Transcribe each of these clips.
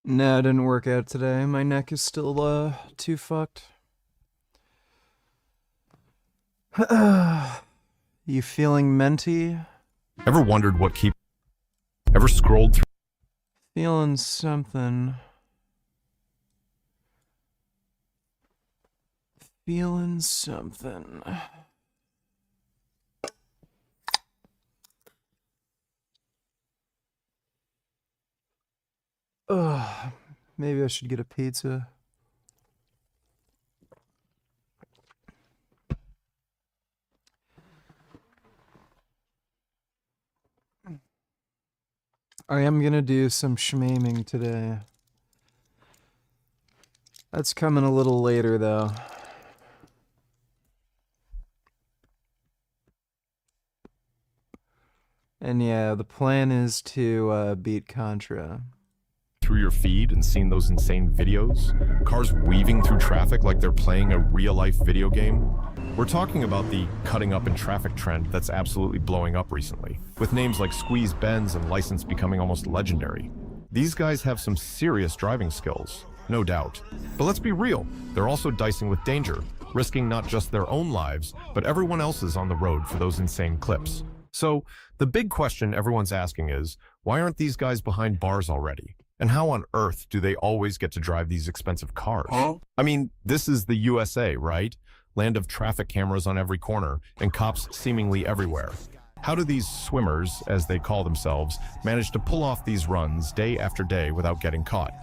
Nah, it didn't work out today. My neck is still, too fucked. You feeling minty? Ever wondered what keep... Ever scrolled through... Feeling something. Feeling something. Ugh, maybe I should get a pizza. I am gonna do some schmaming today. That's coming a little later, though. And yeah, the plan is to beat Contra. through your feed and seen those insane videos? Cars weaving through traffic like they're playing a real-life video game? We're talking about the cutting up in traffic trend that's absolutely blowing up recently, with names like Squeeze Benz and License becoming almost legendary. These guys have some serious driving skills, no doubt. But let's be real, they're also dicing with danger, risking not just their own lives, but everyone else's on the road for those insane clips. So, the big question everyone's asking is, why aren't these guys behind bars already? And how on earth do they always get to drive these expensive cars? I mean, this is the USA, right? Land of traffic cameras on every corner and cops seemingly everywhere. How do these swimmers, as they call themselves, manage to pull off these runs day after day without getting caught?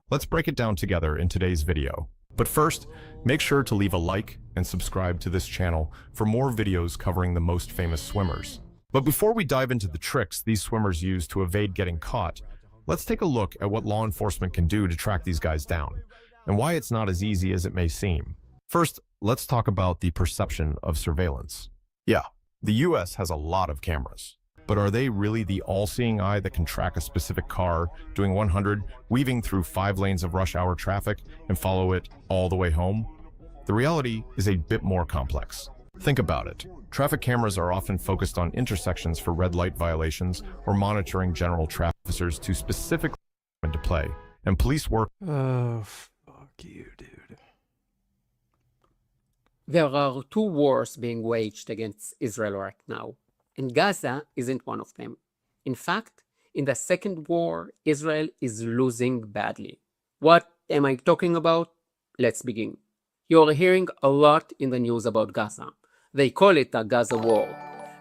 Let's break it down together in today's video. But first, make sure to leave a like and subscribe to this channel for more videos covering the most famous swimmers. But before we dive into the tricks these swimmers use to evade getting caught, let's take a look at what law enforcement can do to track these guys down, and why it's not as easy as it may seem. First, let's talk about the perception of surveillance. Yeah, the US has a lot of cameras, but are they really the all-seeing eye that can track a specific car doing 100, weaving through 5 lanes of rush hour traffic and follow it all the way home? The reality is a bit more complex. Think about it. Traffic cameras are often focused on intersections for red light violations or monitoring general traffic officers to specifically come into play, and police work. Oh, fuck you, dude. There are 2 wars being waged against Israel right now, and Gaza isn't one of them. In fact, in the second war, Israel is losing badly. What am I talking about? Let's begin. You're hearing a lot in the news about Gaza. They call it a Gaza war.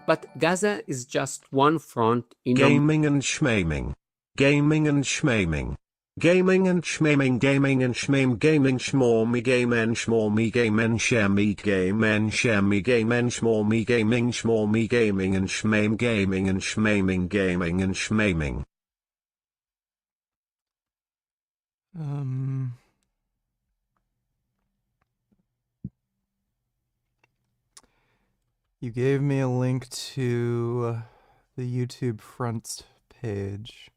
But Gaza is just one front in Gaming and schmaming. Gaming and schmaming. Gaming and schmaming, gaming and schmame, gaming schmormy, game and schmormy, game and shammy, game and shammy, game and schmormy, gaming schmormy, gaming and schmame, gaming and schmaming, gaming and schmaming. You gave me a link to the YouTube front page.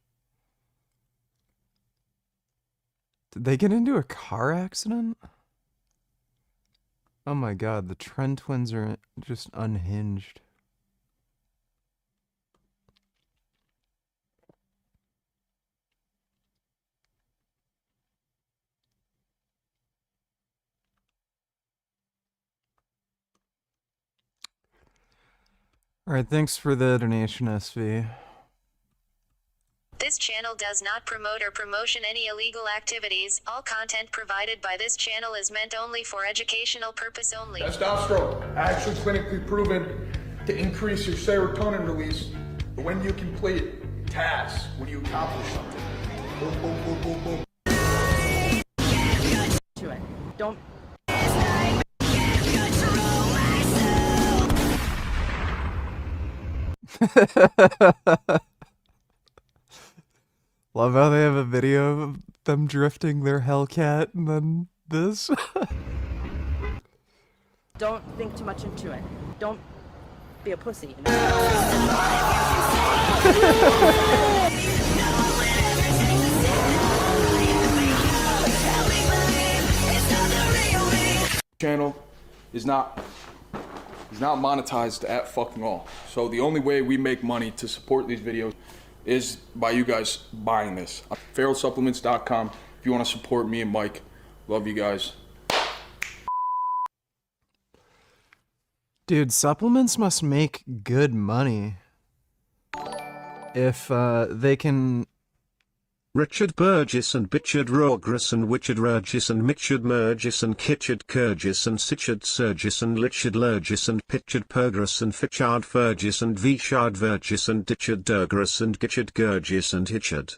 Did they get into a car accident? Oh my god, the Trent twins are just unhinged. Alright, thanks for the donation, SV. This channel does not promote or promotion any illegal activities. All content provided by this channel is meant only for educational purpose only. Testosterone, actually clinically proven to increase your serotonin release when you complete tasks, when you accomplish something. Boom, boom, boom, boom, boom. To it. Don't. Love how they have a video of them drifting their Hellcat and then this. Don't think too much into it. Don't be a pussy. Channel is not monetized at fucking all. So the only way we make money to support these videos is by you guys buying this. Feralsupplements.com if you want to support me and Mike. Love you guys. Dude, supplements must make good money. If they can... Richard Burgess and Bichard Rogers and Wichard Rurgis and Michard Murgis and Kitchard Kurgis and Sichard Surgis and Lichard Lurgis and Pitchard Pergris and Fichard Fergis and Vishard Vergis and Ditchard Durgris and Gitchard Gurgis and Hitchard.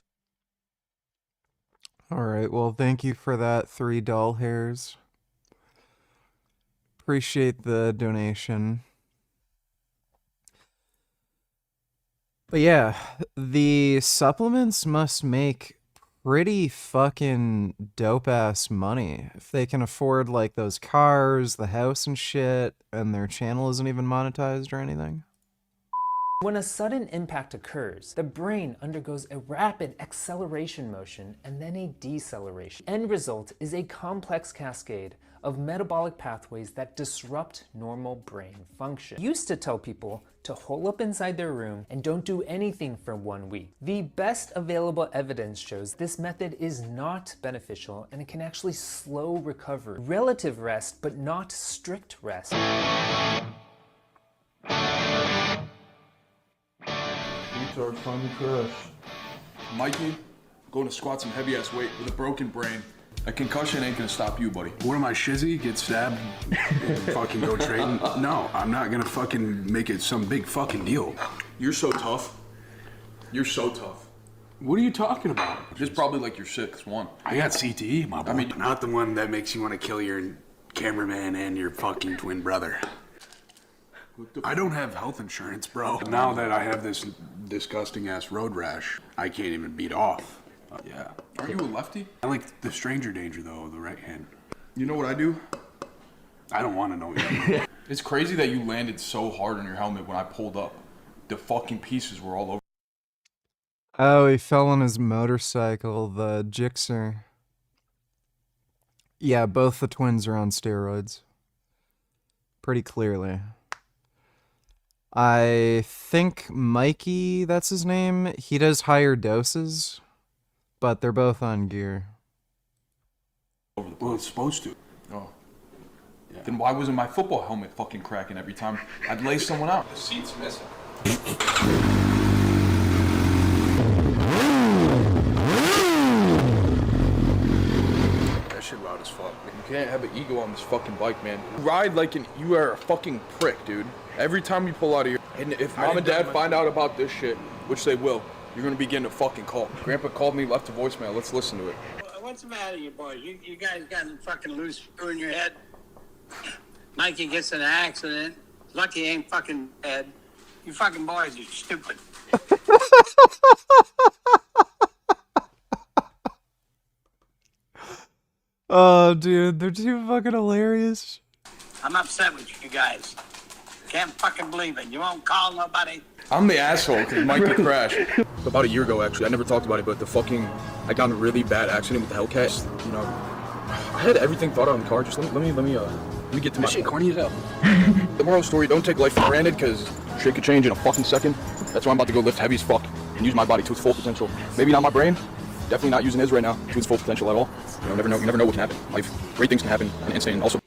Alright, well, thank you for that, 3 doll hairs. Appreciate the donation. But yeah, the supplements must make pretty fucking dope-ass money. If they can afford, like, those cars, the house and shit, and their channel isn't even monetized or anything. When a sudden impact occurs, the brain undergoes a rapid acceleration motion and then a deceleration. End result is a complex cascade of metabolic pathways that disrupt normal brain function. I used to tell people to hole up inside their room and don't do anything for 1 week. The best available evidence shows this method is not beneficial and it can actually slow recovery. Relative rest, but not strict rest. Retard, time to crash. Mikey, going to squat some heavy ass weight with a broken brain. A concussion ain't gonna stop you, buddy. What am I, shizzy? Get stabbed and fucking go trading? No, I'm not gonna fucking make it some big fucking deal. You're so tough. You're so tough. What are you talking about? This is probably like your 6th one. I got CTE, my boy. I mean, not the one that makes you want to kill your cameraman and your fucking twin brother. I don't have health insurance, bro. Now that I have this disgusting ass road rash, I can't even beat off. Yeah. Are you a lefty? I like the stranger danger, though, the right hand. You know what I do? I don't want to know yet. It's crazy that you landed so hard on your helmet when I pulled up. The fucking pieces were all over. Oh, he fell on his motorcycle, the Gixxer. Yeah, both the twins are on steroids. Pretty clearly. I think Mikey, that's his name, he does higher doses, but they're both on gear. Well, it's supposed to. Oh. Yeah. Then why wasn't my football helmet fucking cracking every time I'd lay someone out? The seat's missing. That shit loud as fuck. You can't have an ego on this fucking bike, man. You ride like you are a fucking prick, dude. Every time you pull out of here, and if mom and dad find out about this shit, which they will, you're gonna be getting a fucking call. Grandpa called me, left a voicemail. Let's listen to it. What's the matter, you boys? You guys got a fucking loose screw in your head. Mikey gets in an accident. Lucky he ain't fucking dead. You fucking boys are stupid. Oh, dude, they're too fucking hilarious. I'm upset with you guys. Can't fucking believe it. You won't call nobody. I'm the asshole because Mike could crash. About a year ago, actually, I never talked about it, but I got in a really bad accident with the Hellcat. You know, I had everything thought out in the car. Just let me get to my shit. Corny as hell. The moral story: don't take life for granted, because shit could change in a fucking second. That's why I'm about to go lift heavy as fuck and use my body to its full potential. Maybe not my brain. Definitely not using his right now to its full potential at all. You never know what can happen. Life, great things can happen, and insane also.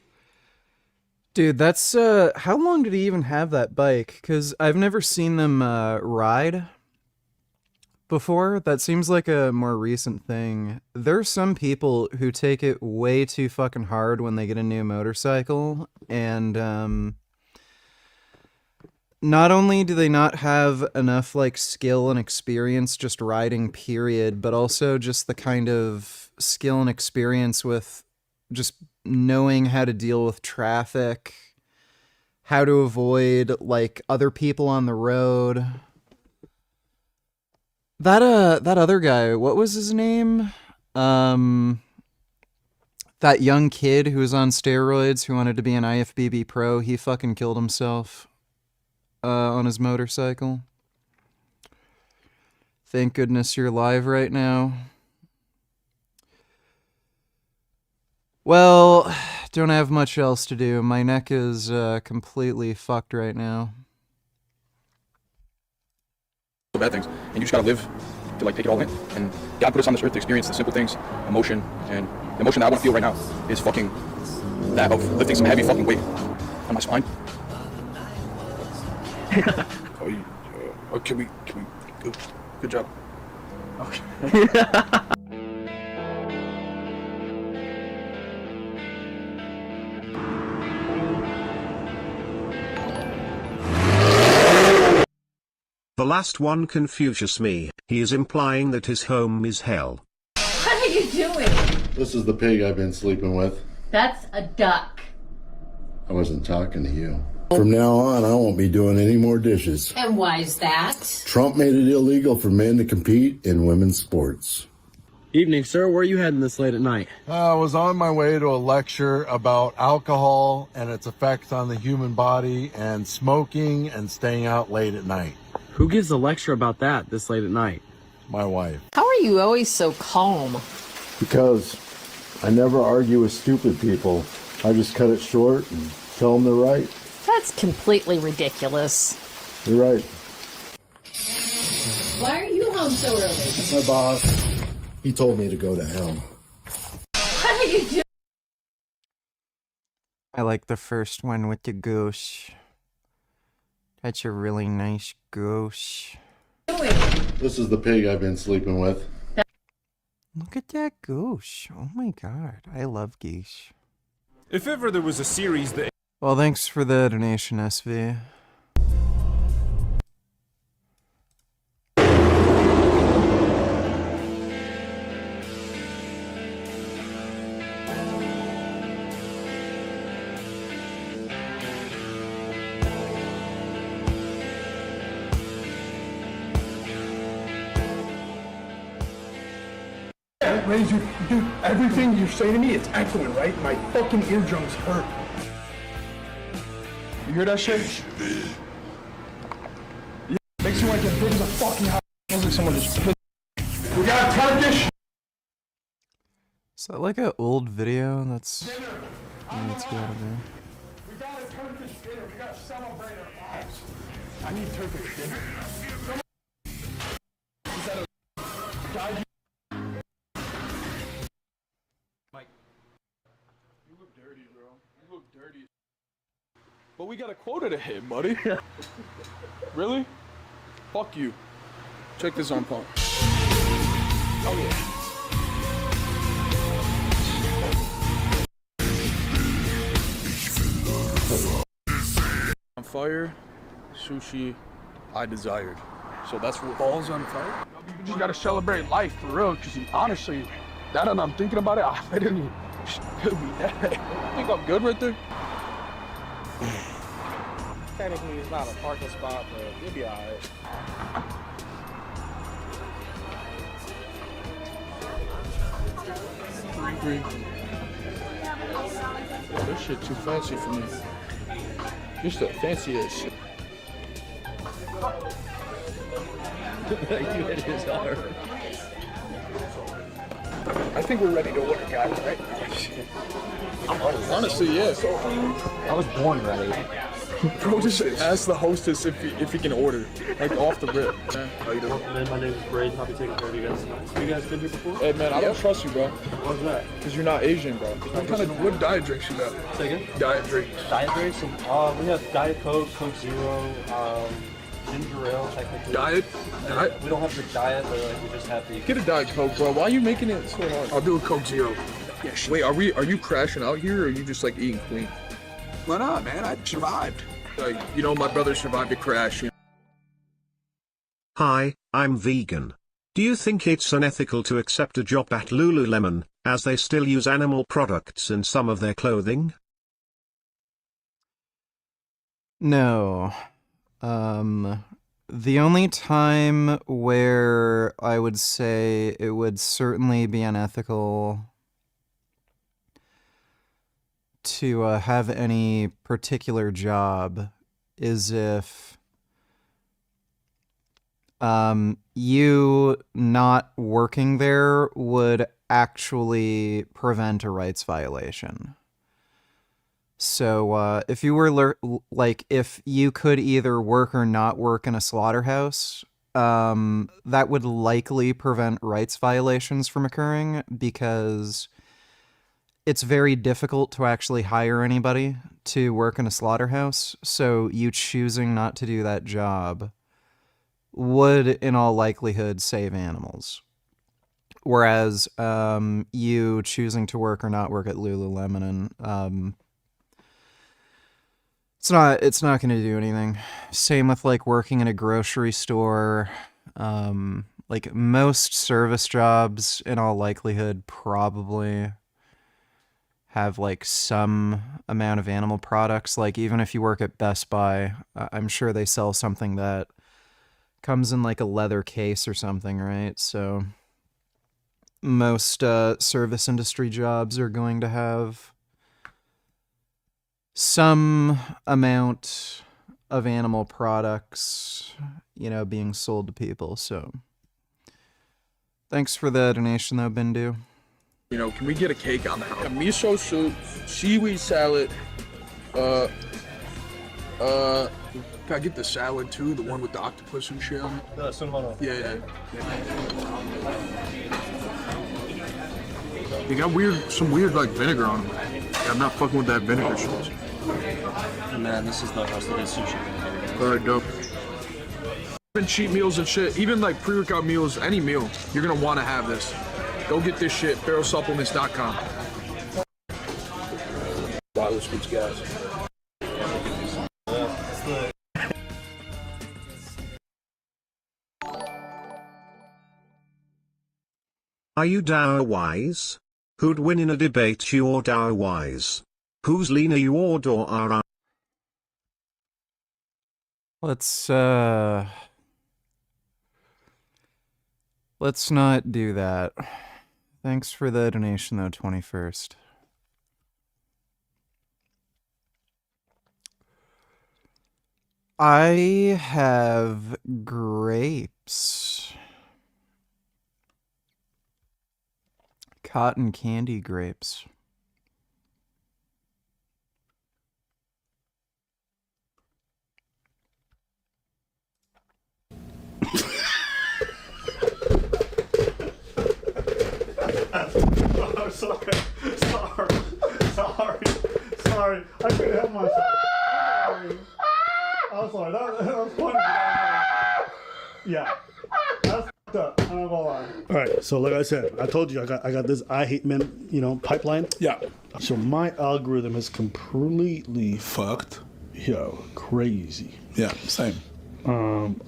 Dude, that's, how long did he even have that bike? Because I've never seen them, ride before. That seems like a more recent thing. There are some people who take it way too fucking hard when they get a new motorcycle, and, not only do they not have enough, like, skill and experience just riding, period, but also just the kind of skill and experience with just knowing how to deal with traffic, how to avoid, like, other people on the road. That other guy, what was his name? That young kid who was on steroids who wanted to be an IFBB pro, he fucking killed himself on his motorcycle. Thank goodness you're alive right now. Well, don't have much else to do. My neck is completely fucked right now. bad things, and you just gotta live to like take it all in. And God put us on this earth to experience the simple things, emotion, and the emotion that I want to feel right now is fucking that of lifting some heavy fucking weight on my spine. Can we? Good job. Okay. The last one confuses me. He is implying that his home is hell. What are you doing? This is the pig I've been sleeping with. That's a duck. I wasn't talking to you. From now on, I won't be doing any more dishes. And why is that? Trump made it illegal for men to compete in women's sports. Evening, sir. Where are you heading this late at night? I was on my way to a lecture about alcohol and its effects on the human body and smoking and staying out late at night. Who gives a lecture about that this late at night? My wife. How are you always so calm? Because I never argue with stupid people. I just cut it short and tell them they're right. That's completely ridiculous. You're right. Why are you home so early? That's my boss. He told me to go to hell. What are you doing? I like the first one with the goose. That's a really nice goose. This is the pig I've been sleeping with. Look at that goose. Oh my god, I love geese. If ever there was a series that... Well, thanks for the donation, SV. Razor, dude, everything you say to me, it's excellent, right? My fucking eardrums hurt. You hear that shit? Yeah, makes you want to get big as a fucking house. Feels like someone just pissed. We got Turkish. Is that like an old video? That's gotta be. We got a Turkish dinner. We gotta celebrate our lives. I need Turkish dinner. Is that a guy? Mike, you look dirty, bro. You look dirty. But we got a quota to hit, buddy. Really? Fuck you. Check this arm pump. Oh yeah. On fire, sushi, I desired. So that's what balls on fire. You just gotta celebrate life for real, because honestly, that and I'm thinking about it, I didn't could be that. I think I'm good right there. Technically, it's not a parking spot, but you'll be alright. Green. Oh, this shit too fancy for me. Just the fanciest shit. You hit his arm. I think we're ready to order, guys, right? Honestly, yeah. So, I was born ready. bro, just ask the hostess if he can order, like off the rip. Man, how you doing? Man, my name is Braden. I'll be taking care of you guys. You guys been here before? Hey, man, I don't trust you, bro. What's that? Because you're not Asian, bro. What diet drinks you got? Say again? Diet drinks. Diet drinks? We have Diet Coke, Coke Zero, ginger ale, technically. Diet? We don't have the diet, but like, we just have the... Get a Diet Coke, bro. Why are you making it so hard? I'll do a Coke Zero. Yeah, wait, are you crashing out here, or are you just like eating clean? Why not, man? I survived. You know, my brother survived a crash. You know? Hi, I'm vegan. Do you think it's unethical to accept a job at Lululemon, as they still use animal products in some of their clothing? No. The only time where I would say it would certainly be unethical to have any particular job is if you not working there would actually prevent a rights violation. So if you were if you could either work or not work in a slaughterhouse, that would likely prevent rights violations from occurring because it's very difficult to actually hire anybody to work in a slaughterhouse. So you choosing not to do that job would, in all likelihood, save animals. Whereas you choosing to work or not work at Lululemon, it's not going to do anything. Same with like working in a grocery store. Like most service jobs, in all likelihood, probably have like some amount of animal products. Like even if you work at Best Buy, I'm sure they sell something that comes in like a leather case or something, right? So most service industry jobs are going to have some amount of animal products, being sold to people. So thanks for the donation though, Bindu. Can we get a cake on the house? A miso soup, seaweed salad, gotta get the salad too, the one with the octopus and shit on it. Yeah. They got some weird like vinegar on them. I'm not fucking with that vinegar shit. Man, this is not how to get sushi. Alright, dope. Even cheat meals and shit, even like pre-workout meals, any meal, you're gonna want to have this. Go get this shit, barrelsupplements.com. Wow, this food's gas. Are you Dower wise? Who'd win in a debate, you or Dower wise? Who's leaner, you or Dower? Let's not do that. Thanks for the donation though, 21st. I have grapes. Cotton candy grapes. I'm sorry. I couldn't help myself. I'm sorry. That was funny. Yeah. That's f***ed up. I'm not gonna lie. All right. So like I said, I told you I got this I hate men, pipeline. Yeah. So my algorithm is completely fucked. Yo, crazy. Yeah, same.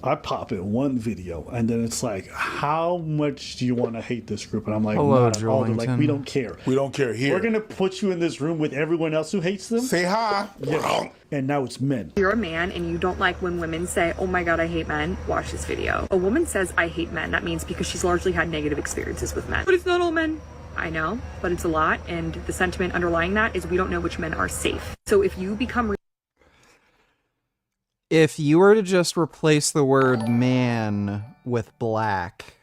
I pop in one video and then it's like, how much do you want to hate this group? And I'm like, hello, not at all. They're like, we don't care. We don't care here. We're gonna put you in this room with everyone else who hates them. Say hi. Yeah. And now it's men. You're a man and you don't like when women say, oh my god, I hate men, watch this video. A woman says, I hate men. That means because she's largely had negative experiences with men. But it's not all men. I know, but it's a lot. And the sentiment underlying that is we don't know which men are safe. So if you become... If you were to just replace the word man with black...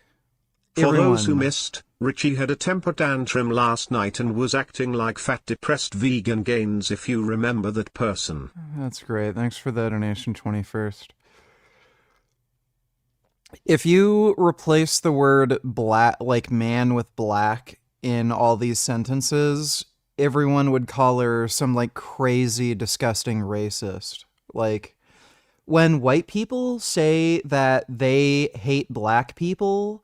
For those who missed, Richie had a temper tantrum last night and was acting like fat depressed vegan Gaines, if you remember that person. That's great. Thanks for the donation, 21st. If you replace the word black, like man with black in all these sentences, everyone would call her some like crazy, disgusting racist. Like, when white people say that they hate black people,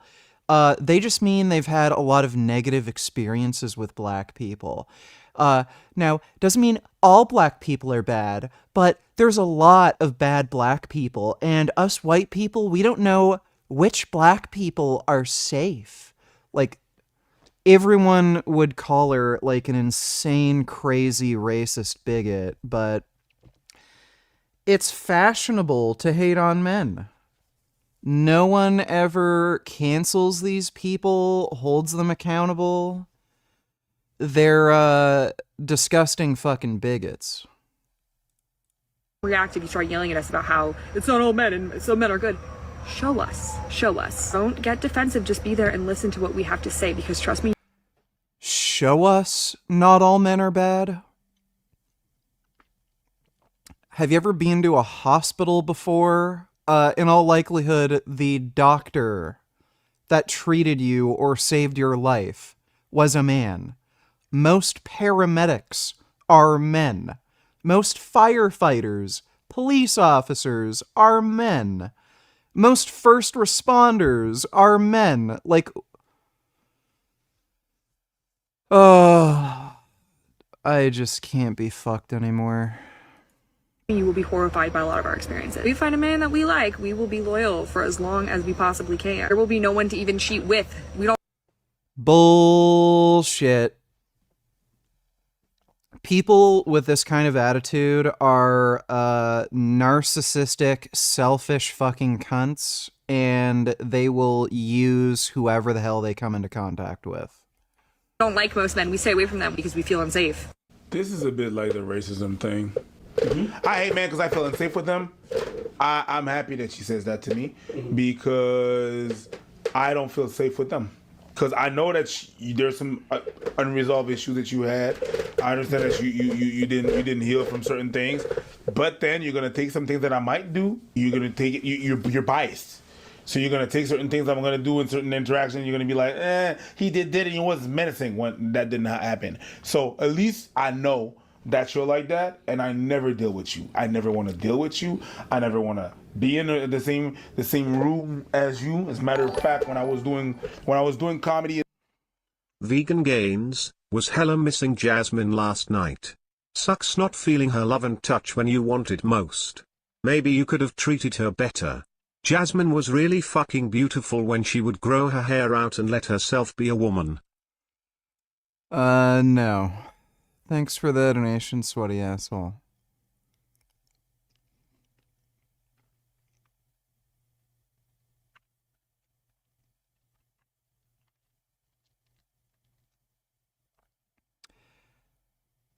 they just mean they've had a lot of negative experiences with black people. Now, doesn't mean all black people are bad, but there's a lot of bad black people, and us white people, we don't know which black people are safe. Like, everyone would call her like an insane, crazy, racist bigot, but it's fashionable to hate on men. No one ever cancels these people, holds them accountable. They're disgusting fucking bigots. react if you start yelling at us about how it's not all men and some men are good. Show us. Don't get defensive, just be there and listen to what we have to say, because trust me. Show us not all men are bad? Have you ever been to a hospital before in all likelihood, the doctor that treated you or saved your life was a man. Most paramedics are men. Most firefighters, police officers are men. Most first responders are men. Like, oh, I just can't be fucked anymore. You will be horrified by a lot of our experiences. If we find a man that we like, we will be loyal for as long as we possibly can. There will be no one to even cheat with. We don't. Bullshit. People with this kind of attitude are narcissistic, selfish fucking cunts, and they will use whoever the hell they come into contact with. Don't like most men. We stay away from them because we feel unsafe. This is a bit like the racism thing. I hate men because I feel unsafe with them. I'm happy that she says that to me because I don't feel safe with them. Because I know that there's some unresolved issues that you had. I understand that you didn't heal from certain things, but then you're gonna take some things that I might do. You're gonna take it. You're biased, so you're gonna take certain things I'm gonna do in certain interactions. You're gonna be like, he did it, and he was menacing when that did not happen. So at least I know that you're like that, and I never deal with you. I never want to deal with you. I never want to be in the same room as you. As a matter of fact, when I was doing comedy. Vegan Gains was hella missing Jasmine last night. Sucks not feeling her love and touch when you want it most. Maybe you could have treated her better. Jasmine was really fucking beautiful when she would grow her hair out and let herself be a woman. No. Thanks for the donation, sweaty asshole.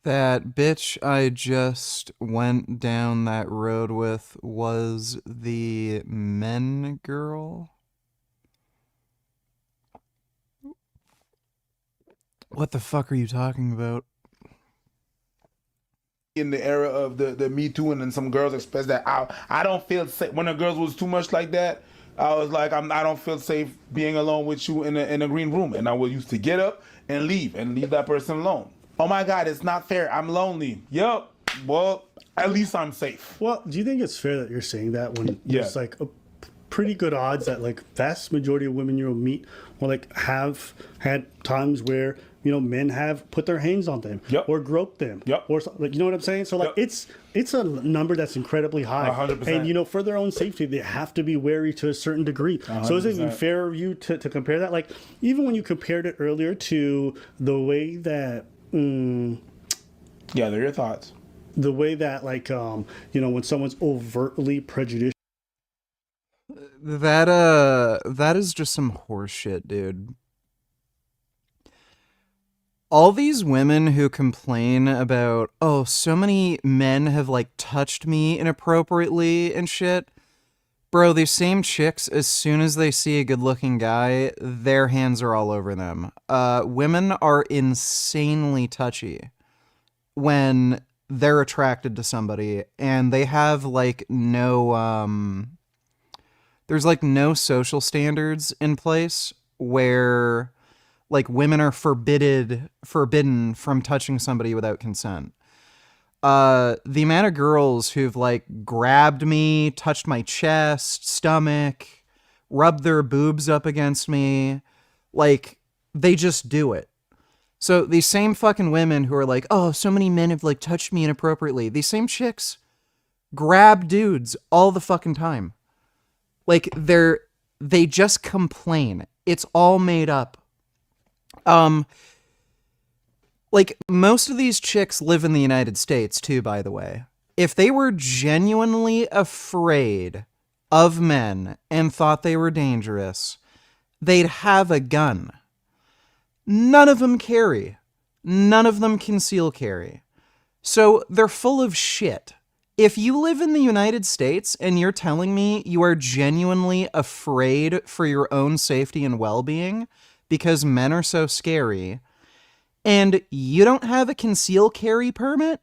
That bitch I just went down that road with was the men girl. What the fuck are you talking about? In the era of the Me Too, and then some girls express that I don't feel safe when the girls was too much like that. I was like, I don't feel safe being alone with you in a green room, and I would used to get up and leave that person alone. Oh my God, it's not fair. I'm lonely. Yup. Well, at least I'm safe. Well, do you think it's fair that you're saying that when there's like a pretty good odds that like vast majority of women you'll meet will like have had times where men have put their hands on them or groped them or like, you know what I'm saying? So like it's a number that's incredibly high. 100%. And for their own safety, they have to be wary to a certain degree. 100%. So is it even fair of you to compare that? Like even when you compared it earlier to the way that they're your thoughts. The way that like when someone's overtly prejudicial. That is just some horse shit, dude. All these women who complain about, oh, so many men have like touched me inappropriately and shit. Bro, these same chicks, as soon as they see a good-looking guy, their hands are all over them. Women are insanely touchy when they're attracted to somebody, and they have like no there's like no social standards in place where like women are forbidden from touching somebody without consent. The amount of girls who've like grabbed me, touched my chest, stomach, rubbed their boobs up against me, like they just do it. So these same fucking women who are like, oh, so many men have like touched me inappropriately. These same chicks grab dudes all the fucking time. Like they just complain. It's all made up. Like most of these chicks live in the United States too, by the way. If they were genuinely afraid of men and thought they were dangerous, they'd have a gun. None of them carry. None of them conceal carry. So they're full of shit. If you live in the United States and you're telling me you are genuinely afraid for your own safety and well-being because men are so scary, and you don't have a conceal carry permit,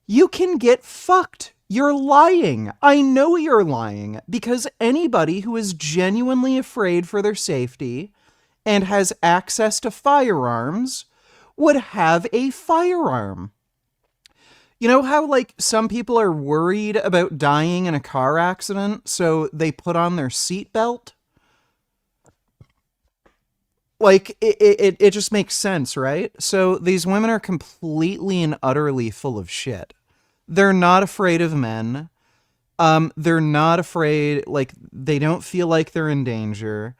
you can get fucked. You're lying. I know you're lying because anybody who is genuinely afraid for their safety and has access to firearms would have a firearm. You know how, like, some people are worried about dying in a car accident, so they put on their seatbelt? Like, it just makes sense, right? So these women are completely and utterly full of shit. They're not afraid of men. They're not afraid, like, they don't feel like they're in danger.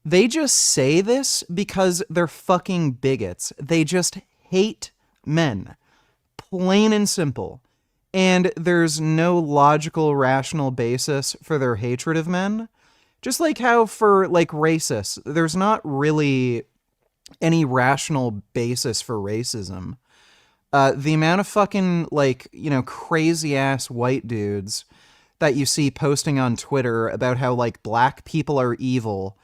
They just say this because they're fucking bigots. They just hate men. Plain and simple. And there's no logical, rational basis for their hatred of men. Just like how for, like, racists, there's not really any rational basis for racism. The amount of fucking, like, you know, crazy ass white dudes that you see posting on Twitter about how, like, black people are evil.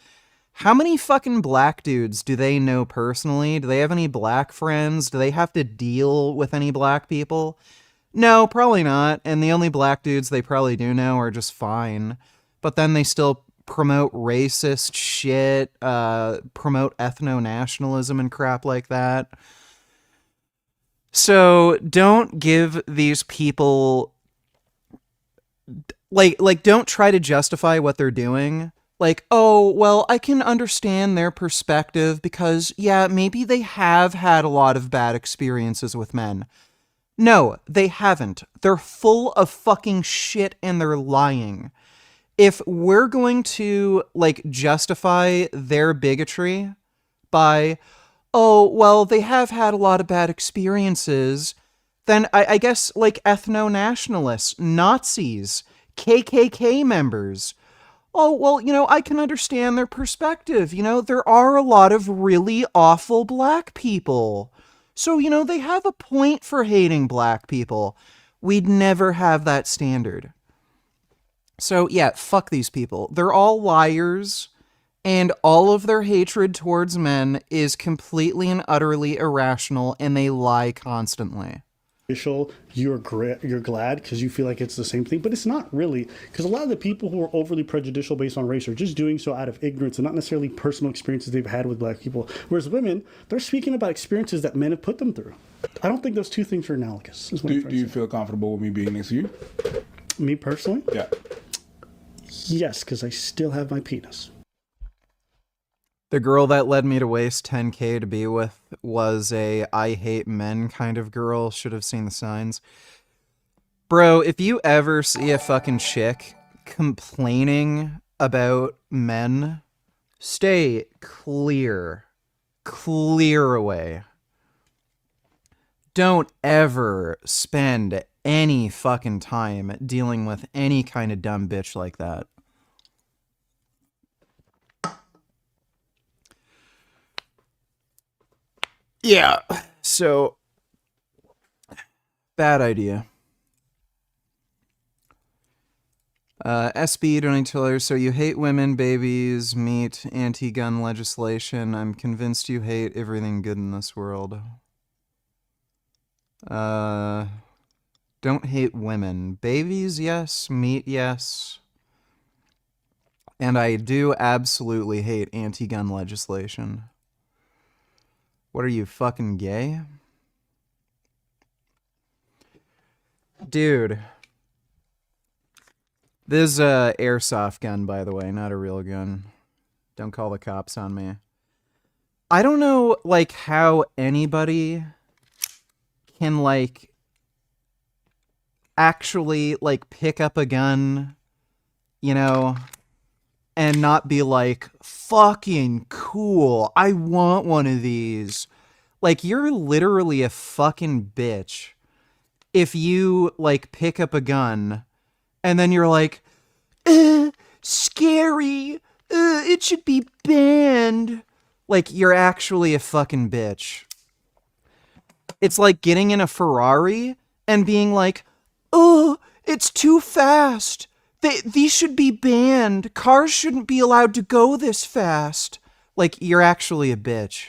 How many fucking black dudes do they know personally? Do they have any black friends? Do they have to deal with any black people? No, probably not. And the only black dudes they probably do know are just fine. But then they still promote racist shit, promote ethno-nationalism and crap like that. So don't give these people, like don't try to justify what they're doing. Like, oh, well, I can understand their perspective because, yeah, maybe they have had a lot of bad experiences with men. No, they haven't. They're full of fucking shit and they're lying. If we're going to, like, justify their bigotry by, oh, well, they have had a lot of bad experiences, then I guess, like, ethno-nationalists, Nazis, KKK members, oh, well, you know, I can understand their perspective. You know, there are a lot of really awful black people. So, you know, they have a point for hating black people. We'd never have that standard. So, yeah, fuck these people. They're all liars, and all of their hatred towards men is completely and utterly irrational, and they lie constantly. You're glad because you feel like it's the same thing, but it's not really, because a lot of the people who are overly prejudicial based on race are just doing so out of ignorance and not necessarily personal experiences they've had with black people, whereas women, they're speaking about experiences that men have put them through. I don't think those two things are analogous. Do you feel comfortable with me being next to you? Me personally? Yeah. Yes, because I still have my penis. The girl that led me to waste 10K to be with was a I hate men kind of girl. Should have seen the signs. Bro, if you ever see a fucking chick complaining about men, stay clear. Clear away. Don't ever spend any fucking time dealing with any kind of dumb bitch like that. Yeah, so bad idea. SB donating $2. So you hate women, babies, meat, anti-gun legislation. I'm convinced you hate everything good in this world. Don't hate women. Babies, yes. Meat, yes. And I do absolutely hate anti-gun legislation. What are you, fucking gay? Dude. This is a airsoft gun, by the way, not a real gun. Don't call the cops on me. I don't know, like, how anybody can, like, actually, like, pick up a gun, you know, and not be like, fucking cool, I want one of these. Like, you're literally a fucking bitch if you, like, pick up a gun and then you're like, scary, it should be banned. Like, you're actually a fucking bitch. It's like getting in a Ferrari and being like, oh, it's too fast. These should be banned. Cars shouldn't be allowed to go this fast. Like, you're actually a bitch.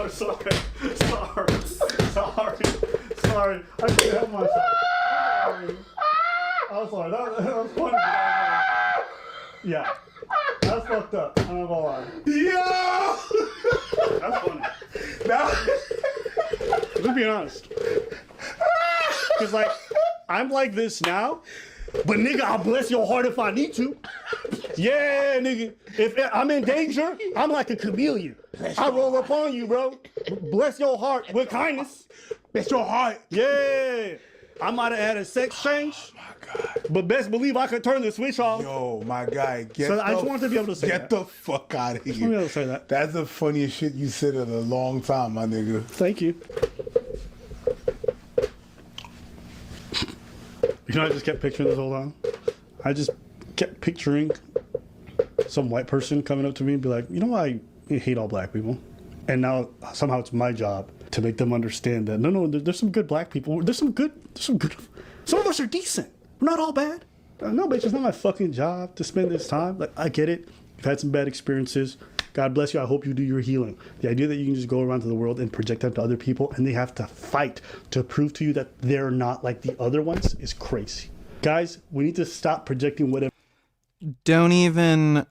Sorry. I can't help myself. I'm sorry. That was funny. Yeah. That's fucked up. I'm not gonna lie. Yo! That's funny. Let's be honest. Because, like, I'm like this now, but nigga, I'll bless your heart if I need to. Yeah, nigga. If I'm in danger, I'm like a chameleon. I roll up on you, bro. Bless your heart with kindness. Bless your heart. Yeah. I might have had a sex change. Oh my God. But best believe I could turn the switch off. Yo, my guy. I just wanted to be able to say Get the fuck out of here. I just want to be able to say that. That's the funniest shit you said in a long time, my nigga. Thank you. You know, I just kept picturing this whole time. I just kept picturing some white person coming up to me and be like, you know, I hate all black people. And now somehow it's my job to make them understand that no, there's some good black people. There's some good. Some of us are decent. We're not all bad. No, bitch, it's not my fucking job to spend this time. Like, I get it. You've had some bad experiences. God bless you. I hope you do your healing. The idea that you can just go around to the world and project that to other people and they have to fight to prove to you that they're not like the other ones is crazy. Guys, we need to stop projecting whatever. Don't even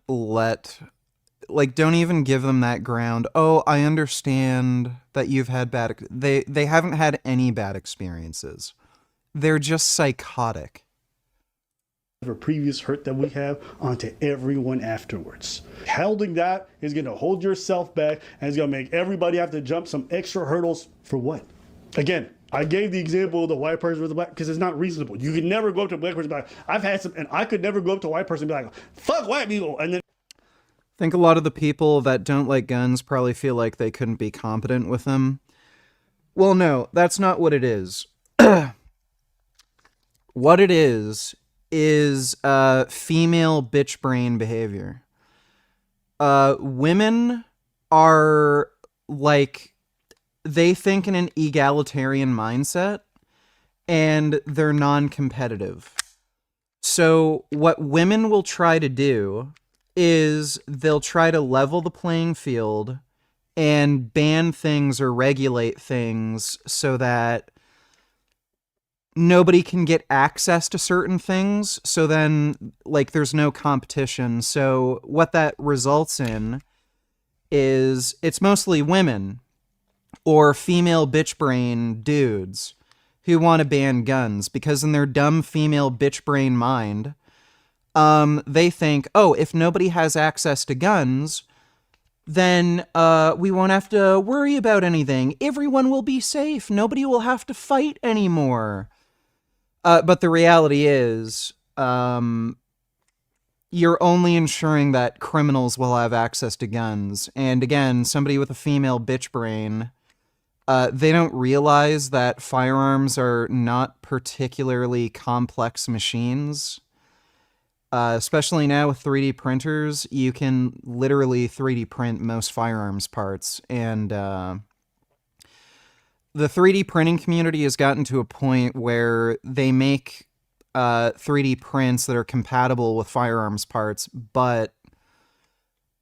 give them that ground. Oh, I understand that you've had they haven't had any bad experiences. They're just psychotic. Previous hurt that we have onto everyone afterwards. Holding that is going to hold yourself back and it's going to make everybody have to jump some extra hurdles for what? Again, I gave the example of the white person with the black because it's not reasonable. You could never go up to a black person and be like, I've had some, and I could never go up to a white person and be like, fuck white people. And then I think a lot of the people that don't like guns probably feel like they couldn't be competent with them. Well, no, that's not what it is. What it is female bitch brain behavior. Women are like, they think in an egalitarian mindset and they're non-competitive. So what women will try to do is they'll try to level the playing field and ban things or regulate things so that nobody can get access to certain things. So then, like, there's no competition. So what that results in is it's mostly women or female bitch brain dudes who want to ban guns because in their dumb female bitch brain mind, they think, oh, if nobody has access to guns, then we won't have to worry about anything. Everyone will be safe. Nobody will have to fight anymore. But the reality is, you're only ensuring that criminals will have access to guns. And again, somebody with a female bitch brain, they don't realize that firearms are not particularly complex machines. Especially now with 3D printers, you can literally 3D print most firearms parts. And the 3D printing community has gotten to a point where they make 3D prints that are compatible with firearms parts, but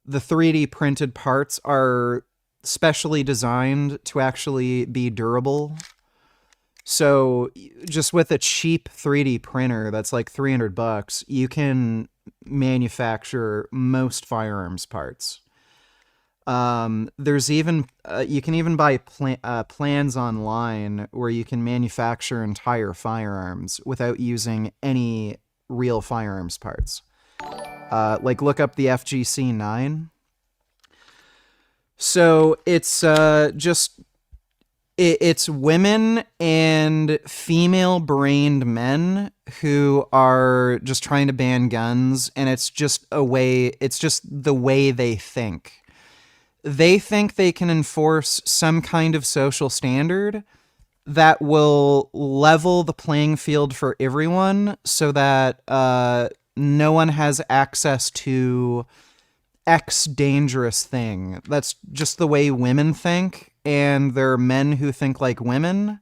the 3D printed parts are specially designed to actually be durable. So just with a cheap 3D printer that's like $300, you can manufacture most firearms parts. There's even you can even buy plans online where you can manufacture entire firearms without using any real firearms parts. Like look up the FGC-9. So it's it's women and female-brained men who are just trying to ban guns, and it's just the way they think. They think they can enforce some kind of social standard that will level the playing field for everyone so that no one has access to X dangerous thing. That's just the way women think, and there are men who think like women,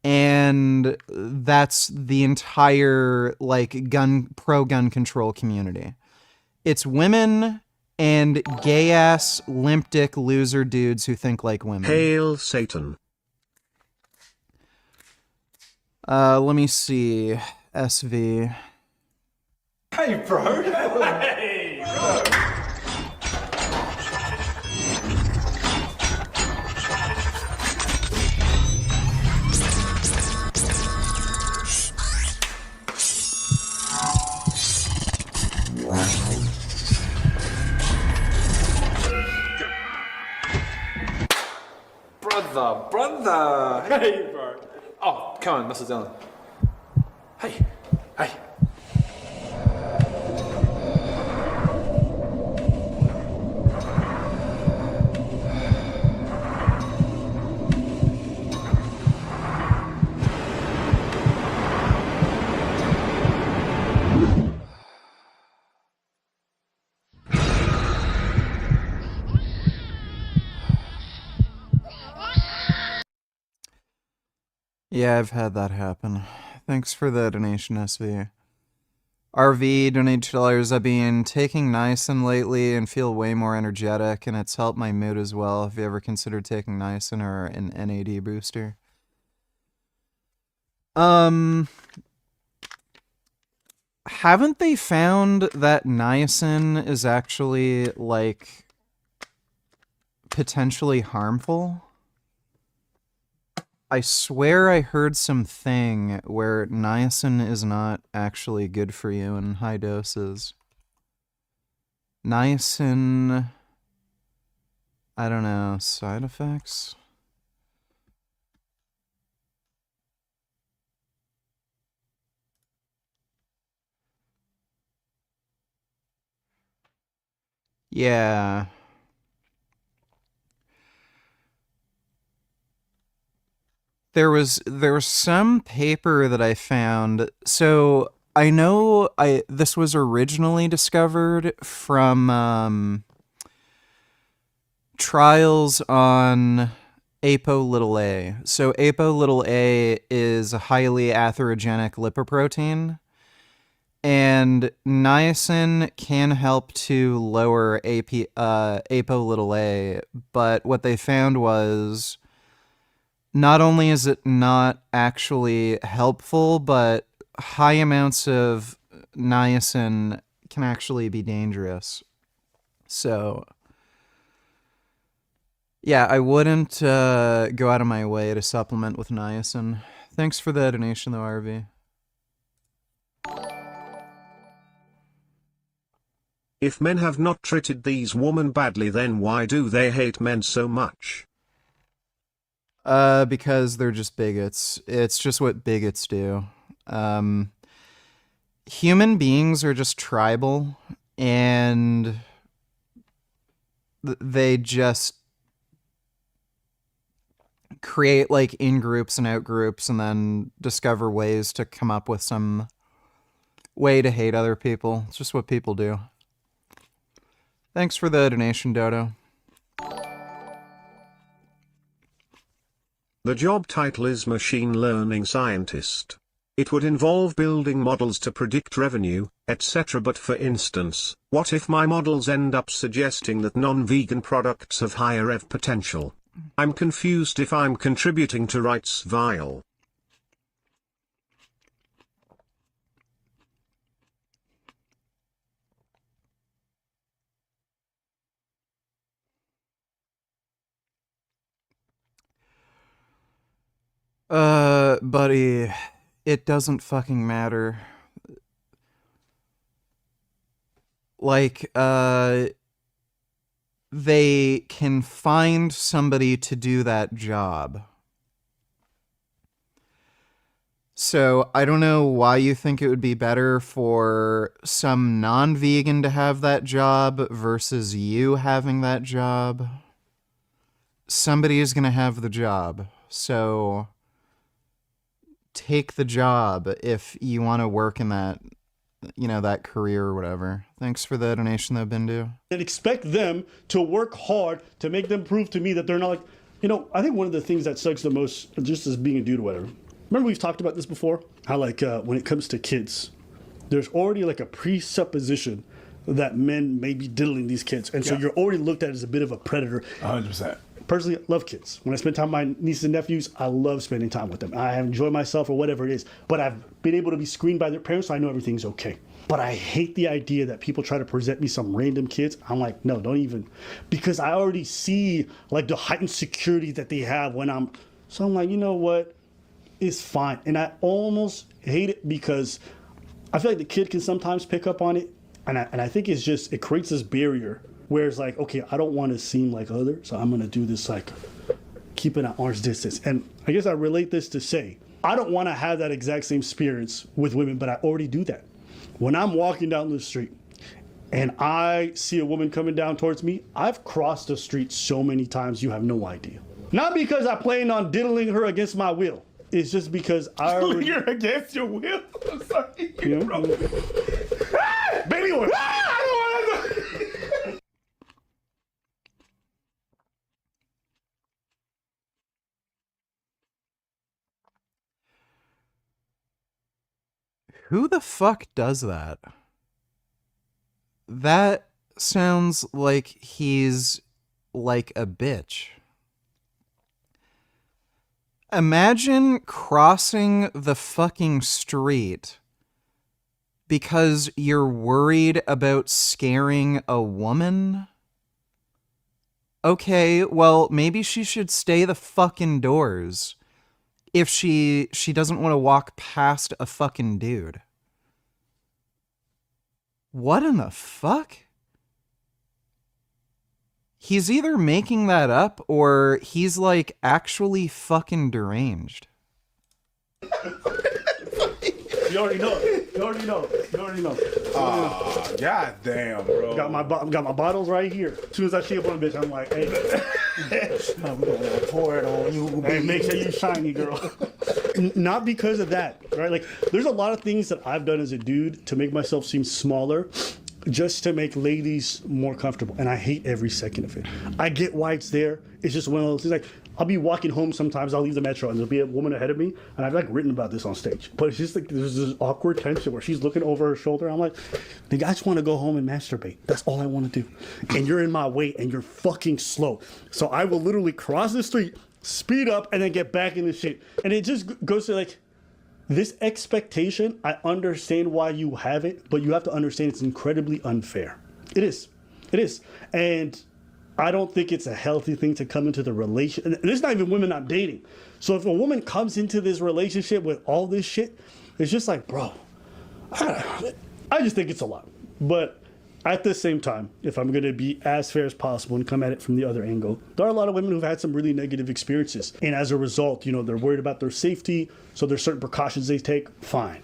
and that's the entire like pro-gun control community. It's women and gay-ass, limp-dick loser dudes who think like women. Hail Satan. Let me see. SV. Hey, bro. Hey, bro. Brother. Hey, bro. Oh, come on, Mr. Dillon. Hey. Yeah, I've had that happen. Thanks for the donation, SV. RV donated $2. I've been taking niacin lately and feel way more energetic, and it's helped my mood as well. Have you ever considered taking niacin or an NAD booster? Haven't they found that niacin is actually, like, potentially harmful? I swear I heard something where niacin is not actually good for you in high doses. Niacin... I don't know, side effects? Yeah. There was some paper that I found. So I know this was originally discovered from trials on apo(a). So apo(a) is a highly atherogenic lipoprotein, and niacin can help to lower apo(a), but what they found was not only is it not actually helpful, but high amounts of niacin can actually be dangerous. So, yeah, I wouldn't go out of my way to supplement with niacin. Thanks for the donation, though, RV. If men have not treated these women badly, then why do they hate men so much? Because they're just bigots. It's just what bigots do. Human beings are just tribal, and they just create, like, in-groups and out-groups, and then discover ways to come up with some way to hate other people. It's just what people do. Thanks for the donation, Dodo. The job title is Machine Learning Scientist. It would involve building models to predict revenue, etc. But for instance, what if my models end up suggesting that non-vegan products have higher rev potential? I'm confused if I'm contributing to rights viol. Buddy, it doesn't fucking matter. Like, they can find somebody to do that job. So, I don't know why you think it would be better for some non-vegan to have that job versus you having that job. Somebody is going to have the job. So, take the job if you want to work in that, you know, that career or whatever. Thanks for the donation, though, Bindu. And expect them to work hard to make them prove to me that they're not like, you know, I think one of the things that sucks the most, just as being a dude or whatever. Remember we've talked about this before? How, like, when it comes to kids, there's already like a presupposition that men may be diddling these kids, and so you're already looked at as a bit of a predator. 100%. Personally, I love kids. When I spend time with my nieces and nephews, I love spending time with them. I enjoy myself or whatever it is, but I've been able to be screened by their parents, so I know everything's okay. But I hate the idea that people try to present me some random kids. I'm like, no, don't even, because I already see like the heightened security that they have when I'm. So I'm like, you know what? It's fine. And I almost hate it because I feel like the kid can sometimes pick up on it. And I think it's just, it creates this barrier where it's like, okay, I don't want to seem like other, so I'm going to do this like keeping at arm's distance. And I guess I relate this to say, I don't want to have that exact same experience with women, but I already do that. When I'm walking down the street and I see a woman coming down towards me, I've crossed the street so many times you have no idea. Not because I planned on diddling her against my will. It's just because I already... You're against your will? I'm sorry. You know? But anyway... I don't want to... Who the fuck does that? That sounds like he's like a bitch. Imagine crossing the fucking street because you're worried about scaring a woman? Okay, well, maybe she should stay the fuck indoors if she doesn't want to walk past a fucking dude. What in the fuck? He's either making that up or he's like actually fucking deranged. You already know. You already know. You already know. Oh, god damn, bro. Got my bottles right here. As soon as I see up on a bitch, I'm like, hey, I'm gonna pour it on you. Hey, make sure you shiny, girl. Not because of that, right? Like, there's a lot of things that I've done as a dude to make myself seem smaller, just to make ladies more comfortable. And I hate every second of it. I get why it's there. It's just one of those things. Like, I'll be walking home sometimes, I'll leave the metro, and there'll be a woman ahead of me, and I've like written about this on stage. But it's just like there's this awkward tension where she's looking over her shoulder. I'm like, I just want to go home and masturbate. That's all I want to do. And you're in my way, and you're fucking slow. So I will literally cross the street, speed up, and then get back in the shit. And it just goes to like, this expectation, I understand why you have it, but you have to understand it's incredibly unfair. It is. It is. And I don't think it's a healthy thing to come into the relation. And there's not even women I'm dating. So if a woman comes into this relationship with all this shit, it's just like, bro, I just think it's a lot. But at the same time, if I'm going to be as fair as possible and come at it from the other angle, there are a lot of women who've had some really negative experiences. And as a result, you know, they're worried about their safety, so there's certain precautions they take, fine.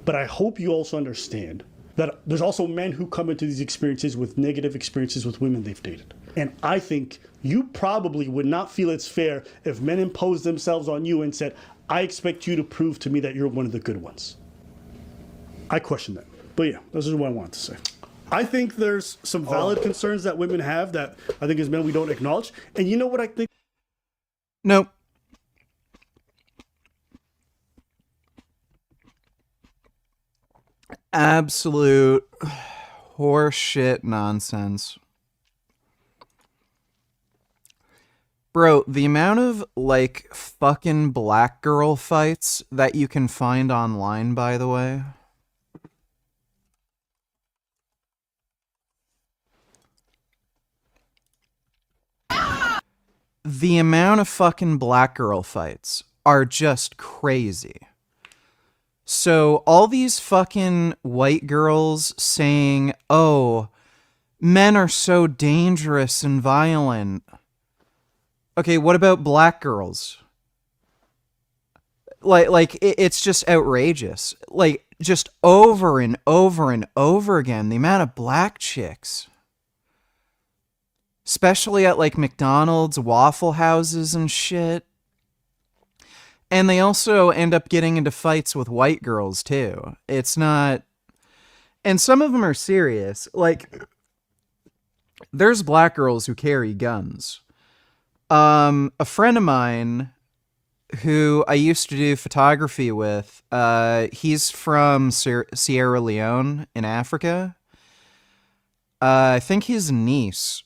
But I hope you also understand that there's also men who come into these experiences with negative experiences with women they've dated. And I think you probably would not feel it's fair if men imposed themselves on you and said, I expect you to prove to me that you're one of the good ones. I question that. But yeah, this is what I wanted to say. I think there's some valid concerns that women have that I think as men we don't acknowledge. And you know what I think? Nope. Absolute horseshit nonsense. Bro, the amount of, like, fucking black girl fights that you can find online, by the way. The amount of fucking black girl fights are just crazy. So all these fucking white girls saying, oh, men are so dangerous and violent. Okay, what about black girls? Like it's just outrageous. Like, just over and over and over again, the amount of black chicks. Especially at, like, McDonald's, Waffle Houses and shit. And they also end up getting into fights with white girls, too. It's not... And some of them are serious. Like, there's black girls who carry guns. A friend of mine who I used to do photography with, he's from Sierra Leone in Africa. I think his niece.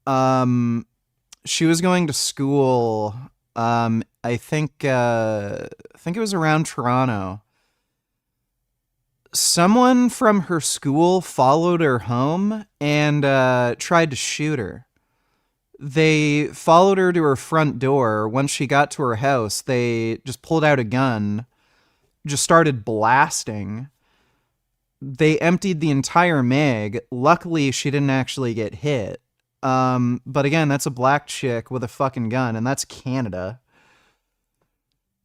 She was going to school. I think it was around Toronto. Someone from her school followed her home and tried to shoot her. They followed her to her front door. Once she got to her house, they just pulled out a gun, just started blasting. They emptied the entire mag. Luckily, she didn't actually get hit. But again, that's a black chick with a fucking gun, and that's Canada.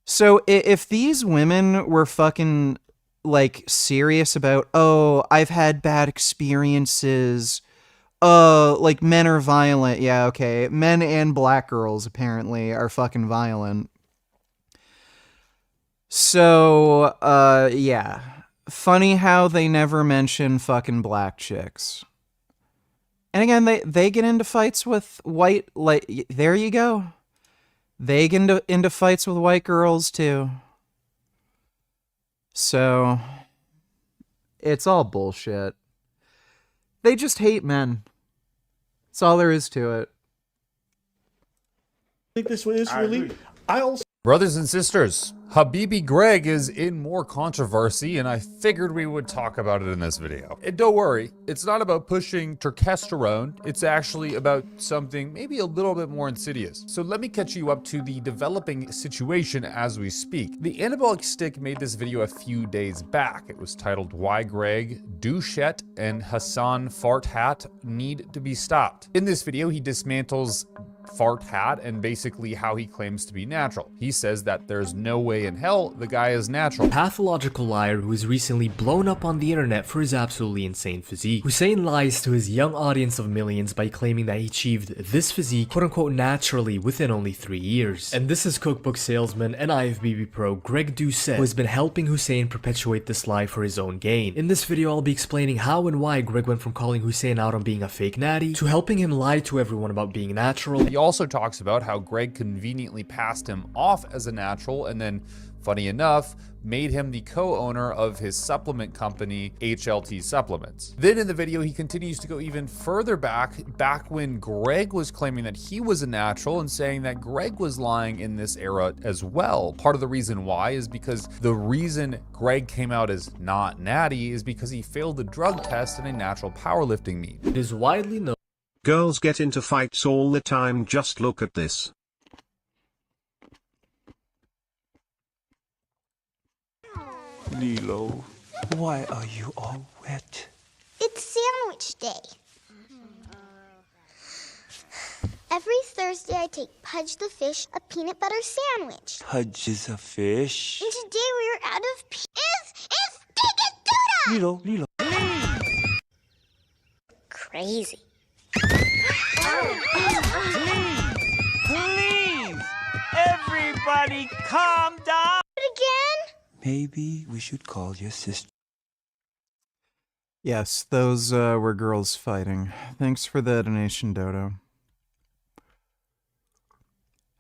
So if these women were fucking, like, serious about, oh, I've had bad experiences, like, men are violent, yeah, okay, men and black girls, apparently, are fucking violent. So, yeah. Funny how they never mention fucking black chicks. And again, they get into fights with white, like, there you go. They get into fights with white girls, too. So, it's all bullshit. They just hate men. That's all there is to it. I think this is really... I also... Brothers and sisters, Habibi Greg is in more controversy, and I figured we would talk about it in this video. And don't worry, it's not about pushing testosterone, it's actually about something maybe a little bit more insidious. So let me catch you up to the developing situation as we speak. The Anabolic Stick made this video a few days back. It was titled Why Greg, Douchette, and Hassan Fart Hat Need to Be Stopped. In this video, he dismantles Fart Hat and basically how he claims to be natural. He says that there's no way in hell the guy is natural. Pathological liar who was recently blown up on the internet for his absolutely insane physique. Hussein lies to his young audience of millions by claiming that he achieved this physique quote-unquote naturally within only 3 years. And this is cookbook salesman and IFBB pro Greg Doucette, who has been helping Hussein perpetuate this lie for his own gain. In this video, I'll be explaining how and why Greg went from calling Hussein out on being a fake natty to helping him lie to everyone about being natural. He also talks about how Greg conveniently passed him off as a natural and then, funny enough, made him the co-owner of his supplement company, HLT Supplements. Then in the video, he continues to go even further back when Greg was claiming that he was a natural and saying that Greg was lying in this era as well. Part of the reason why is because the reason Greg came out as not natty is because he failed the drug test in a natural powerlifting meet. It is widely known. Girls get into fights all the time, just look at this. Lilo, why are you all wet? It's sandwich day. Every Thursday I take Pudge the fish a peanut butter sandwich. Pudge is a fish. And today we are out of It's Pikaduda! Lilo. Crazy. Please! Everybody calm down! Again? Maybe we should call your sister. Yes, those were girls fighting. Thanks for the donation, Dodo.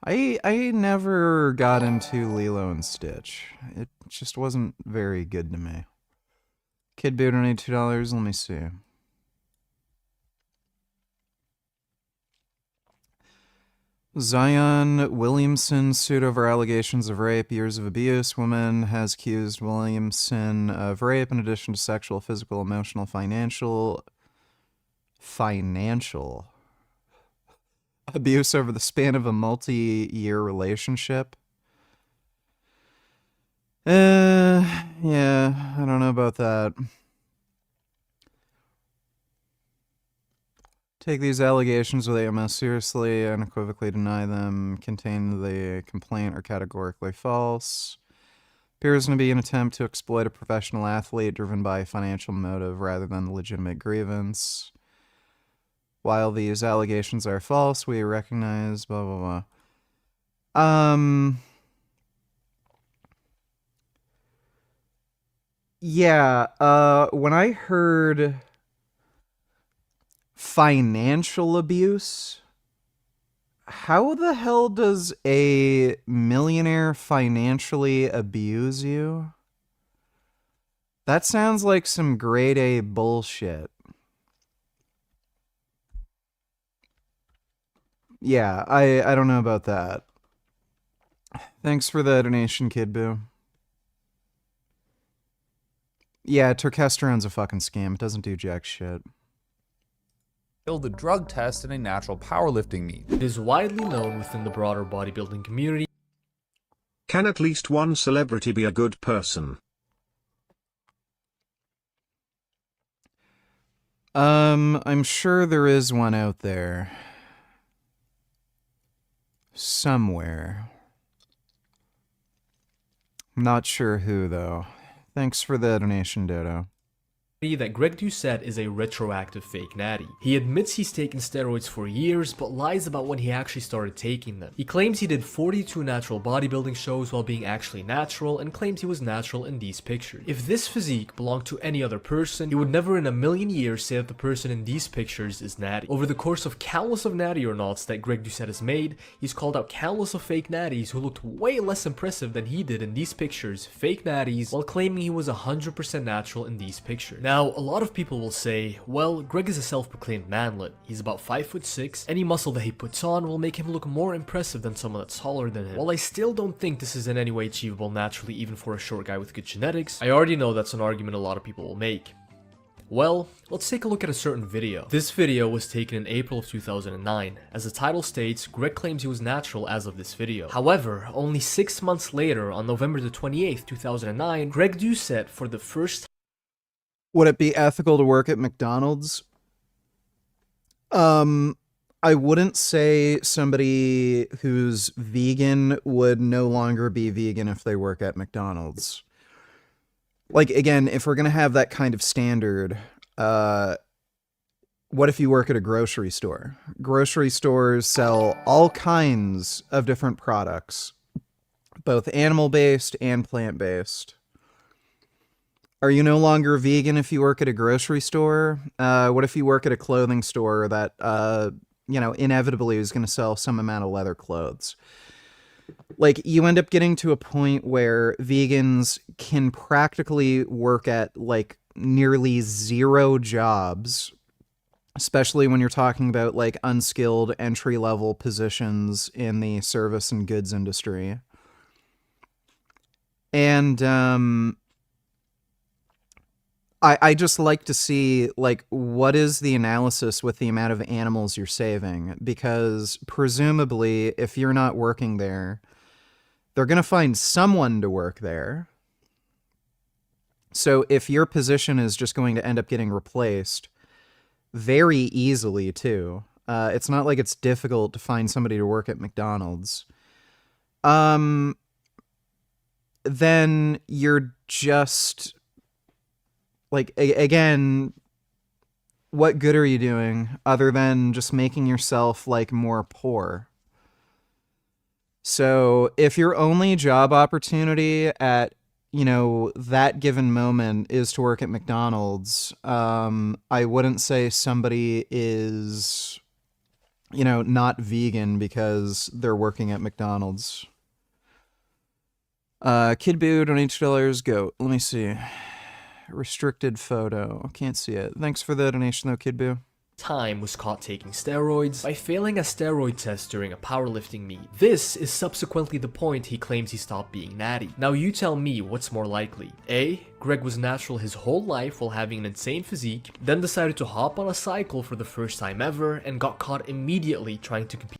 I never got into Lilo and Stitch. It just wasn't very good to me. Kid Boo donated $2. Let me see. Zion Williamson sued over allegations of rape, years of abuse. Woman has accused Williamson of rape in addition to sexual, physical, emotional, financial abuse over the span of a multi-year relationship. Yeah, I don't know about that. Take these allegations with AMS seriously, unequivocally deny them, contain the complaint are categorically false. Appears to be an attempt to exploit a professional athlete driven by a financial motive rather than a legitimate grievance. While these allegations are false, we recognize blah blah blah. Yeah, when I heard financial abuse, how the hell does a millionaire financially abuse you? That sounds like some grade A bullshit. Yeah, I don't know about that. Thanks for the donation, Kid Boo. Yeah, turkesterone's a fucking scam. It doesn't do jack shit. Failed the drug test in a natural powerlifting meet. It is widely known within the broader bodybuilding community. Can at least one celebrity be a good person? I'm sure there is one out there. Somewhere. Not sure who, though. Thanks for the donation, Dodo. That Greg Doucette is a retroactive fake natty. He admits he's taken steroids for years, but lies about when he actually started taking them. He claims he did 42 natural bodybuilding shows while being actually natural, and claims he was natural in these pictures. If this physique belonged to any other person, he would never in a million years say that the person in these pictures is natty. Over the course of countless of natty or nots that Greg Doucette has made, he's called out countless of fake natties who looked way less impressive than he did in these pictures, fake natties, while claiming he was 100% natural in these pictures. Now, a lot of people will say, well, Greg is a self-proclaimed manlet. He's about 5'6". Any muscle that he puts on will make him look more impressive than someone that's taller than him. While I still don't think this is in any way achievable naturally even for a short guy with good genetics, I already know that's an argument a lot of people will make. Well, let's take a look at a certain video. This video was taken in April of 2009. As the title states, Greg claims he was natural as of this video. However, only 6 months later, on November the 28th, 2009, Greg Doucette, for the first time, would it be ethical to work at McDonald's? I wouldn't say somebody who's vegan would no longer be vegan if they work at McDonald's. Like, again, if we're going to have that kind of standard, what if you work at a grocery store? Grocery stores sell all kinds of different products, both animal-based and plant-based. Are you no longer vegan if you work at a grocery store? What if you work at a clothing store that, inevitably is going to sell some amount of leather clothes? Like, you end up getting to a point where vegans can practically work at, like, nearly zero jobs, especially when you're talking about, like, unskilled entry-level positions in the service and goods industry. And, I just like to see, like, what is the analysis with the amount of animals you're saving? Because presumably, if you're not working there, they're going to find someone to work there. So if your position is just going to end up getting replaced very easily, too, it's not like it's difficult to find somebody to work at McDonald's, then you're just... Like, again, what good are you doing other than just making yourself, like, more poor? So if your only job opportunity at, that given moment is to work at McDonald's, I wouldn't say somebody is, not vegan because they're working at McDonald's. Kid Boo, donate $2, go. Let me see. Restricted photo. Can't see it. Thanks for the donation though, Kid Boo. time was caught taking steroids by failing a steroid test during a powerlifting meet. This is subsequently the point he claims he stopped being natty. Now you tell me what's more likely. A. Greg was natural his whole life while having an insane physique, then decided to hop on a cycle for the first time ever and got caught immediately trying to compete.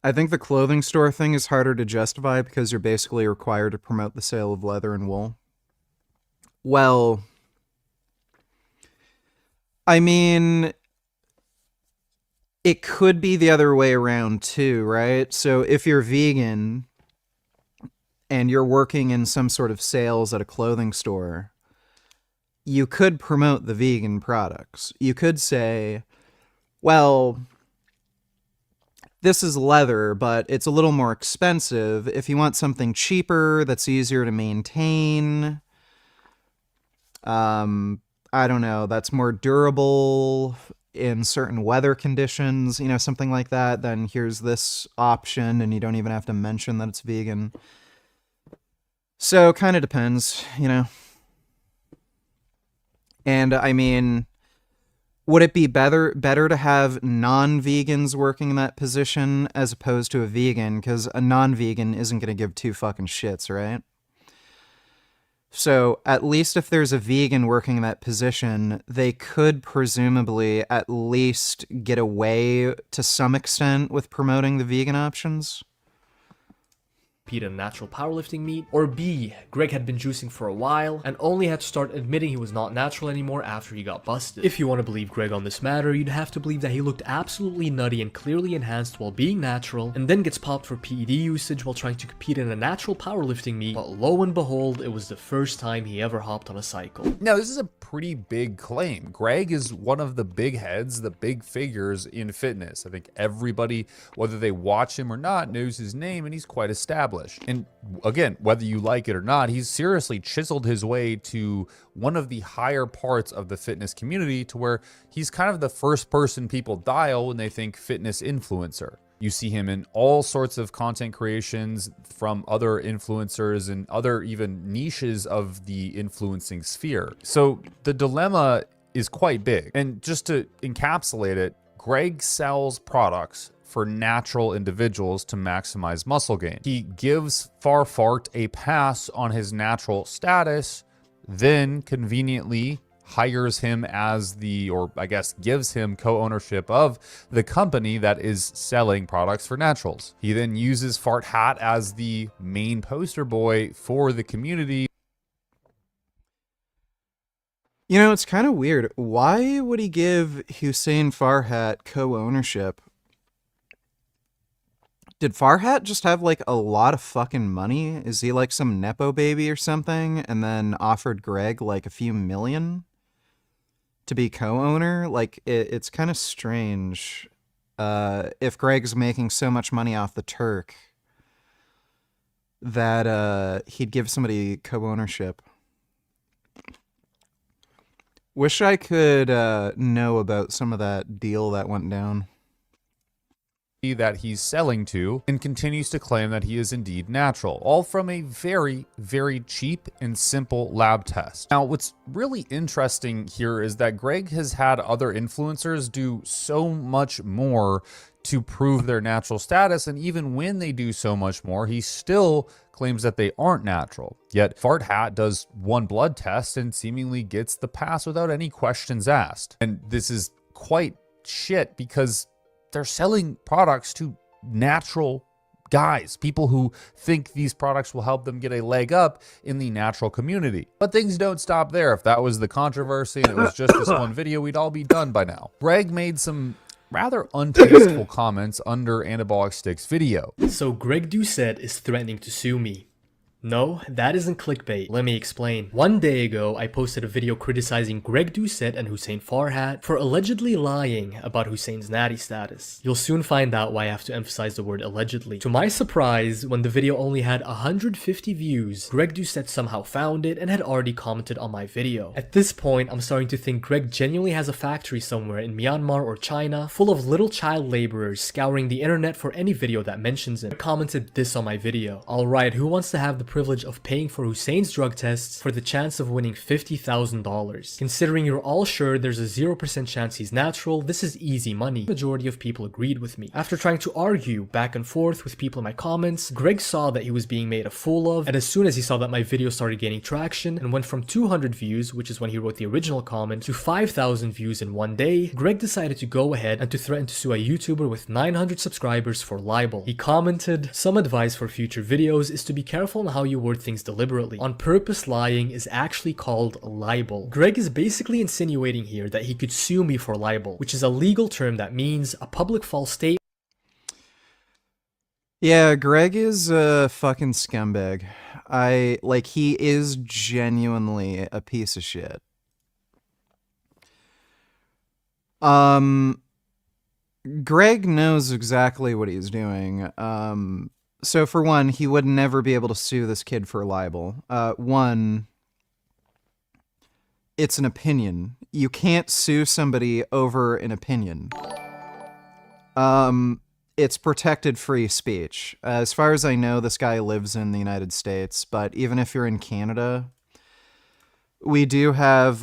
I think the clothing store thing is harder to justify because you're basically required to promote the sale of leather and wool. Well, I mean, it could be the other way around too, right? So if you're vegan and you're working in some sort of sales at a clothing store, you could promote the vegan products. You could say, well, this is leather, but it's a little more expensive. If you want something cheaper that's easier to maintain, I don't know, that's more durable in certain weather conditions, you know, something like that, then here's this option and you don't even have to mention that it's vegan. So kind of depends, you know. And I mean, would it be better to have non-vegans working in that position as opposed to a vegan? Because a non-vegan isn't going to give two fucking shits, right? So at least if there's a vegan working in that position, they could presumably at least get away to some extent with promoting the vegan options. Compete in natural powerlifting meet, or B, Greg had been juicing for a while and only had to start admitting he was not natural anymore after he got busted. If you want to believe Greg on this matter, you'd have to believe that he looked absolutely nutty and clearly enhanced while being natural, and then gets popped for PED usage while trying to compete in a natural powerlifting meet, but lo and behold, it was the first time he ever hopped on a cycle. Now, this is a pretty big claim. Greg is one of the big heads, the big figures in fitness. I think everybody, whether they watch him or not, knows his name, and he's quite established. And again, whether you like it or not, he's seriously chiseled his way to one of the higher parts of the fitness community, to where he's kind of the first person people dial when they think fitness influencer. You see him in all sorts of content creations from other influencers and other even niches of the influencing sphere. So the dilemma is quite big. And just to encapsulate it, Greg sells products for natural individuals to maximize muscle gain. He gives Farfart a pass on his natural status, then conveniently hires him as the, or I guess gives him co-ownership of the company that is selling products for naturals. He then uses Fart Hat as the main poster boy for the community. You know, it's kind of weird. Why would he give Hussein Farhat co-ownership? Did Farhat just have like a lot of fucking money? Is he like some Nepo baby or something? And then offered Greg like a few million to be co-owner? Like it's kind of strange. If Greg's making so much money off the Turk that he'd give somebody co-ownership. Wish I could know about some of that deal that went down. That he's selling to, and continues to claim that he is indeed natural, all from a very, very cheap and simple lab test. Now, what's really interesting here is that Greg has had other influencers do so much more to prove their natural status, and even when they do so much more, he still claims that they aren't natural. Yet Fart Hat does one blood test and seemingly gets the pass without any questions asked. And this is quite shit, because they're selling products to natural guys, people who think these products will help them get a leg up in the natural community. But things don't stop there. If that was the controversy and it was just this one video, we'd all be done by now. Greg made some rather untasteful comments under Anabolic Stick's video. So Greg Doucette is threatening to sue me. No, that isn't clickbait. Let me explain. One day ago, I posted a video criticizing Greg Doucette and Hussein Farhat for allegedly lying about Hussein's natty status. You'll soon find out why I have to emphasize the word allegedly. To my surprise, when the video only had 150 views, Greg Doucette somehow found it and had already commented on my video. At this point, I'm starting to think Greg genuinely has a factory somewhere in Myanmar or China full of little child laborers scouring the internet for any video that mentions him. I commented this on my video. Alright, who wants to have the privilege of paying for Hussein's drug tests for the chance of winning $50,000. Considering you're all sure there's a 0% chance he's natural, this is easy money. The majority of people agreed with me. After trying to argue back and forth with people in my comments, Greg saw that he was being made a fool of, and as soon as he saw that my video started gaining traction and went from 200 views, which is when he wrote the original comment, to 5,000 views in one day, Greg decided to go ahead and to threaten to sue a YouTuber with 900 subscribers for libel. He commented, "Some advice for future videos is to be careful on how you word things deliberately. On purpose lying is actually called libel." Greg is basically insinuating here that he could sue me for libel, which is a legal term that means a public false statement. Yeah, Greg is a fucking scumbag. He is genuinely a piece of shit. Greg knows exactly what he's doing. So for one, he would never be able to sue this kid for libel. One, it's an opinion. You can't sue somebody over an opinion. It's protected free speech. As far as I know, this guy lives in the United States, but even if you're in Canada, we do have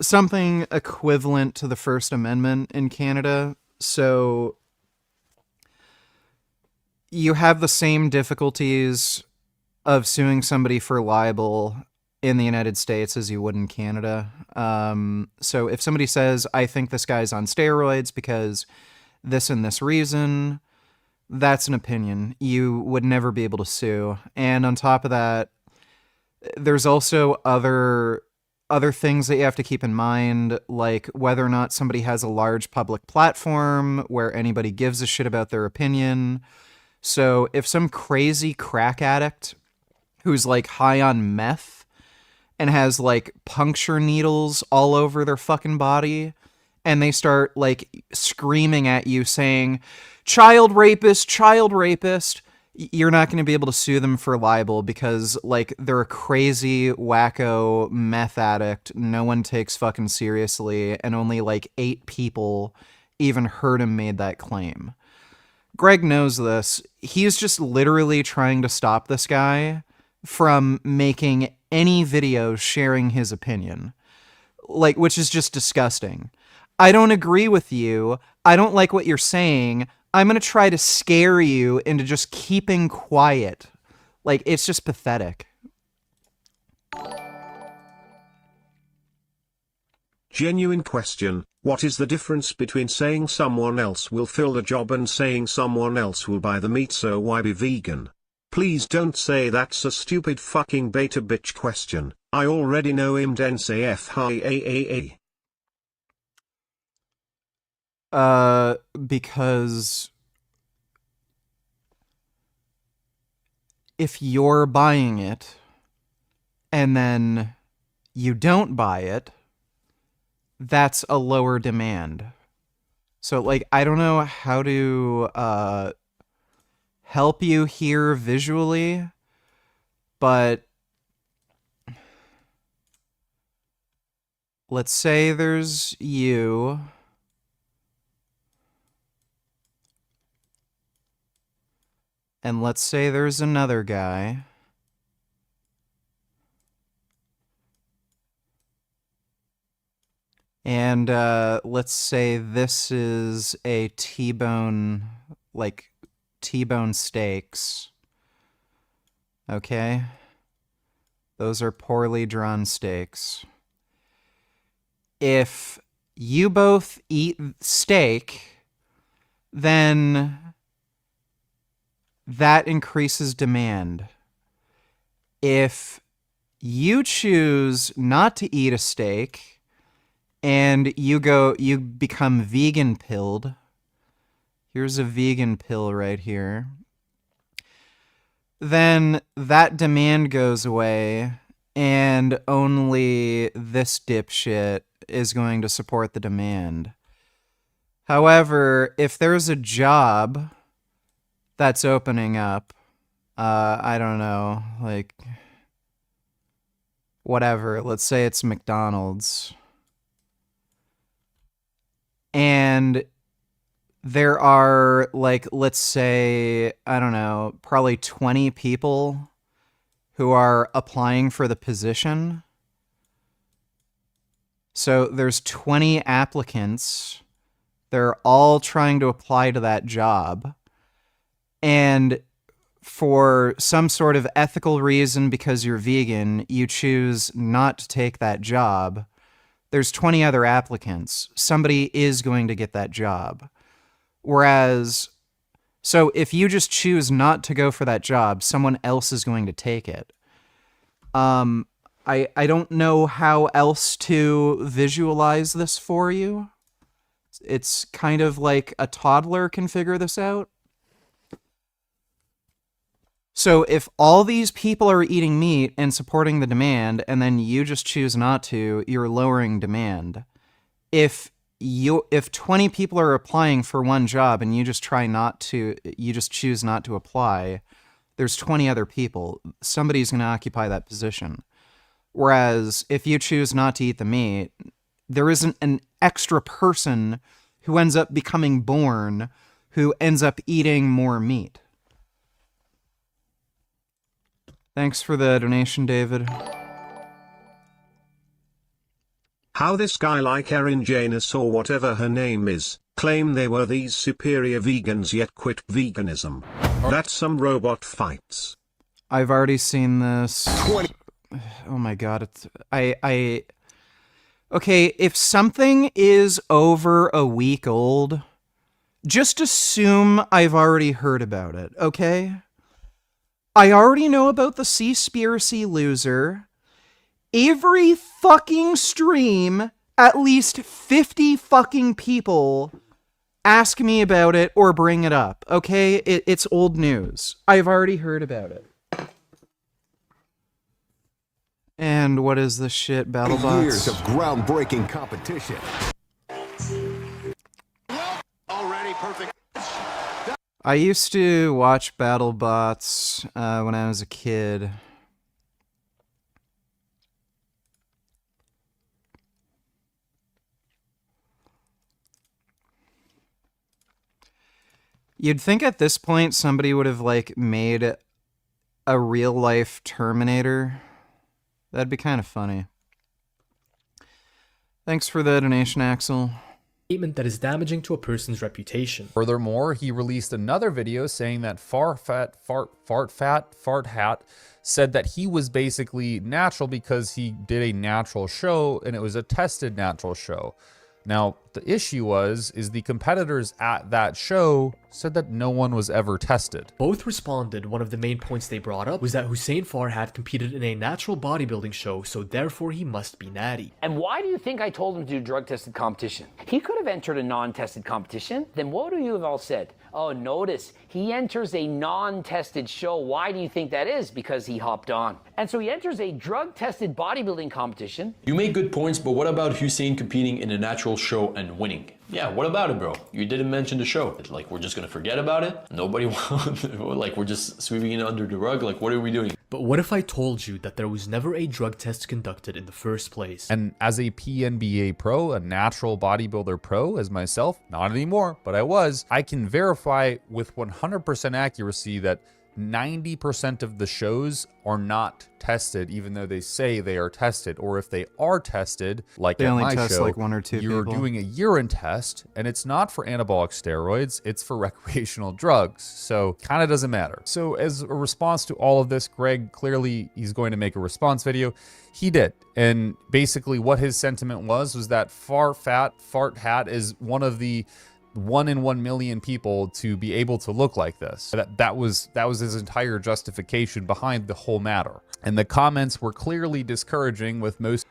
something equivalent to the First Amendment in Canada. So you have the same difficulties of suing somebody for libel in the United States as you would in Canada. So if somebody says, I think this guy's on steroids because this and this reason, that's an opinion. You would never be able to sue. And on top of that, there's also other things that you have to keep in mind, like whether or not somebody has a large public platform where anybody gives a shit about their opinion. So if some crazy crack addict who's like high on meth and has like puncture needles all over their fucking body, and they start like screaming at you saying, child rapist, you're not going to be able to sue them for libel because like they're a crazy wacko meth addict no one takes fucking seriously, and only like 8 people even heard him made that claim. Greg knows this. He's just literally trying to stop this guy from making any videos sharing his opinion, like, which is just disgusting. I don't agree with you. I don't like what you're saying. I'm going to try to scare you into just keeping quiet. Like, it's just pathetic. Genuine question, what is the difference between saying someone else will fill the job and saying someone else will buy the meat, so why be vegan? Please don't say that's a stupid fucking beta bitch question. I already know him dense AF high AAA. Because if you're buying it and then you don't buy it, that's a lower demand. So, like, I don't know how to help you here visually, but let's say there's you. And let's say there's another guy. And let's say this is a T-bone, like T-bone steaks. Okay? Those are poorly drawn steaks. If you both eat steak, then that increases demand. If you choose not to eat a steak and you become vegan pilled, here's a vegan pill right here, then that demand goes away and only this dipshit is going to support the demand. However, if there's a job that's opening up, I don't know, like, whatever, let's say it's McDonald's, and there are, like, let's say, I don't know, probably 20 people who are applying for the position. So there's 20 applicants. They're all trying to apply to that job. And for some sort of ethical reason, because you're vegan, you choose not to take that job. There's 20 other applicants. Somebody is going to get that job. Whereas, so if you just choose not to go for that job, someone else is going to take it. I don't know how else to visualize this for you. It's kind of like a toddler can figure this out. So if all these people are eating meat and supporting the demand, and then you just choose not to, you're lowering demand. If 20 people are applying for one job and you just choose not to apply, there's 20 other people. Somebody's going to occupy that position. Whereas if you choose not to eat the meat, there isn't an extra person who ends up becoming born who ends up eating more meat. Thanks for the donation, David. How this guy like Erin Janus or whatever her name is, claim they were these superior vegans yet quit veganism. That's some robot fights. I've already seen this. Oh my god, it's okay, if something is over a week old, just assume I've already heard about it, okay? I already know about the Seaspiracy loser. Every fucking stream, at least 50 fucking people ask me about it or bring it up, okay? It's old news. I've already heard about it. And what is this shit, BattleBots? Years of groundbreaking competition. Already perfect. I used to watch BattleBots when I was a kid. You'd think at this point somebody would have like made a real life Terminator. That'd be kind of funny. Thanks for the donation, Axel. Statement that is damaging to a person's reputation. Furthermore, he released another video saying that Fart Hat said that he was basically natural because he did a natural show and it was a tested natural show. Now, the issue is the competitors at that show said that no one was ever tested. Both responded. One of the main points they brought up was that Hussein Farhat competed in a natural bodybuilding show, so therefore he must be natty. And why do you think I told him to do drug-tested competition? He could have entered a non-tested competition. Then what would you have all said? Oh, notice, he enters a non-tested show. Why do you think that is? Because he hopped on. And so he enters a drug-tested bodybuilding competition. You make good points, but what about Hussein competing in a natural show and winning? Yeah, what about it, bro? You didn't mention the show. Like, we're just gonna forget about it? Nobody wants, like, we're just sweeping it under the rug? Like, what are we doing? But what if I told you that there was never a drug test conducted in the first place? And as a PNBA pro, a natural bodybuilder pro, as myself, not anymore, but I was, I can verify with 100% accuracy that 90% of the shows are not tested, even though they say they are tested. Or if they are tested, like they at only my test show, like 1 or 2 you're people. doing a urine test, and it's not for anabolic steroids, it's for recreational drugs. So kind of doesn't matter. So as a response to all of this, Greg, clearly he's going to make a response video. He did. And basically what his sentiment was that Fart Hat is one of the 1 in 1 million people to be able to look like this. That was his entire justification behind the whole matter. And the comments were clearly discouraging with most.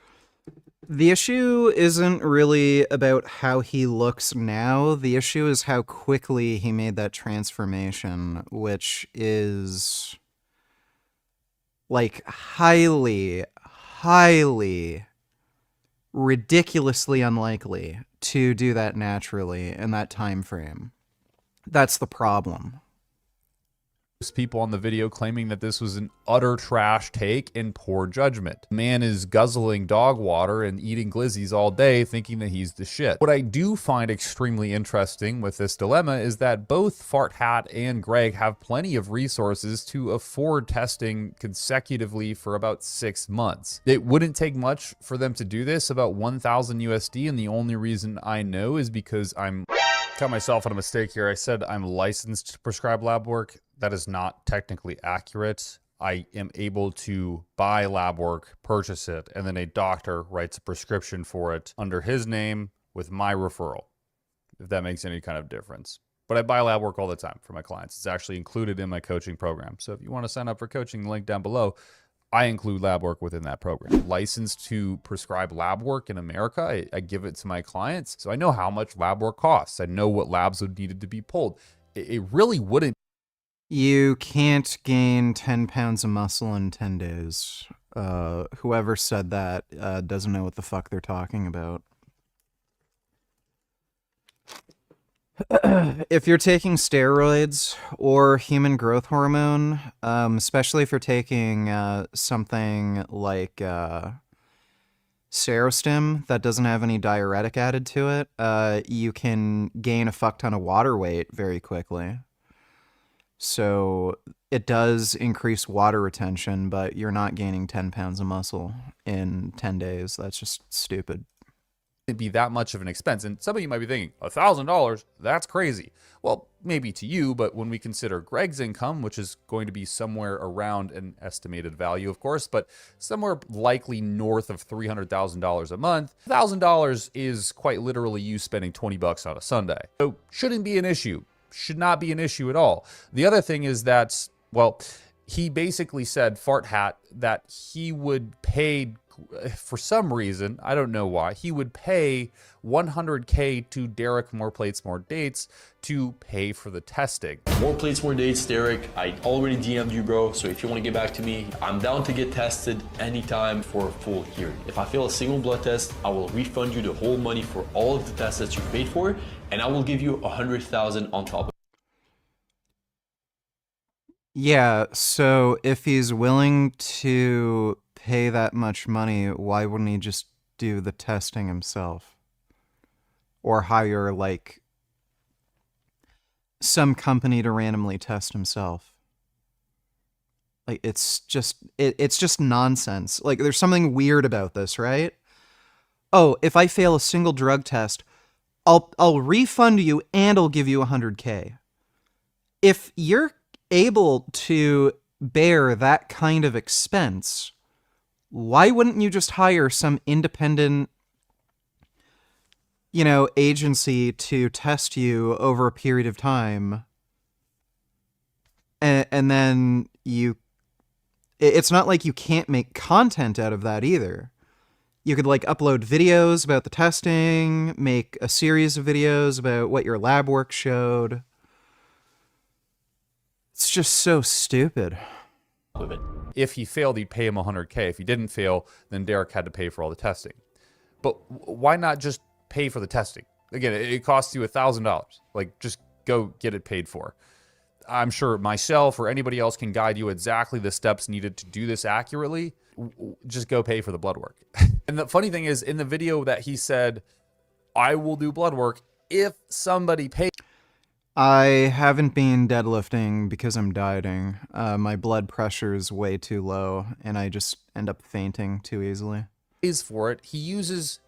The issue isn't really about how he looks now. The issue is how quickly he made that transformation, which is like highly ridiculously unlikely to do that naturally in that time frame. That's the problem. People on the video claiming that this was an utter trash take and poor judgment. Man is guzzling dog water and eating glizzies all day thinking that he's the shit. What I do find extremely interesting with this dilemma is that both Fart Hat and Greg have plenty of resources to afford testing consecutively for about 6 months. It wouldn't take much for them to do this, about 1,000 USD, and the only reason I know is because I'm caught myself on a mistake here. I said I'm licensed to prescribe lab work. That is not technically accurate. I am able to buy lab work, purchase it, and then a doctor writes a prescription for it under his name with my referral, if that makes any kind of difference. But I buy lab work all the time for my clients. It's actually included in my coaching program. So if you want to sign up for coaching, the link down below, I include lab work within that program. Licensed to prescribe lab work in America, I give it to my clients. So I know how much lab work costs. I know what labs would need to be pulled. It really wouldn't. You can't gain 10 pounds of muscle in 10 days. Whoever said that doesn't know what the fuck they're talking about. If you're taking steroids or human growth hormone, especially if you're taking something like Serostim that doesn't have any diuretic added to it, you can gain a fuck ton of water weight very quickly. So it does increase water retention, but you're not gaining 10 pounds of muscle in 10 days. That's just stupid. It'd be that much of an expense. And some of you might be thinking, $1,000, that's crazy. Well, maybe to you, but when we consider Greg's income, which is going to be somewhere around an estimated value, of course, but somewhere likely north of $300,000 a month, $1,000 is quite literally you spending 20 bucks on a Sunday. So shouldn't be an issue. Should not be an issue at all. The other thing is that, well, he basically said, Fart Hat, that he would pay, for some reason, I don't know why, he would pay $100K to Derek More Plates, More Dates to pay for the testing. More plates, more dates, Derek. I already DM'd you, bro. So if you want to get back to me, I'm down to get tested anytime for a full hearing. If I fail a single blood test, I will refund you the whole money for all of the tests that you paid for, and I will give you $100,000 on top of it. Yeah, so if he's willing to pay that much money, why wouldn't he just do the testing himself? Or hire, like, some company to randomly test himself? Like, it's just nonsense. Like, there's something weird about this, right? Oh, if I fail a single drug test, I'll refund you and I'll give you $100K. If you're able to bear that kind of expense, why wouldn't you just hire some independent, agency to test you over a period of time? And then it's not like you can't make content out of that either. You could, like, upload videos about the testing, make a series of videos about what your lab work showed. It's just so stupid. If he failed, he'd pay him $100K. If he didn't fail, then Derek had to pay for all the testing. But why not just pay for the testing? Again, it costs you $1,000. Like, just go get it paid for. I'm sure myself or anybody else can guide you exactly the steps needed to do this accurately. Just go pay for the blood work. And the funny thing is, in the video that he said, I will do blood work if somebody pays. I haven't been deadlifting because I'm dieting. My blood pressure is way too low, and I just end up fainting too easily. For it, he uses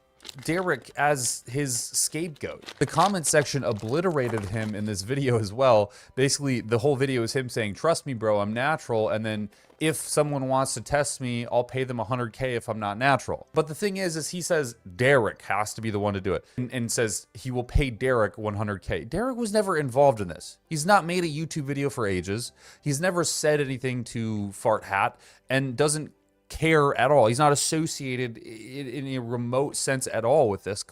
Derek as his scapegoat. The comment section obliterated him in this video as well. Basically, the whole video is him saying, trust me, bro, I'm natural, and then if someone wants to test me, I'll pay them $100K if I'm not natural. But the thing is he says Derek has to be the one to do it, and says he will pay Derek $100K. Derek was never involved in this. He's not made a YouTube video for ages. He's never said anything to Fart Hat, and doesn't care at all. He's not associated in a remote sense at all with this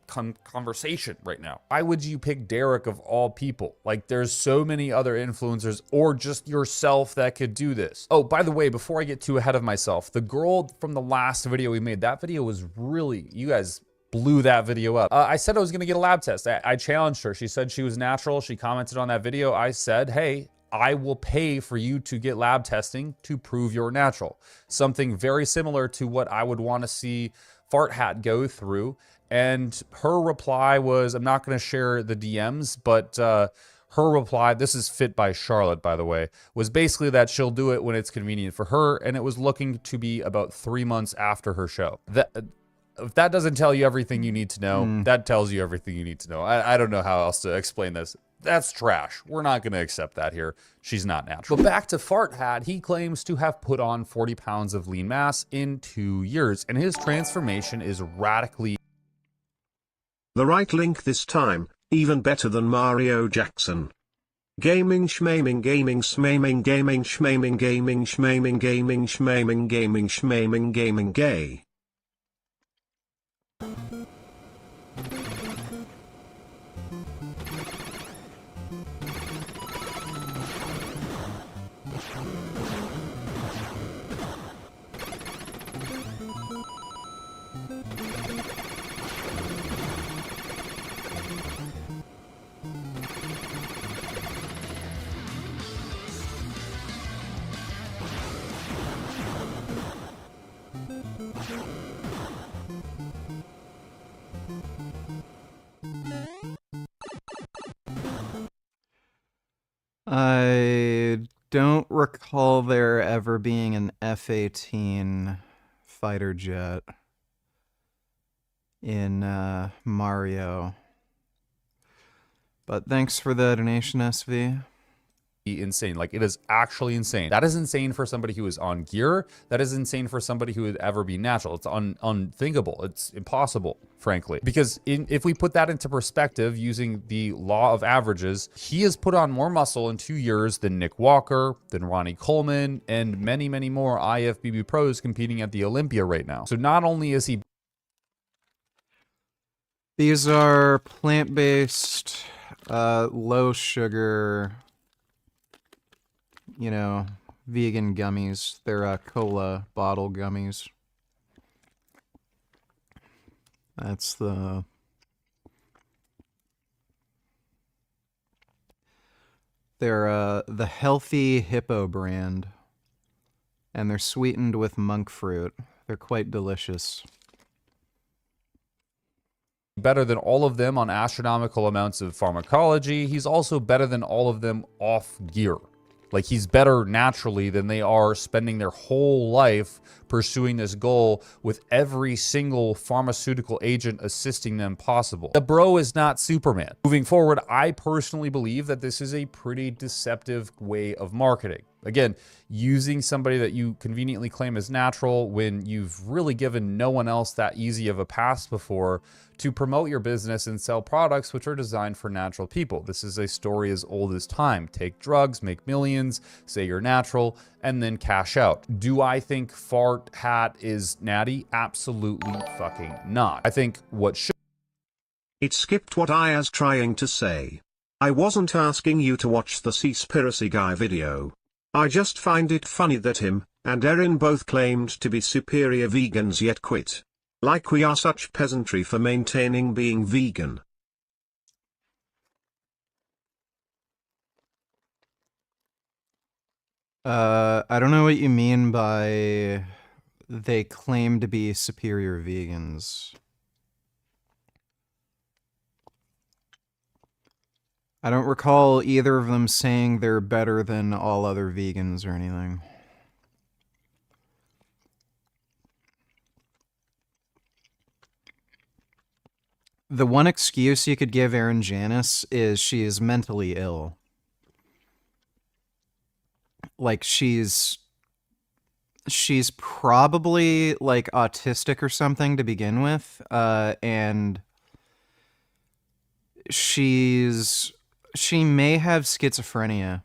conversation right now. Why would you pick Derek of all people? Like, there's so many other influencers or just yourself that could do this. Oh, by the way, before I get too ahead of myself, the girl from the last video we made, that video was really, you guys blew that video up. I said I was going to get a lab test. I challenged her. She said she was natural. She commented on that video. I said, hey, I will pay for you to get lab testing to prove you're natural. Something very similar to what I would want to see Fart Hat go through. And her reply was, I'm not going to share the DMs, but her reply, this is fit by Charlotte, by the way, was basically that she'll do it when it's convenient for her. And it was looking to be about 3 months after her show. If that doesn't tell you everything you need to know, that tells you everything you need to know. I don't know how else to explain this. That's trash. We're not going to accept that here. She's not natural. But back to Fart Hat, he claims to have put on 40 pounds of lean mass in 2 years, and his transformation is radically... The right link this time, even better than Mario Jackson. Gaming schmaming gaming smaming gaming schmaming gaming schmaming gaming schmaming gaming schmaming gaming gay. I don't recall there ever being an F-18 fighter jet. in Mario. But thanks for the donation, SV. Insane. Like, it is actually insane. That is insane for somebody who is on gear. That is insane for somebody who would ever be natural. It's unthinkable. It's impossible, frankly. Because if we put that into perspective using the law of averages, he has put on more muscle in 2 years than Nick Walker, than Ronnie Coleman, and many, many more IFBB pros competing at the Olympia right now. So not only is he... These are plant-based, low sugar, you know, vegan gummies. They're cola bottle gummies. That's the... They're the Healthy Hippo brand. And they're sweetened with monk fruit. They're quite delicious. Better than all of them on astronomical amounts of pharmacology. He's also better than all of them off gear. Like, he's better naturally than they are spending their whole life pursuing this goal with every single pharmaceutical agent assisting them possible. The bro is not Superman. Moving forward, I personally believe that this is a pretty deceptive way of marketing. Again, using somebody that you conveniently claim is natural when you've really given no one else that easy of a pass before to promote your business and sell products which are designed for natural people. This is a story as old as time. Take drugs, make millions, say you're natural, and then cash out. Do I think Fart Hat is natty? Absolutely fucking not. I think what should... It skipped what I was trying to say. I wasn't asking you to watch the Seaspiracy Guy video. I just find it funny that him and Erin both claimed to be superior vegans yet quit. Like we are such peasantry for maintaining being vegan. I don't know what you mean by they claim to be superior vegans. I don't recall either of them saying they're better than all other vegans or anything. The one excuse you could give Erin Janice is she is mentally ill. Like, she's probably like autistic or something to begin with, and she may have schizophrenia.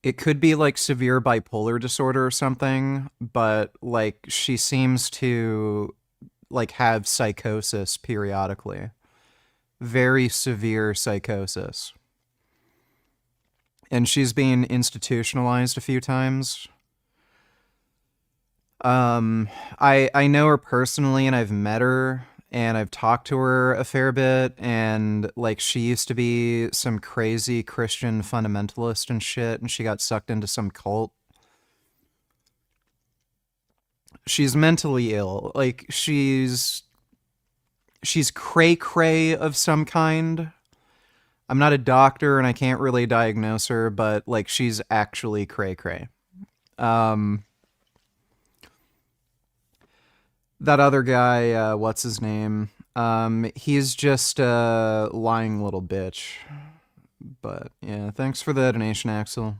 It could be like severe bipolar disorder or something, but like she seems to like have psychosis periodically. Very severe psychosis. And she's been institutionalized a few times. I know her personally and I've met her and I've talked to her a fair bit, and like she used to be some crazy Christian fundamentalist and shit, and she got sucked into some cult. She's mentally ill. Like she's cray-cray of some kind. I'm not a doctor and I can't really diagnose her, but like she's actually cray-cray. That other guy, what's his name? He's just a lying little bitch. But yeah, thanks for the donation, Axel.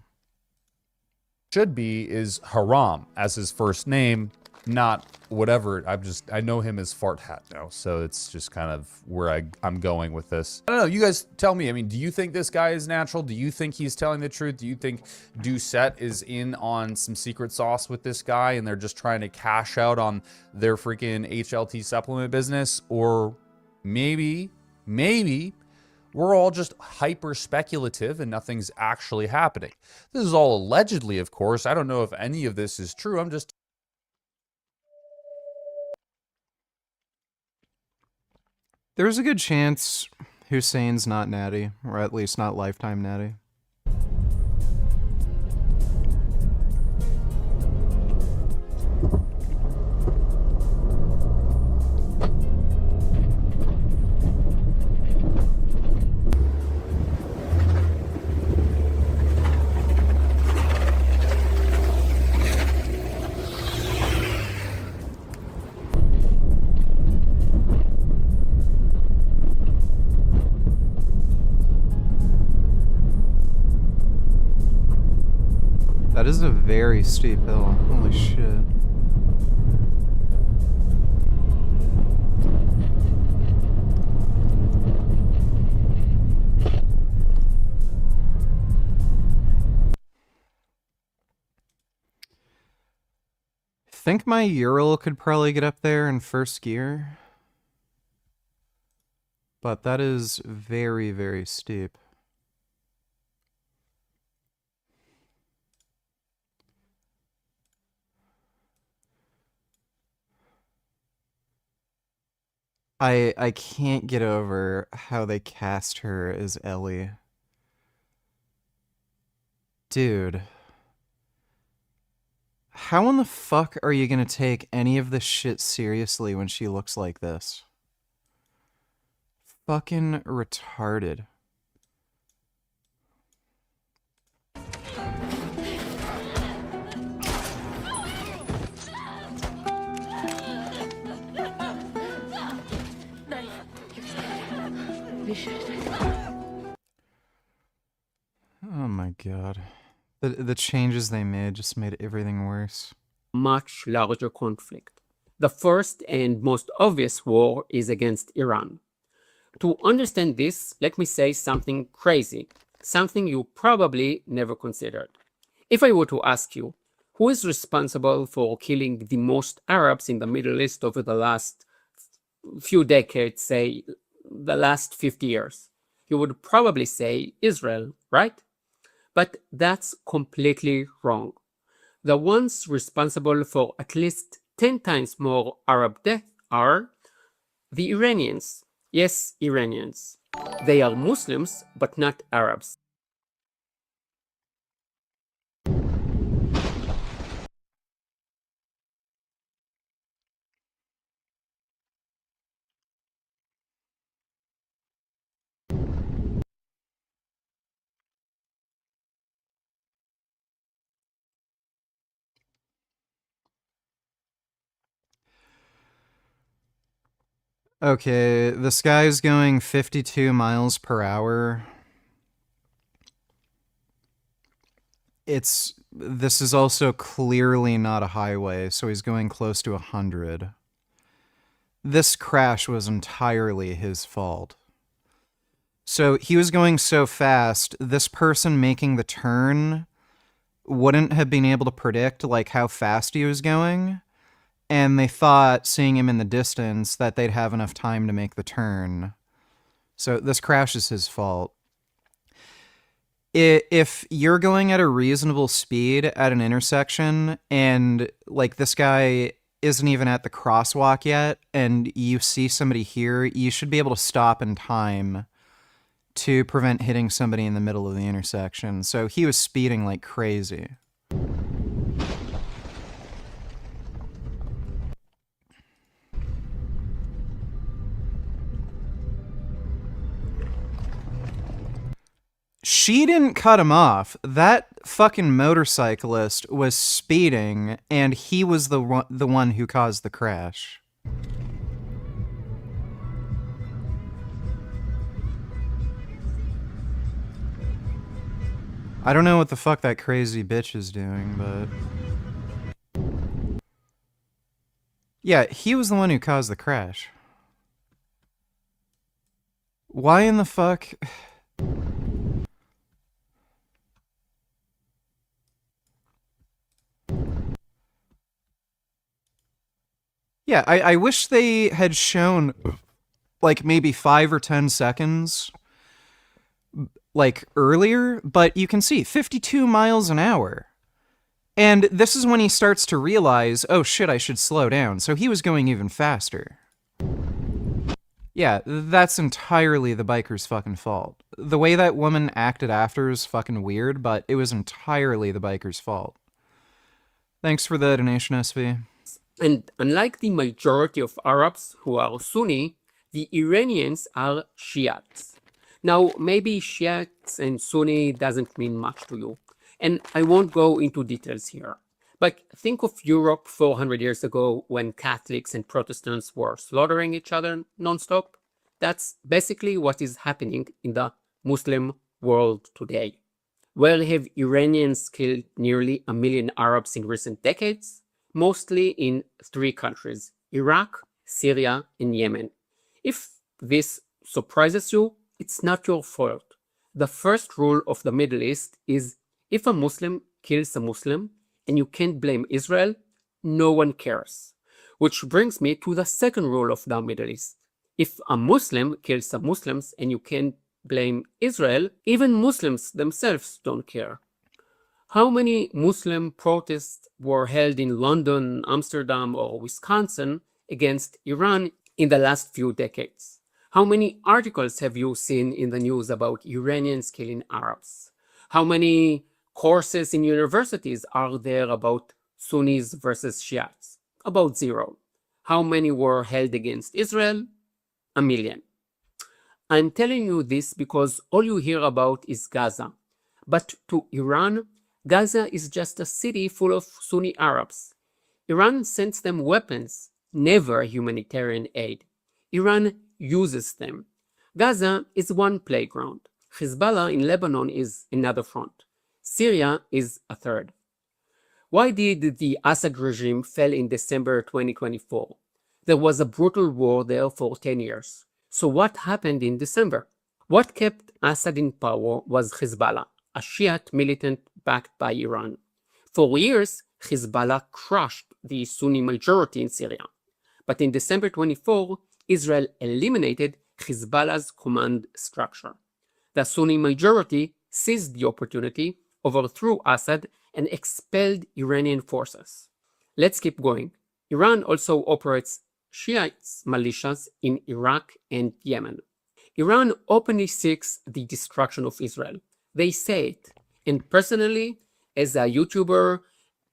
Should be is Haram as his first name, not whatever. I know him as Fart Hat now, so it's just kind of where I'm going with this. I don't know, you guys tell me. I mean, do you think this guy is natural? Do you think he's telling the truth? Do you think Doucette is in on some secret sauce with this guy and they're just trying to cash out on their freaking HLT supplement business? Or maybe we're all just hyper speculative and nothing's actually happening. This is all allegedly, of course. I don't know if any of this is true. I'm just... There's a good chance Hussein's not natty, or at least not lifetime natty. That is a very steep hill. Holy shit. Think my Ural could probably get up there in first gear. But that is very, very steep. I can't get over how they cast her as Ellie. Dude. How in the fuck are you gonna take any of this shit seriously when she looks like this? Fucking retarded. Oh my god. The changes they made just made everything worse. Much larger conflict. The first and most obvious war is against Iran. To understand this, let me say something crazy, something you probably never considered. If I were to ask you, who is responsible for killing the most Arabs in the Middle East over the last few decades, say the last 50 years, you would probably say Israel, right? But that's completely wrong. The ones responsible for at least 10 times more Arab deaths are the Iranians. Yes, Iranians. They are Muslims, but not Arabs. Okay, this guy's going 52 miles per hour. This is also clearly not a highway, so he's going close to 100. This crash was entirely his fault. So he was going so fast, this person making the turn wouldn't have been able to predict like how fast he was going. And they thought, seeing him in the distance, that they'd have enough time to make the turn. So this crash is his fault. If you're going at a reasonable speed at an intersection, and like this guy isn't even at the crosswalk yet, and you see somebody here, you should be able to stop in time to prevent hitting somebody in the middle of the intersection. So he was speeding like crazy. She didn't cut him off. That fucking motorcyclist was speeding, and he was the one who caused the crash. I don't know what the fuck that crazy bitch is doing, but... Yeah, he was the one who caused the crash. Why in the fuck... Yeah, I wish they had shown, like, maybe 5 or 10 seconds, like, earlier, but you can see 52 miles an hour. And this is when he starts to realize, oh shit, I should slow down. So he was going even faster. Yeah, that's entirely the biker's fucking fault. The way that woman acted after is fucking weird, but it was entirely the biker's fault. Thanks for the donation, SV. And unlike the majority of Arabs who are Sunni, the Iranians are Shiites. Now, maybe Shiites and Sunni doesn't mean much to you, and I won't go into details here. But think of Europe 400 years ago when Catholics and Protestants were slaughtering each other non-stop. That's basically what is happening in the Muslim world today. Where have Iranians killed nearly 1 million Arabs in recent decades? Mostly in 3 countries: Iraq, Syria, and Yemen. If this surprises you, it's not your fault. The first rule of the Middle East is if a Muslim kills a Muslim and you can't blame Israel, no one cares. Which brings me to the second rule of the Middle East. If a Muslim kills some Muslims and you can't blame Israel, even Muslims themselves don't care. How many Muslim protests were held in London, Amsterdam, or Wisconsin against Iran in the last few decades? How many articles have you seen in the news about Iranians killing Arabs? How many courses in universities are there about Sunnis versus Shiites? About 0. How many were held against Israel? 1 million. I'm telling you this because all you hear about is Gaza. But to Iran, Gaza is just a city full of Sunni Arabs. Iran sends them weapons, never humanitarian aid. Iran uses them. Gaza is one playground. Hezbollah in Lebanon is another front. Syria is a third. Why did the Assad regime fail in December 2024? There was a brutal war there for 10 years. So what happened in December? What kept Assad in power was Hezbollah, a Shiite militant backed by Iran. For years, Hezbollah crushed the Sunni majority in Syria. But in December 24, Israel eliminated Hezbollah's command structure. The Sunni majority seized the opportunity, overthrew Assad, and expelled Iranian forces. Let's keep going. Iran also operates Shiite militias in Iraq and Yemen. Iran openly seeks the destruction of Israel. They say it. And personally, as a YouTuber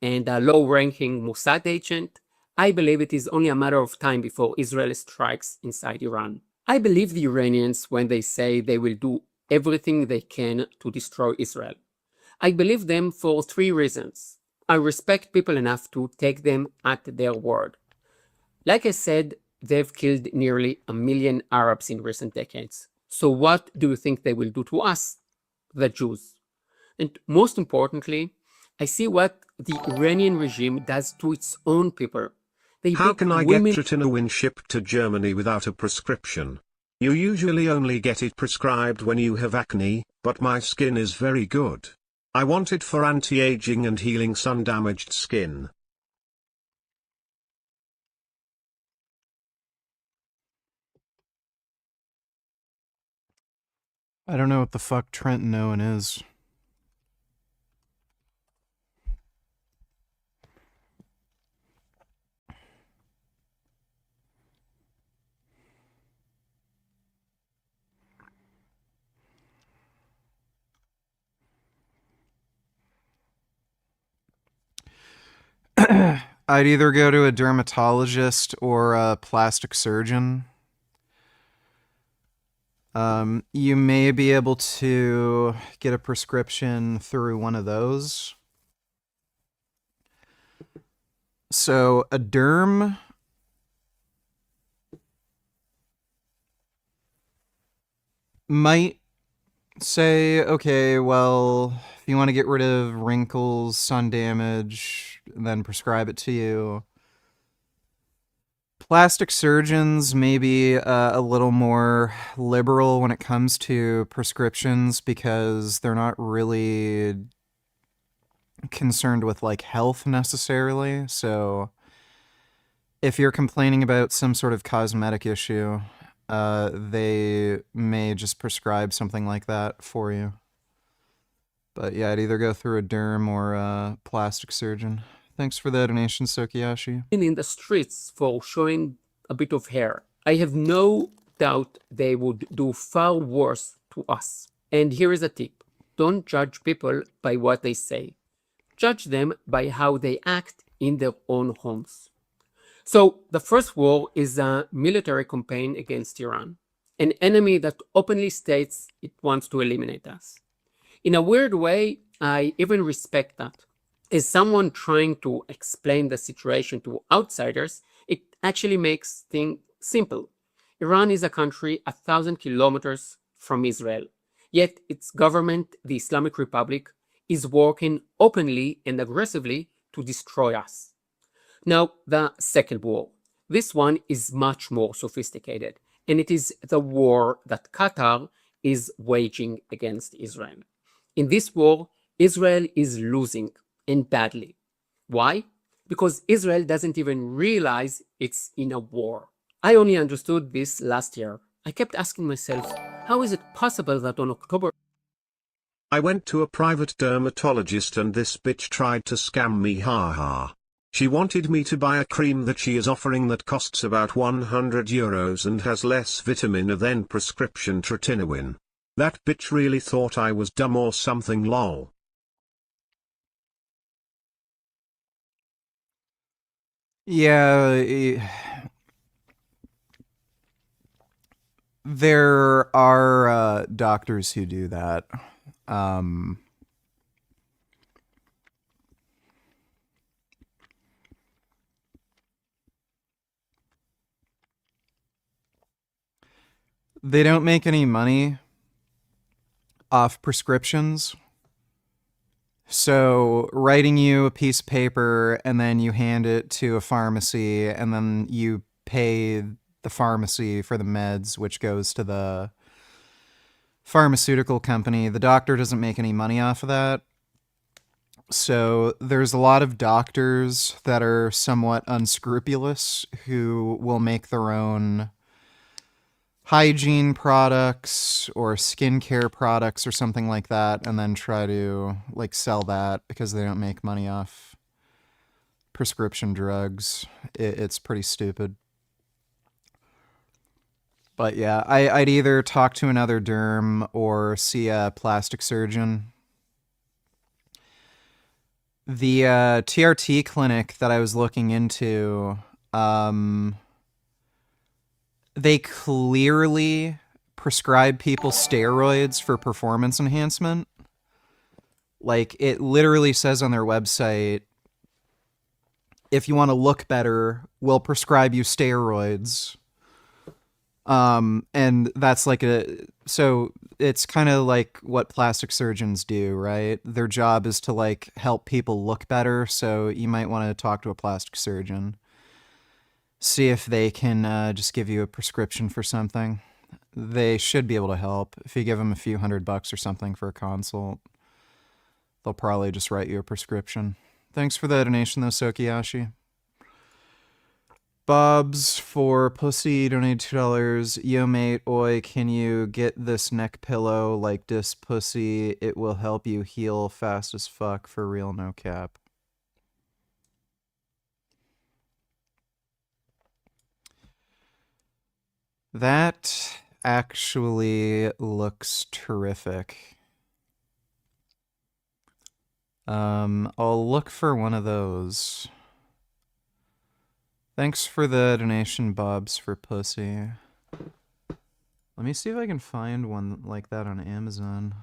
and a low-ranking Mossad agent, I believe it is only a matter of time before Israel strikes inside Iran. I believe the Iranians when they say they will do everything they can to destroy Israel. I believe them for 3 reasons. I respect people enough to take them at their word. Like I said, they've killed nearly 1 million Arabs in recent decades. So what do you think they will do to us, the Jews? And most importantly, I see what the Iranian regime does to its own people. They How beat can I women. get Tretinoin shipped to Germany without a prescription? You usually only get it prescribed when you have acne, but my skin is very good. I want it for anti-aging and healing sun-damaged skin. I don't know what the fuck Trenton Owen is. I'd either go to a dermatologist or a plastic surgeon. You may be able to get a prescription through one of those. So a derm might say, okay, well, if you want to get rid of wrinkles, sun damage, then prescribe it to you. Plastic surgeons may be a little more liberal when it comes to prescriptions because they're not really concerned with like health necessarily. So if you're complaining about some sort of cosmetic issue, they may just prescribe something like that for you. But yeah, I'd either go through a derm or a plastic surgeon. Thanks for the donation, Sokiyashi. In the streets for showing a bit of hair. I have no doubt they would do far worse to us. And here is a tip. Don't judge people by what they say. Judge them by how they act in their own homes. So the first war is a military campaign against Iran, an enemy that openly states it wants to eliminate us. In a weird way, I even respect that. As someone trying to explain the situation to outsiders, it actually makes things simple. Iran is a country 1,000 kilometers from Israel. Yet its government, the Islamic Republic, is working openly and aggressively to destroy us. Now, the second war. This one is much more sophisticated, and it is the war that Qatar is waging against Israel. In this war, Israel is losing, and badly. Why? Because Israel doesn't even realize it's in a war. I only understood this last year. I kept asking myself, how is it possible that on October I went to a private dermatologist and this bitch tried to scam me, haha. She wanted me to buy a cream that she is offering that costs about €100 and has less vitamin A than prescription tretinoin. That bitch really thought I was dumb or something, lol. Yeah, there are doctors who do that. They don't make any money off prescriptions. So writing you a piece of paper and then you hand it to a pharmacy and then you pay the pharmacy for the meds, which goes to the pharmaceutical company. The doctor doesn't make any money off of that. So there's a lot of doctors that are somewhat unscrupulous who will make their own hygiene products or skincare products or something like that and then try to like sell that because they don't make money off prescription drugs. It's pretty stupid. But yeah, I'd either talk to another derm or see a plastic surgeon. The TRT clinic that I was looking into, they clearly prescribe people steroids for performance enhancement. Like, it literally says on their website, if you want to look better, we'll prescribe you steroids. And that's like so it's kind of like what plastic surgeons do, right? Their job is to like help people look better. So you might want to talk to a plastic surgeon. See if they can just give you a prescription for something. They should be able to help. If you give them a few $100 or something for a consult, they'll probably just write you a prescription. Thanks for the donation, though, Sokiyashi. Bob's for pussy donated $2. Yo, mate, oi, can you get this neck pillow like this pussy? It will help you heal fast as fuck, for real, no cap. That actually looks terrific. I'll look for one of those. Thanks for the donation, Bob's for pussy. Let me see if I can find one like that on Amazon.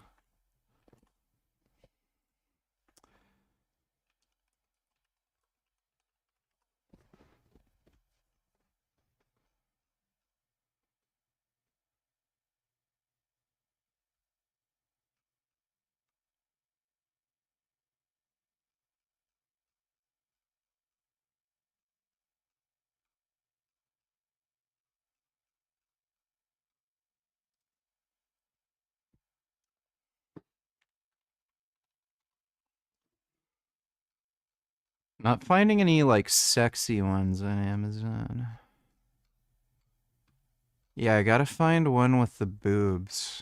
Not finding any, like, sexy ones on Amazon. Yeah, I gotta find one with the boobs.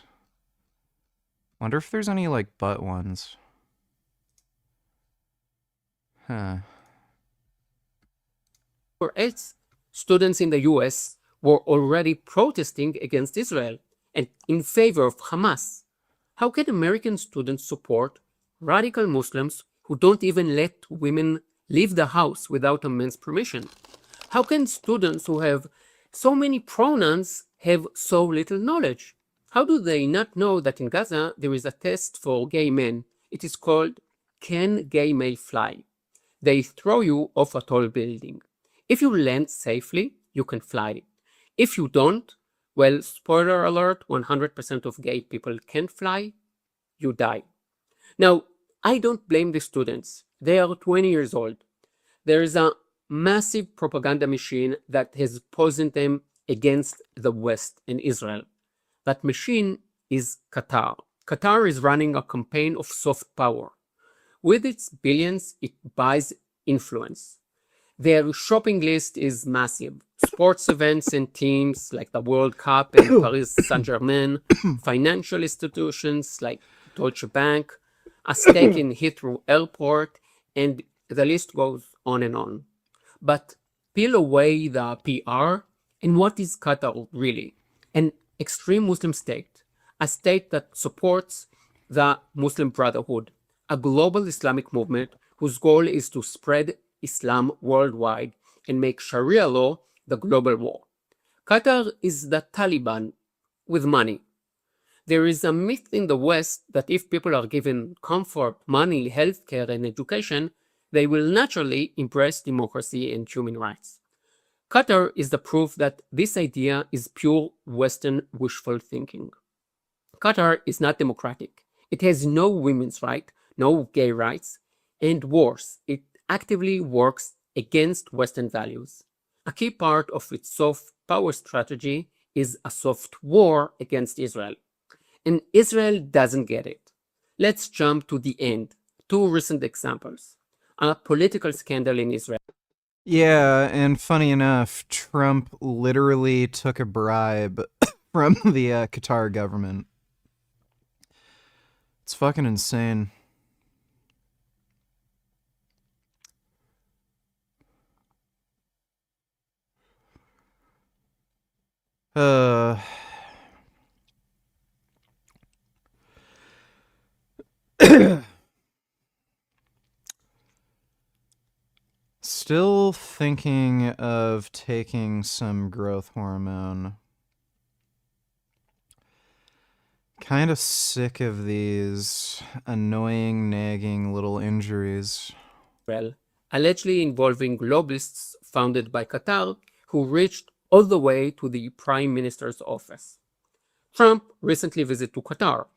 Wonder if there's any, like, butt ones. Huh. For AIDS, students in the US were already protesting against Israel and in favor of Hamas. How can American students support radical Muslims who don't even let women leave the house without a man's permission? How can students who have so many pronouns have so little knowledge? How do they not know that in Gaza there is a test for gay men? It is called Can Gay Male Fly? They throw you off a tall building. If you land safely, you can fly. If you don't, Well, spoiler alert, 100% of gay people can fly, you die. Now, I don't blame the students. They are 20 years old. There is a massive propaganda machine that has poisoned them against the West and Israel. That machine is Qatar. Qatar is running a campaign of soft power. With its billions, it buys influence. Their shopping list is massive. Sports events and teams like the World Cup and Paris Saint-Germain, financial institutions like Deutsche Bank, a stake in Heathrow Airport, and the list goes on and on. But peel away the PR, and what is Qatar really? An extreme Muslim state, a state that supports the Muslim Brotherhood, a global Islamic movement whose goal is to spread Islam worldwide and make Sharia law the global law. Qatar is the Taliban with money. There is a myth in the West that if people are given comfort, money, healthcare, and education, they will naturally embrace democracy and human rights. Qatar is the proof that this idea is pure Western wishful thinking. Qatar is not democratic. It has no women's right, no gay rights, and worse, it actively works against Western values. A key part of its soft power strategy is a soft war against Israel. And Israel doesn't get it. Let's jump to the end. Two recent examples. A political scandal in Israel. Yeah, and funny enough, Trump literally took a bribe from the Qatar government. It's fucking insane. Still thinking of taking some growth hormone. Kind of sick of these annoying, nagging little injuries. Well, allegedly involving globalists founded by Qatar who reached all the way to the Prime Minister's office. Trump recently visited to Qatar.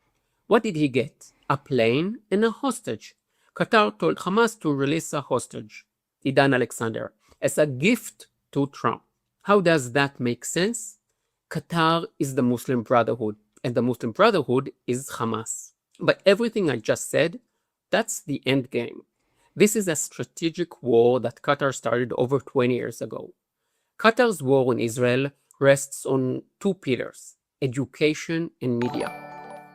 What did he get? A plane and a hostage. Qatar told Hamas to release a hostage, Idan Alexander, as a gift to Trump. How does that make sense? Qatar is the Muslim Brotherhood, and the Muslim Brotherhood is Hamas. But everything I just said, that's the end game. This is a strategic war that Qatar started over 20 years ago. Qatar's war on Israel rests on two pillars, education and media.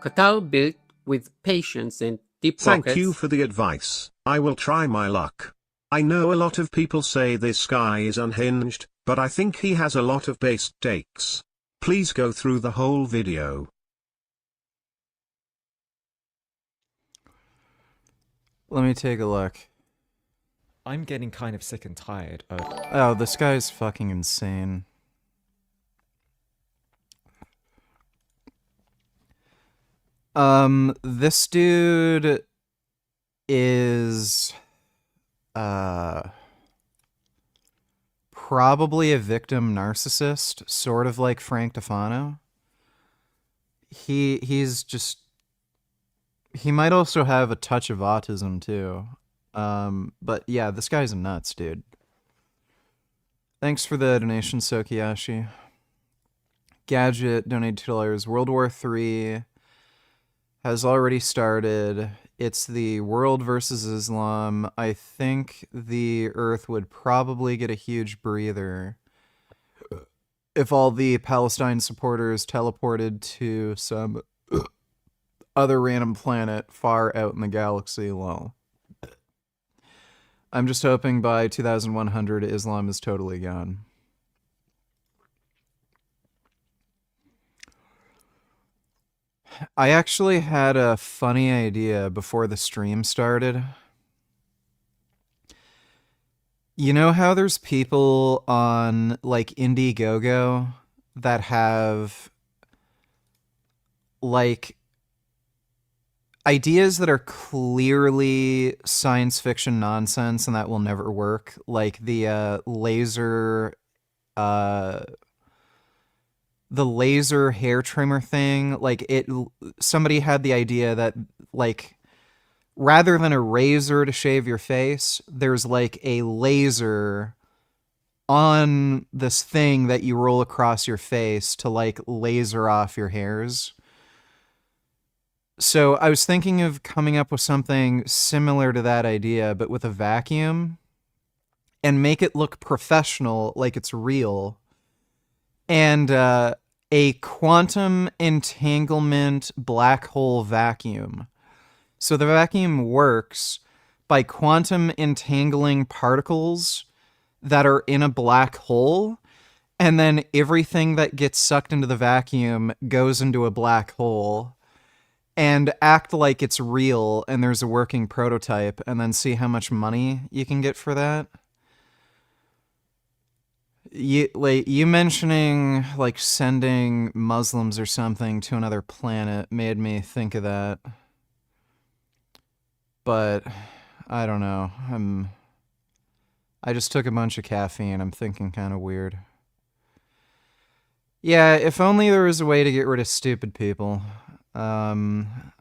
Qatar built with patience and deep pockets. Thank you for the advice. I will try my luck. I know a lot of people say this guy is unhinged, but I think he has a lot of based takes. Please go through the whole video. Let me take a look. I'm getting kind of sick and tired of... Oh, this guy's fucking insane. This dude is probably a victim narcissist, sort of like Frank Tufano. He's just... He might also have a touch of autism, too. But yeah, this guy's nuts, dude. Thanks for the donation, Sokiyashi. Gadget donated $2. World War III has already started. It's the world versus Islam. I think the Earth would probably get a huge breather if all the Palestine supporters teleported to some other random planet far out in the galaxy. Lol. I'm just hoping by 2100 Islam is totally gone. I actually had a funny idea before the stream started. You know how there's people on like Indiegogo that have like ideas that are clearly science fiction nonsense and that will never work, like the the laser hair trimmer thing, like somebody had the idea that like rather than a razor to shave your face, there's like a laser on this thing that you roll across your face to like laser off your hairs. So I was thinking of coming up with something similar to that idea, but with a vacuum, and make it look professional, like it's real. And a quantum entanglement black hole vacuum. So the vacuum works by quantum entangling particles that are in a black hole, and then everything that gets sucked into the vacuum goes into a black hole, and act like it's real and there's a working prototype, and then see how much money you can get for that. You mentioning like sending Muslims or something to another planet made me think of that. But I don't know. I just took a bunch of caffeine. I'm thinking kind of weird. Yeah, if only there was a way to get rid of stupid people. I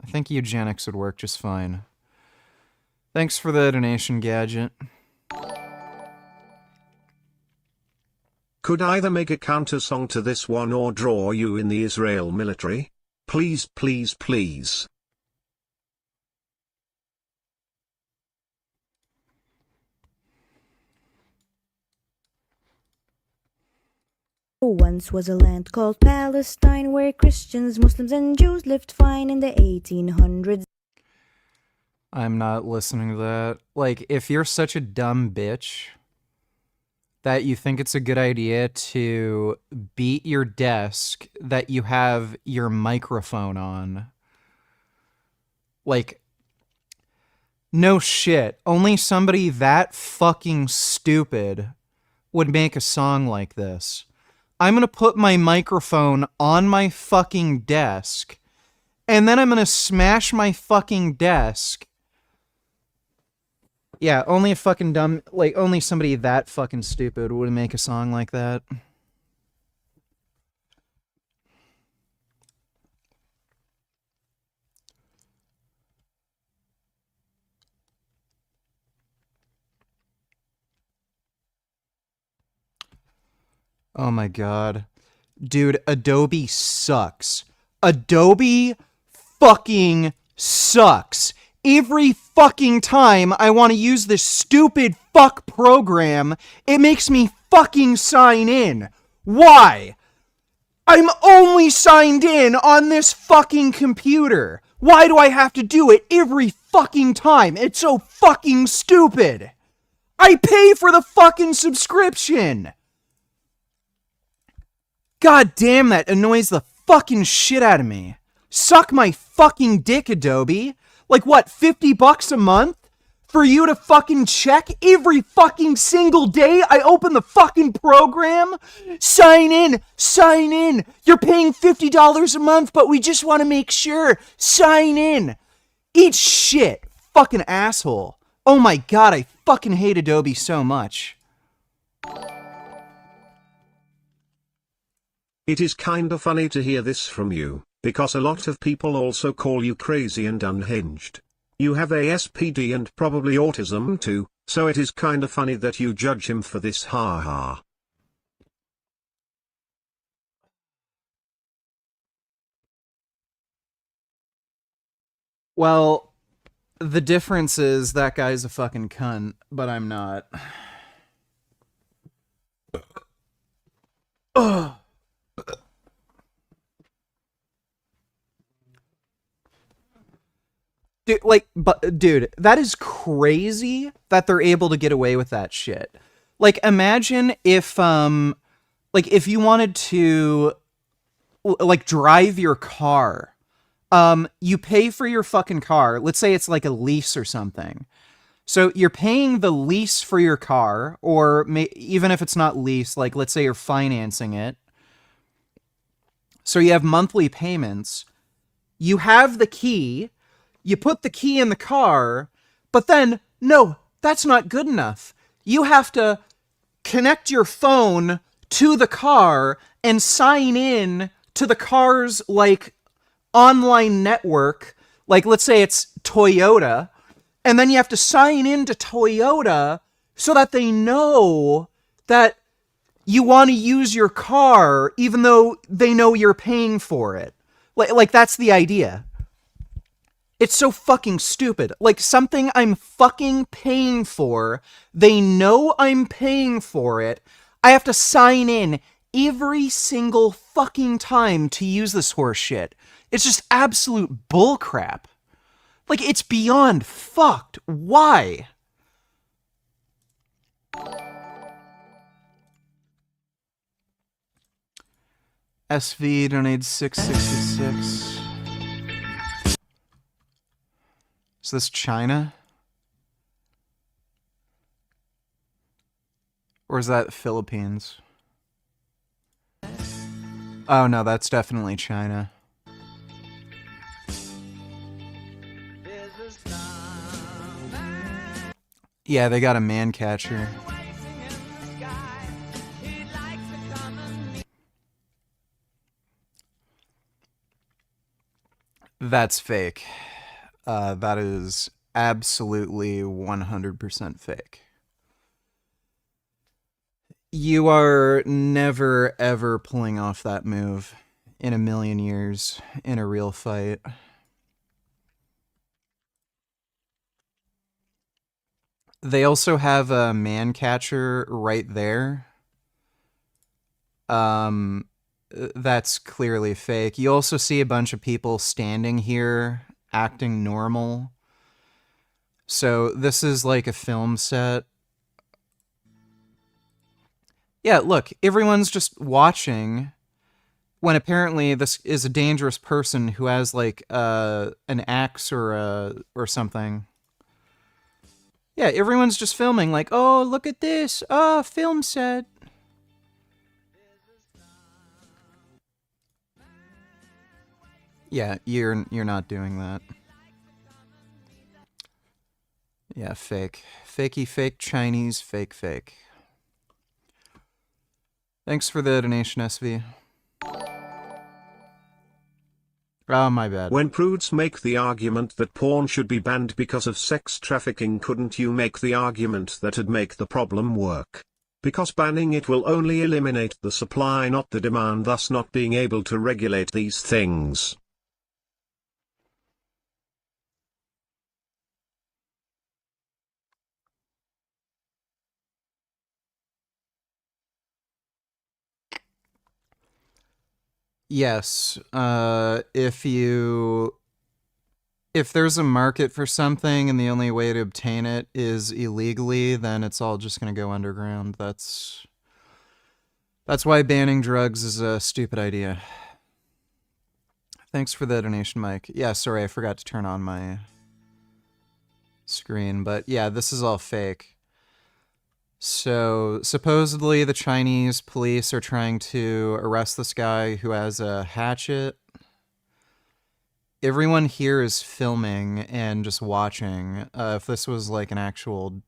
think eugenics would work just fine. Thanks for the donation, Gadget. Could either make a counter song to this one or draw you in the Israel military? Please, please, please. Once was a land called Palestine where Christians, Muslims, and Jews lived fine in the 1800s. I'm not listening to that. Like, if you're such a dumb bitch that you think it's a good idea to beat your desk that you have your microphone on, like, no shit. Only somebody that fucking stupid would make a song like this. I'm gonna put my microphone on my fucking desk, and then I'm gonna smash my fucking desk. Yeah, only a fucking dumb, like, only somebody that fucking stupid would make a song like that. Oh my god. Dude, Adobe sucks. Adobe fucking sucks. Every fucking time I want to use this stupid fuck program, it makes me fucking sign in. Why? I'm only signed in on this fucking computer. Why do I have to do it every fucking time? It's so fucking stupid. I pay for the fucking subscription. God damn, that annoys the fucking shit out of me. Suck my fucking dick, Adobe. Like what, $50 a month? For you to fucking check every fucking single day I open the fucking program? Sign in, sign in. You're paying $50 a month, but we just want to make sure. Sign in. Eat shit, fucking asshole. Oh my god, I fucking hate Adobe so much. It is kinda funny to hear this from you, because a lot of people also call you crazy and unhinged. You have ASPD and probably autism too, so it is kinda funny that you judge him for this, haha. Well, the difference is that guy's a fucking cunt, but I'm not. Ugh. Dude, that is crazy that they're able to get away with that shit. Like, imagine if you wanted to, like, drive your car. You pay for your fucking car. Let's say it's like a lease or something. So you're paying the lease for your car, or even if it's not lease, like, let's say you're financing it. So you have monthly payments. You have the key. You put the key in the car, but then, no, that's not good enough. You have to connect your phone to the car and sign in to the car's like online network, like let's say it's Toyota, and then you have to sign in to Toyota so that they know that you want to use your car even though they know you're paying for it. Like that's the idea. It's so fucking stupid. Like, something I'm fucking paying for, they know I'm paying for it, I have to sign in every single fucking time to use this horse shit. It's just absolute bullcrap. Like, it's beyond fucked. Why? SV donates 666. Is this China? Or is that Philippines? Oh no, that's definitely China. Yeah, they got a man catcher. That's fake. That is absolutely 100% fake. You are never, ever pulling off that move in a million years in a real fight. They also have a man catcher right there. That's clearly fake. You also see a bunch of people standing here acting normal. So this is like a film set. Yeah, look, everyone's just watching when apparently this is a dangerous person who has like an axe or something. Yeah, everyone's just filming like, "Oh, look at this. Oh, film set." Yeah, you're not doing that. Yeah, fake. Fakey fake Chinese fake fake. Thanks for the donation, SV. Oh, my bad. When prudes make the argument that porn should be banned because of sex trafficking, couldn't you make the argument that it'd make the problem work? Because banning it will only eliminate the supply, not the demand, thus not being able to regulate these things. Yes, if there's a market for something and the only way to obtain it is illegally, then it's all just going to go underground. That's why banning drugs is a stupid idea. Thanks for the donation, Mike. Yeah, sorry, I forgot to turn on my screen, but yeah, this is all fake. So, supposedly the Chinese police are trying to arrest this guy who has a hatchet. Everyone here is filming and just watching. If this was like an actual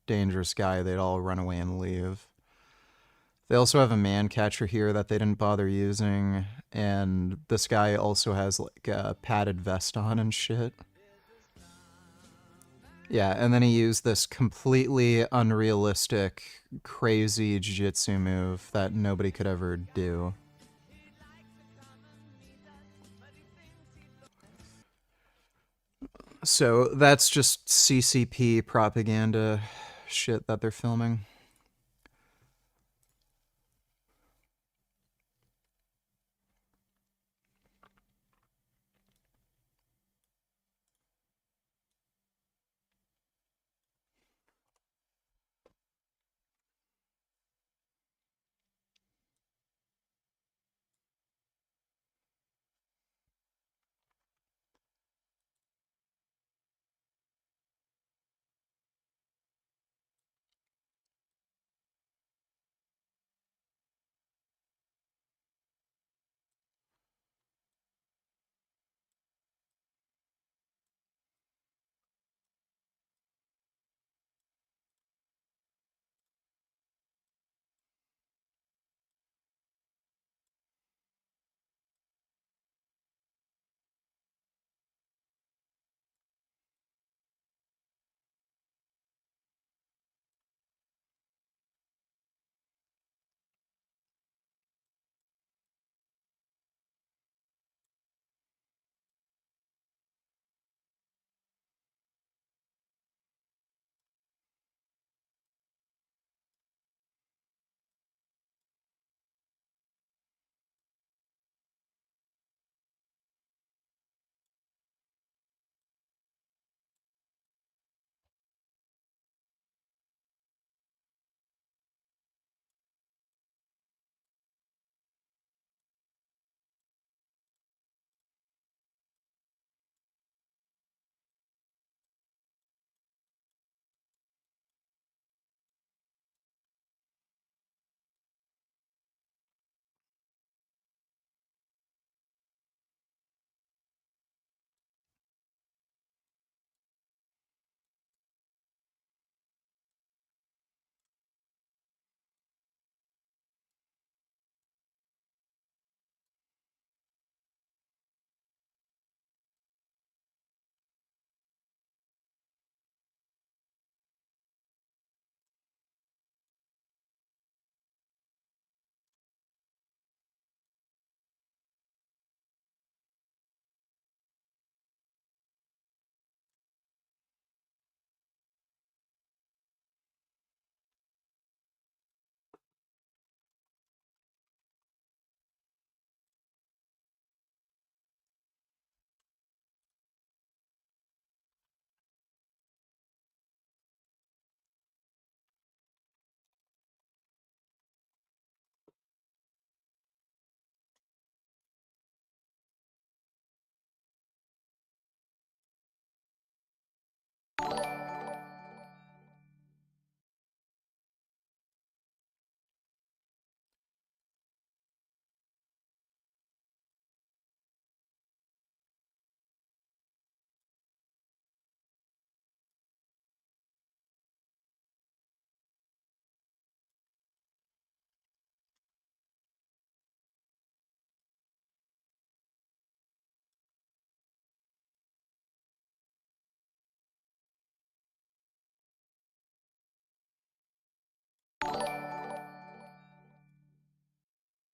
dangerous guy, they'd all run away and leave. They also have a man catcher here that they didn't bother using, and this guy also has like a padded vest on and shit. Yeah, and then he used this completely unrealistic, crazy jiu-jitsu move that nobody could ever do. So that's just CCP propaganda shit that they're filming.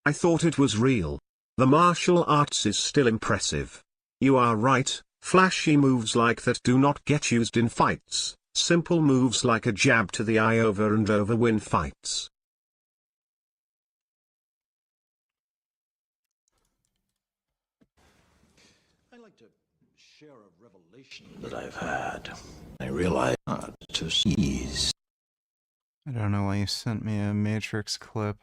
I thought it was real. The martial arts is still impressive. You are right, flashy moves like that do not get used in fights. Simple moves like a jab to the eye over and over win fights. I'd like to share a revelation that I've had. I realize not to seize. I don't know why you sent me a Matrix clip.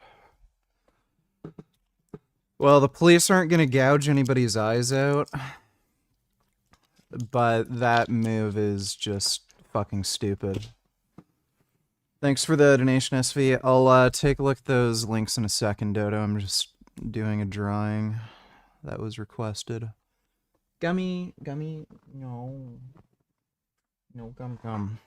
Well, the police aren't gonna gouge anybody's eyes out, but that move is just fucking stupid. Thanks for the donation, SV. I'll take a look at those links in a second, Dodo. I'm just doing a drawing that was requested. Gummy, no. No, gum.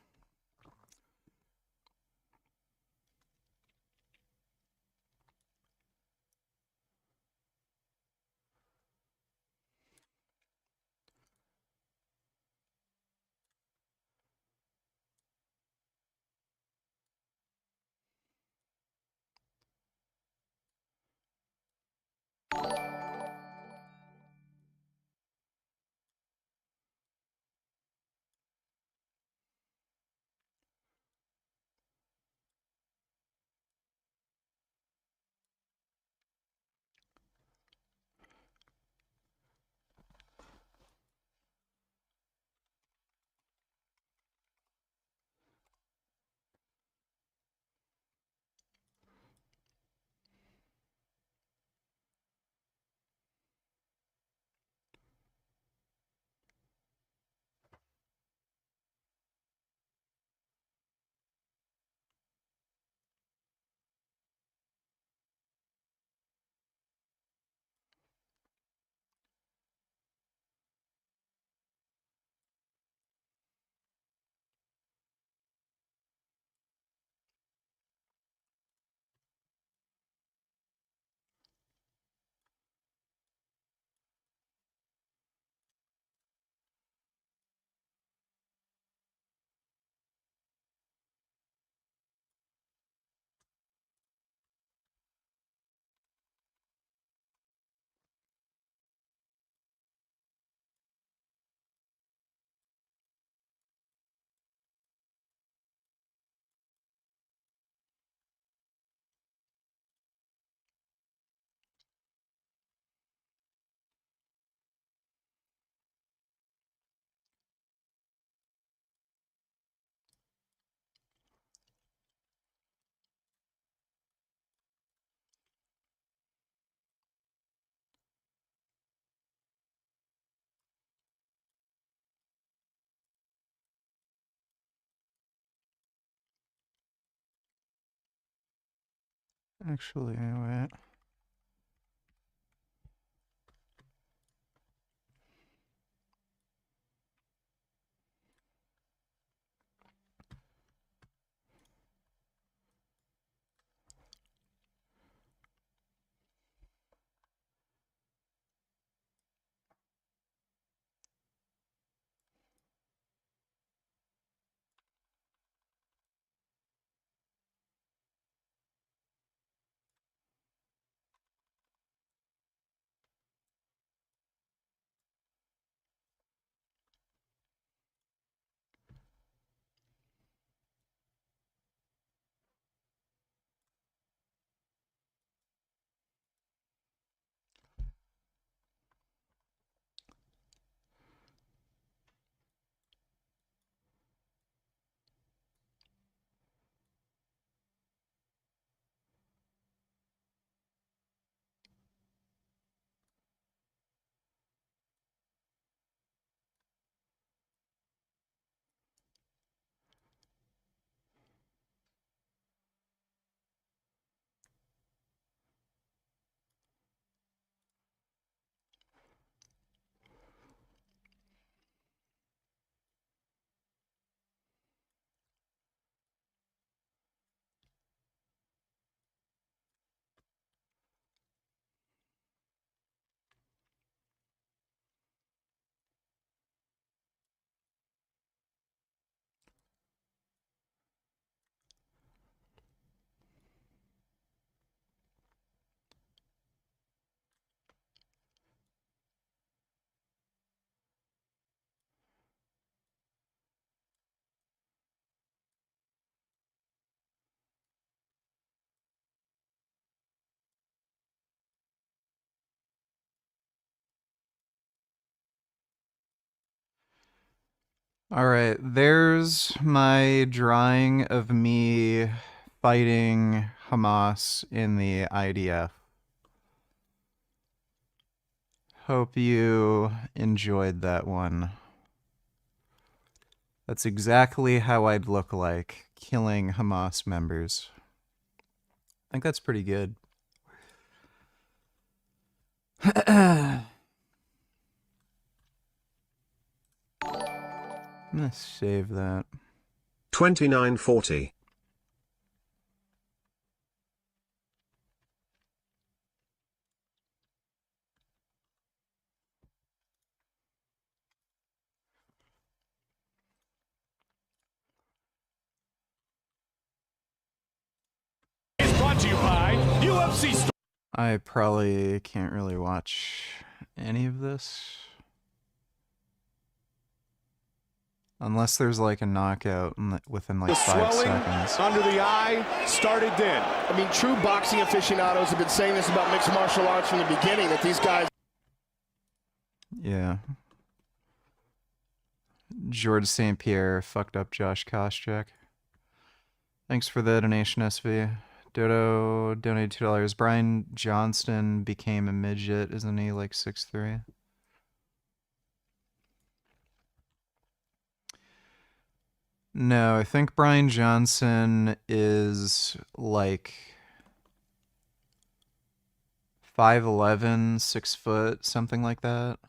Actually, wait. All right, there's my drawing of me fighting Hamas in the IDF. Hope you enjoyed that one. That's exactly how I'd look like killing Hamas members. I think that's pretty good. I'm gonna save that. 2940. Is brought to you by UFC. I probably can't really watch any of this. Unless there's like a knockout within like The 5 swelling seconds. under the eye started then. I mean, true boxing aficionados have been saying this about mixed martial arts from the beginning, that these guys... Yeah. George St. Pierre fucked up Josh Koscheck. Thanks for the donation, SV. Dodo donated $2. Brian Johnston became a midget, isn't he? Like 6'3"? No, I think Brian Johnson is like 5'11", 6 foot, something like that.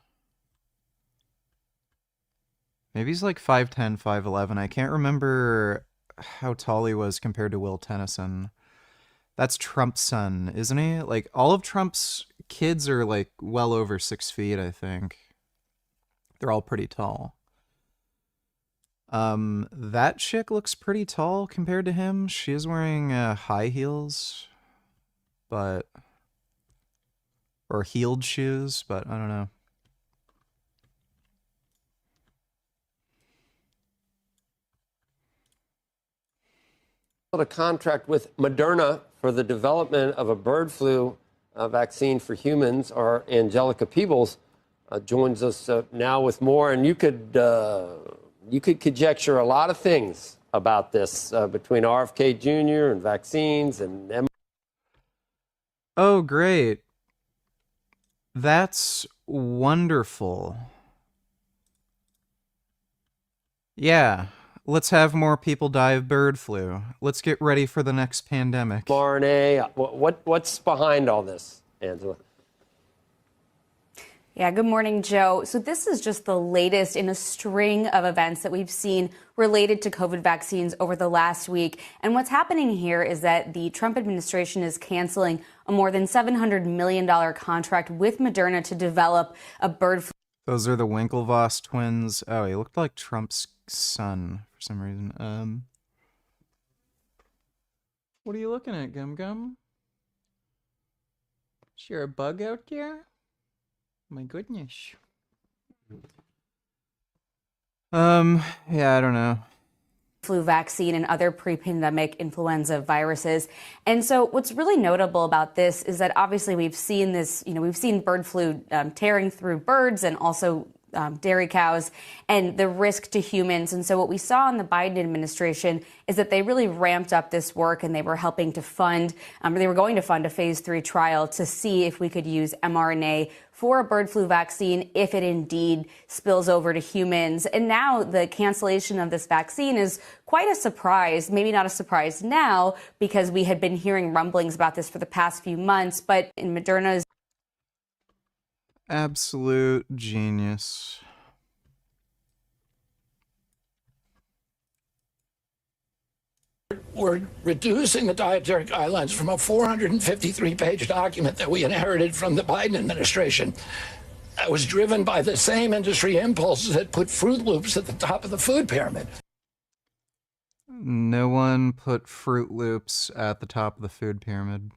Maybe he's like 5'10", 5'11". I can't remember how tall he was compared to Will Tennyson. That's Trump's son, isn't he? Like, all of Trump's kids are like well over 6 feet, I think. They're all pretty tall. That chick looks pretty tall compared to him. She is wearing high heels, or heeled shoes, but I don't know. A contract with Moderna for the development of a bird flu vaccine for humans. Our Angelica Peebles joins us now with more, and you could conjecture a lot of things about this between RFK Jr. and vaccines and. Oh, great! That's wonderful. Yeah. Let's have more people die of bird flu. Let's get ready for the next pandemic. RNA. What's behind all this, Angela? Yeah, good morning, Joe. So this is just the latest in a string of events that we've seen related to COVID vaccines over the last week. And what's happening here is that the Trump administration is canceling a more than $700 million contract with Moderna to develop a bird flu. Those are the Winklevoss twins. Oh, he looked like Trump's son for some reason. What are you looking at, Gum Gum? Is there a bug out there? My goodness. Yeah, I don't know. Flu vaccine and other pre-pandemic influenza viruses. And so what's really notable about this is that obviously we've seen this, we've seen bird flu tearing through birds and also dairy cows and the risk to humans. And so what we saw in the Biden administration is that they really ramped up this work and they were helping to fund, they were going to fund a phase 3 trial to see if we could use mRNA for a bird flu vaccine if it indeed spills over to humans. And now the cancellation of this vaccine is quite a surprise. Maybe not a surprise now because we had been hearing rumblings about this for the past few months, but in Moderna's absolute genius. We're reducing the dietary guidelines from a 453-page document that we inherited from the Biden administration. That was driven by the same industry impulses that put Fruit Loops at the top of the food pyramid. No one put Fruit Loops at the top of the food pyramid.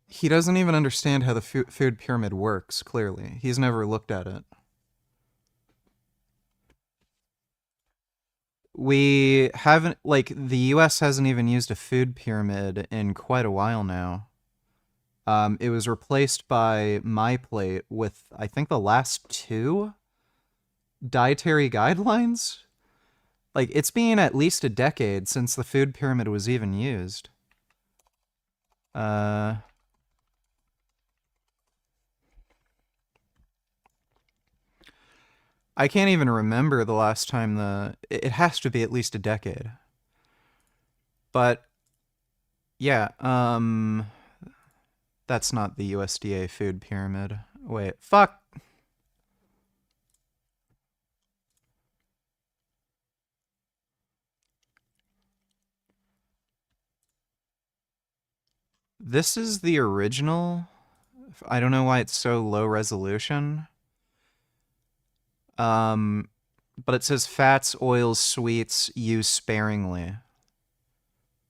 He doesn't even understand how the food pyramid works, clearly. He's never looked at it. We haven't, like, the US hasn't even used a food pyramid in quite a while now. It was replaced by My Plate with, I think, the last two. dietary guidelines? Like, it's been at least a decade since the food pyramid was even used. I can't even remember the last time it has to be at least a decade. But yeah, that's not the USDA food pyramid. Wait, fuck. This is the original. I don't know why it's so low resolution. But it says fats, oils, sweets, use sparingly.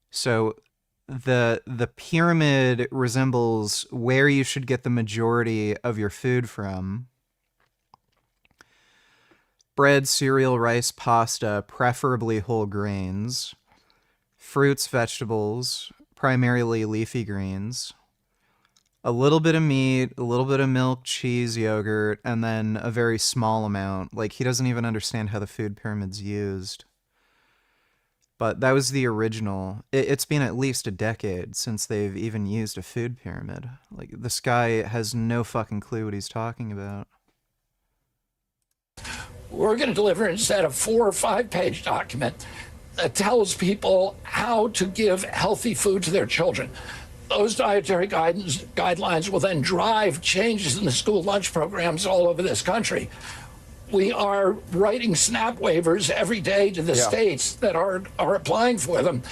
So the pyramid resembles where you should get the majority of your food from. Bread, cereal, rice, pasta, preferably whole grains. Fruits, vegetables, primarily leafy greens. A little bit of meat, a little bit of milk, cheese, yogurt, and then a very small amount. Like, he doesn't even understand how the food pyramid's used. But that was the original. It's been at least a decade since they've even used a food pyramid. Like, this guy has no fucking clue what he's talking about. We're going to deliver instead a 4 or 5 page document that tells people how to give healthy food to their children. Those dietary guidelines will then drive changes in the school lunch programs all over this country. We are writing SNAP waivers every day to the states that are applying for them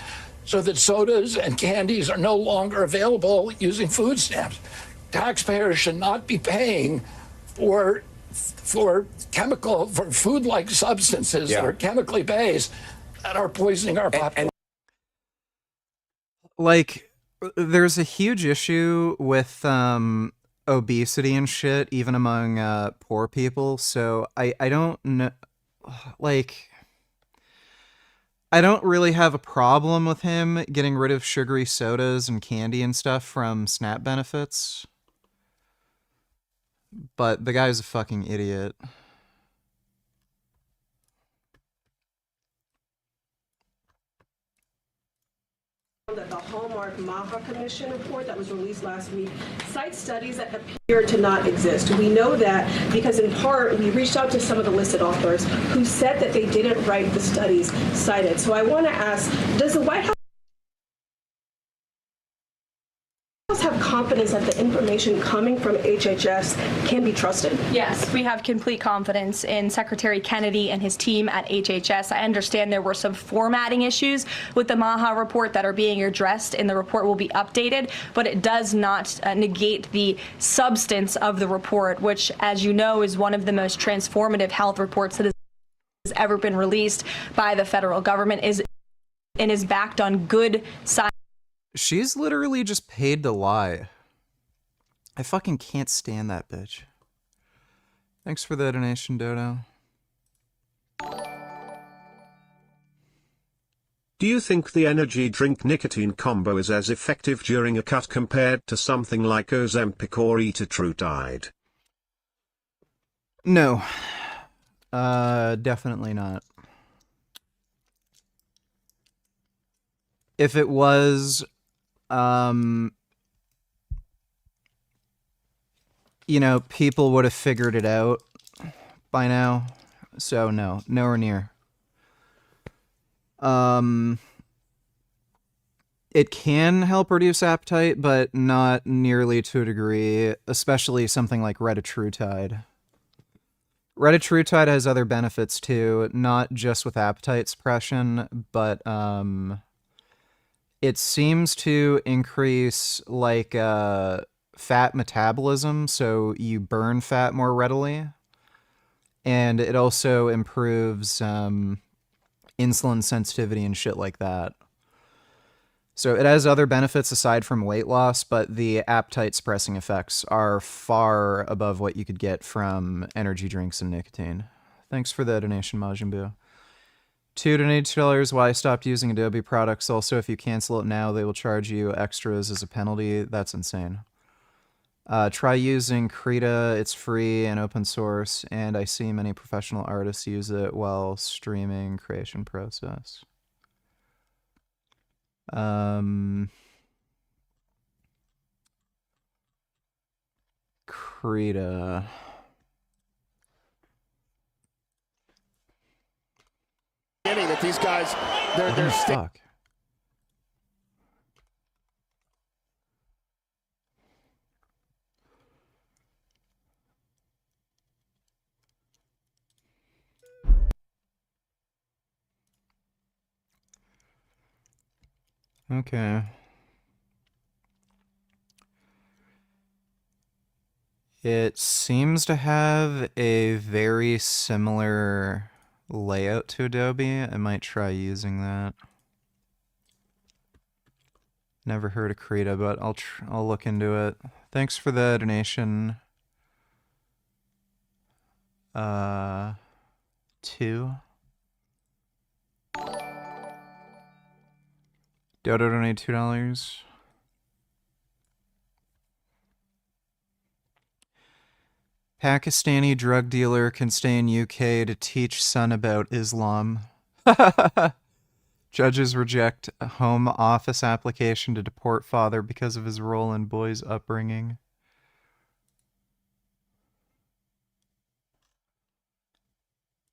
so that sodas and candies are no longer available using food stamps. Taxpayers should not be paying for food-like substances that are chemically based that are poisoning our population. Like, there's a huge issue with obesity and shit, even among poor people. So I don't know, like, I don't really have a problem with him getting rid of sugary sodas and candy and stuff from SNAP benefits. But the guy's a fucking idiot. That the Hallmark MAHA Commission report that was released last week cites studies that appear to not exist. We know that because in part we reached out to some of the listed authors who said that they didn't write the studies cited. So I want to ask, does the White House have confidence that the information coming from HHS can be trusted? Yes, we have complete confidence in Secretary Kennedy and his team at HHS. I understand there were some formatting issues with the MAHA report that are being addressed, and the report will be updated, but it does not negate the substance of the report, which, as you know, is one of the most transformative health reports that has ever been released by the federal government, and is backed on good science. She's literally just paid to lie. I fucking can't stand that bitch. Thanks for the donation, Dodo. Do you think the energy drink nicotine combo is as effective during a cut compared to something like Ozempic or Etatrutide? No. Definitely not. If it was, you know, people would have figured it out by now. So no, nowhere near. It can help reduce appetite, but not nearly to a degree, especially something like retatrutide. Retatrutide has other benefits too, not just with appetite suppression, but it seems to increase like fat metabolism, so you burn fat more readily, and it also improves insulin sensitivity and shit like that. So it has other benefits aside from weight loss, but the appetite suppressing effects are far above what you could get from energy drinks and nicotine. Thanks for the donation, Majin Buu. 2 donated $2. Why I stopped using Adobe products. Also, if you cancel it now, they will charge you extras as a penalty. That's insane. Try using Krita, it's free and open source, and I see many professional artists use it while streaming creation process. Krita. That these guys, they're stuck. Okay. It seems to have a very similar layout to Adobe. I might try using that. Never heard of Krita, but I'll look into it. Thanks for the donation. 2. Dodo donated $2. Pakistani drug dealer can stay in UK to teach son about Islam. Judges reject a Home Office application to deport father because of his role in boy's upbringing.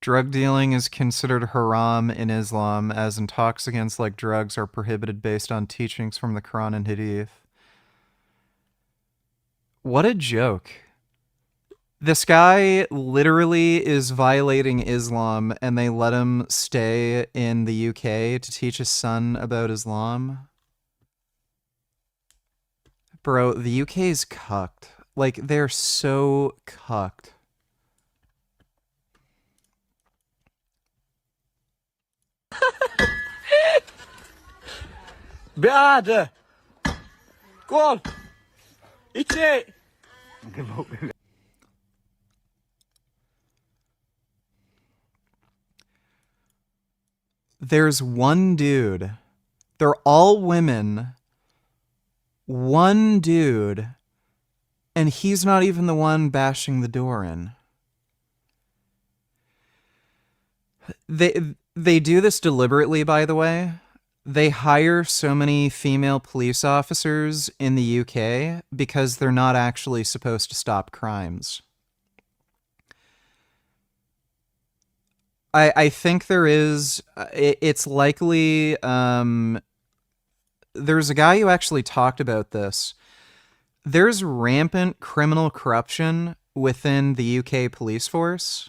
Drug dealing is considered haram in Islam, as intoxicants like drugs are prohibited based on teachings from the Quran and Hadith. What a joke. This guy literally is violating Islam, and they let him stay in the UK to teach his son about Islam. Bro, the UK is cucked. Like, they're so cucked. Bit harder. Go on. Hit it. There's one dude. They're all women. One dude. And he's not even the one bashing the door in. They do this deliberately, by the way. They hire so many female police officers in the UK because they're not actually supposed to stop crimes. I think there is, it's likely, there's a guy who actually talked about this. There's rampant criminal corruption within the UK police force,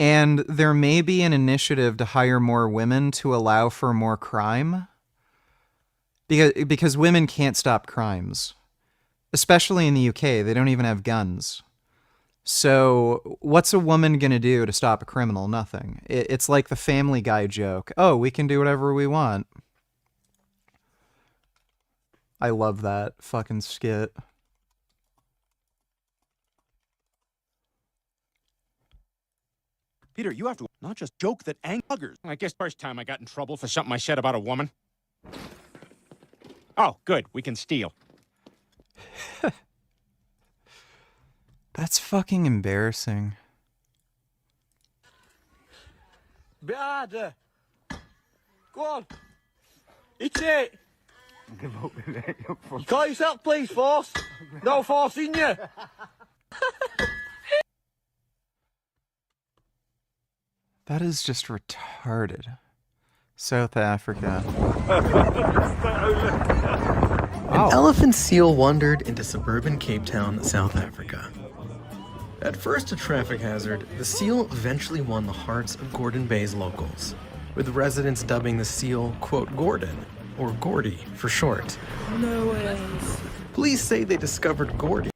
and there may be an initiative to hire more women to allow for more crime, because women can't stop crimes, especially in the UK. They don't even have guns. So what's a woman going to do to stop a criminal? Nothing. It's like the Family Guy joke. Oh, we can do whatever we want. I love that fucking skit. Peter, you have to not just joke that buggers. I guess first time I got in trouble for something I said about a woman. Oh, good. We can steal. That's fucking embarrassing. Bit harder. Go on. Hit it. You call yourself police force? No force in you. That is just retarded. South Africa. An elephant seal wandered into suburban Cape Town, South Africa. At first a traffic hazard, the seal eventually won the hearts of Gordon Bay's locals, with residents dubbing the seal, quote, Gordon, or Gordy for short. No way. Police say they discovered Gordy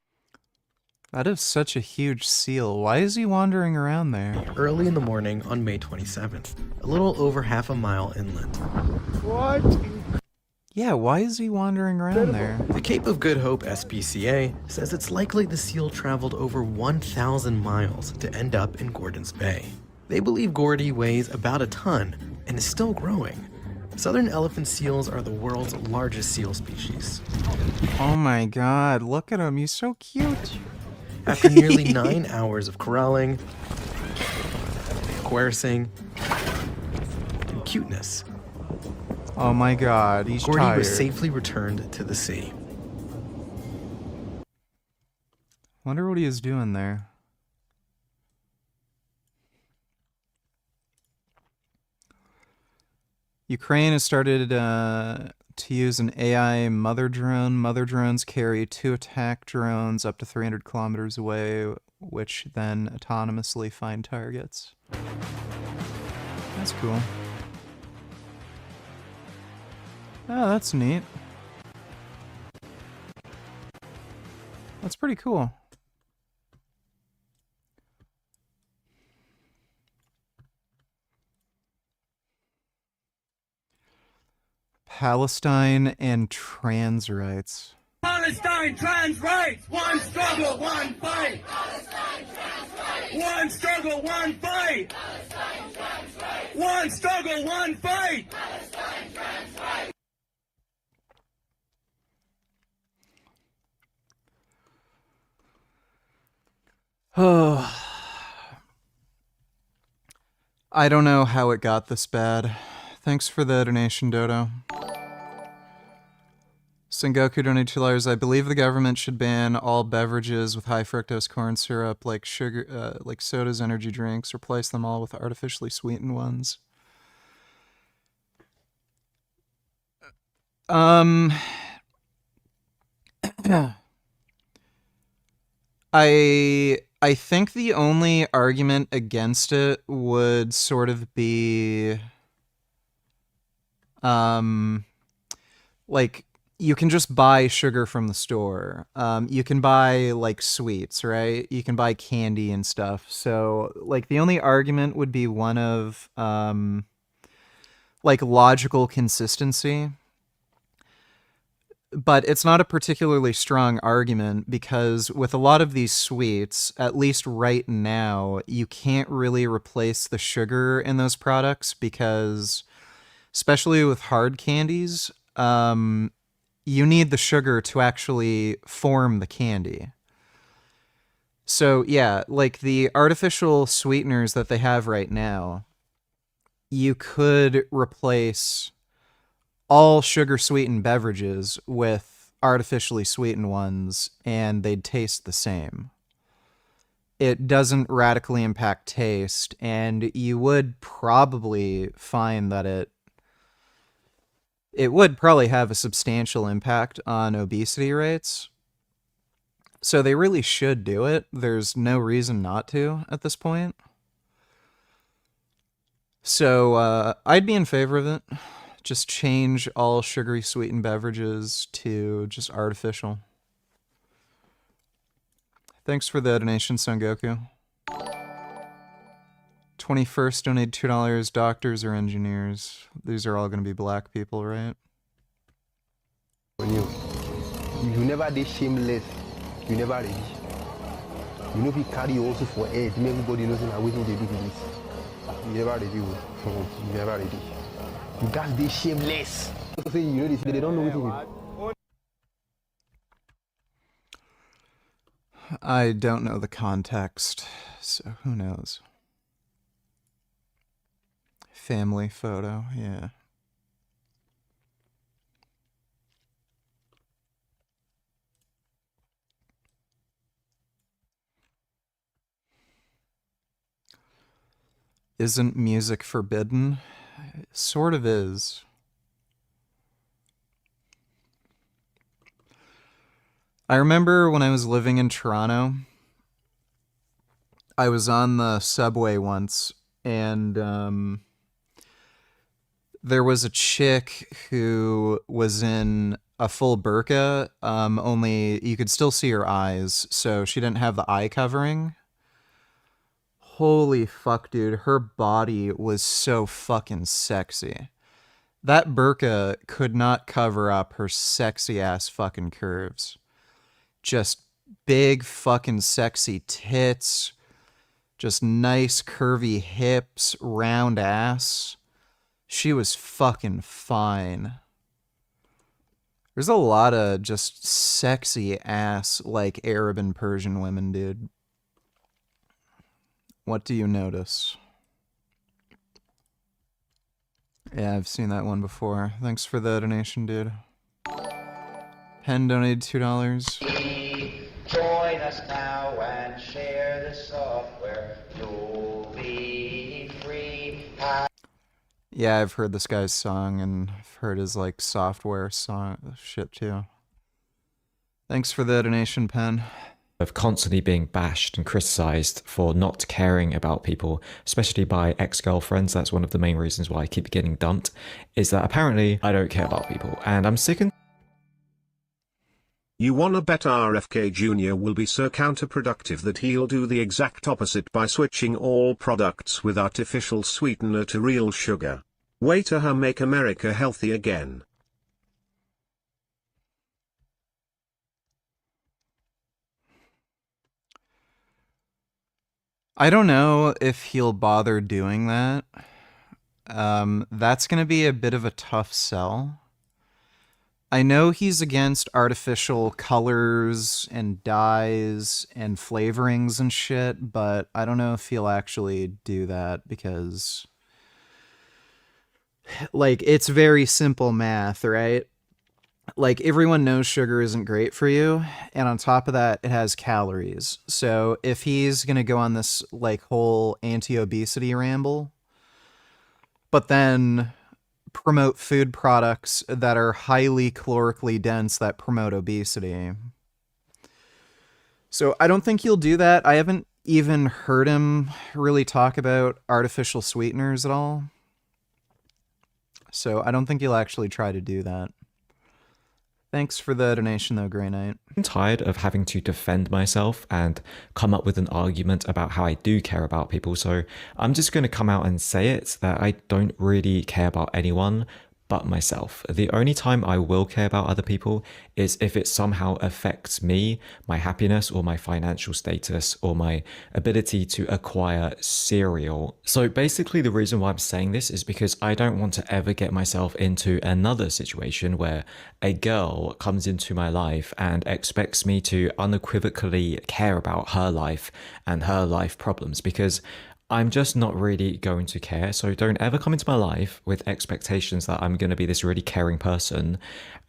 That is such a huge seal. Why is he wandering around there? early in the morning on May 27th, a little over half a mile inland. What? Yeah, why is he wandering around there? The Cape of Good Hope SPCA says it's likely the seal traveled over 1,000 miles to end up in Gordon's Bay. They believe Gordy weighs about a ton and is still growing. Southern elephant seals are the world's largest seal species. Oh my god, look at him, he's so cute. After nearly 9 hours of corralling, coercing, and cuteness, Oh my god, he's Gordy tired. was safely returned to the sea. Wonder what he is doing there. Ukraine has started to use an AI mother drone. Mother drones carry 2 attack drones up to 300 kilometers away, which then autonomously find targets. That's cool. Oh, that's neat. That's pretty cool. Palestine and trans rights. Palestine trans rights. One struggle, one fight. Palestine trans rights. One struggle, one fight. Palestine trans rights. One struggle, one fight. Palestine trans rights. Oh. I don't know how it got this bad. Thanks for the donation, Dodo. Sengoku donated $2. I believe the government should ban all beverages with high fructose corn syrup, like sugar, like sodas, energy drinks. Replace them all with artificially sweetened ones. I think the only argument against it would sort of be, like, you can just buy sugar from the store. You can buy, like, sweets, right? You can buy candy and stuff. So, like, the only argument would be one of, like, logical consistency. But it's not a particularly strong argument because with a lot of these sweets, at least right now, you can't really replace the sugar in those products because, especially with hard candies, you need the sugar to actually form the candy. So yeah, like the artificial sweeteners that they have right now, you could replace all sugar sweetened beverages with artificially sweetened ones and they'd taste the same. It doesn't radically impact taste, and you would probably find that it would probably have a substantial impact on obesity rates. So they really should do it. There's no reason not to at this point. So I'd be in favor of it. Just change all sugary sweetened beverages to just artificial. Thanks for the donation, Son Goku. 21st, donate $2. Doctors or engineers? These are all going to be black people, right? You never did shameless. You never ready. You know, if you carry also for air, everybody knows how we do this. You never ready. You never ready. You guys be shameless. You know this, they don't know what it is. I don't know the context, so who knows? Family photo, yeah. Isn't music forbidden? It sort of is. I remember when I was living in Toronto, I was on the subway once, and there was a chick who was in a full burqa, only you could still see her eyes, so she didn't have the eye covering. Holy fuck, dude. Her body was so fucking sexy. That burqa could not cover up her sexy ass fucking curves. Just big fucking sexy tits. Just nice curvy hips, round ass. She was fucking fine. There's a lot of just sexy ass, like, Arab and Persian women, dude. What do you notice? Yeah, I've seen that one before. Thanks for the donation, dude. Pen donated $2. Join us now and share the software. You'll be free. Yeah, I've heard this guy's song, and I've heard his, like, software song shit, too. Thanks for the donation, Pen. Of constantly being bashed and criticized for not caring about people, especially by ex-girlfriends. That's one of the main reasons why I keep getting dumped, is that apparently I don't care about people, and I'm sick and You wanna bet RFK Jr. will be so counterproductive that he'll do the exact opposite by switching all products with artificial sweetener to real sugar. Way to her make America healthy again. I don't know if he'll bother doing that. That's gonna be a bit of a tough sell. I know he's against artificial colors and dyes and flavorings and shit, but I don't know if he'll actually do that because, like, it's very simple math, right? Like, everyone knows sugar isn't great for you, and on top of that, it has calories. So if he's gonna go on this, like, whole anti-obesity ramble, but then promote food products that are highly calorically dense that promote obesity. So I don't think he'll do that. I haven't even heard him really talk about artificial sweeteners at all. So I don't think he'll actually try to do that. Thanks for the donation though, Grey Knight. I'm tired of having to defend myself and come up with an argument about how I do care about people, so I'm just going to come out and say it, that I don't really care about anyone but myself. The only time I will care about other people is if it somehow affects me, my happiness, or my financial status, or my ability to acquire cereal. So basically the reason why I'm saying this is because I don't want to ever get myself into another situation where a girl comes into my life and expects me to unequivocally care about her life and her life problems, because I'm just not really going to care. So don't ever come into my life with expectations that I'm going to be this really caring person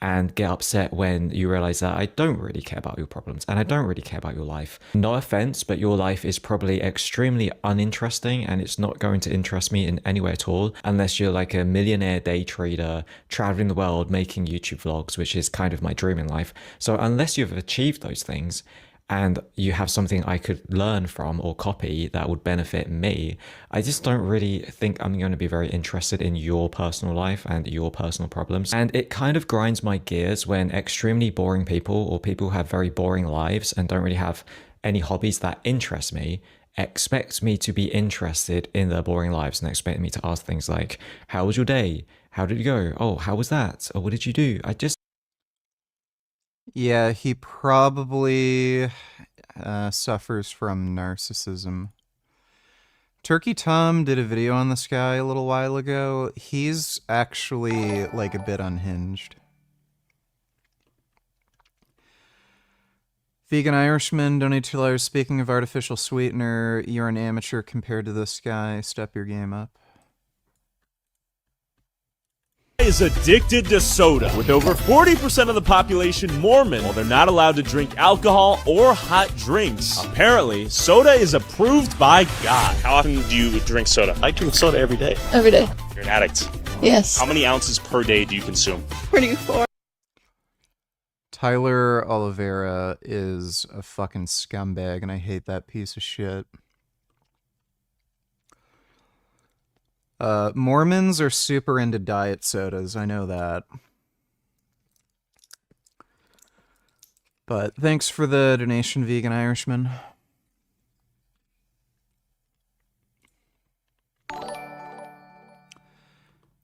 and get upset when you realize that I don't really care about your problems and I don't really care about your life. No offense, but your life is probably extremely uninteresting and it's not going to interest me in any way at all unless you're like a millionaire day trader traveling the world making YouTube vlogs, which is kind of my dream in life. So unless you've achieved those things and you have something I could learn from or copy that would benefit me, I just don't really think I'm going to be very interested in your personal life and your personal problems. And it kind of grinds my gears when extremely boring people or people who have very boring lives and don't really have any hobbies that interest me expect me to be interested in their boring lives and expect me to ask things like, how was your day? How did it go? Oh, how was that? Or what did you do? Yeah, he probably suffers from narcissism. Turkey Tom did a video on this guy a little while ago. He's actually, like, a bit unhinged. Vegan Irishman, donate $2. Speaking of artificial sweetener, you're an amateur compared to this guy. Step your game up. Is addicted to soda, with over 40% of the population Mormon, while they're not allowed to drink alcohol or hot drinks. Apparently, soda is approved by God. How often do you drink soda? I drink soda every day. Every day. You're an addict. Yes. How many ounces per day do you consume? 24. Tyler Oliveira is a fucking scumbag, and I hate that piece of shit. Mormons are super into diet sodas, I know that. But thanks for the donation, Vegan Irishman.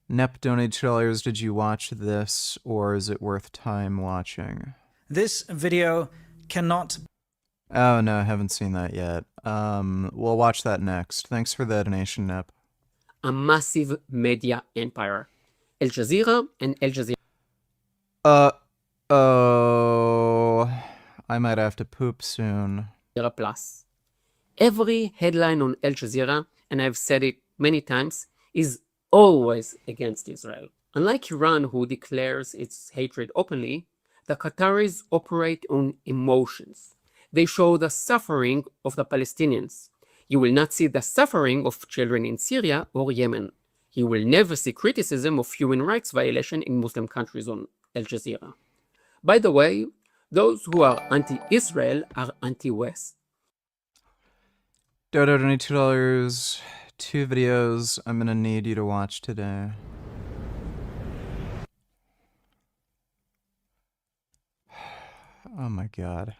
Nep donated $2. Did you watch this, or is it worth time watching? This video cannot... Oh, no, I haven't seen that yet. We'll watch that next. Thanks for the donation, Nep. a massive media empire. Al Jazeera and Al Jazeera Oh, I might have to poop soon. Plus. Every headline on Al Jazeera, and I've said it many times, is always against Israel. Unlike Iran, who declares its hatred openly, the Qataris operate on emotions. They show the suffering of the Palestinians. You will not see the suffering of children in Syria or Yemen. You will never see criticism of human rights violation in Muslim countries on Al Jazeera. By the way, those who are anti-Israel are anti-West. Dodo, $22. 2 videos I'm gonna need you to watch today. Oh my god.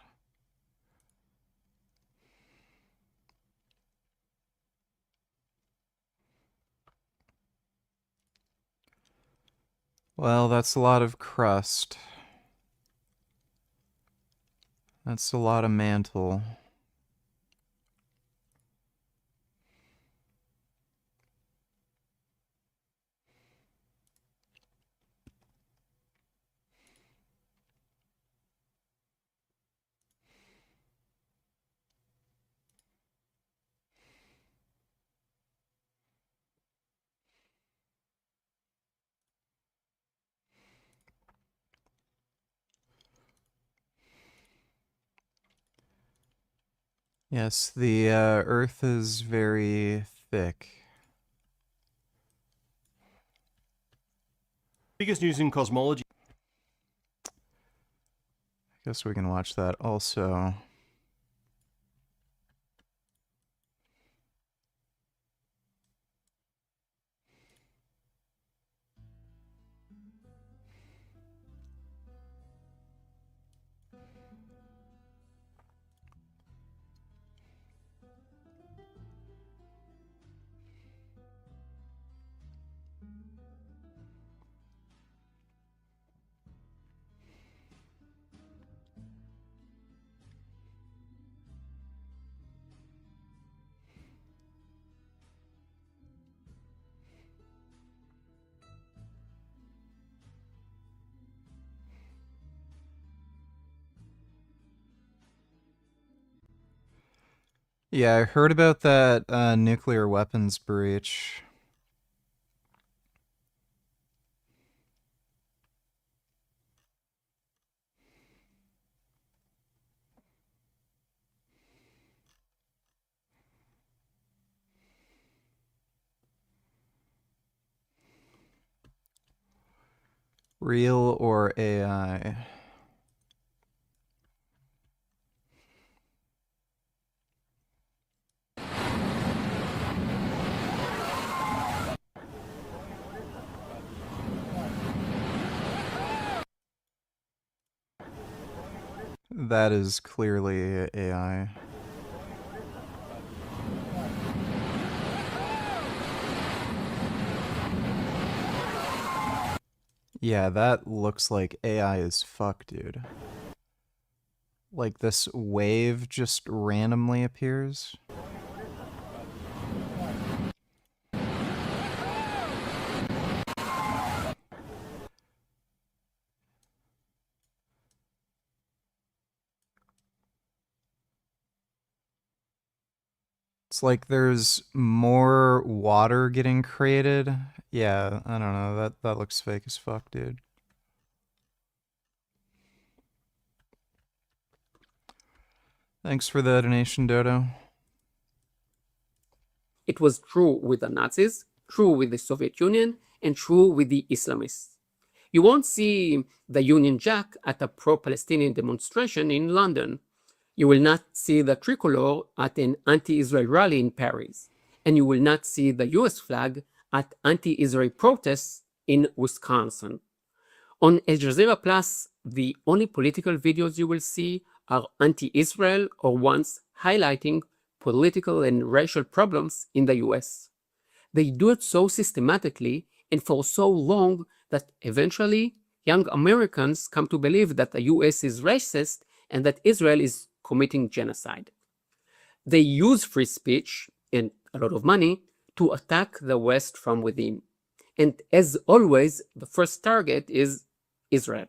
Well, that's a lot of crust. That's a lot of mantle. Yes, the earth is very thick. Biggest news in cosmology. I guess we can watch that also. Yeah, I heard about that nuclear weapons breach. Real or AI? That is clearly AI. Yeah, that looks like AI as fuck, dude. Like this wave just randomly appears. It's like there's more water getting created. Yeah, I don't know. That looks fake as fuck, dude. Thanks for the donation, Dodo. It was true with the Nazis, true with the Soviet Union, and true with the Islamists. You won't see the Union Jack at a pro-Palestinian demonstration in London. You will not see the tricolor at an anti-Israel rally in Paris. And you will not see the US flag at anti-Israel protests in Wisconsin. On Al Jazeera Plus, the only political videos you will see are anti-Israel or ones highlighting political and racial problems in the US. They do it so systematically and for so long that eventually young Americans come to believe that the US is racist and that Israel is committing genocide. They use free speech and a lot of money to attack the West from within. And as always, the first target is Israel.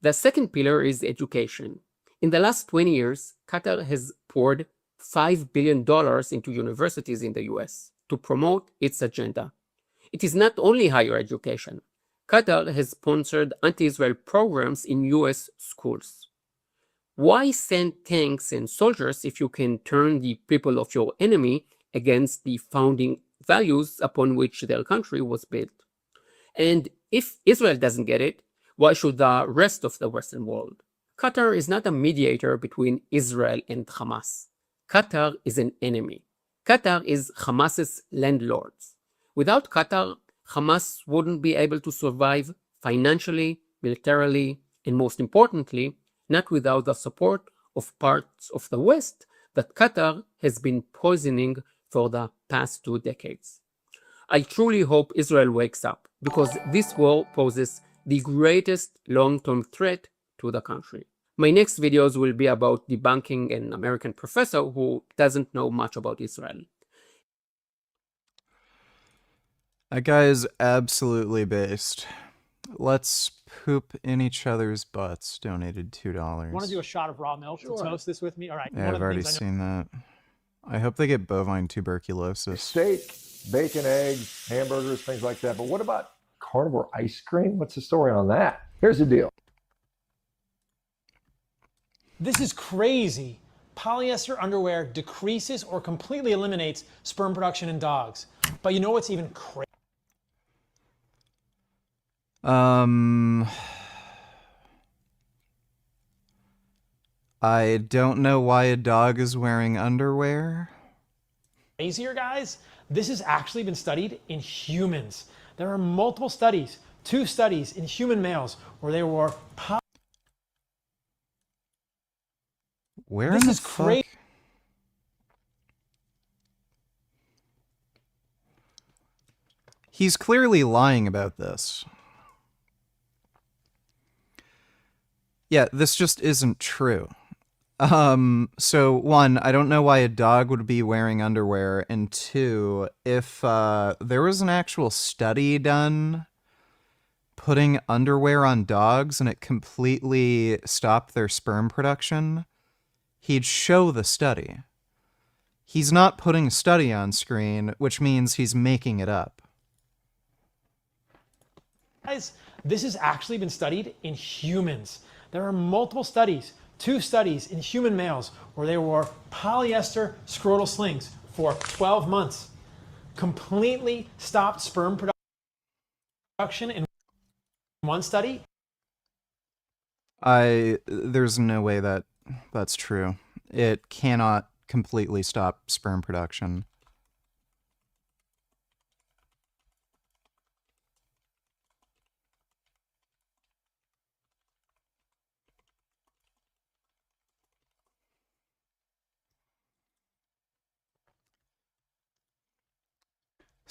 The second pillar is education. In the last 20 years, Qatar has poured $5 billion into universities in the US to promote its agenda. It is not only higher education. Qatar has sponsored anti-Israel programs in US schools. Why send tanks and soldiers if you can turn the people of your enemy against the founding values upon which their country was built? And if Israel doesn't get it, why should the rest of the Western world? Qatar is not a mediator between Israel and Hamas. Qatar is an enemy. Qatar is Hamas's landlords. Without Qatar, Hamas wouldn't be able to survive financially, militarily, and most importantly, not without the support of parts of the West that Qatar has been poisoning for the past 2 decades. I truly hope Israel wakes up, because this war poses the greatest long-term threat to the country. My next videos will be about debunking an American professor who doesn't know much about Israel. That guy is absolutely based. Let's poop in each other's butts. Donated $2. Want to do a shot of raw milk to toast this with me? All right. Yeah, I've already seen that. I hope they get bovine tuberculosis. Steak, bacon, eggs, hamburgers, things like that. But what about carnivore ice cream? What's the story on that? Here's the deal. This is crazy. Polyester underwear decreases or completely eliminates sperm production in dogs. But you know what's even crazy? I don't know why a dog is wearing underwear. Crazier, guys? This has actually been studied in humans. There are multiple studies, 2 studies in human males where they wore Where in the fuck? He's clearly lying about this. Yeah, this just isn't true. So 1, I don't know why a dog would be wearing underwear, and 2, if there was an actual study done putting underwear on dogs and it completely stopped their sperm production, he'd show the study. He's not putting a study on screen, which means he's making it up. Guys, this has actually been studied in humans. There are multiple studies, 2 studies in human males where they wore polyester scrotal slings for 12 months. Completely stopped sperm production in one study. There's no way that that's true. It cannot completely stop sperm production.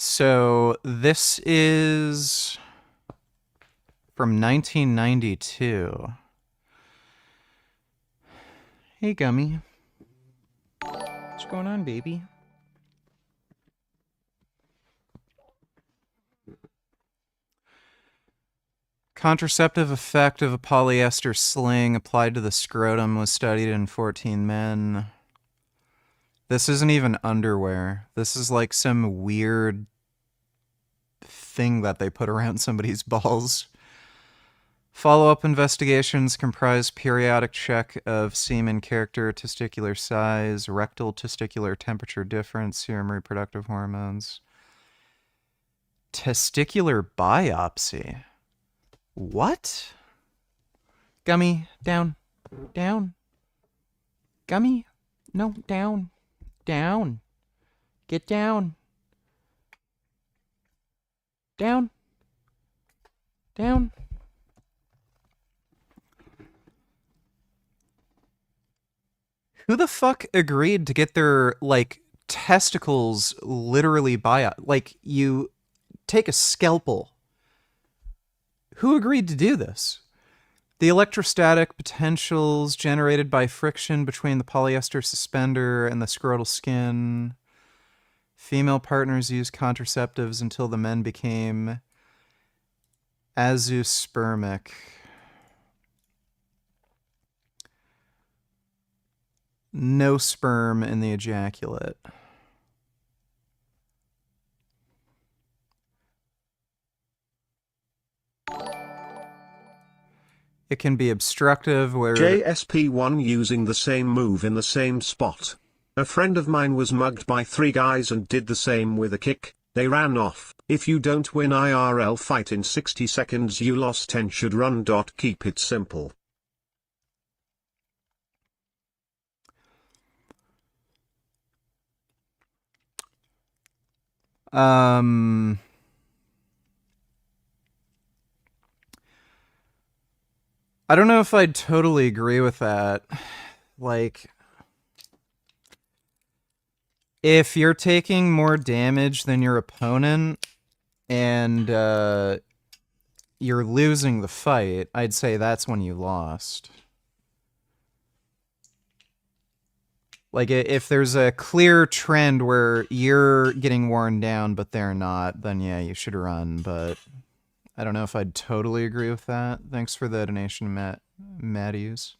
So this is from 1992. Hey, Gummy. What's going on, baby? Contraceptive effect of a polyester sling applied to the scrotum was studied in 14 men. This isn't even underwear. This is like some weird thing that they put around somebody's balls. Follow-up investigations comprise periodic check of semen character, testicular size, rectal testicular temperature difference, serum reproductive hormones. Testicular biopsy. What? Gummy, down. Down. Gummy, no, down. Down. Get down. Down. Down. Who the fuck agreed to get their, like, testicles literally like, you take a scalpel. Who agreed to do this? The electrostatic potentials generated by friction between the polyester suspender and the scrotal skin Female partners used contraceptives until the men became azoospermic. No sperm in the ejaculate. It can be obstructive where... JSP1 using the same move in the same spot. A friend of mine was mugged by 3 guys and did the same with a kick. They ran off. If you don't win IRL fight in 60 seconds, you lost 10. Should run. Keep it simple. I don't know if I'd totally agree with that. Like, if you're taking more damage than your opponent and you're losing the fight, I'd say that's when you lost. Like, if there's a clear trend where you're getting worn down but they're not, then yeah, you should run, but I don't know if I'd totally agree with that. Thanks for the donation, Matthews.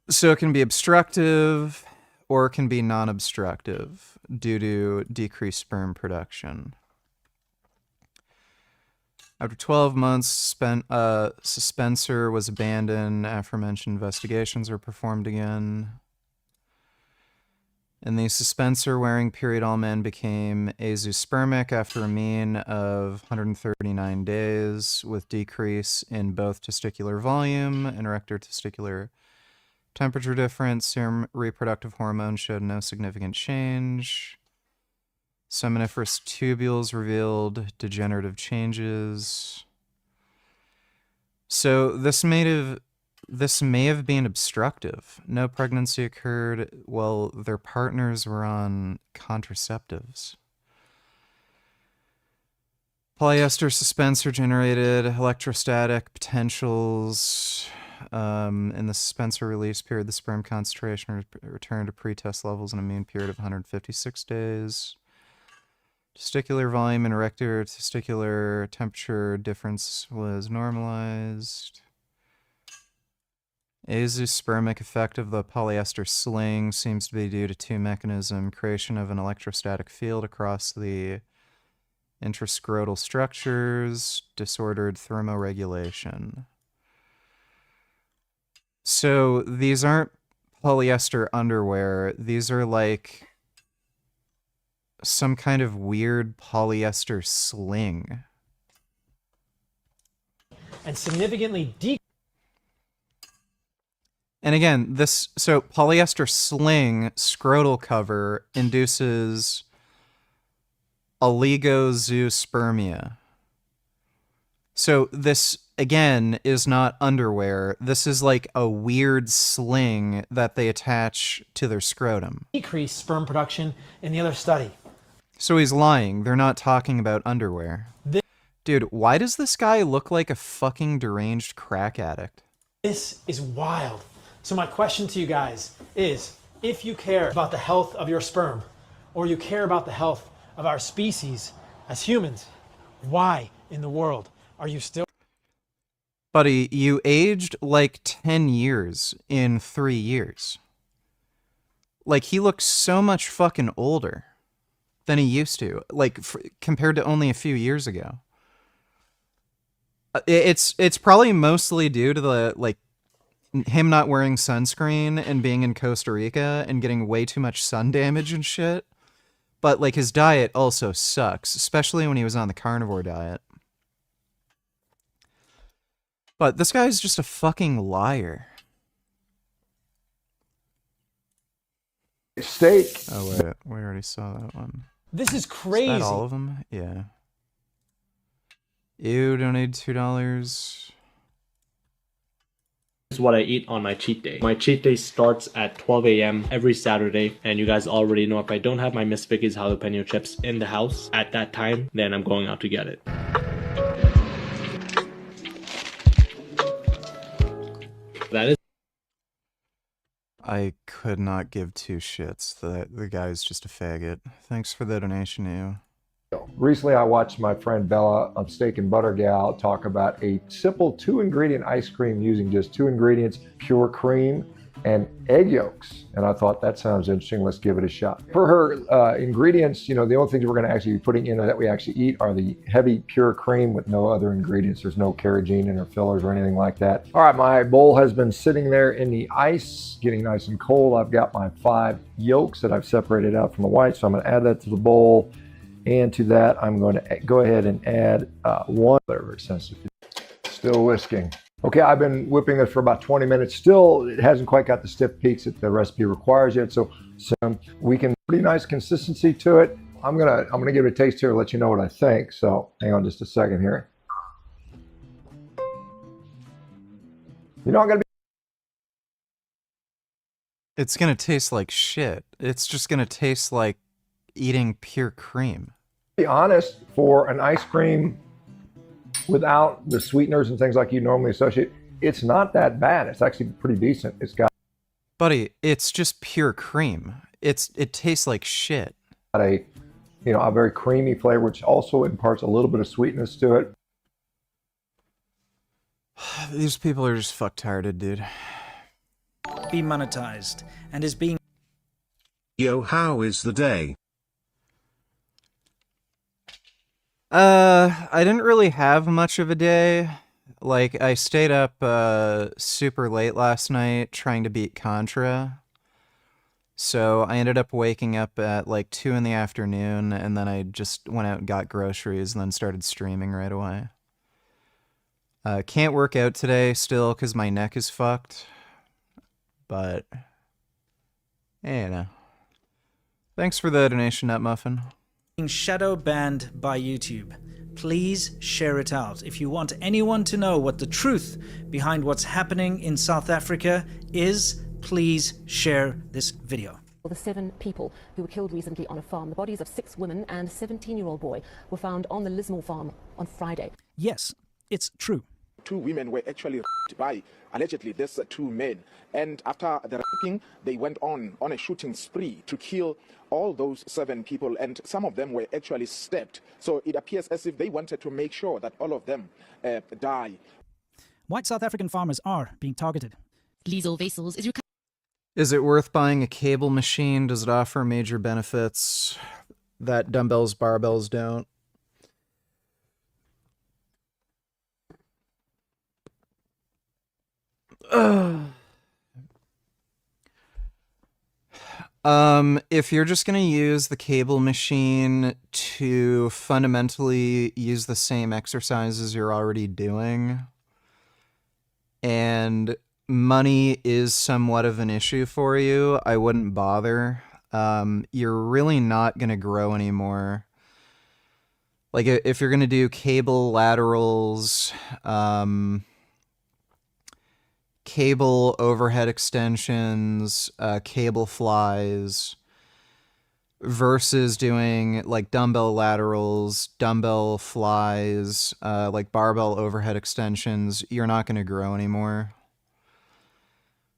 So it can be obstructive or it can be non-obstructive due to decreased sperm production. After 12 months, suspensor was abandoned. Aforementioned investigations are performed again. In the suspensor-wearing period, all men became azoospermic after a mean of 139 days, with decrease in both testicular volume and erector testicular temperature difference. Serum reproductive hormone showed no significant change. Seminiferous tubules revealed degenerative changes. So this may have been obstructive. No pregnancy occurred while their partners were on contraceptives. Polyester suspensor generated electrostatic potentials. In the suspensor release period, the sperm concentration returned to pre-test levels in a mean period of 156 days. Testicular volume and erector testicular temperature difference was normalized. Azoospermic effect of the polyester sling seems to be due to 2 mechanisms: creation of an electrostatic field across the intrascrotal structures, disordered thermoregulation. So these aren't polyester underwear. These are like some kind of weird polyester sling. And significantly And again, so polyester sling scrotal cover induces oligozoospermia. So this, again, is not underwear. This is like a weird sling that they attach to their scrotum. decreased sperm production in the other study. So he's lying. They're not talking about underwear. Dude, why does this guy look like a fucking deranged crack addict? This is wild. So my question to you guys is, if you care about the health of your sperm, or you care about the health of our species as humans, why in the world are you still... Buddy, you aged like 10 years in 3 years. Like, he looks so much fucking older than he used to, like, compared to only a few years ago. It's probably mostly due to the, like, him not wearing sunscreen and being in Costa Rica and getting way too much sun damage and shit. But, like, his diet also sucks, especially when he was on the carnivore diet. But this guy's just a fucking liar. Steak. Oh, wait. We already saw that one. This is crazy. Is that all of them? Yeah. Ew, donate $2. This is what I eat on my cheat day. My cheat day starts at 12 a.m. every Saturday, and you guys already know if I don't have my Miss Vicky's jalapeno chips in the house at that time, then I'm going out to get it. That is... I could not give two shits. The guy's just a faggot. Thanks for the donation, you. Recently, I watched my friend Bella of Steak and Butter Gal talk about a simple 2-ingredient ice cream using just 2 ingredients, pure cream and egg yolks. And I thought that sounds interesting. Let's give it a shot. For her ingredients, the only things we're going to actually be putting in that we actually eat are the heavy pure cream with no other ingredients. There's no carrageenan in or fillers or anything like that. All right, my bowl has been sitting there in the ice, getting nice and cold. I've got my 5 yolks that I've separated out from the whites, so I'm going to add that to the bowl. And to that, I'm going to go ahead and add 1 flavor sensitive. Still whisking. Okay, I've been whipping this for about 20 minutes. Still, it hasn't quite got the stiff peaks that the recipe requires yet. So we can pretty nice consistency to it. I'm gonna give it a taste here and let you know what I think. So hang on just a second here. I'm gonna be. It's gonna taste like shit. It's just gonna taste like eating pure cream. Be honest, for an ice cream without the sweeteners and things like you normally associate, it's not that bad. It's actually pretty decent. It's got, buddy, it's just pure cream. It tastes like shit. A very creamy flavor, which also imparts a little bit of sweetness to it. These people are just fucktarded, dude. Be monetized and is being. Yo, how is the day? I didn't really have much of a day. Like, I stayed up super late last night trying to beat Contra. So I ended up waking up at like 2 in the afternoon, and then I just went out and got groceries and then started streaming right away. Can't work out today still because my neck is fucked. But, thanks for the donation, Nut Muffin. Shadow banned by YouTube. Please share it out. If you want anyone to know what the truth behind what's happening in South Africa is, please share this video. The 7 people who were killed recently on a farm, the bodies of 6 women and a 17-year-old boy were found on the Lismore farm on Friday. Yes, it's true. 2 women were actually raped by, allegedly, these 2 men. And after the raping, they went on a shooting spree to kill all those 7 people, and some of them were actually stabbed. So it appears as if they wanted to make sure that all of them die. White South African farmers are being targeted. Liesel Wessels Is it worth buying a cable machine? Does it offer major benefits that dumbbells, barbells don't? If you're just gonna use the cable machine to fundamentally use the same exercises you're already doing, and money is somewhat of an issue for you, I wouldn't bother. You're really not gonna grow anymore. Like, if you're gonna do cable laterals, cable overhead extensions, cable flies, versus doing like dumbbell laterals, dumbbell flies, like barbell overhead extensions, you're not going to grow anymore.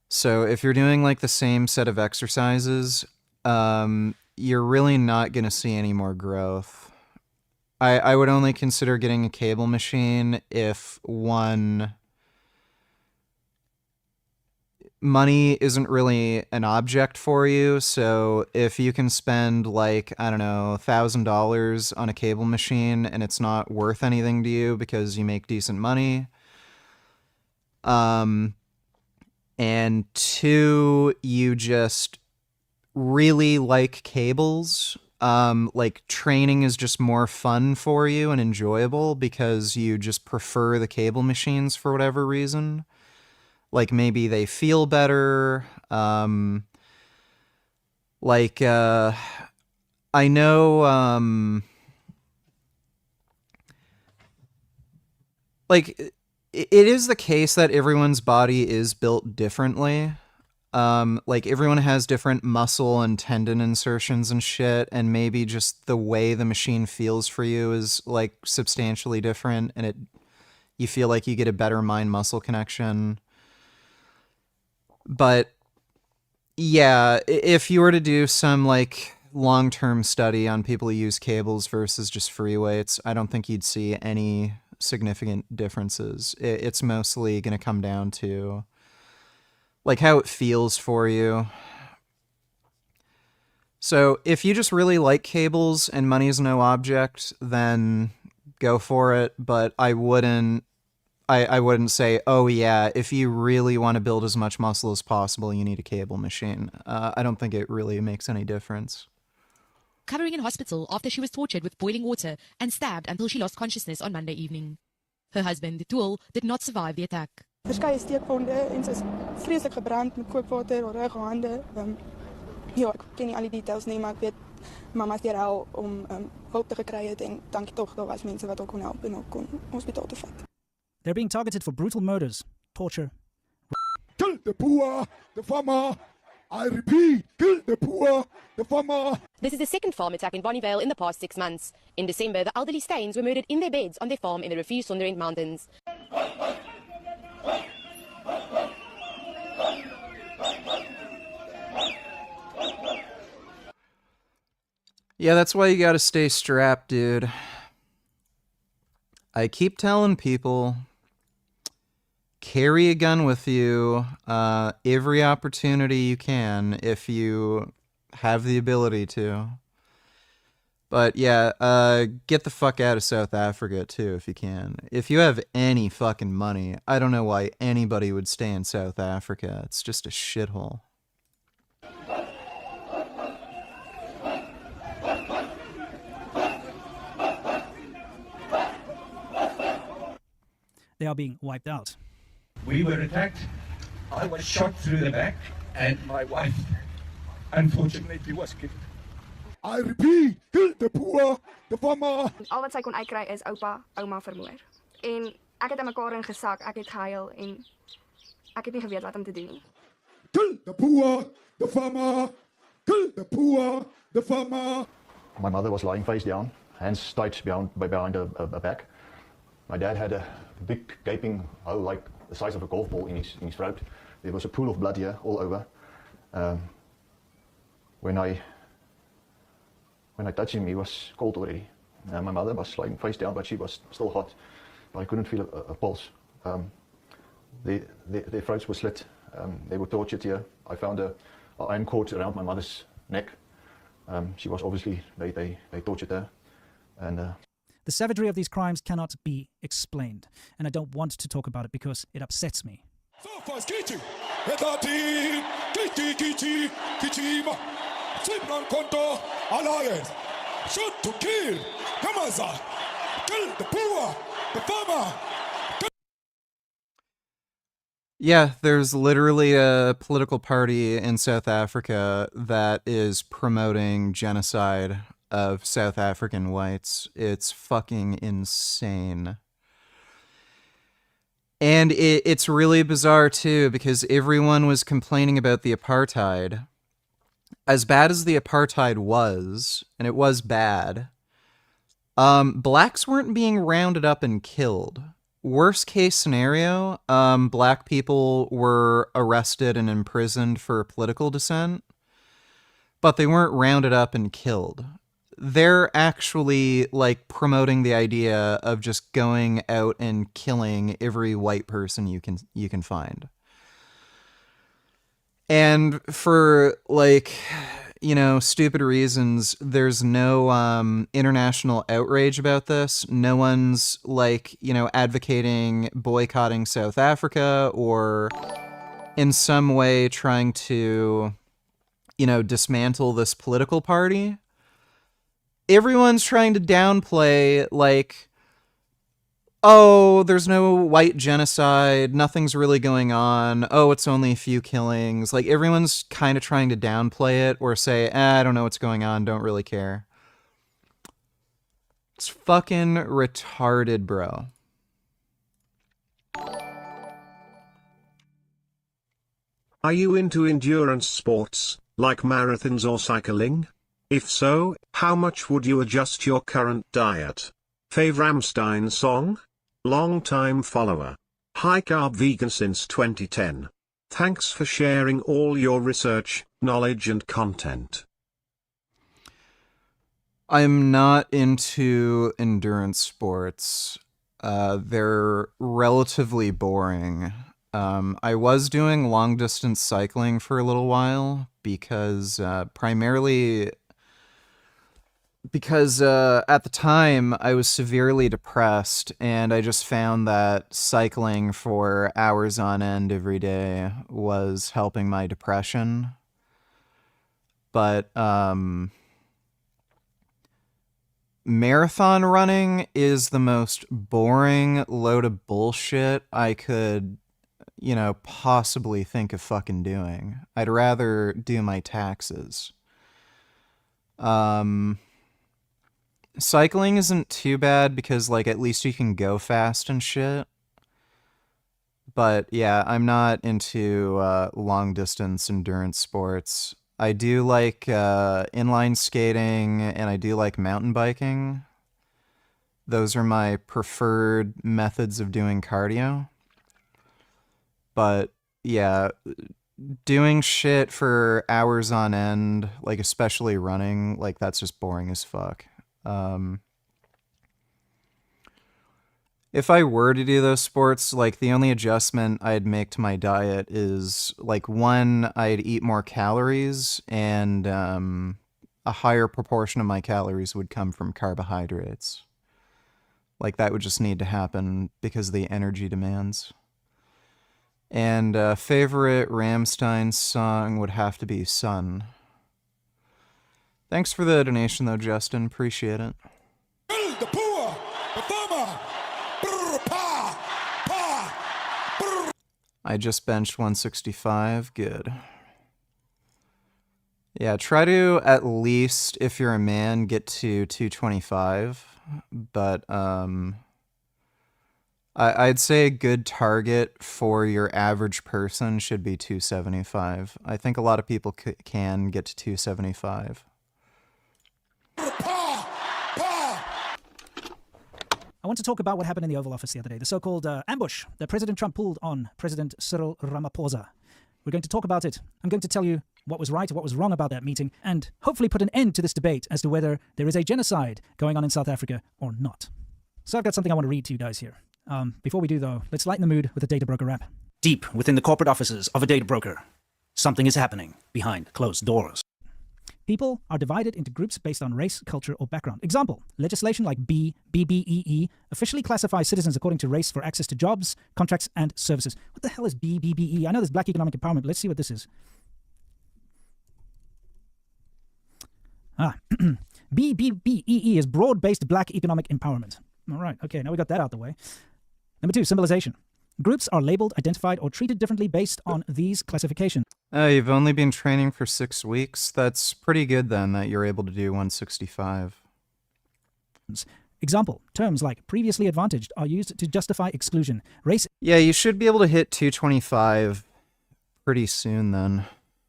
So if you're doing like the same set of exercises, you're really not going to see any more growth. I would only consider getting a cable machine if, one, money isn't really an object for you. So if you can spend like, I don't know, $1,000 on a cable machine and it's not worth anything to you because you make decent money. And 2, you just really like cables. Like training is just more fun for you and enjoyable because you just prefer the cable machines for whatever reason. Like maybe they feel better. I know, like it is the case that everyone's body is built differently. Like everyone has different muscle and tendon insertions and shit, and maybe just the way the machine feels for you is like substantially different, and you feel like you get a better mind muscle connection. But Yeah, if you were to do some like long-term study on people who use cables versus just free weights, I don't think you'd see any significant differences. It's mostly going to come down to like how it feels for you. So if you just really like cables and money is no object, then go for it. But I wouldn't say, oh yeah, if you really want to build as much muscle as possible, you need a cable machine. I don't think it really makes any difference. Covering in hospital after she was tortured with boiling water and stabbed until she lost consciousness on Monday evening. Her husband, Tool, did not survive the attack. Verskeie steekwonde en sy is vreeslik gebrand met kookwater, haar rug, haar hande. Ja, ek ken nie al die details nie, maar ek weet mama's deur hel om hulp te gekry het en dankie tog daar was mense wat ook kon help en ook kon hospitaal toe vat. They're being targeted for brutal murders, torture. Kill the poor, the farmer. I repeat, kill the poor, the farmer. This is the second farm attack in Bonnievale in the past 6 months. In December, the elderly Steins were murdered in their beds on their farm in the Rivier Sonderend Mountains. Yeah, that's why you gotta stay strapped, dude. I keep telling people, carry a gun with you every opportunity you can if you have the ability to. But yeah, get the fuck out of South Africa too if you can. If you have any fucking money, I don't know why anybody would stay in South Africa. It's just a shithole. They are being wiped out. We were attacked. I was shot through the back, and my wife, unfortunately, was killed. I repeat, kill the poor, the farmer. Al wat sy kon uitkry is oupa, ouma vermoor. En ek het in mekaar ingesak, ek het gehuil en ek het nie geweet wat om te doen nie. Kill the poor, the farmer. Kill the poor, the farmer. My mother was lying face down, hands tied behind her back. My dad had a big gaping hole like the size of a golf ball in his throat. There was a pool of blood here all over. When I touched him, he was cold already. My mother was lying face down, but she was still hot. But I couldn't feel a pulse. Their throats were slit. They were tortured here. I found an iron cord around my mother's neck. She was obviously, they tortured her. And the savagery of these crimes cannot be explained, and I don't want to talk about it because it upsets me. Shoot to kill, Yamaza, kill the poor, the farmer. Yeah, there's literally a political party in South Africa that is promoting genocide of South African whites. It's fucking insane. And it's really bizarre too, because everyone was complaining about the apartheid. As bad as the apartheid was, and it was bad, blacks weren't being rounded up and killed. Worst case scenario, black people were arrested and imprisoned for political dissent, but they weren't rounded up and killed. They're actually like promoting the idea of just going out and killing every white person you can find. And for like, you know, stupid reasons, there's no international outrage about this. No one's like, you know, advocating boycotting South Africa or in some way trying to, you know, dismantle this political party. Everyone's trying to downplay, like, oh, there's no white genocide, nothing's really going on, oh, it's only a few killings. Like, everyone's kind of trying to downplay it or say, I don't know what's going on, don't really care. It's fucking retarded, bro. Are you into endurance sports, like marathons or cycling? If so, how much would you adjust your current diet? Fave Rammstein song? Long-time follower. High-carb vegan since 2010. Thanks for sharing all your research, knowledge and content. I'm not into endurance sports. They're relatively boring. I was doing long distance cycling for a little while because primarily because at the time I was severely depressed and I just found that cycling for hours on end every day was helping my depression. But marathon running is the most boring load of bullshit I could, possibly think of fucking doing. I'd rather do my taxes. Cycling isn't too bad because, at least you can go fast and shit. But yeah, I'm not into long distance endurance sports. I do like inline skating and I do like mountain biking. Those are my preferred methods of doing cardio. But yeah, doing shit for hours on end, especially running, that's just boring as fuck. If I were to do those sports, the only adjustment I'd make to my diet is, one, I'd eat more calories, and a higher proportion of my calories would come from carbohydrates. That would just need to happen because of the energy demands. And favorite Rammstein song would have to be Sun. Thanks for the donation, though, Justin. Appreciate it. The poor performer. I just benched 165. Good. Yeah, try to at least, if you're a man, get to 225. But I'd say a good target for your average person should be 275. I think a lot of people can get to 275. I want to talk about what happened in the Oval Office the other day, the so-called ambush that President Trump pulled on President Cyril Ramaphosa. We're going to talk about it. I'm going to tell you what was right, what was wrong about that meeting, and hopefully put an end to this debate as to whether there is a genocide going on in South Africa or not. So I've got something I want to read to you guys here. Before we do, though, let's lighten the mood with a data broker rap. Deep within the corporate offices of a data broker, something is happening behind closed doors. People are divided into groups based on race, culture, or background. Example, legislation like BBEE officially classifies citizens according to race for access to jobs, contracts, and services. What the hell is BBEE? I know there's Black Economic Empowerment. Let's see what this is. BBEE is broad-based Black Economic Empowerment. All right, okay, now we got that out the way. Number 2, symbolization. Groups are labeled, identified, or treated differently based on these classifications. You've only been training for 6 weeks. That's pretty good then that you're able to do 165. Example, terms like previously advantaged are used to justify exclusion. Race. Yeah, you should be able to hit 225 pretty soon then.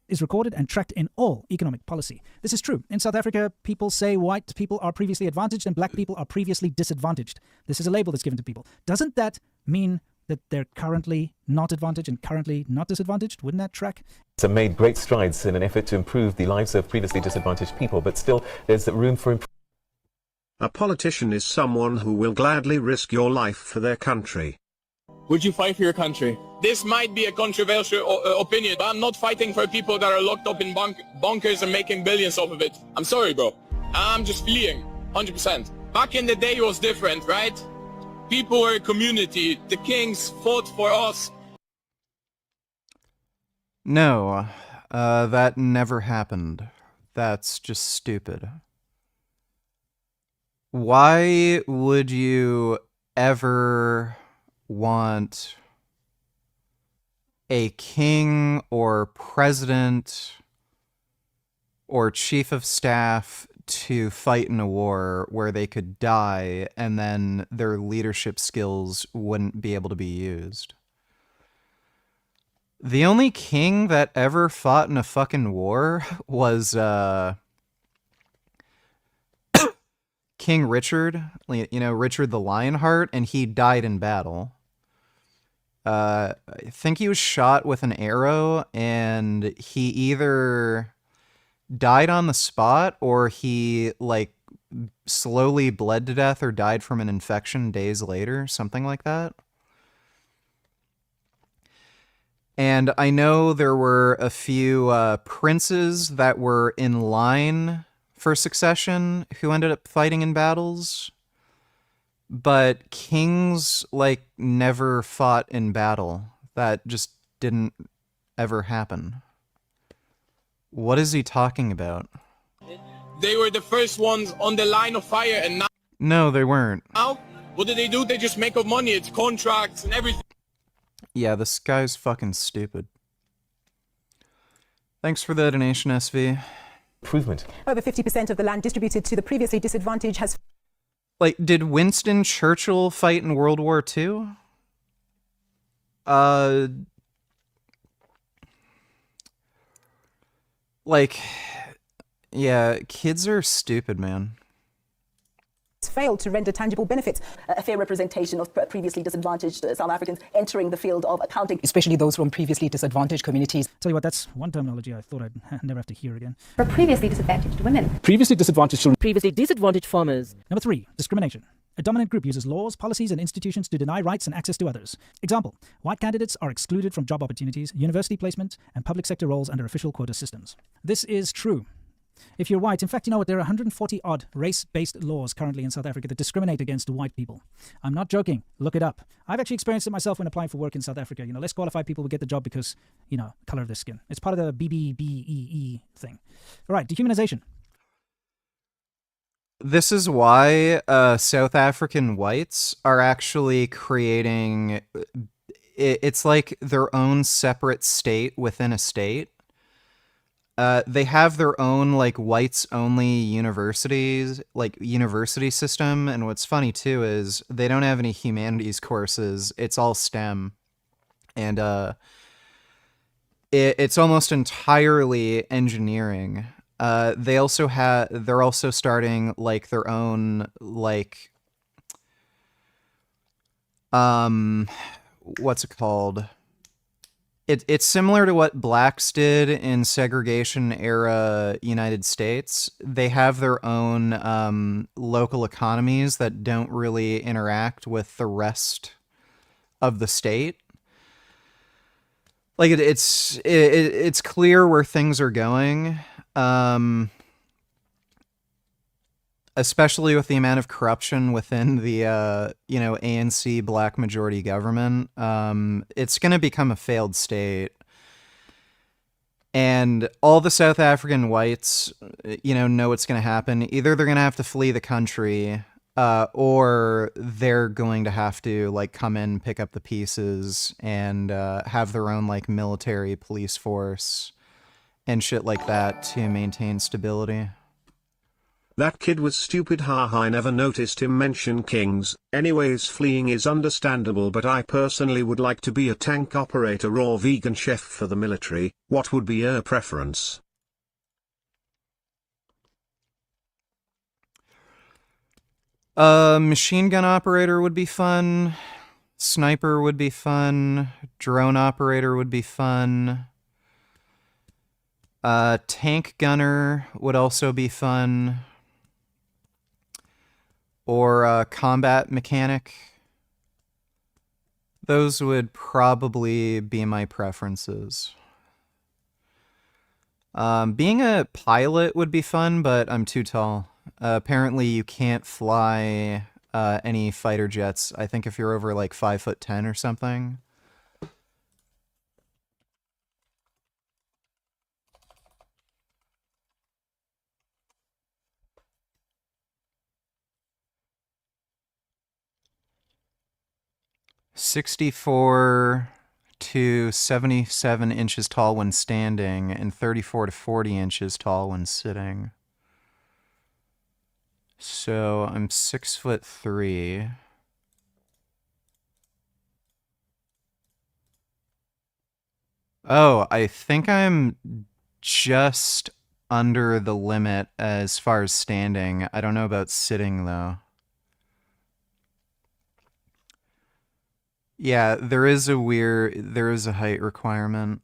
Is recorded and tracked in all economic policy. This is true. In South Africa, people say white people are previously advantaged and black people are previously disadvantaged. This is a label that's given to people. Doesn't that mean that they're currently not advantaged and currently not disadvantaged? Wouldn't that track? It's made great strides in an effort to improve the lives of previously disadvantaged people, but still there's room for improvement. A politician is someone who will gladly risk your life for their country. Would you fight for your country? This might be a controversial opinion, but I'm not fighting for people that are locked up in bunkers and making billions off of it. I'm sorry, bro. I'm just fleeing, 100%. Back in the day, it was different, right? People were a community. The kings fought for us. No, that never happened. That's just stupid. Why would you ever want a king or president or chief of staff to fight in a war where they could die and then their leadership skills wouldn't be able to be used? The only king that ever fought in a fucking war was King Richard, Richard the Lionheart, and he died in battle. I think he was shot with an arrow, and he either died on the spot or he like slowly bled to death or died from an infection days later, something like that. And I know there were a few princes that were in line for succession who ended up fighting in battles, but kings like never fought in battle. That just didn't ever happen. What is he talking about? They were the first ones on the line of fire, and No, they weren't. now, what do? They just make up money. It's contracts and everything. Yeah, this guy's fucking stupid. Thanks for the donation, SV. Improvement. Over 50% of the land distributed to the previously disadvantaged has... Like, did Winston Churchill fight in World War II? Like, yeah, kids are stupid, man. failed to render tangible benefits. A fair representation of previously disadvantaged South Africans entering the field of accounting. Especially those from previously disadvantaged communities. Tell you what, that's one terminology I thought I'd never have to hear again. For previously disadvantaged women. Previously disadvantaged children. Previously disadvantaged farmers. Number 3, discrimination. A dominant group uses laws, policies, and institutions to deny rights and access to others. Example, white candidates are excluded from job opportunities, university placement, and public sector roles under official quota systems. This is true. If you're white, in fact, you know what, there are 140-odd race-based laws currently in South Africa that discriminate against white people. I'm not joking. Look it up. I've actually experienced it myself when applying for work in South Africa. You know, less qualified people will get the job because, you know, color of their skin. It's part of the BBBEE thing. All right, dehumanization. This is why South African whites are actually creating... It's like their own separate state within a state. They have their own, like, whites-only universities, like, university system, and what's funny, too, is they don't have any humanities courses. It's all STEM. And it's almost entirely engineering. They're also starting, like, their own, like, what's it called? It's similar to what blacks did in segregation-era United States. They have their own local economies that don't really interact with the rest of the state. Like, it's clear where things are going, especially with the amount of corruption within the, ANC black majority government. It's going to become a failed state. And all the South African whites, know what's going to happen. Either they're going to have to flee the country, or they're going to have to, like, come in, pick up the pieces, and have their own, like, military police force and shit like that to maintain stability. That kid was stupid, haha, I never noticed him mention kings. Anyways, fleeing is understandable, but I personally would like to be a tank operator or vegan chef for the military. What would be your preference? Machine gun operator would be fun. Sniper would be fun. Drone operator would be fun. Tank gunner would also be fun. Or combat mechanic. Those would probably be my preferences. Being a pilot would be fun, but I'm too tall. Apparently you can't fly any fighter jets. I think if you're over like 5'10" or something. "64 to 77 inches tall when standing, and 34 to 40 inches tall when sitting." So I'm 6'3". Oh, I think I'm just under the limit as far as standing. I don't know about sitting, though. Yeah, there is a height requirement.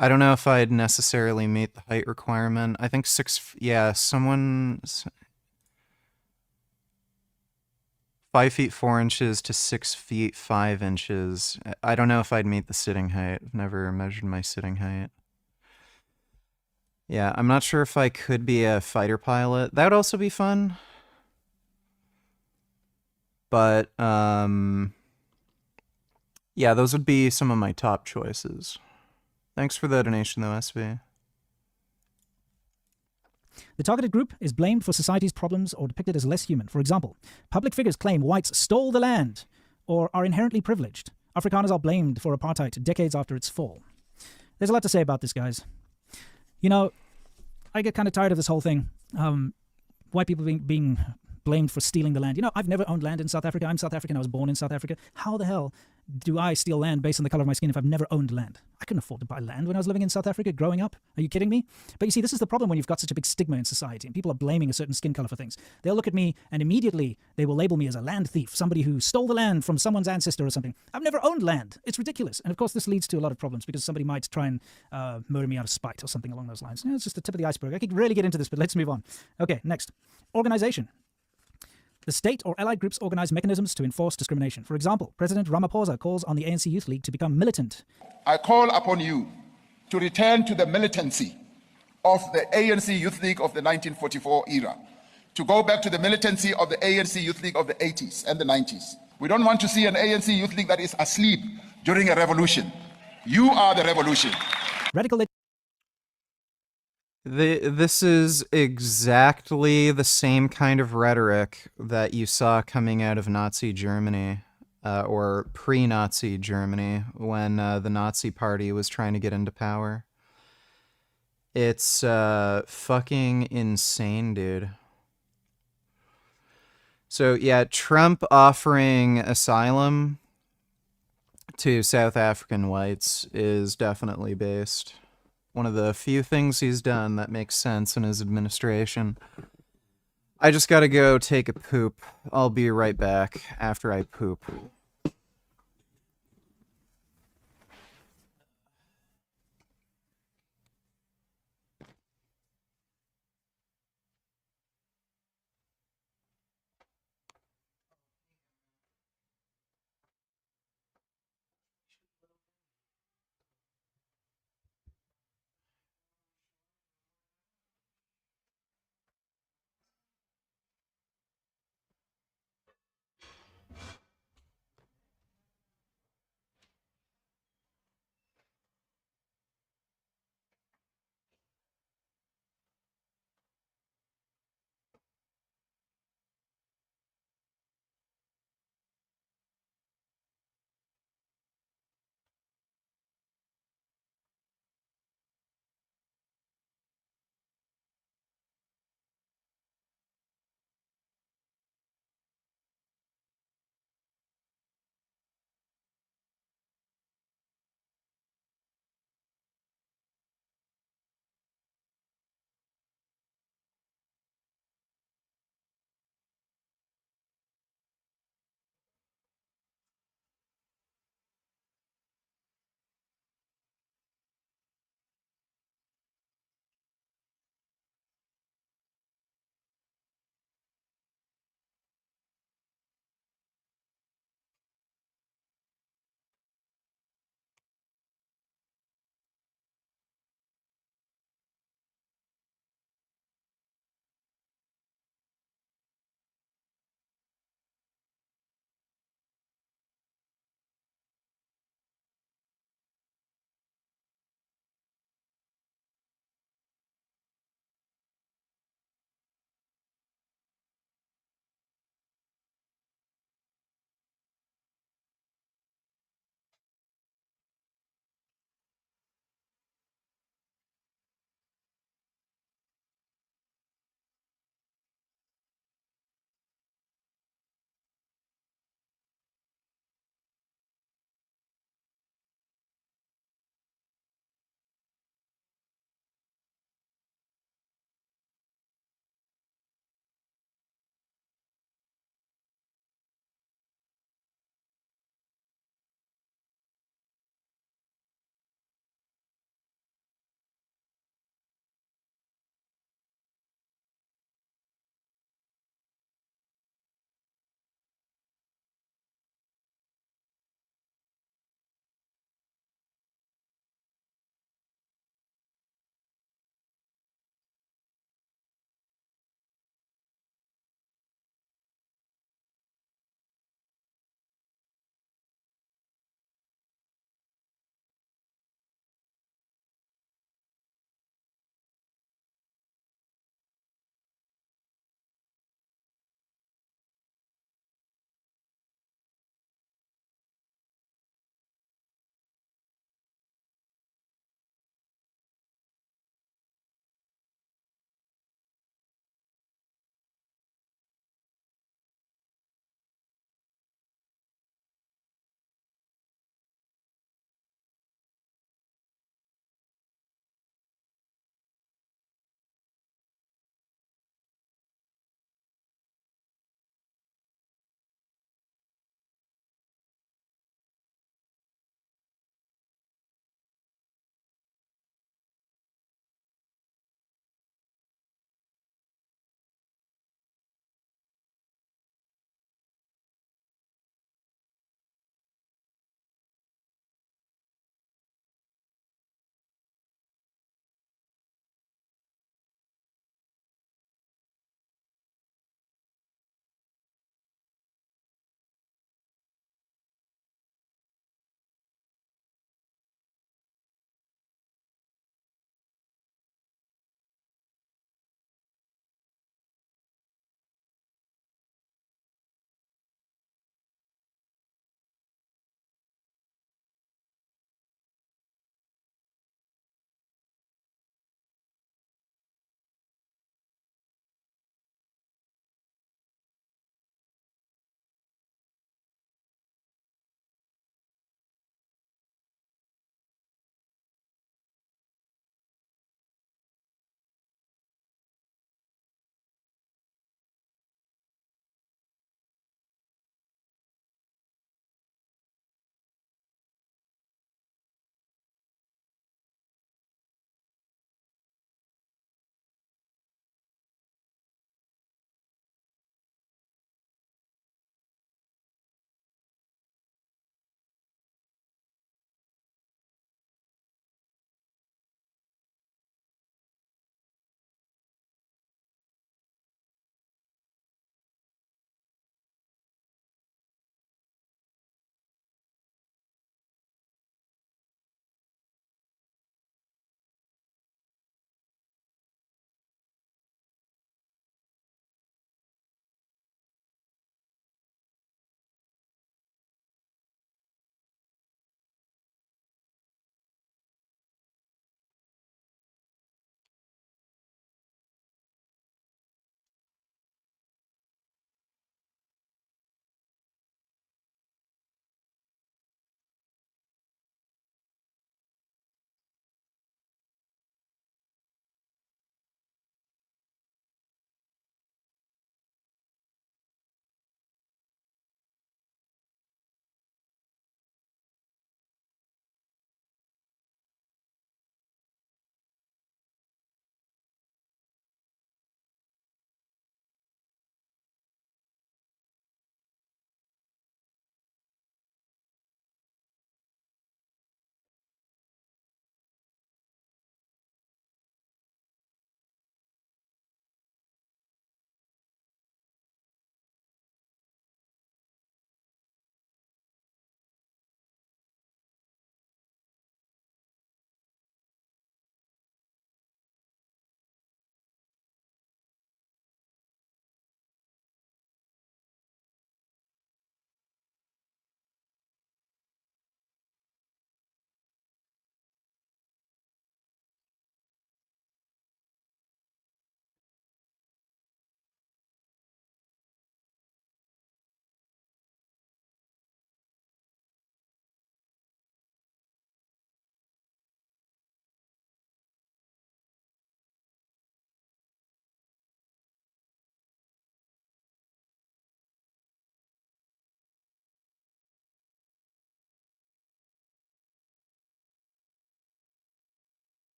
I don't know if I'd necessarily meet the height requirement. I think yeah, 5 feet 4 inches to 6 feet 5 inches. I don't know if I'd meet the sitting height. I've never measured my sitting height. Yeah, I'm not sure if I could be a fighter pilot. That would also be fun. But, yeah, those would be some of my top choices. Thanks for the donation, though, SB. The targeted group is blamed for society's problems or depicted as less human. For example, public figures claim whites stole the land or are inherently privileged. Afrikaners are blamed for apartheid decades after its fall. There's a lot to say about this, guys. You know, I get kind of tired of this whole thing. White people being blamed for stealing the land. You know, I've never owned land in South Africa. I'm South African. I was born in South Africa. How the hell do I steal land based on the color of my skin if I've never owned land? I couldn't afford to buy land when I was living in South Africa growing up. Are you kidding me? But you see, this is the problem when you've got such a big stigma in society and people are blaming a certain skin color for things. They'll look at me and immediately they will label me as a land thief, somebody who stole the land from someone's ancestor or something. I've never owned land. It's ridiculous. And of course, this leads to a lot of problems because somebody might try and murder me out of spite or something along those lines. It's just the tip of the iceberg. I could really get into this, but let's move on. Okay, next. Organization. The state or allied groups organize mechanisms to enforce discrimination. For example, President Ramaphosa calls on the ANC Youth League to become militant. I call upon you to return to the militancy of the ANC Youth League of the 1944 era, to go back to the militancy of the ANC Youth League of the 80s and the 90s. We don't want to see an ANC Youth League that is asleep during a revolution. You are the revolution. Radical. This is exactly the same kind of rhetoric that you saw coming out of Nazi Germany, or pre-Nazi Germany, when the Nazi Party was trying to get into power. It's fucking insane, dude. So yeah, Trump offering asylum to South African whites is definitely based. One of the few things he's done that makes sense in his administration. I just gotta go take a poop. I'll be right back after I poop.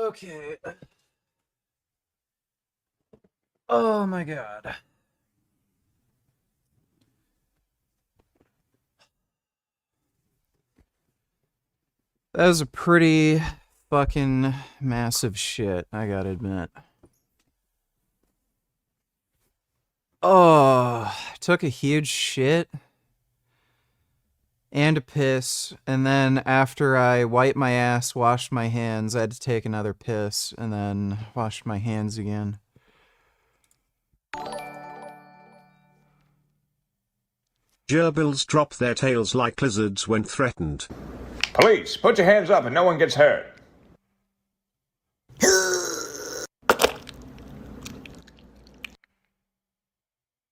Okay. Oh my god. That was a pretty fucking massive shit, I gotta admit. Oh, took a huge shit and a piss, and then after I wiped my ass, washed my hands, I had to take another piss, and then washed my hands again. Gerbils drop their tails like lizards when threatened. Police, put your hands up and no one gets hurt.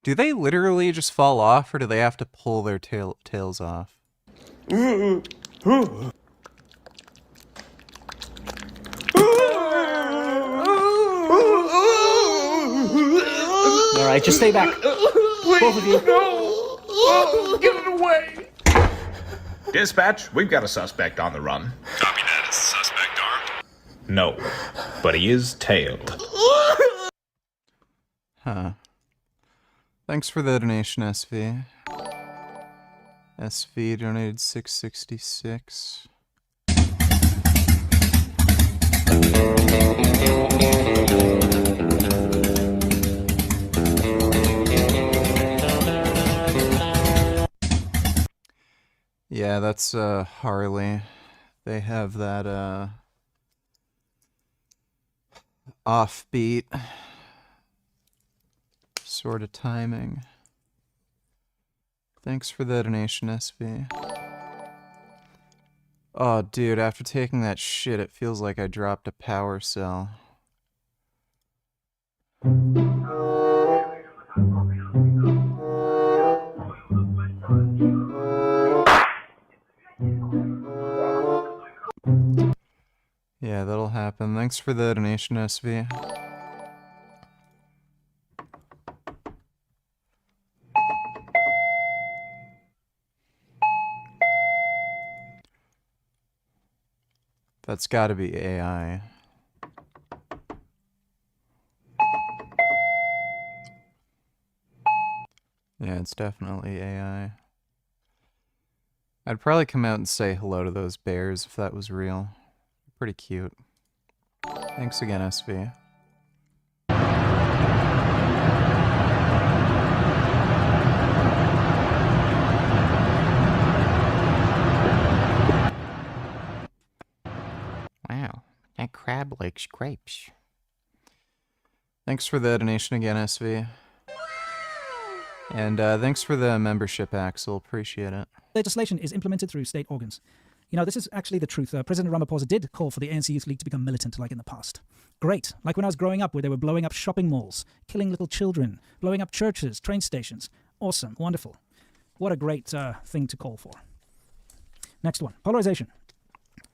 Do they literally just fall off, or do they have to pull their tails off? All right, just stay back. Please, Both of you. No! Get it away! Dispatch, we've got a suspect on the run. Copy that. Is the suspect armed? No, but he is tailed. Huh. Thanks for the donation, SV. SV donated $6.66. Yeah, that's Harley. They have that offbeat sort of timing. Thanks for the donation, SV. Oh, dude, after taking that shit, it feels like I dropped a power cell. Yeah, that'll happen. Thanks for the donation, SV. That's gotta be AI. Yeah, it's definitely AI. I'd probably come out and say hello to those bears if that was real. Pretty cute. Thanks again, SV. Wow, that crab likes grapes. Thanks for the donation again, SV. And thanks for the membership, Axel. Appreciate it. Legislation is implemented through state organs. You know, this is actually the truth. President Ramaphosa did call for the ANC Youth League to become militant like in the past. Great. Like when I was growing up, where they were blowing up shopping malls, killing little children, blowing up churches, train stations. Awesome. Wonderful. What a great thing to call for. Next one. Polarization.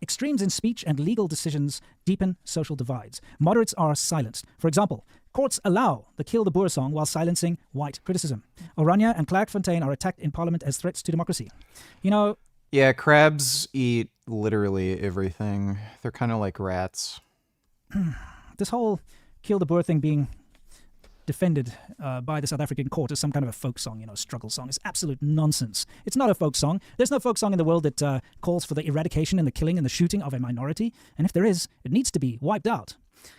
Extremes in speech and legal decisions deepen social divides. Moderates are silenced. For example, courts allow the Kill the Boer song while silencing white criticism. Orania and Clairefontaine are attacked in parliament as threats to democracy. You know... Yeah, crabs eat literally everything. They're kind of like rats. This whole Kill the Boer thing being defended by the South African court as some kind of a folk song, you know, struggle song, is absolute nonsense. It's not a folk song. There's no folk song in the world that calls for the eradication and the killing and the shooting of a minority. And if there is, it needs to be wiped out.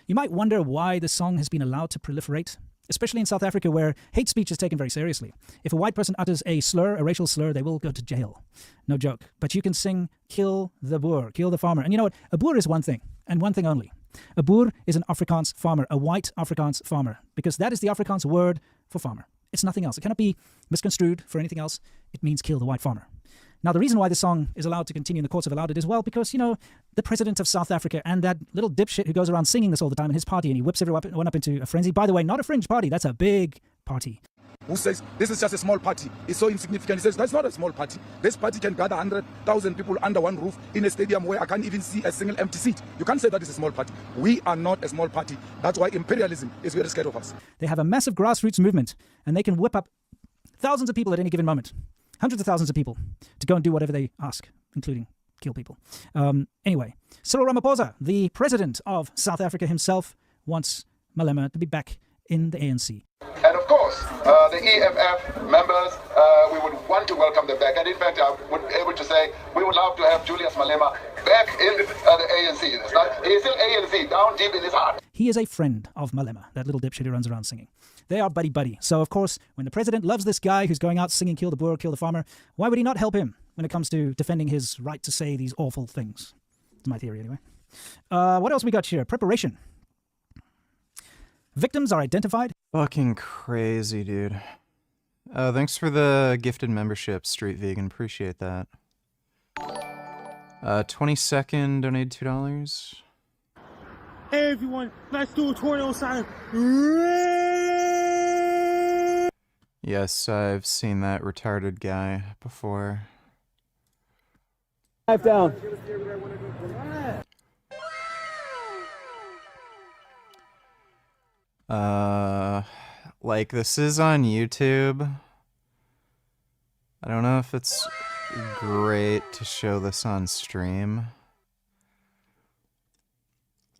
You might wonder why the song has been allowed to proliferate, especially in South Africa, where hate speech is taken very seriously. If a white person utters a slur, a racial slur, they will go to jail. No joke. But you can sing Kill the Boer, kill the farmer. And you know what? A Boer is one thing, and one thing only. A Boer is an Afrikaans farmer, a white Afrikaans farmer, because that is the Afrikaans word for farmer. It's nothing else. It cannot be misconstrued for anything else. It means kill the white farmer. Now, the reason why this song is allowed to continue and the courts have allowed it is, well, because, you know, the president of South Africa and that little dipshit who goes around singing this all the time in his party, and he whips everyone up into a frenzy. By the way, not a fringe party. That's a big party. Who says this is just a small party? It's so insignificant. He says that's not a small party. This party can gather 100,000 people under one roof in a stadium where I can't even see a single empty seat. You can't say that is a small party. We are not a small party. That's why imperialism is very scared of us. They have a massive grassroots movement, and they can whip up thousands of people at any given moment. Hundreds of thousands of people to go and do whatever they ask, including kill people. Anyway, Cyril Ramaphosa, the president of South Africa himself, wants Malema to be back in the ANC. And of course, the EFF members, we would want to welcome them back. And in fact, I would be able to say we would love to have Julius Malema back in the ANC. He's still ANC, down deep in his heart. He is a friend of Malema, that little dipshit who runs around singing. They are buddy-buddy. So, of course, when the president loves this guy who's going out singing kill the Boer, kill the farmer, why would he not help him when it comes to defending his right to say these awful things? That's my theory, anyway. What else we got here? Preparation. Victims are identified. Fucking crazy, dude. Thanks for the gifted membership, Street Vegan. Appreciate that. 22nd donated $2. Hey everyone, let's do a tornado sign. Yes, I've seen that retarded guy before. Dive down. Like, this is on YouTube. I don't know if it's great to show this on stream.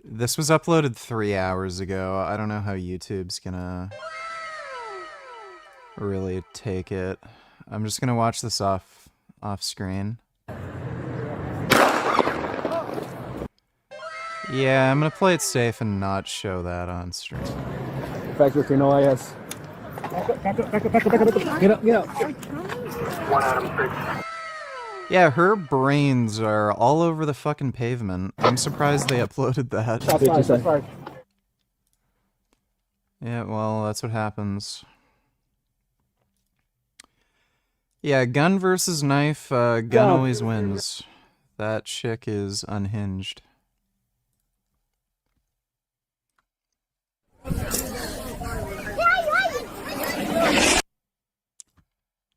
This was uploaded 3 hours ago. I don't know how YouTube's gonna really take it. I'm just gonna watch this off screen. Yeah, I'm gonna play it safe and not show that on stream. Factor for no IS. Back up. Get up. Yeah, her brains are all over the fucking pavement. I'm surprised they uploaded that. That's fine. Yeah, well, that's what happens. Yeah, gun versus knife, gun always wins. That chick is unhinged.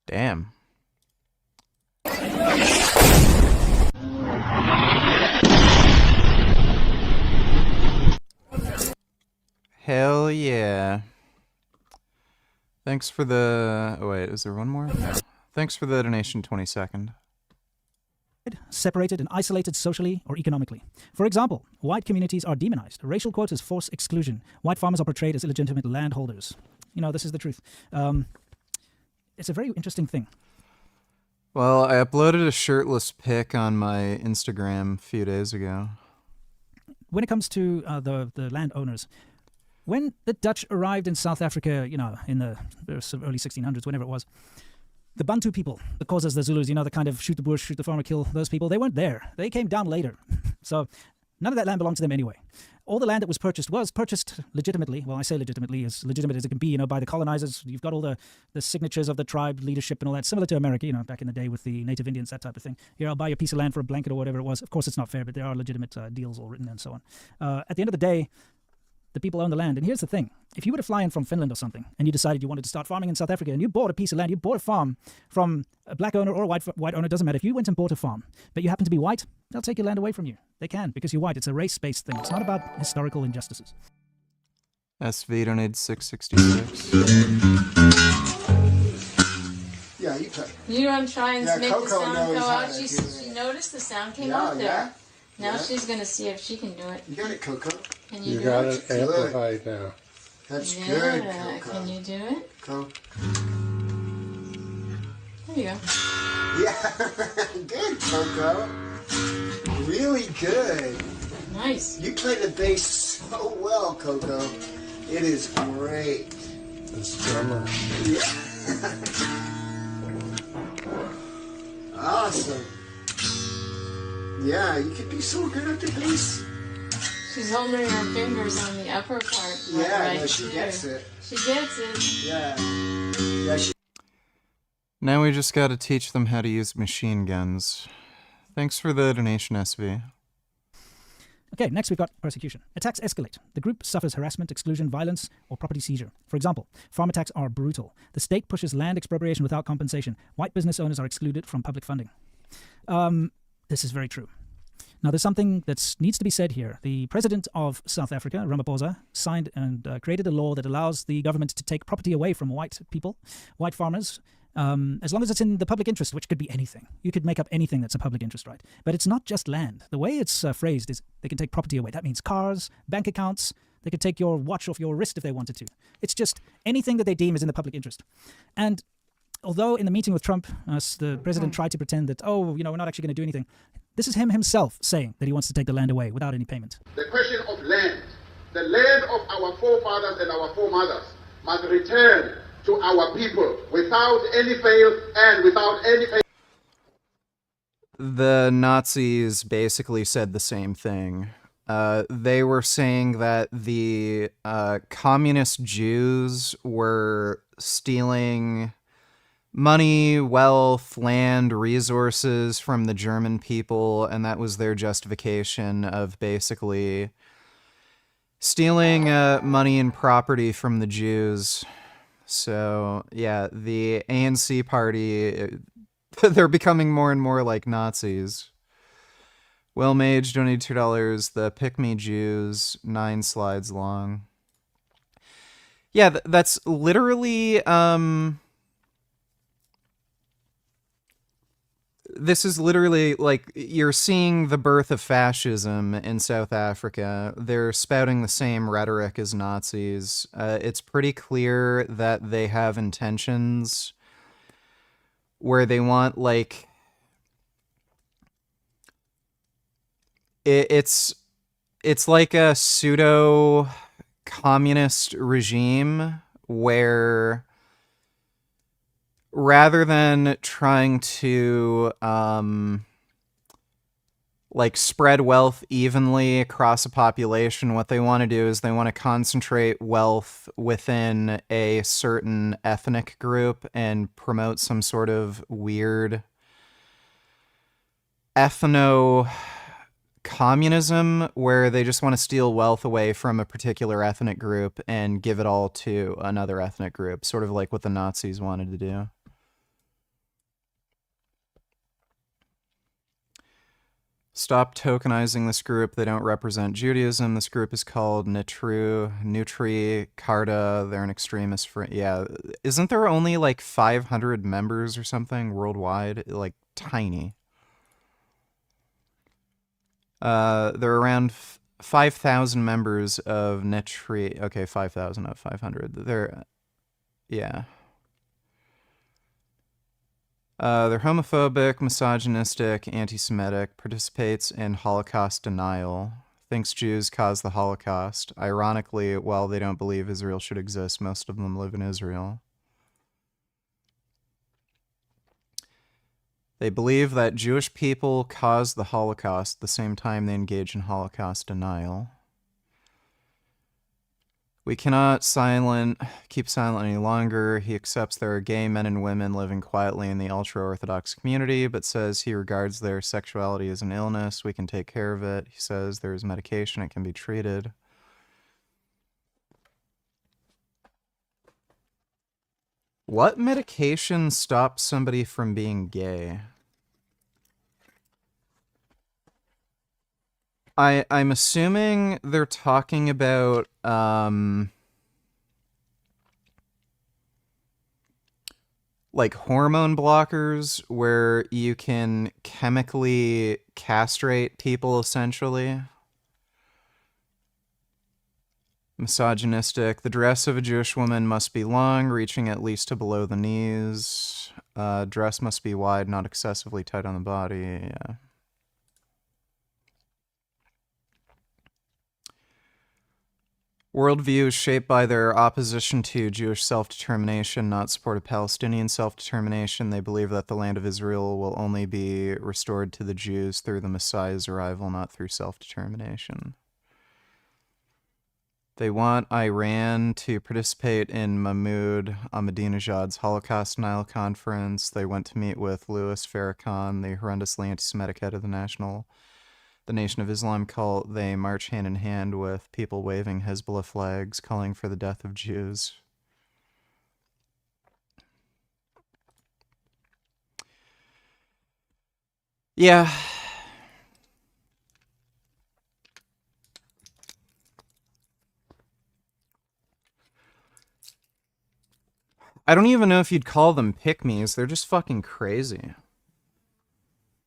Damn. Hell yeah. Thanks for the... Oh wait, is there one more? No. Thanks for the donation, 22nd. Separated and isolated socially or economically. For example, white communities are demonized. Racial quotas force exclusion. White farmers are portrayed as illegitimate landholders. You know, this is the truth. It's a very interesting thing. Well, I uploaded a shirtless pic on my Instagram a few days ago. When it comes to the landowners, when the Dutch arrived in South Africa, you know, in the early 1600s, whenever it was, the Bantu people, the Xhosas, the Zulus, you know, the kind of shoot the bush, shoot the farmer, kill those people, they weren't there. They came down later. So none of that land belonged to them anyway. All the land that was purchased legitimately. Well, I say legitimately, as legitimate as it can be, you know, by the colonizers. You've got all the signatures of the tribe leadership and all that, similar to America, you know, back in the day with the native Indians, that type of thing. Here, I'll buy you a piece of land for a blanket or whatever it was. Of course, it's not fair, but there are legitimate deals all written and so on. At the end of the day, the people own the land. And here's the thing. If you were to fly in from Finland or something, and you decided you wanted to start farming in South Africa, and you bought a piece of land, you bought a farm from a black owner or a white owner, doesn't matter. If you went and bought a farm, but you happen to be white, they'll take your land away from you. They can, because you're white. It's a race-based thing. It's not about historical injustices. SV donated 666. Yeah, you play. You want to try and make the Coco sound knows go how out? to She noticed the sound came Yeah, out there. yeah. Now Yeah. she's going to see if she can do it. You got it, Coco. Can you, do got it? it amplified now. That's Yeah, good, Coco. can you do it? Coco. There you go. Yeah, good, Coco. Really good. Nice. You play the bass so well, Coco. It is great. This drummer. Yeah. Awesome. Yeah, you could be so good at the bass. She's holding her fingers on the upper part. Yeah, right no, she here. gets it. She gets it. Yeah. Yeah, she... Now we just gotta teach them how to use machine guns. Thanks for the donation, SV. Okay, next we've got persecution. Attacks escalate. The group suffers harassment, exclusion, violence, or property seizure. For example, farm attacks are brutal. The state pushes land expropriation without compensation. White business owners are excluded from public funding. This is very true. Now, there's something that needs to be said here. The president of South Africa, Ramaphosa, signed and created a law that allows the government to take property away from white people, white farmers, as long as it's in the public interest, which could be anything. You could make up anything that's a public interest right. But it's not just land. The way it's phrased is they can take property away. That means cars, bank accounts. They could take your watch off your wrist if they wanted to. It's just anything that they deem is in the public interest. And although in the meeting with Trump, the president tried to pretend that, we're not actually going to do anything, this is him himself saying that he wants to take the land away without any payment. The question of land, the land of our forefathers and our foremothers, must return to our people without any fail and without any pay. The Nazis basically said the same thing. They were saying that the communist Jews were stealing money, wealth, land, resources from the German people, and that was their justification of basically stealing money and property from the Jews. So, yeah, the ANC party, they're becoming more and more like Nazis. Will Mage donated $2. The Pick Me Jews, 9 slides long. Yeah, that's literally, this is literally, like, you're seeing the birth of fascism in South Africa. They're spouting the same rhetoric as Nazis. It's pretty clear that they have intentions where they want, like... It's like a pseudo-communist regime where... rather than trying to, like, spread wealth evenly across a population, what they want to do is they want to concentrate wealth within a certain ethnic group and promote some sort of weird ethno-communism where they just want to steal wealth away from a particular ethnic group and give it all to another ethnic group, sort of like what the Nazis wanted to do. Stop tokenizing this group. They don't represent Judaism. This group is called Nutri Carta. They're an extremist for... Yeah. Isn't there only like 500 members or something worldwide? Like, tiny. There are around 5,000 members of Nutri... Okay, 5,000 of 500. They're... Yeah. They're homophobic, misogynistic, anti-Semitic, participates in Holocaust denial, thinks Jews caused the Holocaust. Ironically, while they don't believe Israel should exist, most of them live in Israel. They believe that Jewish people caused the Holocaust at the same time they engage in Holocaust denial. We cannot keep silent any longer. He accepts there are gay men and women living quietly in the ultra-Orthodox community, but says he regards their sexuality as an illness. We can take care of it. He says there is medication. It can be treated. What medication stops somebody from being gay? I'm assuming they're talking about like hormone blockers where you can chemically castrate people essentially. Misogynistic. The dress of a Jewish woman must be long, reaching at least to below the knees. Dress must be wide, not excessively tight on the body. Yeah. Worldview is shaped by their opposition to Jewish self-determination, not support of Palestinian self-determination. They believe that the land of Israel will only be restored to the Jews through the Messiah's arrival, not through self-determination. They want Iran to participate in Mahmoud Ahmadinejad's Holocaust denial conference. They went to meet with Louis Farrakhan, the horrendously anti-Semitic head of the Nation of Islam cult. They march hand in hand with people waving Hezbollah flags, calling for the death of Jews. Yeah. I don't even know if you'd call them pick-me's. They're just fucking crazy.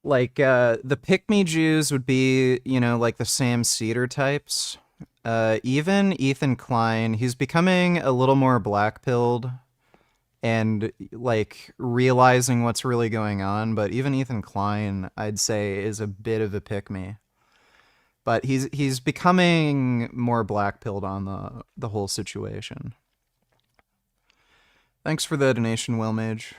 Like, the pick-me Jews would be, you know, like the Sam Cedar types. Even Ethan Klein, he's becoming a little more black-pilled and, like, realizing what's really going on. But even Ethan Klein, I'd say, is a bit of a pick-me. But he's becoming more black-pilled on the whole situation. Thanks for the donation, Will Mage.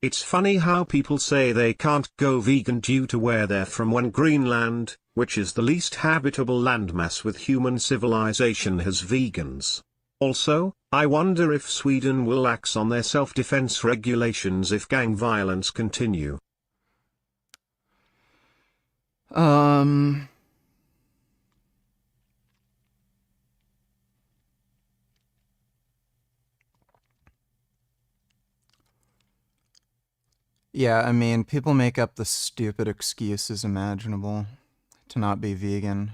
It's funny how people say they can't go vegan due to where they're from when Greenland, which is the least habitable landmass with human civilization, has vegans. Also, I wonder if Sweden will lax on their self-defense regulations if gang violence continue. Yeah, I mean, people make up the stupid excuses imaginable to not be vegan.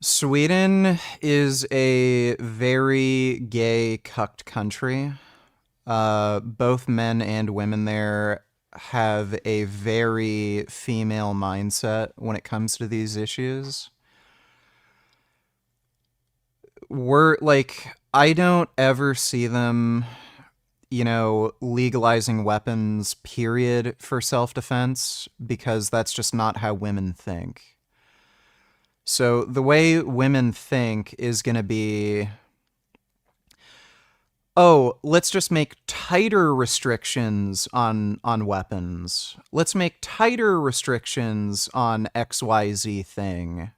Sweden is a very gay, cucked country. Both men and women there have a very female mindset when it comes to these issues. I don't ever see them, you know, legalizing weapons, period, for self-defense, because that's just not how women think. So the way women think is going to be, oh, let's just make tighter restrictions on weapons. Let's make tighter restrictions on XYZ thing.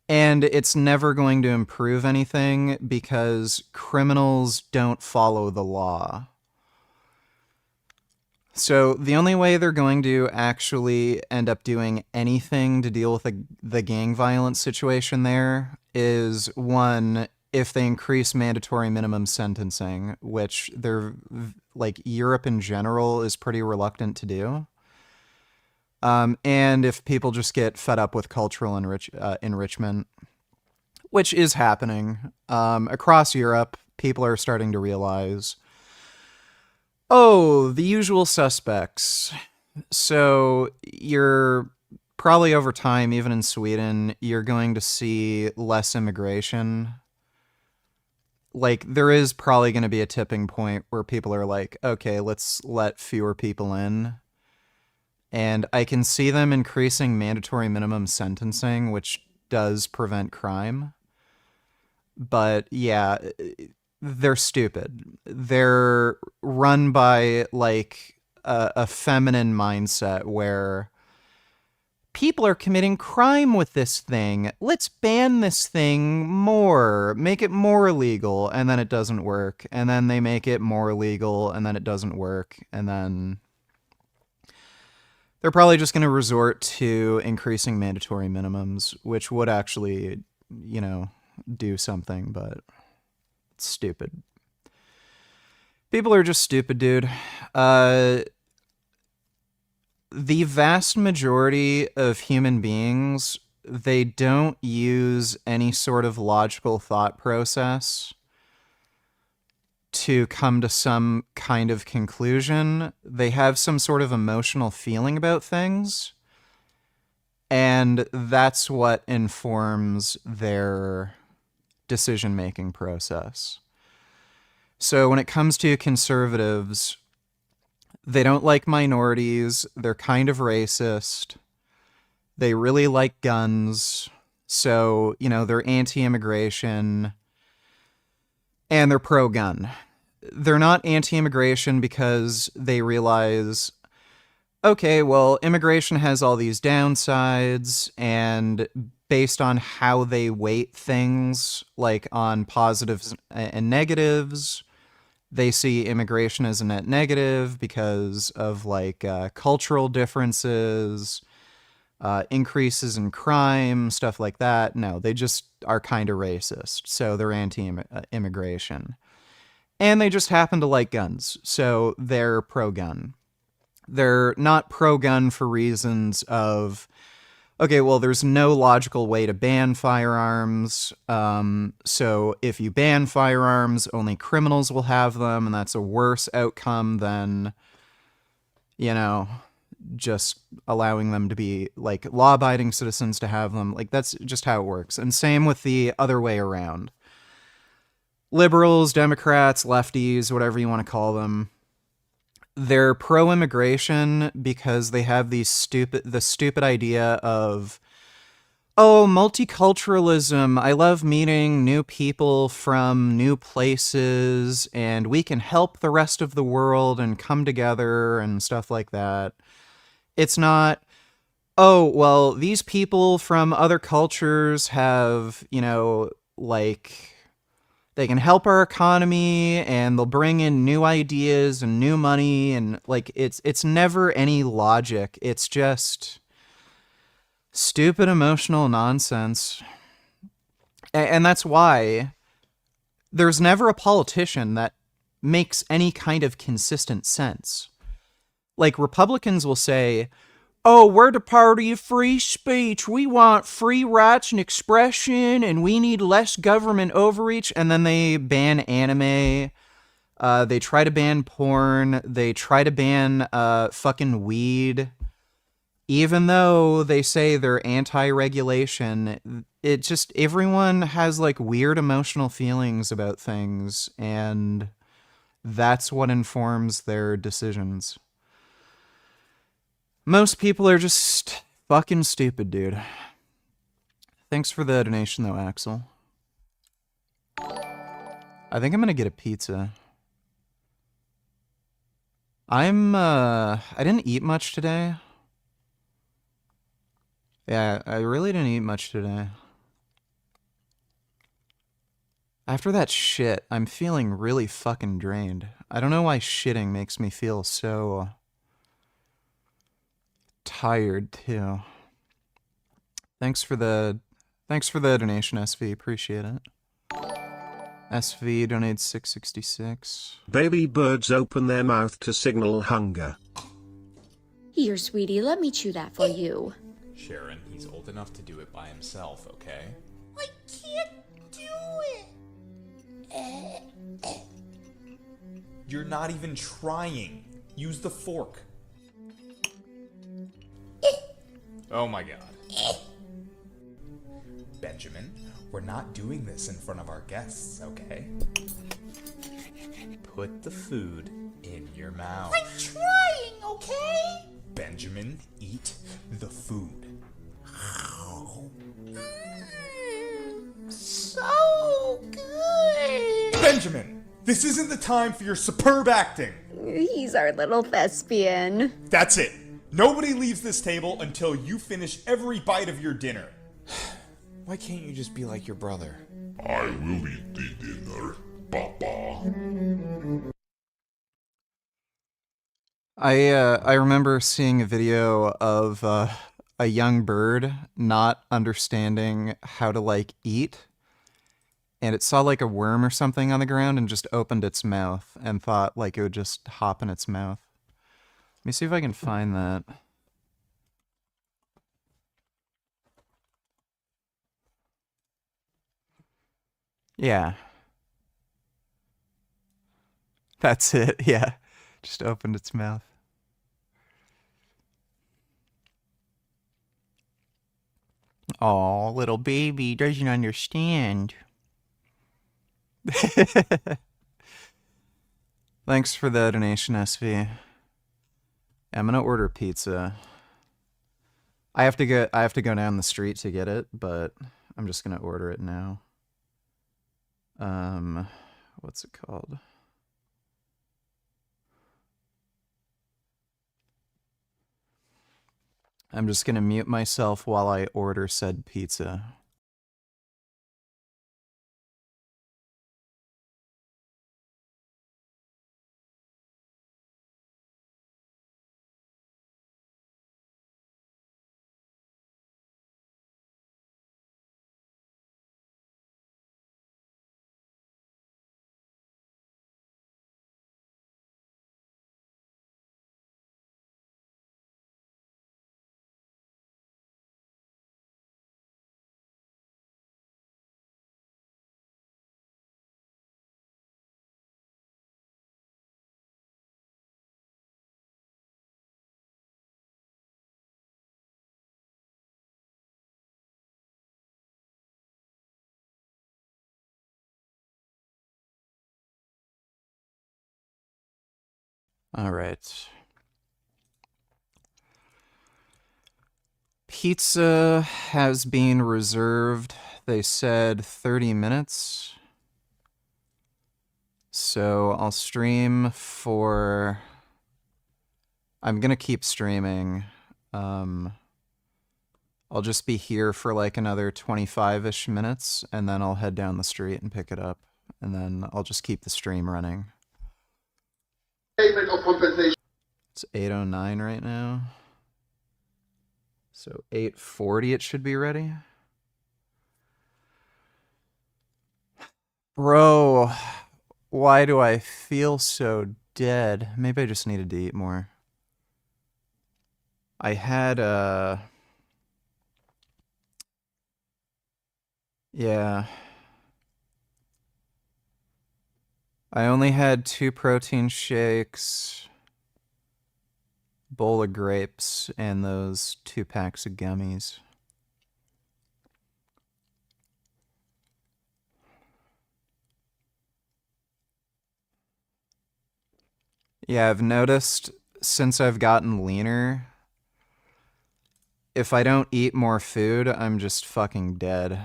And it's never going to improve anything because criminals don't follow the law. So the only way they're going to actually end up doing anything to deal with the gang violence situation there is, one, if they increase mandatory minimum sentencing, which they're, like, Europe in general is pretty reluctant to do. And if people just get fed up with cultural enrichment, which is happening across Europe, people are starting to realize, oh, the usual suspects. So you're probably over time, even in Sweden, you're going to see less immigration. Like, there is probably going to be a tipping point where people are like, okay, let's let fewer people in. And I can see them increasing mandatory minimum sentencing, which does prevent crime. But yeah, they're stupid. They're run by, like, a feminine mindset where people are committing crime with this thing. Let's ban this thing more. Make it more illegal, and then it doesn't work. And then they make it more illegal, and then it doesn't work. And then they're probably just going to resort to increasing mandatory minimums, which would actually, you know, do something, but it's stupid. People are just stupid, dude. The vast majority of human beings, they don't use any sort of logical thought process to come to some kind of conclusion. They have some sort of emotional feeling about things, and that's what informs their decision-making process. So when it comes to conservatives, they don't like minorities, they're kind of racist, they really like guns, so, you know, they're anti-immigration, and they're pro-gun. They're not anti-immigration because they realize, okay, well, immigration has all these downsides, and based on how they weight things, like on positives and negatives, they see immigration as a net negative because of, like, cultural differences, increases in crime, stuff like that. No, they just are kind of racist, so they're anti-immigration. And they just happen to like guns, so they're pro-gun. They're not pro-gun for reasons of, okay, well, there's no logical way to ban firearms. So if you ban firearms, only criminals will have them, and that's a worse outcome than, you know, just allowing them to be, like, law-abiding citizens to have them. Like, that's just how it works. And same with the other way around. Liberals, Democrats, lefties, whatever you want to call them, they're pro-immigration because they have the stupid idea of, oh, multiculturalism. I love meeting new people from new places, and we can help the rest of the world and come together and stuff like that. It's not, oh, well, these people from other cultures have, you know, like, they can help our economy and they'll bring in new ideas and new money, and like it's never any logic. It's just stupid emotional nonsense. And that's why there's never a politician that makes any kind of consistent sense. Like, Republicans will say, oh, we're the party of free speech. We want free rights and expression, and we need less government overreach. And then they ban anime. They try to ban porn. They try to ban fucking weed. Even though they say they're anti-regulation, it just, everyone has like weird emotional feelings about things, and that's what informs their decisions. Most people are just fucking stupid, dude. Thanks for the donation, though, Axel. I think I'm gonna get a pizza. I didn't eat much today. Yeah, I really didn't eat much today. After that shit, I'm feeling really fucking drained. I don't know why shitting makes me feel so tired, too. Thanks for the donation, SV. Appreciate it. SV donates 666. Baby birds open their mouth to signal hunger. Here, sweetie, let me chew that for you. Sharon, he's old enough to do it by himself, okay? I can't do it. You're not even trying. Use the fork. Oh my god. Benjamin, we're not doing this in front of our guests, okay? Put the food in your mouth. I'm trying, okay? Benjamin, eat the food. So good. Benjamin, this isn't the time for your superb acting. He's our little thespian. That's it. Nobody leaves this table until you finish every bite of your dinner. Why can't you just be like your brother? I will eat the dinner, Papa. I remember seeing a video of a young bird not understanding how to like eat, and it saw like a worm or something on the ground and just opened its mouth and thought like it would just hop in its mouth. Let me see if I can find that. Yeah. That's it, yeah. Just opened its mouth. Aw, little baby doesn't understand. Thanks for the donation, SV. I'm gonna order pizza. I have to go down the street to get it, but I'm just gonna order it now. What's it called? I'm just gonna mute myself while I order said pizza. All right. Pizza has been reserved. They said 30 minutes. So I'll stream for... I'm gonna keep streaming. I'll just be here for like another 25-ish minutes, and then I'll head down the street and pick it up. And then I'll just keep the stream running. Payment of compensation. It's 8:09 right now. So 8:40 it should be ready. Bro, why do I feel so dead? Maybe I just needed to eat more. I had yeah. I only had 2 protein shakes, bowl of grapes, and those 2 packs of gummies. Yeah, I've noticed since I've gotten leaner, if I don't eat more food, I'm just fucking dead.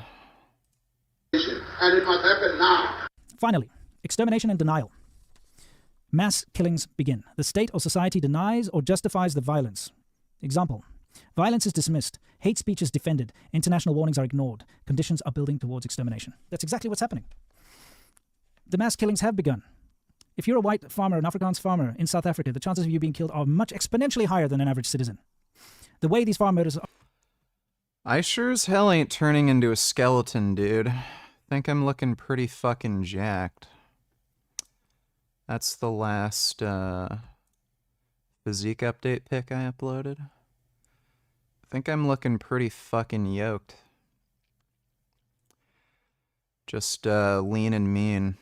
And it must happen now. Finally, extermination and denial. Mass killings begin. The state or society denies or justifies the violence. Example: violence is dismissed, hate speech is defended, international warnings are ignored, conditions are building towards extermination. That's exactly what's happening. The mass killings have begun. If you're a white farmer, an Afrikaans farmer in South Africa, the chances of you being killed are much exponentially higher than an average citizen. The way these farm murders are... I sure as hell ain't turning into a skeleton, dude. Think I'm looking pretty fucking jacked. That's the last physique update pic I uploaded. I think I'm looking pretty fucking yoked. Just lean and mean.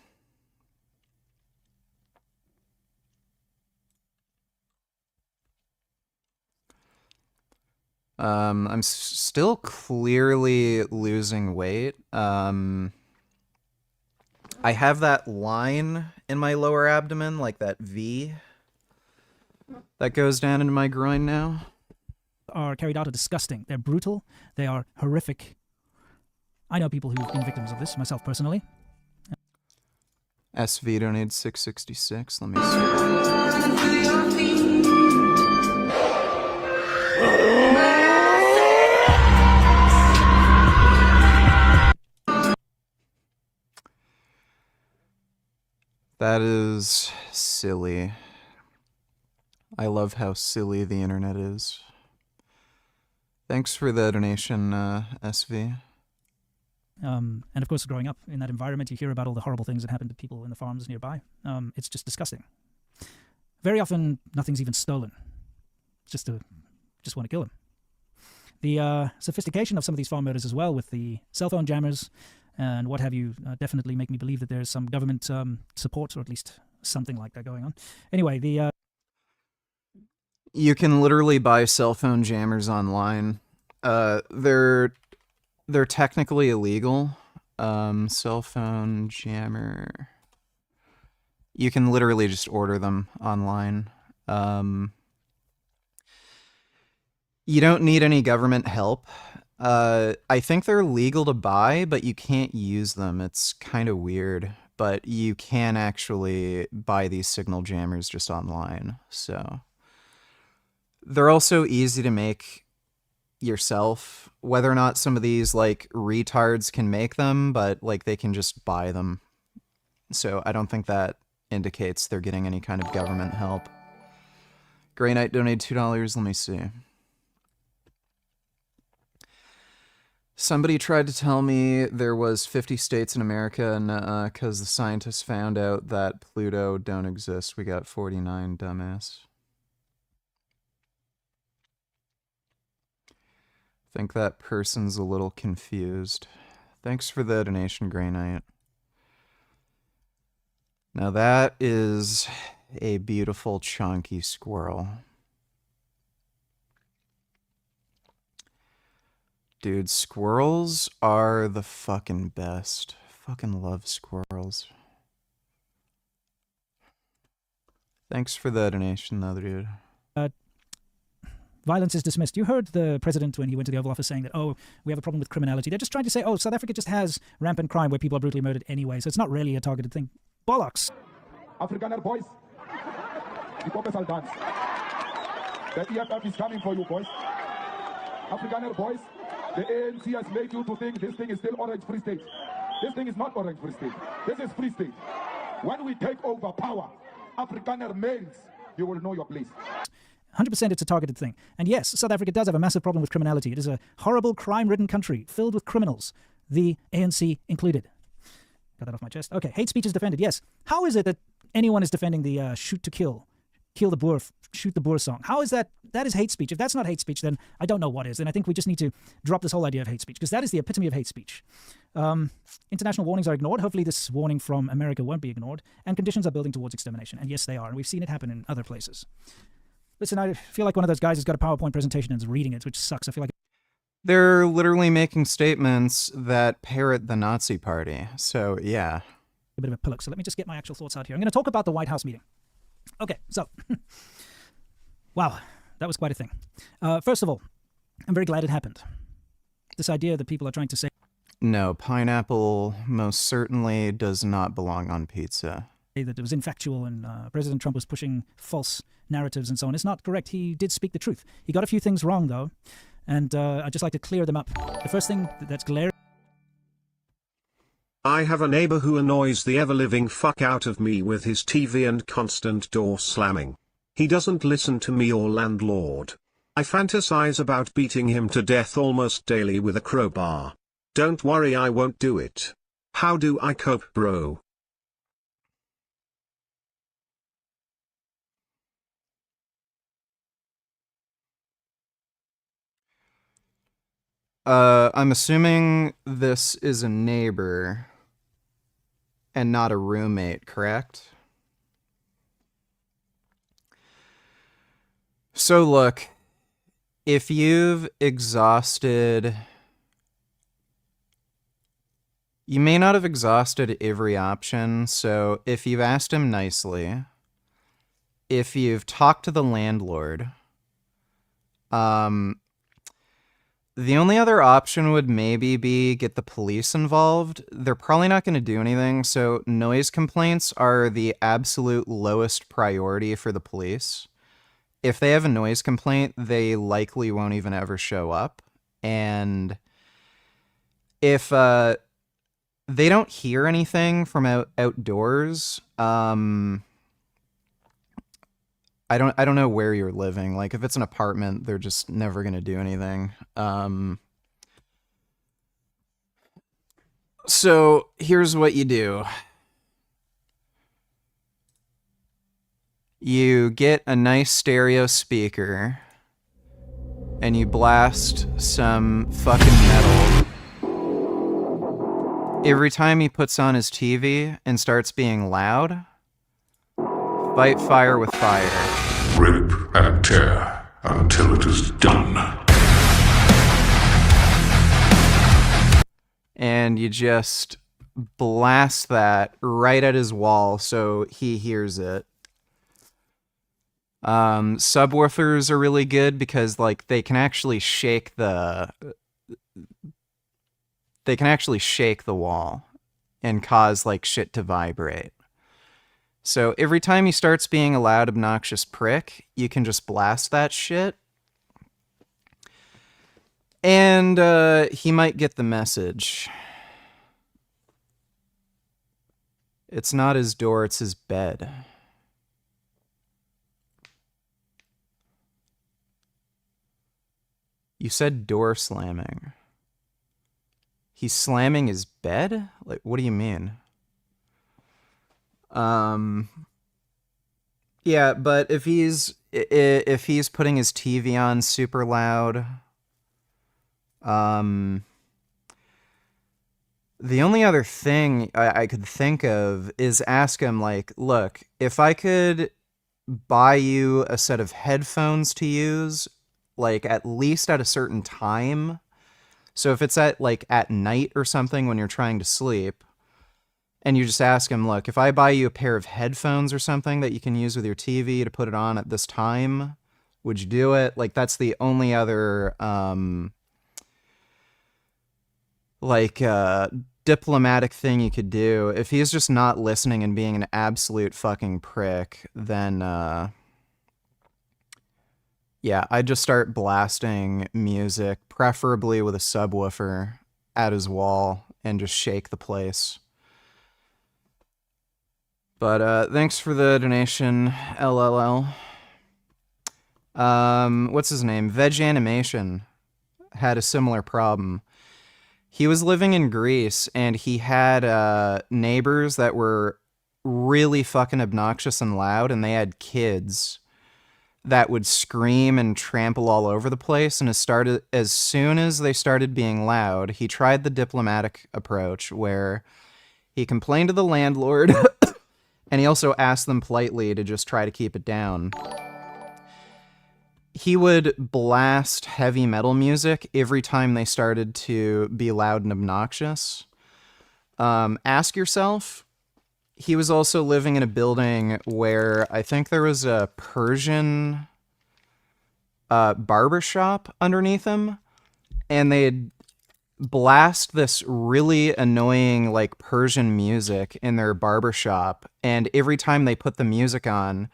I'm still clearly losing weight. I have that line in my lower abdomen, like that V, that goes down into my groin now. Are carried out are disgusting. They're brutal. They are horrific. I know people who've been victims of this, myself personally. SV donated 666. Let me see. That is silly. I love how silly the internet is. Thanks for the donation, SV. And of course, growing up in that environment, you hear about all the horrible things that happen to people in the farms nearby. It's just disgusting. Very often, nothing's even stolen. Just want to kill them. The sophistication of some of these farm murders as well, with the cell phone jammers and what have you, definitely make me believe that there's some government support, or at least something like that going on. Anyway, the... You can literally buy cell phone jammers online. They're technically illegal. Cell phone jammer. You can literally just order them online. You don't need any government help. I think they're legal to buy, but you can't use them. It's kind of weird. But you can actually buy these signal jammers just online. So they're also easy to make yourself. Whether or not some of these like retards can make them, but like they can just buy them. So I don't think that indicates they're getting any kind of government help. Grey Knight donated $2. Let me see. Somebody tried to tell me there was 50 states in America, and because the scientists found out that Pluto don't exist. We got 49, dumbass. I think that person's a little confused. Thanks for the donation, Grey Knight. Now that is a beautiful chunky squirrel. Dude, squirrels are the fucking best. Fucking love squirrels. Thanks for the donation, though, dude. Violence is dismissed. You heard the president when he went to the Oval Office saying that, oh, we have a problem with criminality. They're just trying to say, oh, South Africa just has rampant crime where people are brutally murdered anyway, so it's not really a targeted thing. Bollocks. Afrikaner boys, die Poppe soll dance. The EFF is coming for you, boys. Afrikaner boys, the ANC has made you to think this thing is still Orange Free State. This thing is not Orange Free State. This is Free State. When we take over power, Afrikaner males, you will know your place. 100% it's a targeted thing. And yes, South Africa does have a massive problem with criminality. It is a horrible, crime-ridden country filled with criminals, the ANC included. Got that off my chest. Okay, hate speech is defended, yes. How is it that anyone is defending the shoot to kill the Boer, shoot the Boer song? How is that? That is hate speech. If that's not hate speech, then I don't know what is. And I think we just need to drop this whole idea of hate speech, because that is the epitome of hate speech. International warnings are ignored. Hopefully this warning from America won't be ignored. And conditions are building towards extermination. And yes, they are. And we've seen it happen in other places. Listen, I feel like one of those guys who's got a PowerPoint presentation and is reading it, which sucks. I feel like They're literally making statements that parrot the Nazi Party. So, yeah. a bit of a pillock. So let me just get my actual thoughts out here. I'm going to talk about the White House meeting. Okay, so, wow, that was quite a thing. First of all, I'm very glad it happened. This idea that people are trying to say... No, pineapple most certainly does not belong on pizza. That it was infactual and President Trump was pushing false narratives and so on. It's not correct. He did speak the truth. He got a few things wrong, though, and I'd just like to clear them up. The first thing that's glaring... I have a neighbor who annoys the ever-living fuck out of me with his TV and constant door slamming. He doesn't listen to me or landlord. I fantasize about beating him to death almost daily with a crowbar. Don't worry, I won't do it. How do I cope, bro? I'm assuming this is a neighbor and not a roommate, correct? So look, if you've exhausted... You may not have exhausted every option, so if you've asked him nicely, if you've talked to the landlord, the only other option would maybe be get the police involved. They're probably not going to do anything, so noise complaints are the absolute lowest priority for the police. If they have a noise complaint, they likely won't even ever show up. And if they don't hear anything from outdoors, I don't know where you're living. Like, if it's an apartment, they're just never going to do anything. So here's what you do. You get a nice stereo speaker and you blast some fucking metal. Every time he puts on his TV and starts being loud, fight fire with fire. Rip and tear until it is done. And you just blast that right at his wall so he hears it. Subwoofers are really good because, like, they can actually shake the wall and cause, like, shit to vibrate. So every time he starts being a loud, obnoxious prick, you can just blast that shit. And he might get the message. It's not his door, it's his bed. You said door slamming. He's slamming his bed? Like, what do you mean? Yeah, but if he's putting his TV on super loud, the only other thing I could think of is ask him, like, look, if I could buy you a set of headphones to use, like, at least at a certain time. So if it's at, like, at night or something when you're trying to sleep, and you just ask him, look, if I buy you a pair of headphones or something that you can use with your TV to put it on at this time, would you do it? Like, that's the only other, diplomatic thing you could do. If he's just not listening and being an absolute fucking prick, then, yeah, I'd just start blasting music, preferably with a subwoofer, at his wall, and just shake the place. But, thanks for the donation, LLL. What's his name? Veg Animation had a similar problem. He was living in Greece, and he had neighbors that were really fucking obnoxious and loud, and they had kids that would scream and trample all over the place. And as soon as they started being loud, he tried the diplomatic approach, where he complained to the landlord, and he also asked them politely to just try to keep it down. He would blast heavy metal music every time they started to be loud and obnoxious. Ask yourself, he was also living in a building where I think there was a Persian barbershop underneath him, and they'd blast this really annoying, like, Persian music in their barbershop, and every time they put the music on,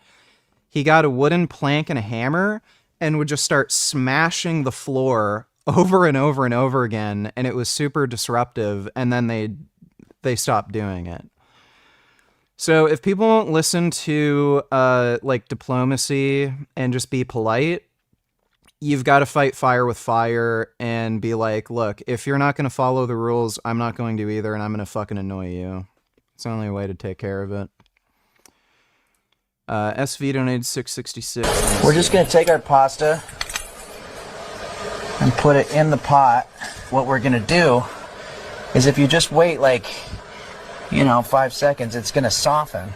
he got a wooden plank and a hammer and would just start smashing the floor over and over and over again, and it was super disruptive, and then they stopped doing it. So if people won't listen to, like, diplomacy and just be polite, you've got to fight fire with fire and be like, look, if you're not going to follow the rules, I'm not going to either, and I'm going to fucking annoy you. It's the only way to take care of it. SV donated $6.66. We're just going to take our pasta and put it in the pot. What we're going to do is, if you just wait, like, 5 seconds, it's going to soften.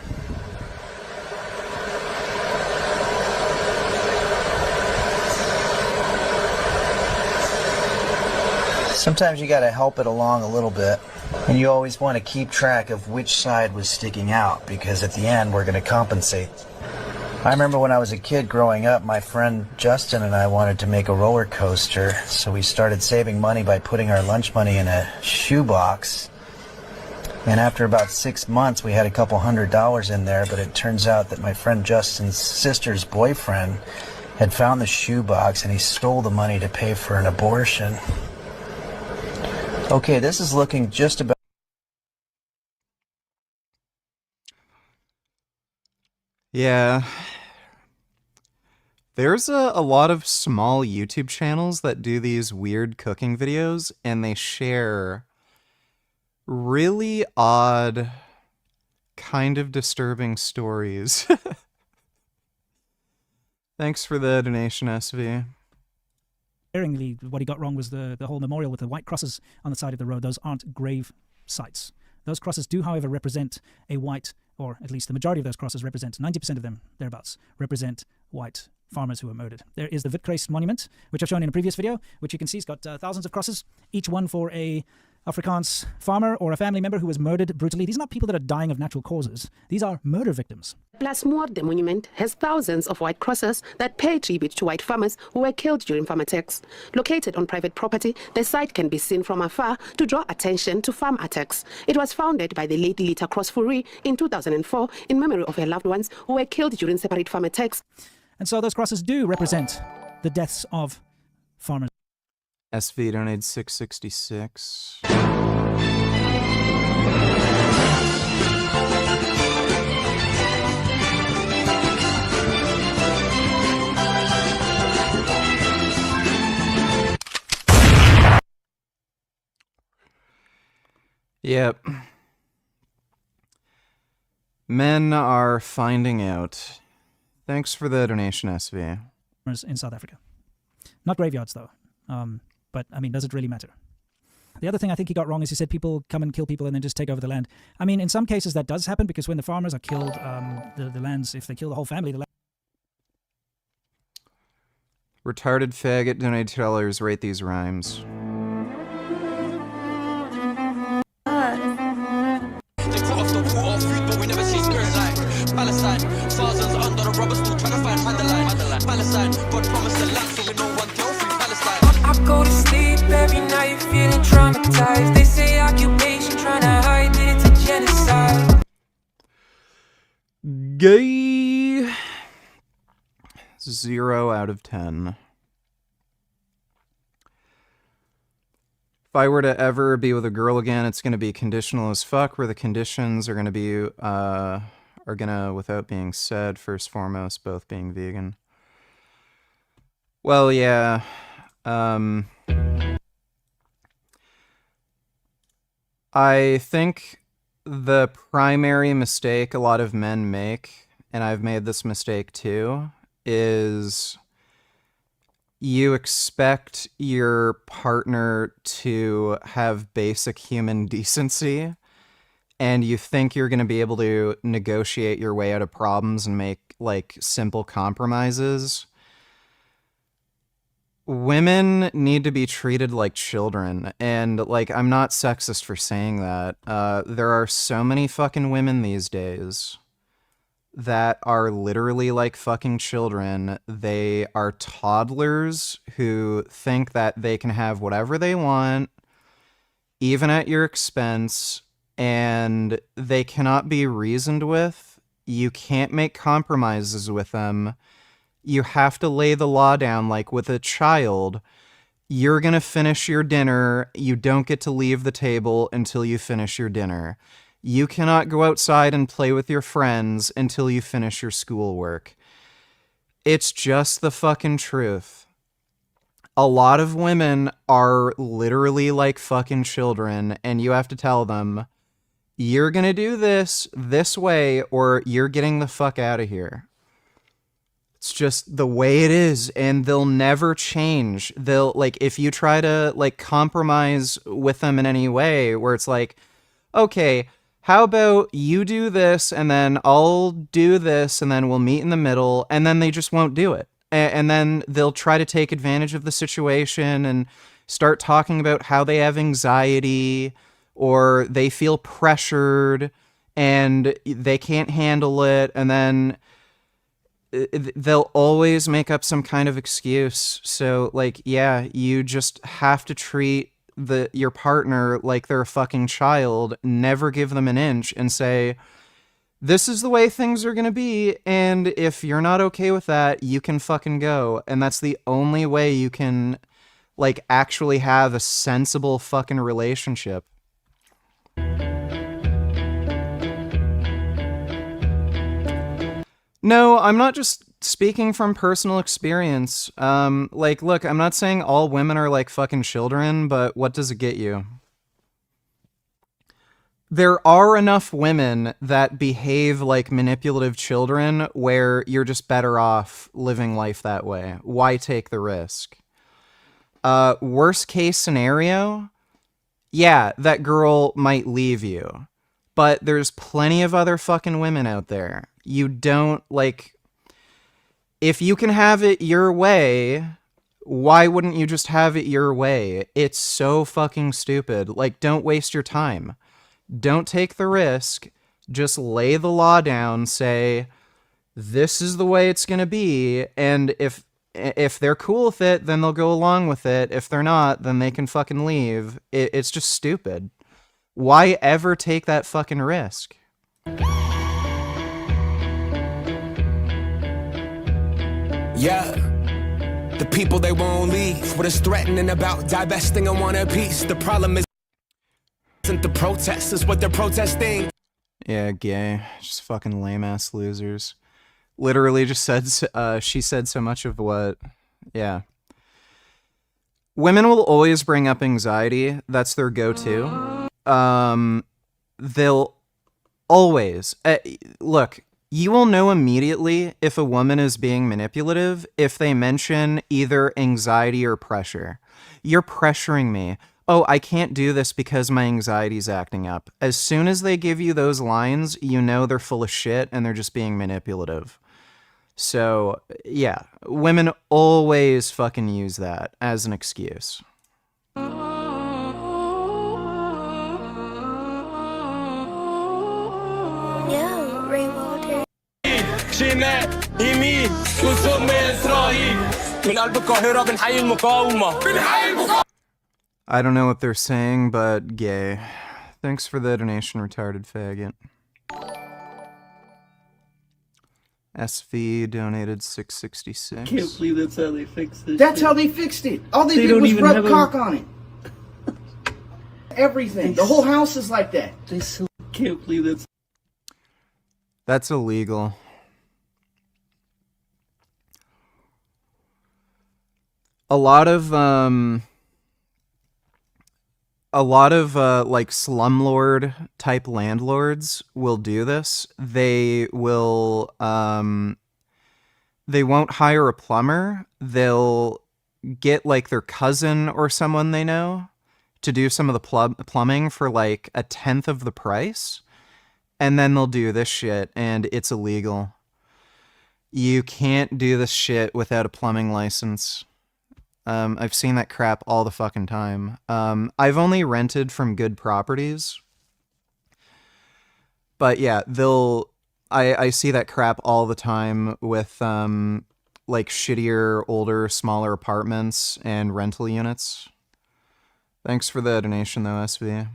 Sometimes you got to help it along a little bit. And you always want to keep track of which side was sticking out, because at the end we're going to compensate. I remember when I was a kid growing up, my friend Justin and I wanted to make a roller coaster, so we started saving money by putting our lunch money in a shoebox. And after about 6 months, we had a couple $100 in there, but it turns out that my friend Justin's sister's boyfriend had found the shoebox, and he stole the money to pay for an abortion. Okay, this is looking just about... Yeah. There's a lot of small YouTube channels that do these weird cooking videos, and they share really odd, kind of disturbing stories. Thanks for the donation, SV. What he got wrong was the whole memorial with the white crosses on the side of the road. Those aren't grave sites. Those crosses do, however, represent a white, or at least the majority of those crosses represent, 90% of them, thereabouts, represent white farmers who were murdered. There is the Witkrust monument, which I've shown in a previous video, which you can see has got thousands of crosses, each one for a Afrikaans farmer or a family member who was murdered brutally. These are not people that are dying of natural causes. These are murder victims. Plasmoorde monument has thousands of white crosses that pay tribute to white farmers who were killed during farm attacks. Located on private property, the site can be seen from afar to draw attention to farm attacks. It was founded by the late Lita Cross-Fourie in 2004 in memory of her loved ones who were killed during separate farm attacks. And so those crosses do represent the deaths of farmers. SV donated $6.66. Yep. Men are finding out. Thanks for the donation, SV. In South Africa. Not graveyards, though. But, I mean, does it really matter? The other thing I think he got wrong is he said people come and kill people and then just take over the land. I mean, in some cases that does happen, because when the farmers are killed, the lands, if they kill the whole family, the land... Retarded faggot donated $2. Rate these rhymes. They put a Palestine. God promised the land, so we know one girl free Palestine. I go to sleep every night feeling traumatized. They say occupation, trying to hide it, it's a genocide. Gay. 0 out of 10. If I were to ever be with a girl again, it's gonna be conditional as fuck, where the conditions are gonna be, without being said, first foremost, both being vegan. Well, yeah. I think the primary mistake a lot of men make, and I've made this mistake too, is you expect your partner to have basic human decency, and you think you're going to be able to negotiate your way out of problems and make, like, simple compromises. Women need to be treated like children, and, like, I'm not sexist for saying that. There are so many fucking women these days that are literally like fucking children. They are toddlers who think that they can have whatever they want, even at your expense, and they cannot be reasoned with. You can't make compromises with them. You have to lay the law down. Like with a child, you're gonna finish your dinner. You don't get to leave the table until you finish your dinner. You cannot go outside and play with your friends until you finish your schoolwork. It's just the fucking truth. A lot of women are literally like fucking children, and you have to tell them, you're gonna do this way, or you're getting the fuck out of here. It's just the way it is, and they'll never change. They'll, like, if you try to, like, compromise with them in any way, where it's like, okay, how about you do this, and then I'll do this, and then we'll meet in the middle, and then they just won't do it. And then they'll try to take advantage of the situation and start talking about how they have anxiety, or they feel pressured, and they can't handle it, and then they'll always make up some kind of excuse. So, like, yeah, you just have to treat your partner like they're a fucking child, never give them an inch, and say, this is the way things are gonna be, and if you're not okay with that, you can fucking go. And that's the only way you can, like, actually have a sensible fucking relationship. No, I'm not just speaking from personal experience. Like, look, I'm not saying all women are like fucking children, but what does it get you? There are enough women that behave like manipulative children where you're just better off living life that way. Why take the risk? Worst case scenario, yeah, that girl might leave you. But there's plenty of other fucking women out there. You don't, like, if you can have it your way, why wouldn't you just have it your way? It's so fucking stupid. Like, don't waste your time. Don't take the risk. Just lay the law down, say, this is the way it's gonna be, and if they're cool with it, then they'll go along with it. If they're not, then they can fucking leave. It's just stupid. Why ever take that fucking risk? Yeah, the people they won't leave. What is threatening about divesting and want a piece? The problem isn't the protests, it's what they're protesting. Yeah, gay. Just fucking lame-ass losers. Literally just said, she said so much of what, yeah. Women will always bring up anxiety. That's their go-to. They'll always, look, you will know immediately if a woman is being manipulative if they mention either anxiety or pressure. You're pressuring me. Oh, I can't do this because my anxiety's acting up. As soon as they give you those lines, you know they're full of shit and they're just being manipulative. So, yeah, women always fucking use that as an excuse. Cine, imi, cu sume I don't know what they're saying, but gay. Thanks for the donation, retarded faggot. SV donated $6.66. Can't believe that's how they fixed this. That's shit. how they fixed it. All they did don't was even rub have cock on it. Everything. The whole house is like that. They still can't believe that's. That's illegal. A lot of like slumlord type landlords will do this. They will they won't hire a plumber. They'll get like their cousin or someone they know to do some of the plumbing for like 1/10 of the price. And then they'll do this shit, and it's illegal. You can't do this shit without a plumbing license. I've seen that crap all the fucking time. I've only rented from good properties. But yeah, I see that crap all the time with like shittier, older, smaller apartments and rental units. Thanks for the donation though, SV.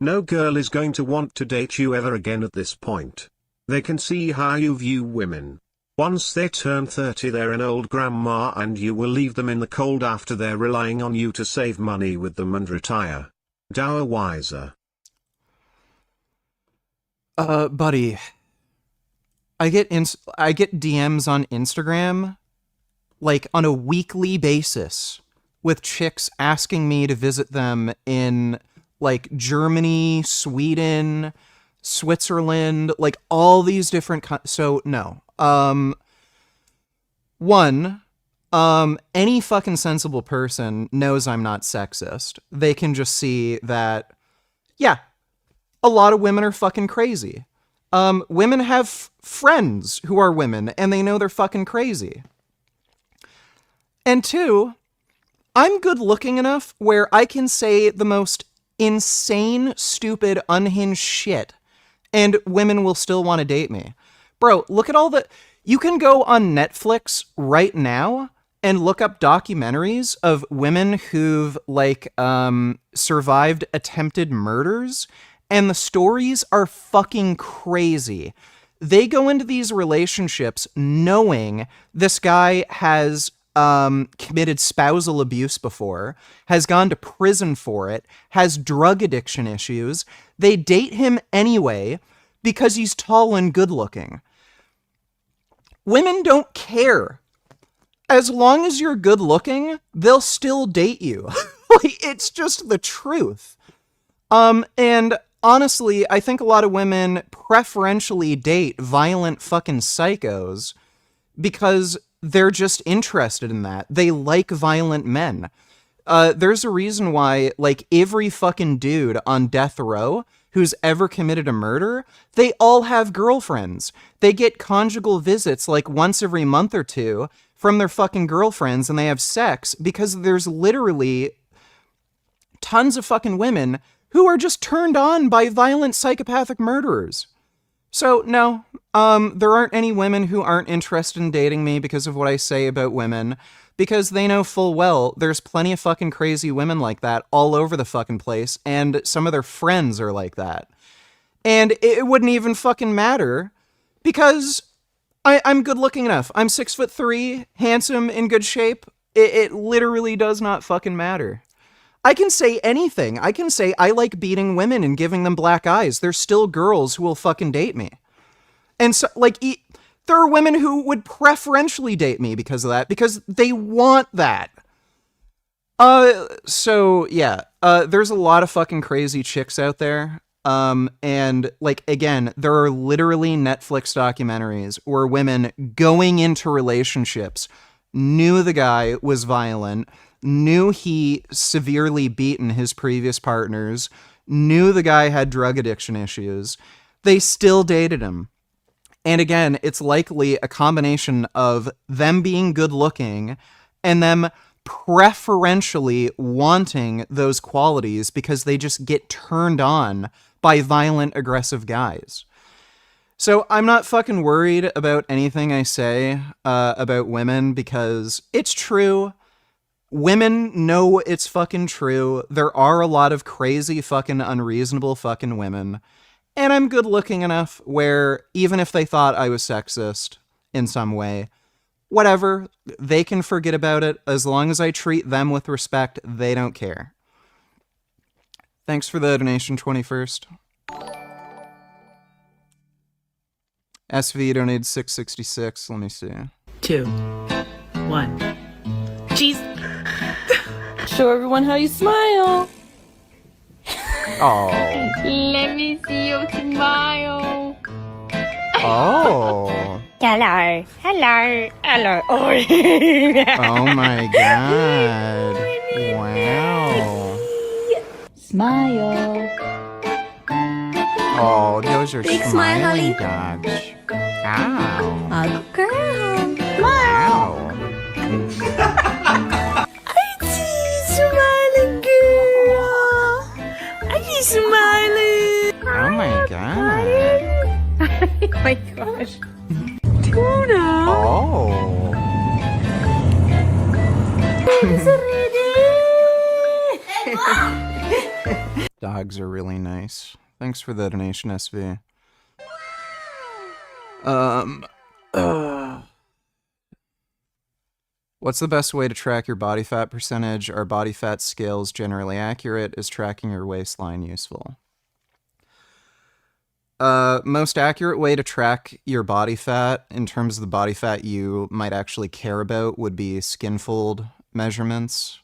No girl is going to want to date you ever again at this point. They can see how you view women. Once they turn 30 they're an old grandma and you will leave them in the cold after they're relying on you to save money with them and retire. Dower wiser. Buddy. I get DMs on Instagram like on a weekly basis with chicks asking me to visit them in like Germany, Sweden, Switzerland, like all these different so no. One, any fucking sensible person knows I'm not sexist. They can just see that, yeah, a lot of women are fucking crazy. Women have friends who are women and they know they're fucking crazy. And two, I'm good looking enough where I can say the most insane, stupid, unhinged shit and women will still want to date me. Bro, look at all the... You can go on Netflix right now and look up documentaries of women who've, like, survived attempted murders, and the stories are fucking crazy. They go into these relationships knowing this guy has committed spousal abuse before, has gone to prison for it, has drug addiction issues. They date him anyway because he's tall and good looking. Women don't care. As long as you're good looking, they'll still date you. Like, it's just the truth. And honestly, I think a lot of women preferentially date violent fucking psychos because they're just interested in that. They like violent men. There's a reason why, like, every fucking dude on death row who's ever committed a murder, they all have girlfriends. They get conjugal visits like once every month or two from their fucking girlfriends and they have sex because there's literally tons of fucking women who are just turned on by violent psychopathic murderers. So, no, there aren't any women who aren't interested in dating me because of what I say about women, because they know full well there's plenty of fucking crazy women like that all over the fucking place, and some of their friends are like that. And it wouldn't even fucking matter, because I'm good looking enough. I'm 6'3", handsome, in good shape. It literally does not fucking matter. I can say anything. I can say I like beating women and giving them black eyes. There's still girls who will fucking date me. And so, like, there are women who would preferentially date me because of that, because they want that. So, yeah, there's a lot of fucking crazy chicks out there. And, like, again, there are literally Netflix documentaries where women going into relationships knew the guy was violent, knew he severely beaten his previous partners, knew the guy had drug addiction issues. They still dated him. And again, it's likely a combination of them being good looking and them preferentially wanting those qualities because they just get turned on by violent, aggressive guys. So I'm not fucking worried about anything I say about women because it's true. Women know it's fucking true. There are a lot of crazy fucking unreasonable fucking women. And I'm good looking enough where even if they thought I was sexist in some way, whatever, they can forget about it. As long as I treat them with respect, they don't care. Thanks for the donation, 21st. SV donated 666. Let me see. 2, 1. Jeez. Show everyone how you smile. Oh. Let me see your smile. Oh. Hello. Hello. Hello. Oh, Oh my god. Wow. Smile. Oh, those are Big smile, smiling honey. dogs. Ow. A girl. Wow. Smiling girl. Are you smiling? Oh my god. Oh my gosh. Tuna. Oh. Dogs are really nice. Thanks for the donation, SV. What's the best way to track your body fat percentage? Are body fat scales generally accurate? Is tracking your waistline useful? Most accurate way to track your body fat in terms of the body fat you might actually care about would be skin fold measurements.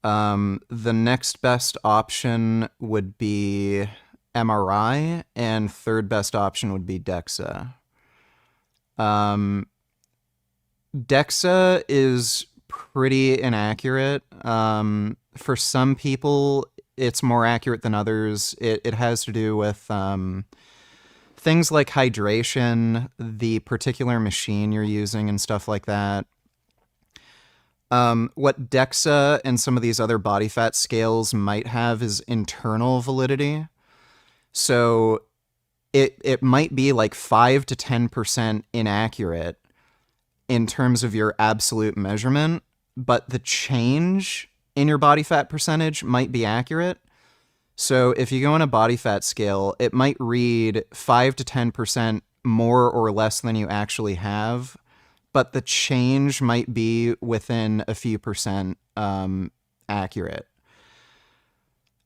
The next best option would be MRI, and third best option would be DEXA. DEXA is pretty inaccurate. For some people, it's more accurate than others. It has to do with things like hydration, the particular machine you're using, and stuff like that. What DEXA and some of these other body fat scales might have is internal validity. So it might be like 5 to 10% inaccurate in terms of your absolute measurement, but the change in your body fat percentage might be accurate. So if you go on a body fat scale, it might read 5 to 10% more or less than you actually have, but the change might be within a few percent accurate.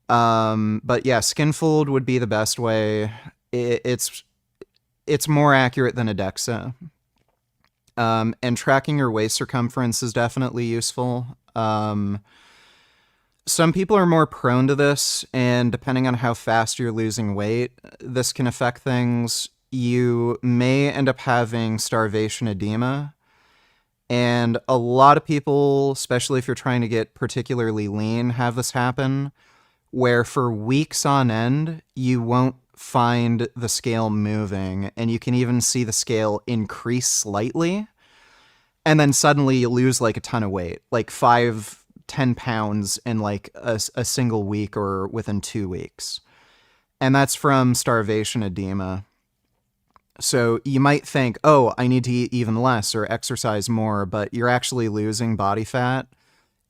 But yeah, skin fold would be the best way. It's more accurate than a DEXA. And tracking your waist circumference is definitely useful. Some people are more prone to this, and depending on how fast you're losing weight, this can affect things. You may end up having starvation edema. And a lot of people, especially if you're trying to get particularly lean, have this happen, where for weeks on end, you won't find the scale moving, and you can even see the scale increase slightly, and then suddenly you lose like a ton of weight, like 5-10 pounds in like a single week or within 2 weeks. And that's from starvation edema. So you might think, oh, I need to eat even less or exercise more, but you're actually losing body fat.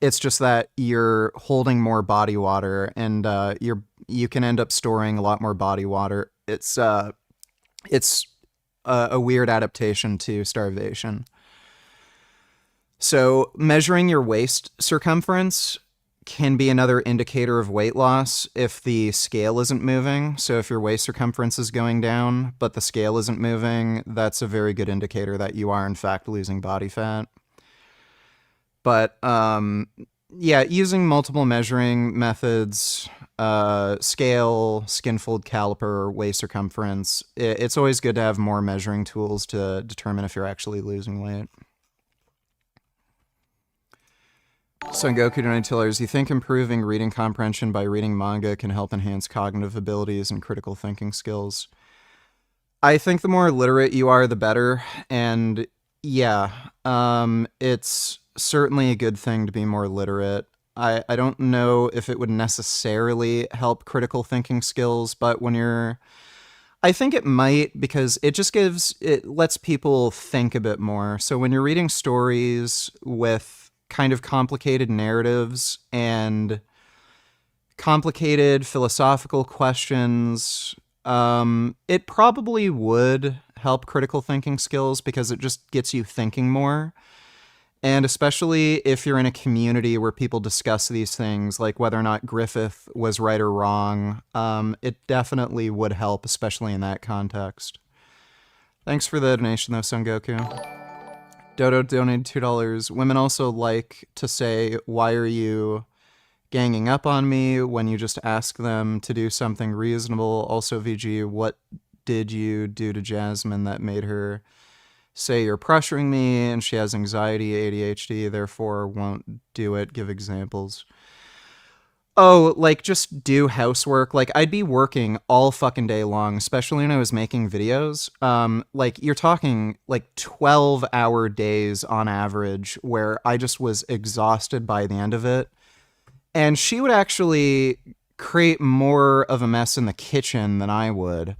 It's just that you're holding more body water, and you can end up storing a lot more body water. It's a weird adaptation to starvation. So measuring your waist circumference can be another indicator of weight loss if the scale isn't moving. So if your waist circumference is going down, but the scale isn't moving, that's a very good indicator that you are in fact losing body fat. But yeah, using multiple measuring methods, scale, skin fold caliper, waist circumference, it's always good to have more measuring tools to determine if you're actually losing weight. Son Goku donated $2. You think improving reading comprehension by reading manga can help enhance cognitive abilities and critical thinking skills? I think the more literate you are, the better. And yeah, it's certainly a good thing to be more literate. I don't know if it would necessarily help critical thinking skills, but when you're... I think it might, because it lets people think a bit more. So when you're reading stories with kind of complicated narratives and complicated philosophical questions, it probably would help critical thinking skills because it just gets you thinking more. And especially if you're in a community where people discuss these things, like whether or not Griffith was right or wrong, it definitely would help, especially in that context. Thanks for the donation, though, Son Goku. Dodo donated $2. Women also like to say, why are you ganging up on me, when you just ask them to do something reasonable. Also, VG, what did you do to Jasmine that made her say you're pressuring me and she has anxiety, ADHD, therefore won't do it? Give examples. Oh, like, just do housework. Like, I'd be working all fucking day long, especially when I was making videos. Like, you're talking, like, 12-hour days on average, where I just was exhausted by the end of it. And she would actually create more of a mess in the kitchen than I would.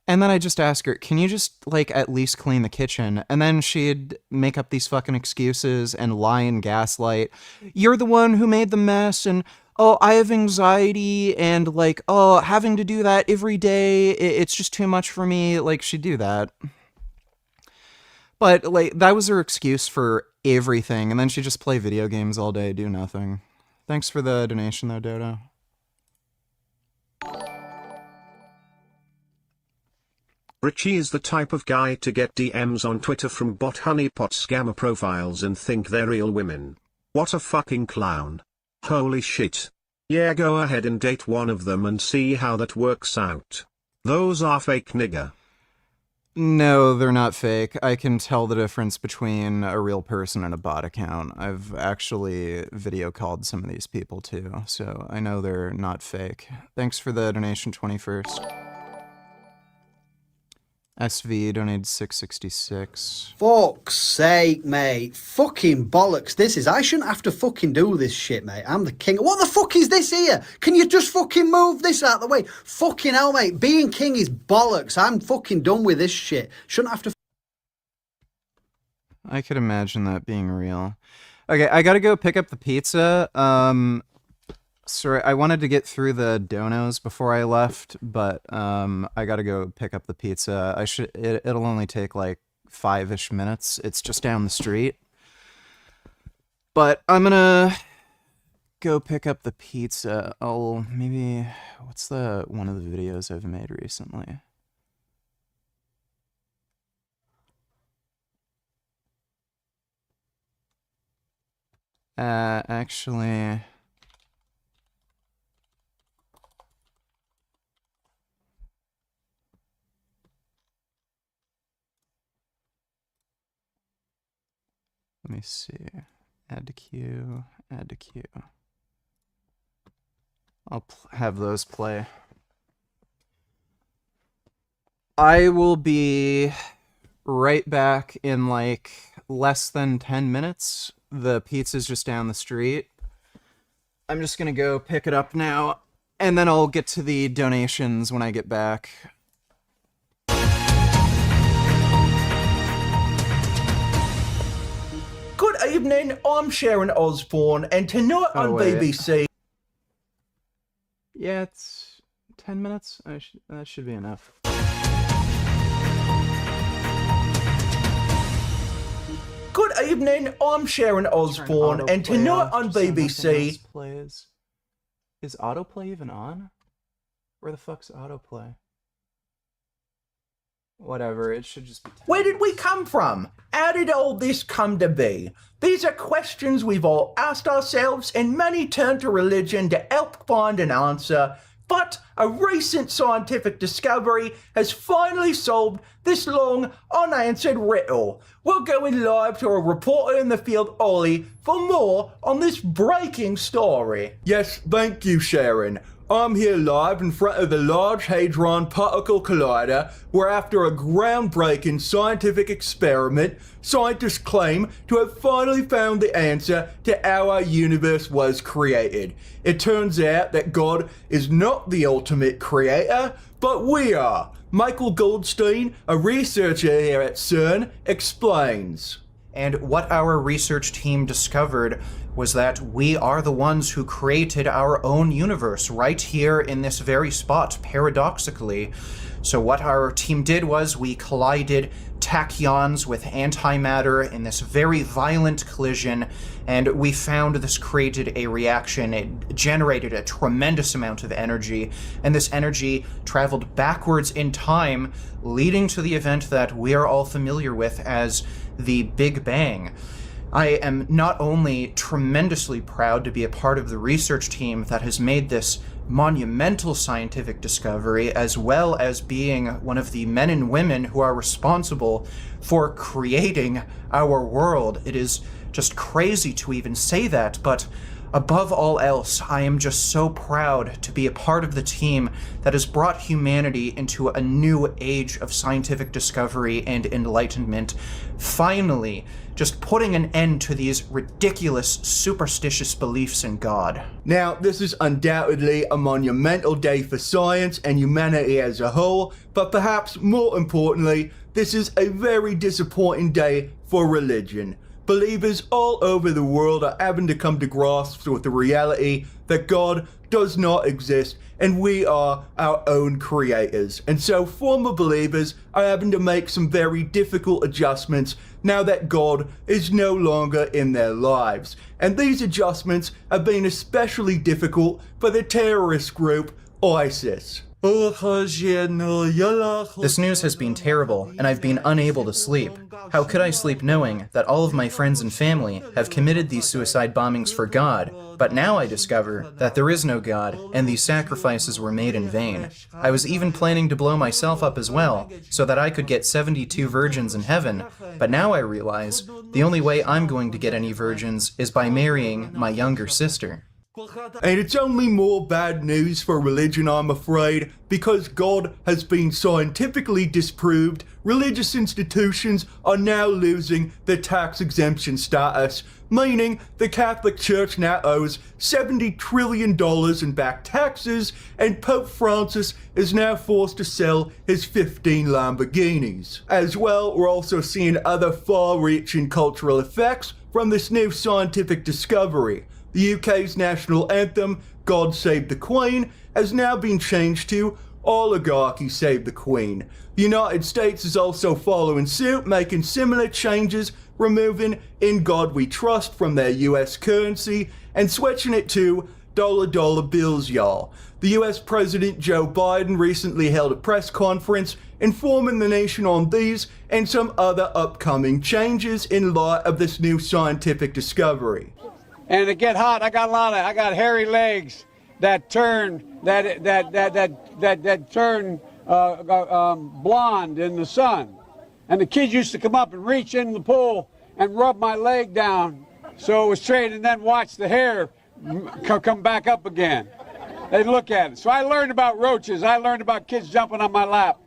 And then I just ask her, can you just, like, at least clean the kitchen? And then she'd make up these fucking excuses and lie and gaslight. You're the one who made the mess, and, oh, I have anxiety, and, like, oh, having to do that every day, it's just too much for me. Like, she'd do that. But, like, that was her excuse for everything. And then she'd just play video games all day, do nothing. Thanks for the donation, though, Dodo. Richie is the type of guy to get DMs on Twitter from bot honeypot scammer profiles and think they're real women. What a fucking clown. Holy shit. Yeah, go ahead and date one of them and see how that works out. Those are fake, nigga. No, they're not fake. I can tell the difference between a real person and a bot account. I've actually video called some of these people too, so I know they're not fake. Thanks for the donation, 21st. SV donated $6.66. Fuck's sake, mate. Fucking bollocks this is. I shouldn't have to fucking do this shit, mate. I'm the king. What the fuck is this here? Can you just fucking move this out of the way? Fucking hell, mate. Being king is bollocks. I'm fucking done with this shit. Shouldn't have to... I could imagine that being real. Okay, I gotta go pick up the pizza. Sorry, I wanted to get through the donos before I left, but I gotta go pick up the pizza. It'll only take like 5-ish minutes. It's just down the street. But I'm gonna go pick up the pizza. What's one of the videos I've made recently? Actually... Let me see. Add to queue. Add to queue. I'll have those play. I will be right back in like less than 10 minutes. The pizza's just down the street. I'm just gonna go pick it up now, and then I'll get to the donations when I get back. Good evening, I'm Sharon Osbourne, and tonight on BBC... Yeah, it's 10 minutes. That should be enough. Good evening, I'm Sharon Osbourne, and tonight on BBC... Is autoplay even on? Where the fuck's autoplay? Whatever, it should just be... Where did we come from? How did all this come to be? These are questions we've all asked ourselves, and many turn to religion to help find an answer. But a recent scientific discovery has finally solved this long, unanswered riddle. We're going live to a reporter in the field, Ollie, for more on this breaking story. Yes, thank you, Sharon. I'm here live in front of the Large Hadron Particle Collider, where after a groundbreaking scientific experiment, scientists claim to have finally found the answer to how our universe was created. It turns out that God is not the ultimate creator, but we are. Michael Goldstein, a researcher here at CERN, explains. And what our research team discovered was that we are the ones who created our own universe right here in this very spot, paradoxically. So what our team did was we collided tachyons with antimatter in this very violent collision, and we found this created a reaction. It generated a tremendous amount of energy, and this energy traveled backwards in time, leading to the event that we are all familiar with as the Big Bang. I am not only tremendously proud to be a part of the research team that has made this monumental scientific discovery, as well as being one of the men and women who are responsible for creating our world. It is just crazy to even say that, but above all else, I am just so proud to be a part of the team that has brought humanity into a new age of scientific discovery and enlightenment. Finally, just putting an end to these ridiculous, superstitious beliefs in God. Now, this is undoubtedly a monumental day for science and humanity as a whole, but perhaps more importantly, this is a very disappointing day for religion. Believers all over the world are having to come to grasps with the reality that God does not exist and we are our own creators. And so former believers are having to make some very difficult adjustments now that God is no longer in their lives. And these adjustments have been especially difficult for the terrorist group ISIS. This news has been terrible, and I've been unable to sleep. How could I sleep knowing that all of my friends and family have committed these suicide bombings for God, but now I discover that there is no God, and these sacrifices were made in vain. I was even planning to blow myself up as well, so that I could get 72 virgins in heaven, but now I realize the only way I'm going to get any virgins is by marrying my younger sister. And it's only more bad news for religion, I'm afraid, because God has been scientifically disproved. Religious institutions are now losing their tax exemption status, meaning the Catholic Church now owes $70 trillion in back taxes, and Pope Francis is now forced to sell his 15 Lamborghinis. As well, we're also seeing other far-reaching cultural effects from this new scientific discovery. The UK's national anthem, God Save the Queen, has now been changed to Oligarchy Save the Queen. The United States is also following suit, making similar changes, removing In God We Trust from their US currency and switching it to dollar bills, y'all. The US President Joe Biden recently held a press conference informing the nation on these and some other upcoming changes in light of this new scientific discovery. And to get hot, I got hairy legs that turn turn blonde in the sun. And the kids used to come up and reach in the pool and rub my leg down so it was straight, and then watch the hair come back up again. They'd look at it. So I learned about roaches. I learned about kids jumping on my lap.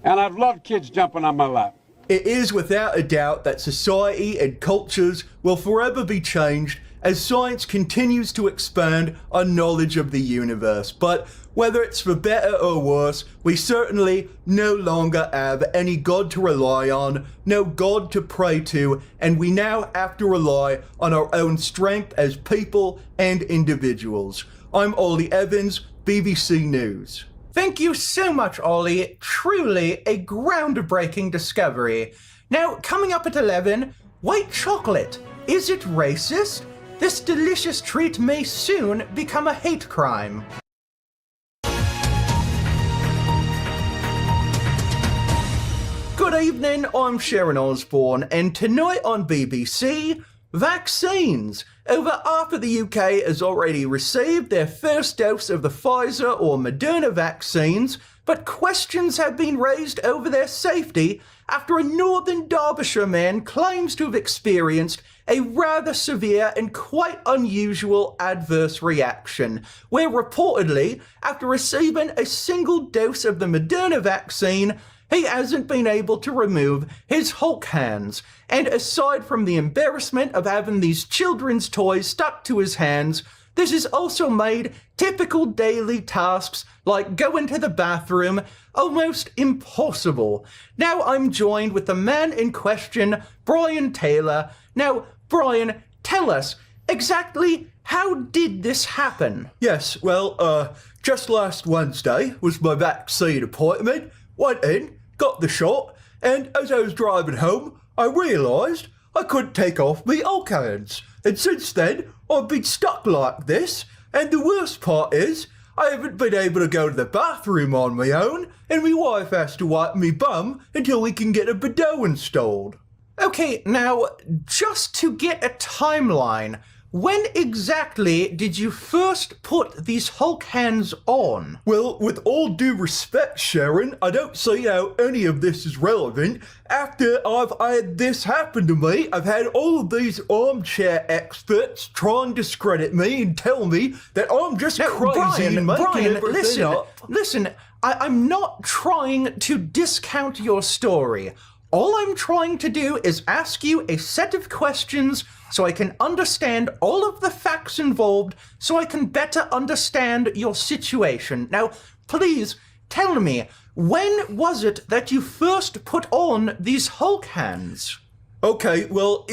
And I've loved kids jumping on my lap. It is without a doubt that society and cultures will forever be changed as science continues to expand our knowledge of the universe. But whether it's for better or worse, we certainly no longer have any God to rely on, no God to pray to, and we now have to rely on our own strength as people and individuals. I'm Ollie Evans, BBC News. Thank you so much, Ollie. Truly a groundbreaking discovery. Now, coming up at 11, white chocolate. Is it racist? This delicious treat may soon become a hate crime. Good evening, I'm Sharon Osbourne, and tonight on BBC, vaccines. Over half of the UK has already received their first dose of the Pfizer or Moderna vaccines, but questions have been raised over their safety after a Northern Derbyshire man claims to have experienced a rather severe and quite unusual adverse reaction, where reportedly, after receiving a single dose of the Moderna vaccine, he hasn't been able to remove his Hulk hands. And aside from the embarrassment of having these children's toys stuck to his hands, This has also made typical daily tasks like going to the bathroom almost impossible. Now I'm joined with the man in question, Brian Taylor. Now, Brian, tell us, exactly how did this happen? Yes, well, just last Wednesday was my vaccine appointment. Went in, got the shot, and as I was driving home, I realised I couldn't take off my old hands. And since then, I've been stuck like this, and the worst part is, I haven't been able to go to the bathroom on my own, and my wife has to wipe me bum until we can get a bidet installed. Okay, now, just to get a timeline, when exactly did you first put these Hulk hands on? Well, with all due respect, Sharon, I don't see how any of this is relevant. After I've had this happen to me, I've had all of these armchair experts try and discredit me and tell me that I'm just crazy and making everything up. Listen, I'm not trying to discount your story. All I'm trying to do is ask you a set of questions so I can understand all of the facts involved, so I can better understand your situation. Now, please tell me, when was it that you first put on these Hulk hands? Okay, well,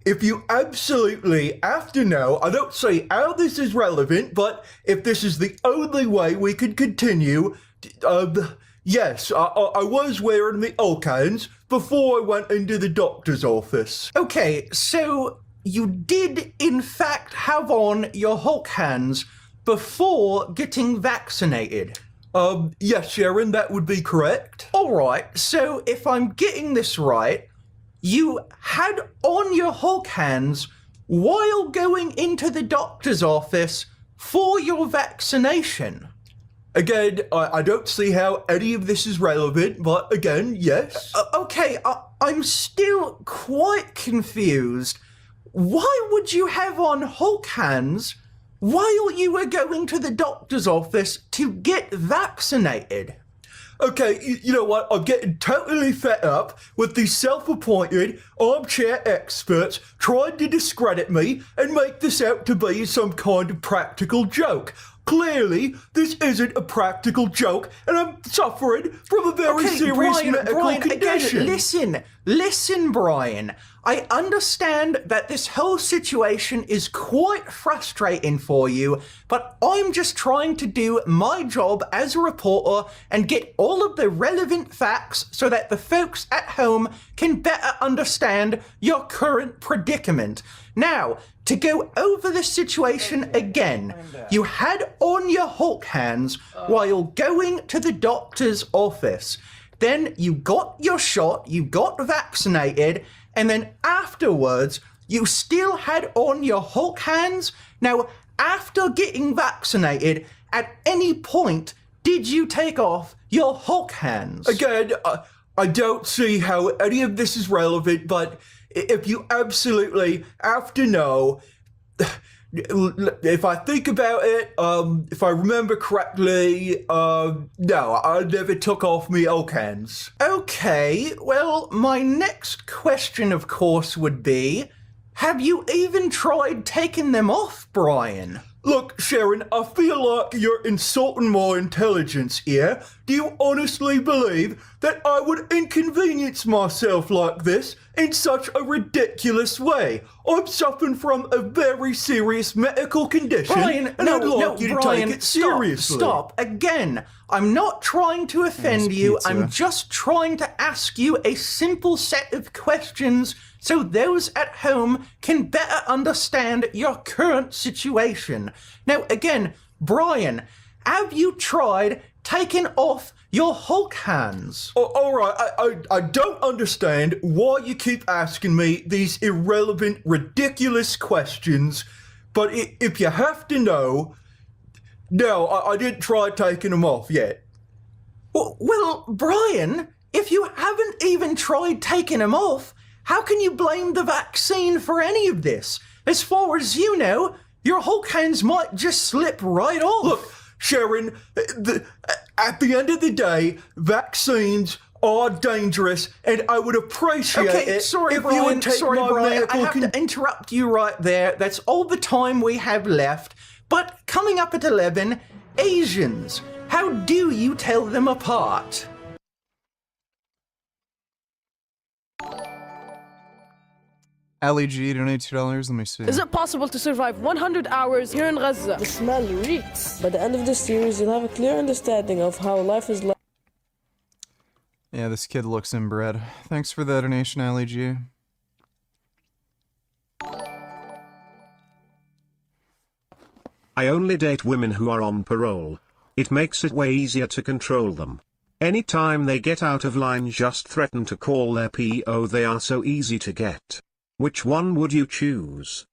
if you absolutely have to know, I don't see how this is relevant, but if this is the only way we could continue, yes, I was wearing the Hulk hands before I went into the doctor's office. Okay, so you did in fact have on your Hulk hands before getting vaccinated? Yes, Sharon, that would be correct. Alright, so if I'm getting this right, you had on your Hulk hands while going into the doctor's office for your vaccination. Again, I don't see how any of this is relevant, but again, yes. Okay, I'm still quite confused. Why would you have on Hulk hands while you were going to the doctor's office to get vaccinated? Okay, you know what? I'm getting totally fed up with these self-appointed armchair experts trying to discredit me and make this out to be some kind of practical joke. Clearly, this isn't a practical joke, and I'm suffering from a very serious medical condition. Again, listen, Brian. I understand that this whole situation is quite frustrating for you, but I'm just trying to do my job as a reporter and get all of the relevant facts so that the folks at home can better understand your current predicament. Now, to go over the situation again, you had on your Hulk hands while going to the doctor's office. Then you got your shot, you got vaccinated, and then afterwards, you still had on your Hulk hands. Now, after getting vaccinated, at any point, did you take off your Hulk hands? Again, I don't see how any of this is relevant, but if you absolutely have to know, if I think about it, if I remember correctly, no, I never took off my Hulk hands. Okay, well, my next question, of course, would be, have you even tried taking them off, Brian? Look, Sharon, I feel like you're insulting my intelligence here. Do you honestly believe that I would inconvenience myself like this in such a ridiculous way? I'm suffering from a very serious medical condition, Brian, and I'd like you to Brian, take it seriously. Stop. Again, I'm not trying to offend you. I'm just trying to ask you a simple set of questions so those at home can better understand your current situation. Now, again, Brian, have you tried taking off your Hulk hands? All right, I don't understand why you keep asking me these irrelevant, ridiculous questions, but if you have to know, no, I didn't try taking them off yet. Well, Brian, if you haven't even tried taking them off, how can you blame the vaccine for any of this? As far as you know, your Hulk hands might just slip right off. Look, Sharon, at the end of the day, vaccines are dangerous, and I would appreciate it if you would take my medical I have to interrupt you right there. That's all the time we have left. But coming up at 11, Asians. How do you tell them apart? Ali G, donate $2. Let me see. Is it possible to survive 100 hours here in Gaza? The smell reeks. By the end of the series, you'll have a clear understanding of how life is like. Yeah, this kid looks inbred. Thanks for the donation, Ali G. I only date women who are on parole. It makes it way easier to control them. Anytime they get out of line, just threaten to call their PO. They are so easy to get. Which one would you choose?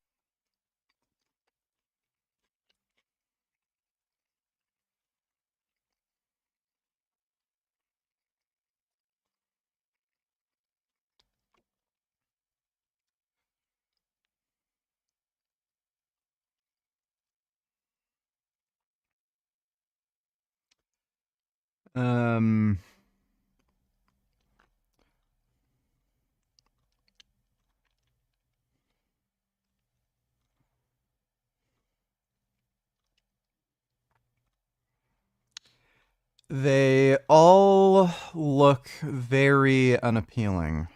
They all look very unappealing.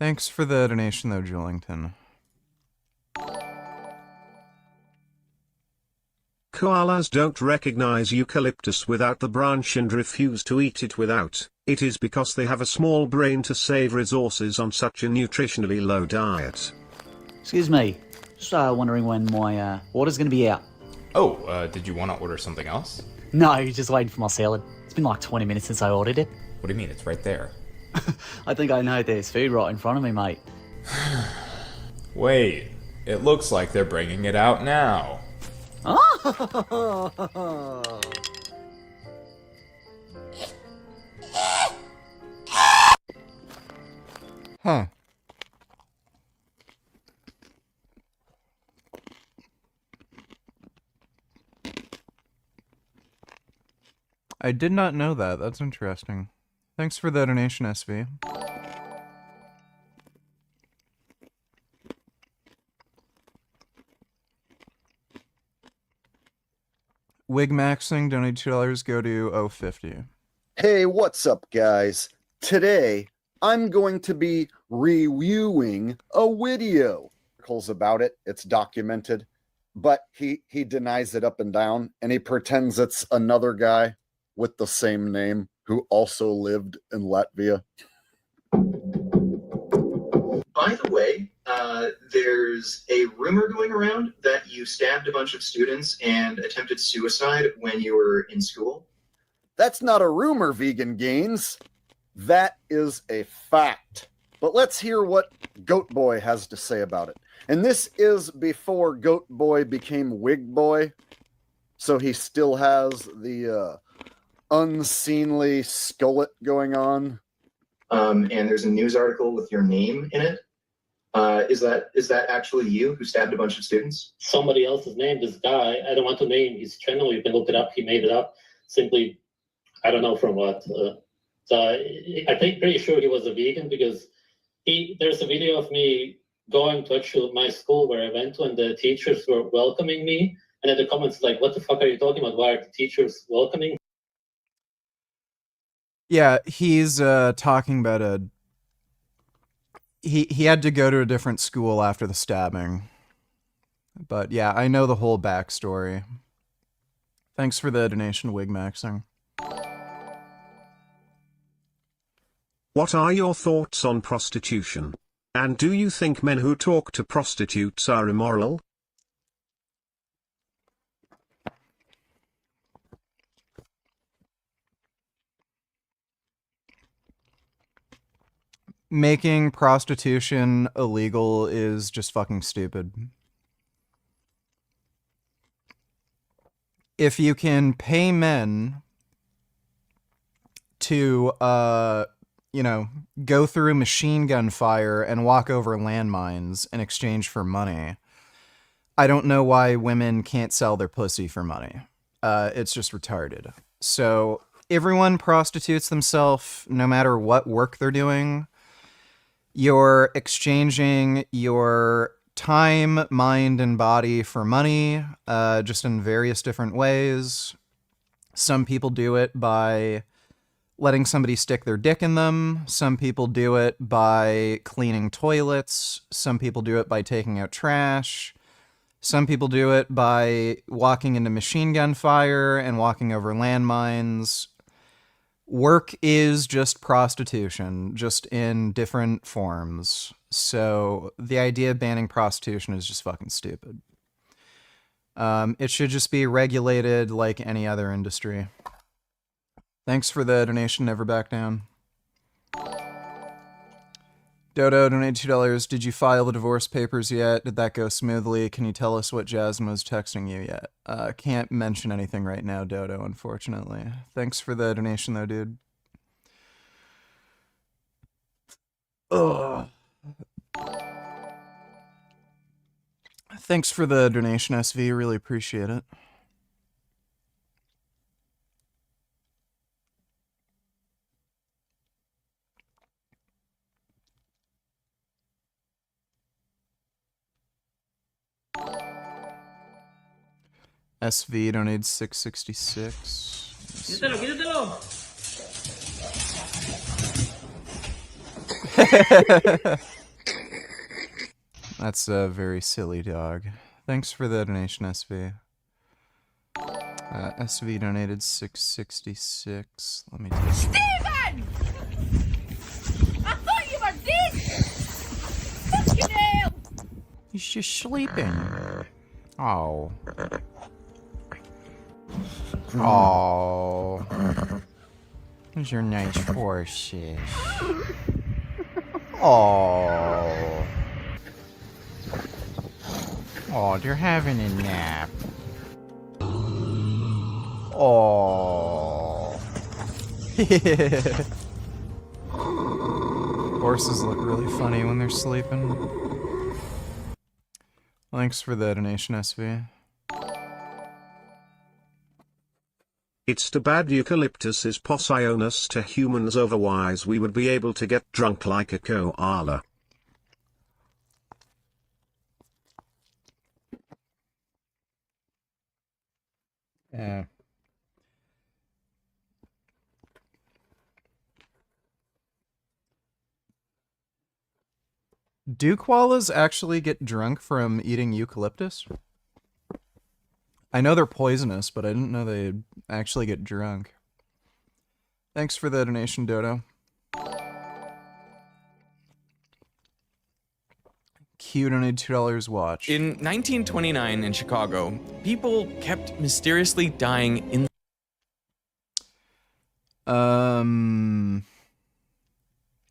Thanks for the donation, though, Julington. Koalas don't recognize eucalyptus without the branch and refuse to eat it without. It is because they have a small brain to save resources on such a nutritionally low diet. Excuse me, just wondering when my order's going to be out. Oh, did you want to order something else? No, just waiting for my salad. It's been like 20 minutes since I ordered it. What do you mean? It's right there. I think I know there's food right in front of me, mate. Wait, it looks like they're bringing it out now. Huh. I did not know that. That's interesting. Thanks for the donation, SV. Wig maxing, donate $2, go to 050. Hey, what's up, guys? Today, I'm going to be reviewing a video. Articles about it, it's documented, but he denies it up and down, and he pretends it's another guy with the same name who also lived in Latvia. By the way, there's a rumor going around that you stabbed a bunch of students and attempted suicide when you were in school. That's not a rumor, Vegan Gains. That is a fact. But let's hear what Goat Boy has to say about it. And this is before Goat Boy became Wig Boy, so he still has the unseemly skullet going on. And there's a news article with your name in it. Is that actually you who stabbed a bunch of students? Somebody else's name. This guy, I don't want to name his channel. You can look it up. He made it up. Simply, I don't know from what. So I think pretty sure he was a vegan because there's a video of me going to actually my school where I went to, and the teachers were welcoming me. And then the comments like, "What the fuck are you talking about? Why are the teachers welcoming?" Yeah, he's talking about he had to go to a different school after the stabbing. But yeah, I know the whole backstory. Thanks for the donation, Wig Maxing. What are your thoughts on prostitution? And do you think men who talk to prostitutes are immoral? Making prostitution illegal is just fucking stupid. If you can pay men to, go through machine gun fire and walk over landmines in exchange for money, I don't know why women can't sell their pussy for money. It's just retarded. So everyone prostitutes themselves no matter what work they're doing. You're exchanging your time, mind, and body for money, just in various different ways. Some people do it by letting somebody stick their dick in them. Some people do it by cleaning toilets. Some people do it by taking out trash. Some people do it by walking into machine gun fire and walking over landmines. Work is just prostitution, just in different forms. So the idea of banning prostitution is just fucking stupid. It should just be regulated like any other industry. Thanks for the donation, never back down. Dodo donated $2. Did you file the divorce papers yet? Did that go smoothly? Can you tell us what Jasmine was texting you yet? Can't mention anything right now, Dodo, unfortunately. Thanks for the donation, though, dude. Ugh. Thanks for the donation, SV. Really appreciate it. SV donated $6.66. Quítatelo, quítatelo. That's a very silly dog. Thanks for the donation, SV. SV donated $6.66. Let me take Steven! I thought you were dead! Fucking hell! He's just sleeping. Oh. Oh. Those are nice horses. Oh. Oh, they're having a nap. Oh. Horses look really funny when they're sleeping. Thanks for the donation, SV. It's too bad eucalyptus is poisonous to humans, otherwise we would be able to get drunk like a koala. Yeah. Do koalas actually get drunk from eating eucalyptus? I know they're poisonous, but I didn't know they actually get drunk. Thanks for the donation, Dodo. Q donated $2 watch. In 1929 in Chicago, people kept mysteriously dying in.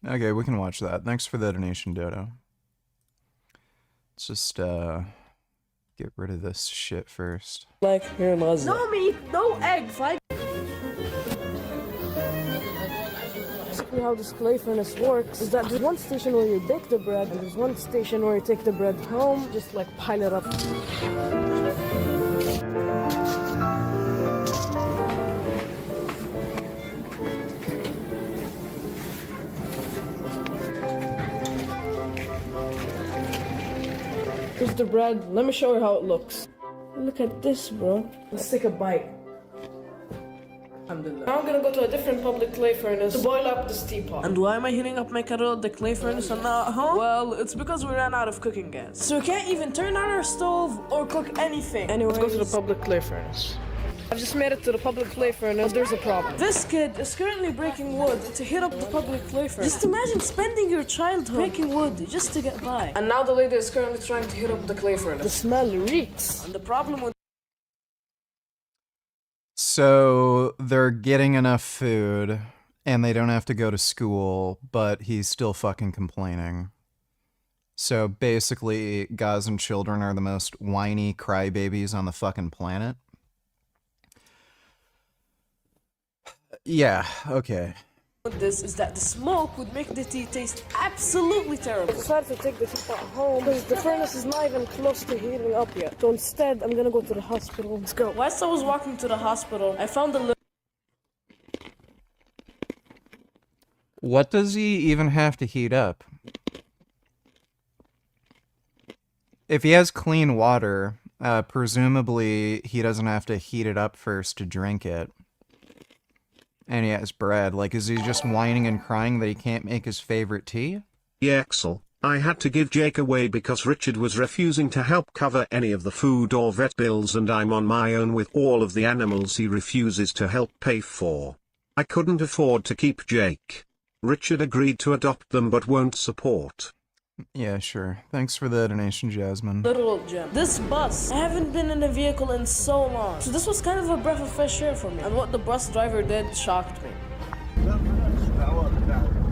Okay, we can watch that. Thanks for the donation, Dodo. Let's just, get rid of this shit first. Like here in Gaza. No meat, no egg, fine. Basically how this clay furnace works is that there's one station where you bake the bread and there's one station where you take the bread home, just like pile it up. Here's the bread. Let me show you how it looks. Look at this, bro. Let's take a bite. Now I'm gonna go to a different public clay furnace to boil up this teapot. And why am I heating up my kettle at the clay furnace and not at home? Well, it's because we ran out of cooking gas. So we can't even turn on our stove or cook anything. Anyway, let's go to the public clay furnace. I've just made it to the public clay furnace. There's a problem. This kid is currently breaking wood to heat up the public clay furnace. Just imagine spending your childhood breaking wood just to get by. And now the lady is currently trying to heat up the clay furnace. The smell reeks. And the problem with So they're getting enough food and they don't have to go to school, but he's still fucking complaining. So basically, Gazan children are the most whiny crybabies on the fucking planet. Yeah, okay. with this is that the smoke would make the tea taste absolutely terrible. I decided to take the teapot home because the furnace is not even close to heating up yet. So instead, I'm gonna go to the hospital. Let's go. Whilst I was walking to the hospital, I found a little... What does he even have to heat up? If he has clean water, presumably he doesn't have to heat it up first to drink it. And he has bread. Like, is he just whining and crying that he can't make his favorite tea? Yeah, Axel, I had to give Jake away because Richard was refusing to help cover any of the food or vet bills, and I'm on my own with all of the animals he refuses to help pay for. I couldn't afford to keep Jake. Richard agreed to adopt them but won't support. Yeah, sure. Thanks for the donation, Jasmine. Little gem. This bus, I haven't been in a vehicle in so long. So this was kind of a breath of fresh air for me. And what the bus driver did shocked me.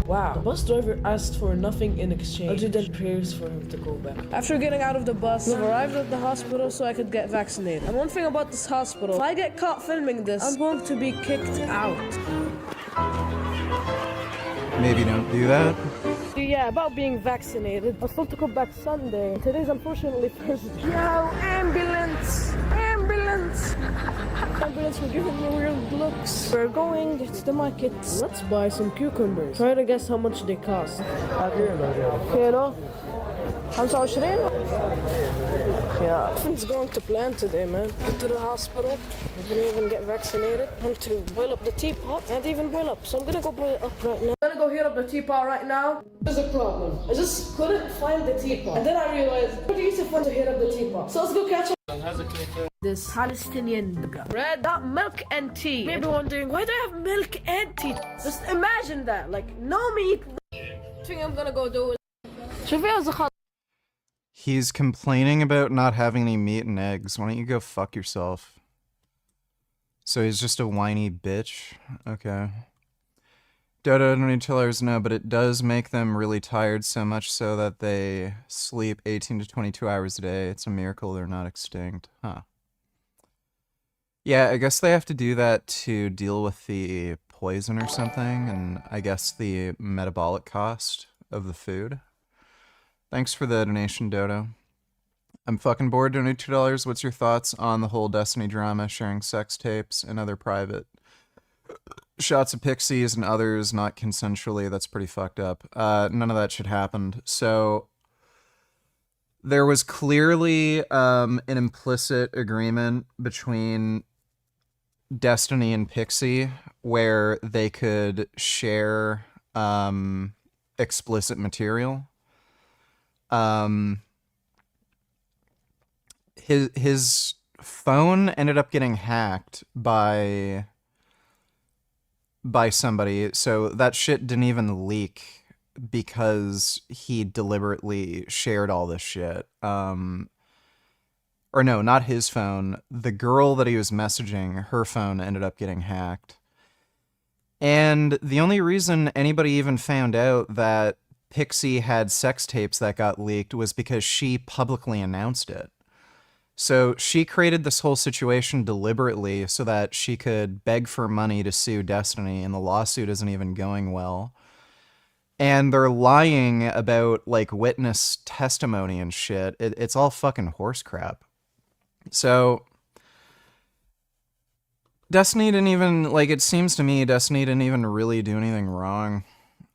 Wow. The bus driver asked for nothing in exchange other than prayers for him to go back. After getting out of the bus, we arrived at the hospital so I could get vaccinated. And one thing about this hospital, if I get caught filming this, I'm going to be kicked out. Maybe don't do that. Yeah, about being vaccinated. I was supposed to come back Sunday. Today's unfortunately Thursday. Yo, ambulance! Ambulance! Ambulance were giving me weird looks. We're going to the market. Let's buy some cucumbers. Try to guess how much they cost. Kilo? 25? Yeah. Nothing's going to plan today, man. Get to the hospital. I didn't even get vaccinated. I'm to boil up the teapot. Can't even boil up. So I'm gonna go boil it up right now. I'm gonna go heat up the teapot right now. There's a problem. I just couldn't find the teapot. And then I realized, pretty easy fun to heat up the teapot. So let's go catch up. This Palestinian bread, not milk and tea. Maybe wondering, why do I have milk and tea? Just imagine that. Like, no meat. The thing I'm gonna go do is... He's complaining about not having any meat and eggs. Why don't you go fuck yourself? So he's just a whiny bitch? Okay. Dodo, don't need to tell others no, but it does make them really tired, so much so that they sleep 18 to 22 hours a day. It's a miracle they're not extinct. Huh. Yeah, I guess they have to do that to deal with the poison or something, and I guess the metabolic cost of the food. Thanks for the donation, Dodo. I'm fucking bored. Donate $2. What's your thoughts on the whole Destiny drama, sharing sex tapes and other private shots of pixies and others not consensually? That's pretty fucked up. None of that shit happened. So there was clearly an implicit agreement between Destiny and Pixie where they could share explicit material. His phone ended up getting hacked by somebody, so that shit didn't even leak because he deliberately shared all this shit. Or no, not his phone. The girl that he was messaging, her phone ended up getting hacked. And the only reason anybody even found out that Pixie had sex tapes that got leaked was because she publicly announced it. So she created this whole situation deliberately so that she could beg for money to sue Destiny, and the lawsuit isn't even going well. And they're lying about, like, witness testimony and shit. It's all fucking horse crap. So Destiny didn't even, like, it seems to me Destiny didn't even really do anything wrong.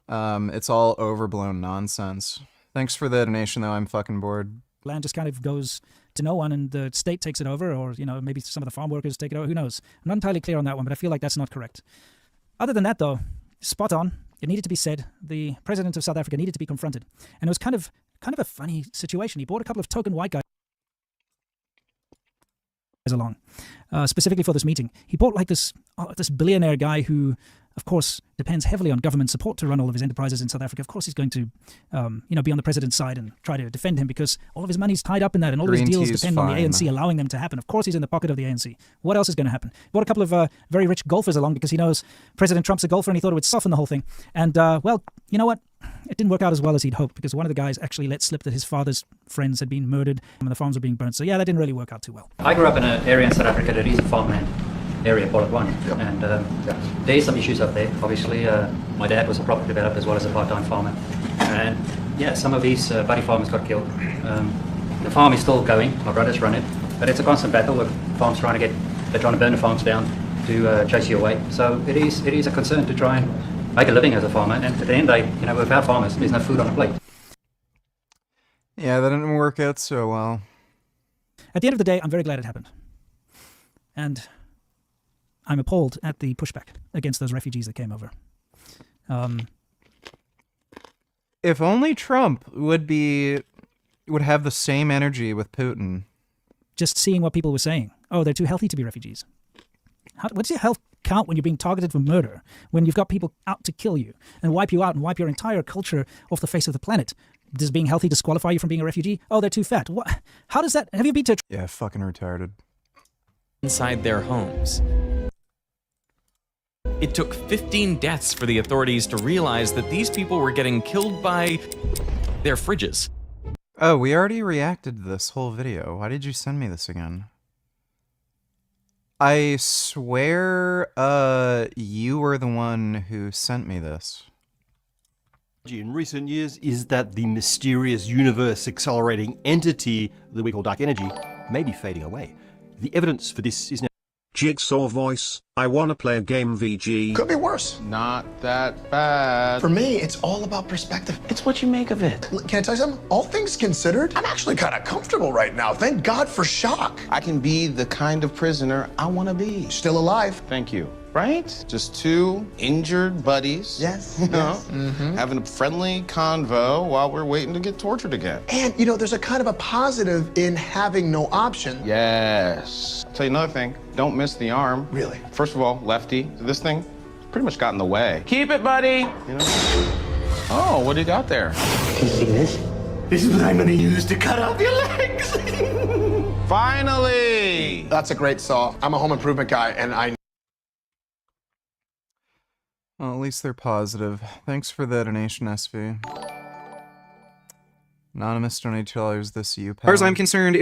It's all overblown nonsense. Thanks for the donation, though. I'm fucking bored. Land just kind of goes to no one and the state takes it over, or, you know, maybe some of the farm workers take it over. Who knows? I'm not entirely clear on that one, but I feel like that's not correct. Other than that, though, spot on. It needed to be said. The president of South Africa needed to be confronted. And it was kind of a funny situation. He brought a couple of token white guys along, specifically for this meeting. He brought like this billionaire guy who, of course, depends heavily on government support to run all of his enterprises in South Africa. Of course, he's going to, be on the president's side and try to defend him because all of his money's tied up in that, and all of his deals depend on the ANC allowing them to happen. Of course, he's in the pocket of the ANC. What else is going to happen? He brought a couple of very rich golfers along because he knows President Trump's a golfer and he thought it would soften the whole thing. And, well, you know what? It didn't work out as well as he'd hoped because one of the guys actually let slip that his father's friends had been murdered and the farms were being burnt. So, yeah, that didn't really work out too well. I grew up in an area in South Africa that is a farmland area, Pollock 1, and there's some issues up there. Obviously, my dad was a property developer as well as a part-time farmer, and yeah, some of these buddy farmers got killed. The farm is still going, my brothers run it, but it's a constant battle with farms they're trying to burn the farms down to chase you away. So it is a concern to try and make a living as a farmer, and at the end of the day, without farmers, there's no food on the plate. Yeah, that didn't work out so well. At the end of the day, I'm very glad it happened. And I'm appalled at the pushback against those refugees that came over. If only Trump would have the same energy with Putin. Just seeing what people were saying. Oh, they're too healthy to be refugees. What's your health count when you're being targeted for murder? When you've got people out to kill you and wipe you out and wipe your entire culture off the face of the planet? Does being healthy disqualify you from being a refugee? Oh, they're too fat. What? How does that... Have you been to... Yeah, fucking retarded. Inside their homes. It took 15 deaths for the authorities to realize that these people were getting killed by their fridges. Oh, we already reacted to this whole video. Why did you send me this again? I swear, you were the one who sent me this. In recent years is that the mysterious universe accelerating entity that we call dark energy may be fading away. The evidence for this is now... Jigsaw voice, I wanna play a game VG. Could be worse. Not that bad. For me, it's all about perspective. It's what you make of it. Can I tell you something? All things considered, I'm actually kind of comfortable right now. Thank God for shock. I can be the kind of prisoner I want to be. Still alive. Thank you. Right? Just two injured buddies. Yes. You know, having a friendly convo while we're waiting to get tortured again. And, you know, there's a kind of a positive in having no option. Yes. I'll tell you another thing. Don't miss the arm. Really? First of all, lefty. This thing pretty much got in the way. Keep it, buddy. You know? Oh, what do you got there? Can you see this? This is what I'm going to use to cut off your legs. Finally! That's a great saw. I'm a home improvement guy, and I... Well, at least they're positive. Thanks for the donation, SV. Anonymous $20 this you, pal. As far as I'm concerned,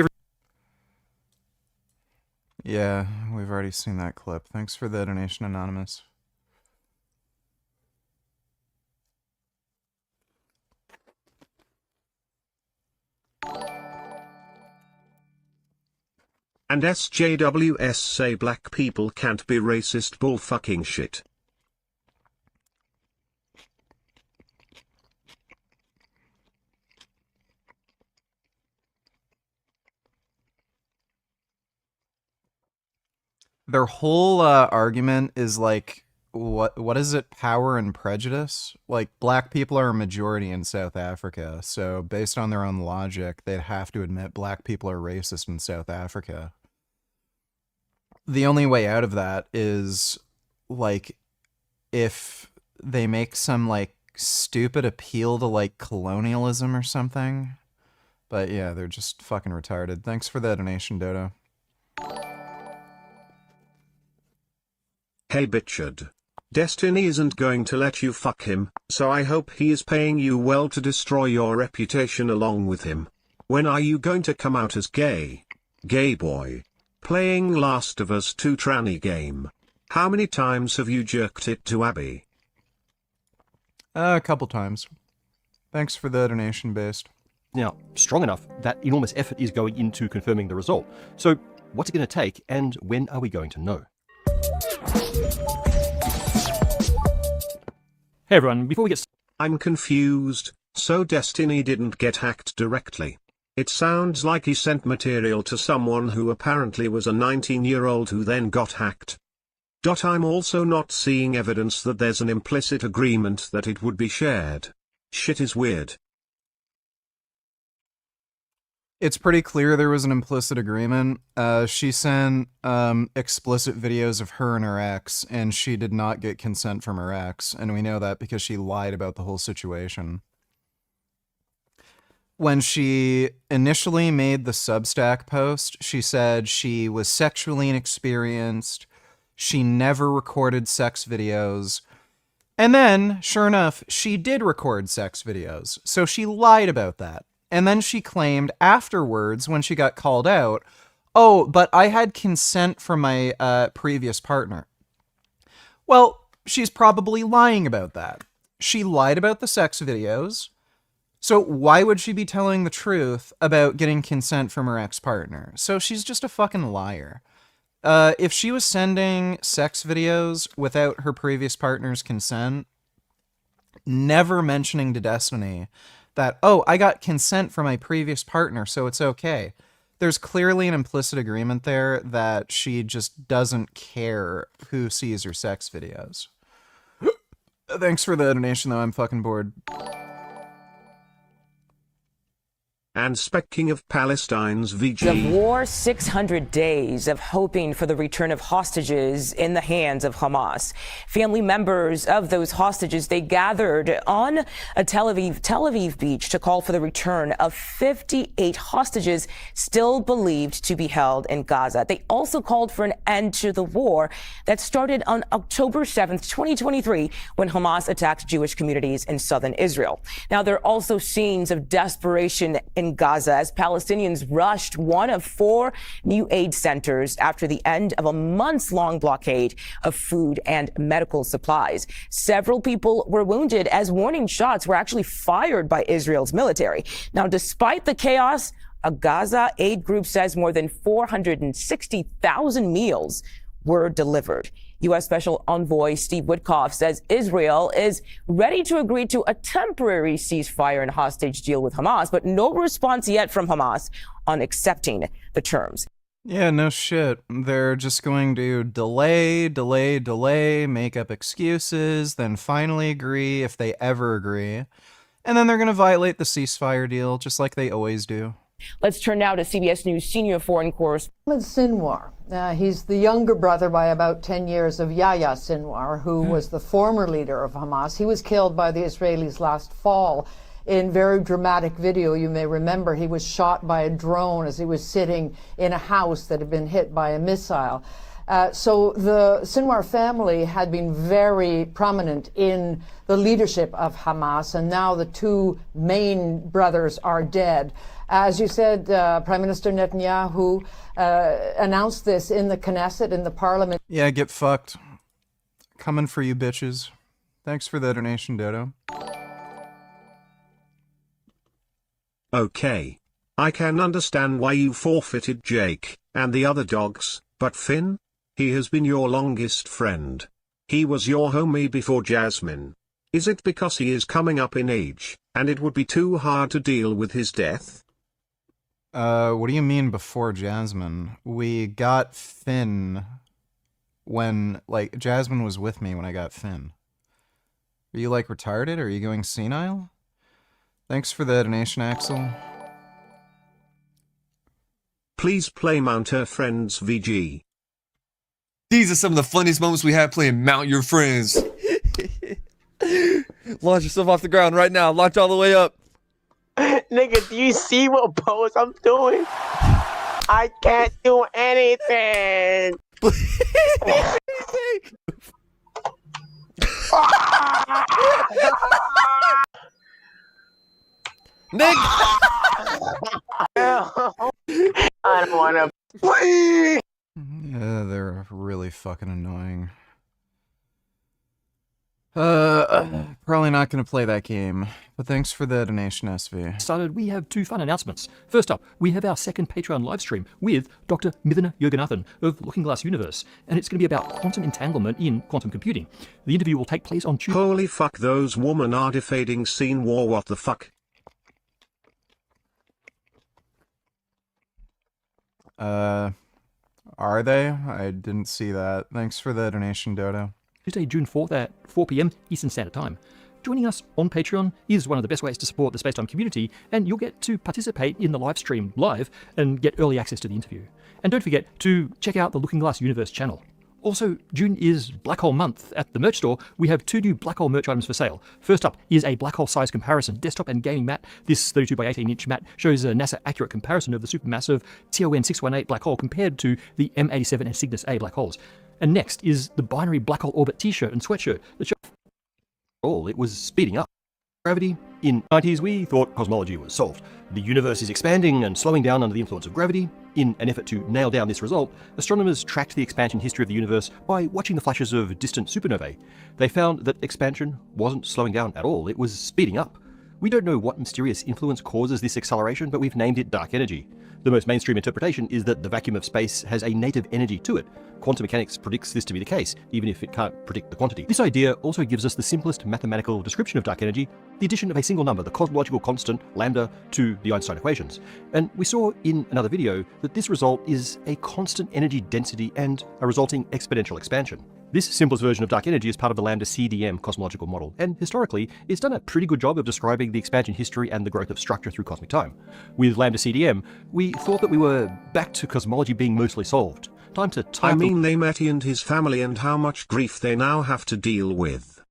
yeah, we've already seen that clip. Thanks for the donation, Anonymous. And SJWS say black people can't be racist bull fucking shit. Their whole argument is like, what is it? Power and prejudice? Like, black people are a majority in South Africa, so based on their own logic, they'd have to admit black people are racist in South Africa. The only way out of that is, like, if they make some, like, stupid appeal to, like, colonialism or something. But yeah, they're just fucking retarded. Thanks for the donation, Dodo. Hey Bitchard. Destiny isn't going to let you fuck him, so I hope he is paying you well to destroy your reputation along with him. When are you going to come out as gay? Gay boy. Playing Last of Us 2 tranny game. How many times have you jerked it to Abby? A couple times. Thanks for the donation, Based. Now, strong enough that enormous effort is going into confirming the result. So, what's it going to take, and when are we going to know? Hey everyone, before we get... I'm confused, so Destiny didn't get hacked directly. It sounds like he sent material to someone who apparently was a 19-year-old who then got hacked. I'm also not seeing evidence that there's an implicit agreement that it would be shared. Shit is weird. It's pretty clear there was an implicit agreement. She sent explicit videos of her and her ex, and she did not get consent from her ex, and we know that because she lied about the whole situation. When she initially made the Substack post, she said she was sexually inexperienced, she never recorded sex videos, and then, sure enough, she did record sex videos, so she lied about that. And then she claimed afterwards, when she got called out, oh, but I had consent from my previous partner. Well, she's probably lying about that. She lied about the sex videos. So why would she be telling the truth about getting consent from her ex-partner? So she's just a fucking liar. If she was sending sex videos without her previous partner's consent, never mentioning to Destiny that, oh, I got consent from my previous partner, so it's okay. There's clearly an implicit agreement there that she just doesn't care who sees her sex videos. Thanks for the donation, though. I'm fucking bored. And speaking of Palestine's Of VG, war, 600 days of hoping for the return of hostages in the hands of Hamas. Family members of those hostages, they gathered on a Tel Aviv beach to call for the return of 58 hostages still believed to be held in Gaza. They also called for an end to the war that started on October 7th, 2023, when Hamas attacked Jewish communities in southern Israel. Now, there are also scenes of desperation in Gaza as Palestinians rushed one of 4 new aid centers after the end of a months-long blockade of food and medical supplies. Several people were wounded as warning shots were actually fired by Israel's military. Now, despite the chaos, a Gaza aid group says more than 460,000 meals were delivered. U.S. Special Envoy Steve Witkoff says Israel is ready to agree to a temporary ceasefire and hostage deal with Hamas, but no response yet from Hamas on accepting the terms. Yeah, no shit. They're just going to delay, make up excuses, then finally agree if they ever agree. And then they're going to violate the ceasefire deal, just like they always do. Let's turn now to CBS News senior foreign correspondent Sinwar. He's the younger brother by about 10 years of Yahya Sinwar, who was the former leader of Hamas. He was killed by the Israelis last fall in very dramatic video. You may remember he was shot by a drone as he was sitting in a house that had been hit by a missile. So the Sinwar family had been very prominent in the leadership of Hamas, and now the 2 main brothers are dead. As you said, Prime Minister Netanyahu announced this in the Knesset, in the parliament. Yeah, get fucked. Coming for you, bitches. Thanks for the donation, Dodo. okay. I can understand why you forfeited Jake and the other dogs, but Finn? He has been your longest friend. He was your homie before Jasmine. Is it because he is coming up in age, and it would be too hard to deal with his death? What do you mean before Jasmine? We got Finn when, like, Jasmine was with me when I got Finn. Are you, like, retarded? Are you going senile? Thanks for the donation, Axel. Please play Mount Her Friends VG. These are some of the funniest moments we had playing Mount Your Friends. Launch yourself off the ground right now. Launch all the way up. Nigga, do you see what pose I'm doing? I can't do anything. Nick! I don't wanna play. Yeah, they're really fucking annoying. Probably not gonna play that game, but thanks for the donation, SV. Started, we have 2 fun announcements. First up, we have our second Patreon livestream with Dr. Mithana Yoganathan of Looking Glass Universe, and it's going to be about quantum entanglement in quantum computing. The interview will take place on Tuesday. Holy fuck, those women are defending scene war, what the fuck? Are they? I didn't see that. Thanks for the donation, Dodo. Tuesday, June 4th at 4 p.m. Eastern Standard Time. Joining us on Patreon is one of the best ways to support the Spacetime community, and you'll get to participate in the live stream live and get early access to the interview. And don't forget to check out the Looking Glass Universe channel. Also, June is Black Hole Month. At the merch store, we have 2 new black hole merch items for sale. First up is a black hole size comparison desktop and gaming mat. This 32 by 18 inch mat shows a NASA accurate comparison of the supermassive TON 618 black hole compared to the M87 and Cygnus A black holes. And next is the binary black hole orbit t-shirt and sweatshirt that show it was speeding up. Gravity. In the 90s, we thought cosmology was solved. The universe is expanding and slowing down under the influence of gravity. In an effort to nail down this result, astronomers tracked the expansion history of the universe by watching the flashes of distant supernovae. They found that expansion wasn't slowing down at all, it was speeding up. We don't know what mysterious influence causes this acceleration, but we've named it dark energy. The most mainstream interpretation is that the vacuum of space has a native energy to it. Quantum mechanics predicts this to be the case, even if it can't predict the quantity. This idea also gives us the simplest mathematical description of dark energy, the addition of a single number, the cosmological constant, lambda, to the Einstein equations. And we saw in another video that this result is a constant energy density and a resulting exponential expansion. This simplest version of dark energy is part of the lambda CDM cosmological model, and historically, it's done a pretty good job of describing the expansion history and the growth of structure through cosmic time. With lambda CDM, we thought that we were back to cosmology being mostly solved. Time to I mean, they met he and his family and how much grief they now have to deal with.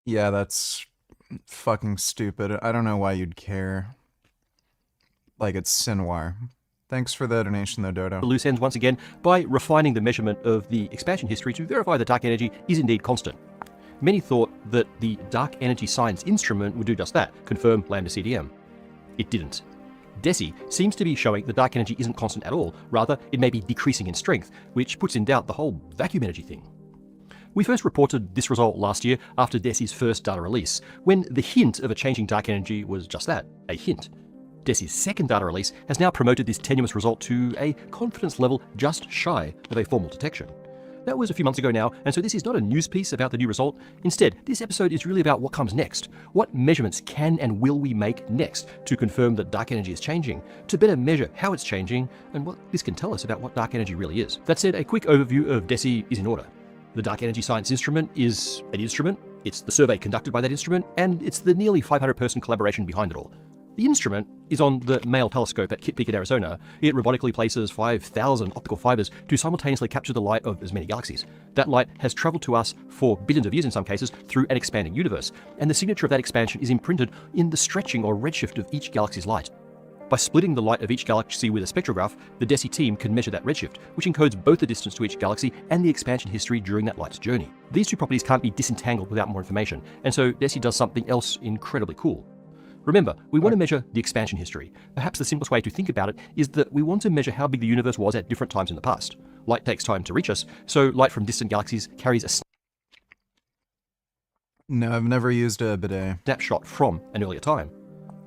Yeah, that's fucking stupid. I don't know why you'd care. Like, it's Sinwar. Thanks for the donation, though, Dodo. Loose ends once again by refining the measurement of the expansion history to verify that dark energy is indeed constant. Many thought that the dark energy science instrument would do just that, confirm lambda CDM. It didn't. DESI seems to be showing that dark energy isn't constant at all, rather it may be decreasing in strength, which puts in doubt the whole vacuum energy thing. We first reported this result last year after DESI's first data release, when the hint of a changing dark energy was just that, a hint. DESI's second data release has now promoted this tenuous result to a confidence level just shy of a formal detection. That was a few months ago now, and so this is not a news piece about the new result. Instead, this episode is really about what comes next. What measurements can and will we make next to confirm that dark energy is changing, to better measure how it's changing, and what this can tell us about what dark energy really is. That said, a quick overview of DESI is in order. The Dark Energy Science Instrument is an instrument, it's the survey conducted by that instrument, and it's the nearly 500-person collaboration behind it all. The instrument is on the Mail telescope at Kitt Peak in Arizona. It robotically places 5,000 optical fibers to simultaneously capture the light of as many galaxies. That light has traveled to us for billions of years in some cases through an expanding universe, and the signature of that expansion is imprinted in the stretching or redshift of each galaxy's light. By splitting the light of each galaxy with a spectrograph, the DESI team can measure that redshift, which encodes both the distance to each galaxy and the expansion history during that light's journey. These two properties can't be disentangled without more information, and so DESI does something else incredibly cool. Remember, we want to measure the expansion history. Perhaps the simplest way to think about it is that we want to measure how big the universe was at different times in the past. Light takes time to reach us, so light from distant galaxies carries a No, I've never used a bidet. snapshot from an earlier time.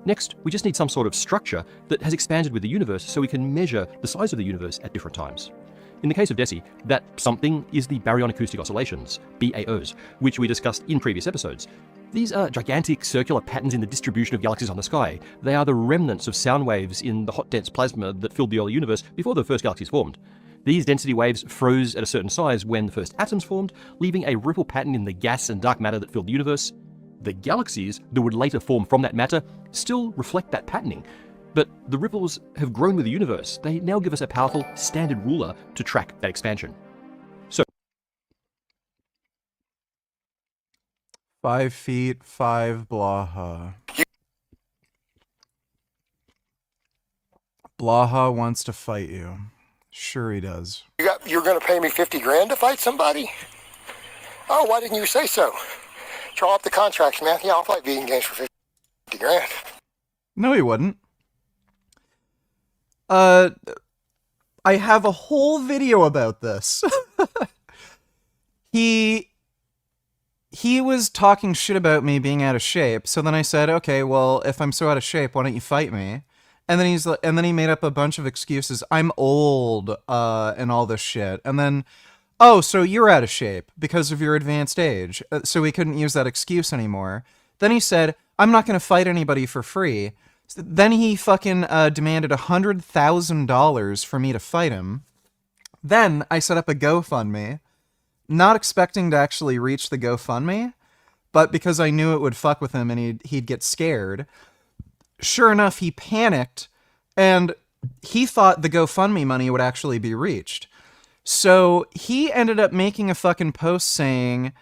Next, we just need some sort of structure that has expanded with the universe so we can measure the size of the universe at different times. In the case of DESI, that something is the baryon acoustic oscillations, BAOs, which we discussed in previous episodes. These are gigantic circular patterns in the distribution of galaxies on the sky. They are the remnants of sound waves in the hot dense plasma that filled the early universe before the first galaxies formed. These density waves froze at a certain size when the first atoms formed, leaving a ripple pattern in the gas and dark matter that filled the universe. The galaxies that would later form from that matter still reflect that patterning, but the ripples have grown with the universe. They now give us a powerful standard ruler to track that expansion. So 5 feet, 5 Blaha. Blaha wants to fight you. Sure he does. You're gonna pay me 50 grand to fight somebody? Oh, why didn't you say so? Draw up the contracts, man. Yeah, I'll fight vegan games for 50 grand. No, he wouldn't. I have a whole video about this. He was talking shit about me being out of shape, so then I said, okay, well, if I'm so out of shape, why don't you fight me? And then he made up a bunch of excuses. I'm old, and all this shit. And then, oh, so you're out of shape because of your advanced age, so we couldn't use that excuse anymore. Then he said, I'm not going to fight anybody for free. Then he fucking demanded $100,000 for me to fight him. Then I set up a GoFundMe, not expecting to actually reach the GoFundMe, but because I knew it would fuck with him and he'd get scared. Sure enough, he panicked, and he thought the GoFundMe money would actually be reached. So he ended up making a fucking post saying,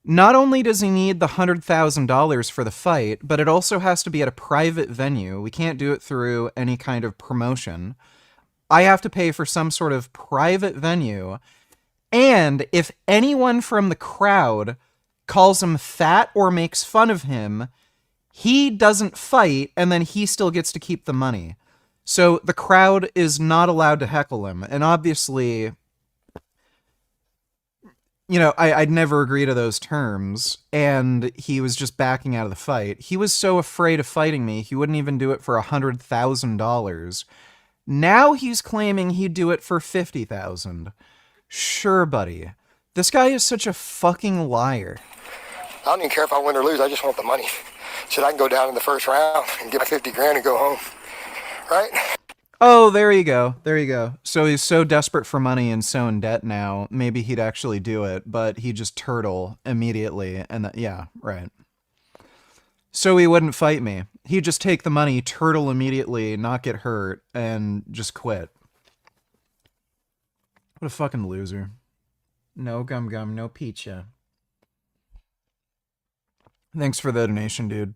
not only does he need the $100,000 for the fight, but it also has to be at a private venue. We can't do it through any kind of promotion. I have to pay for some sort of private venue. And if anyone from the crowd calls him fat or makes fun of him, he doesn't fight, and then he still gets to keep the money. So the crowd is not allowed to heckle him. And obviously, you know, I'd never agree to those terms, and he was just backing out of the fight. He was so afraid of fighting me, he wouldn't even do it for $100,000. Now he's claiming he'd do it for $50,000. Sure, buddy. This guy is such a fucking liar. I don't even care if I win or lose. I just want the money. So I can go down in the first round and get my 50 grand and go home. Right? Oh, there you go. There you go. So he's so desperate for money and so in debt now, maybe he'd actually do it, but he'd just turtle immediately. And yeah, right. So he wouldn't fight me. He'd just take the money, turtle immediately, not get hurt, and just quit. What a fucking loser. No gum gum, no pizza. Thanks for the donation, dude.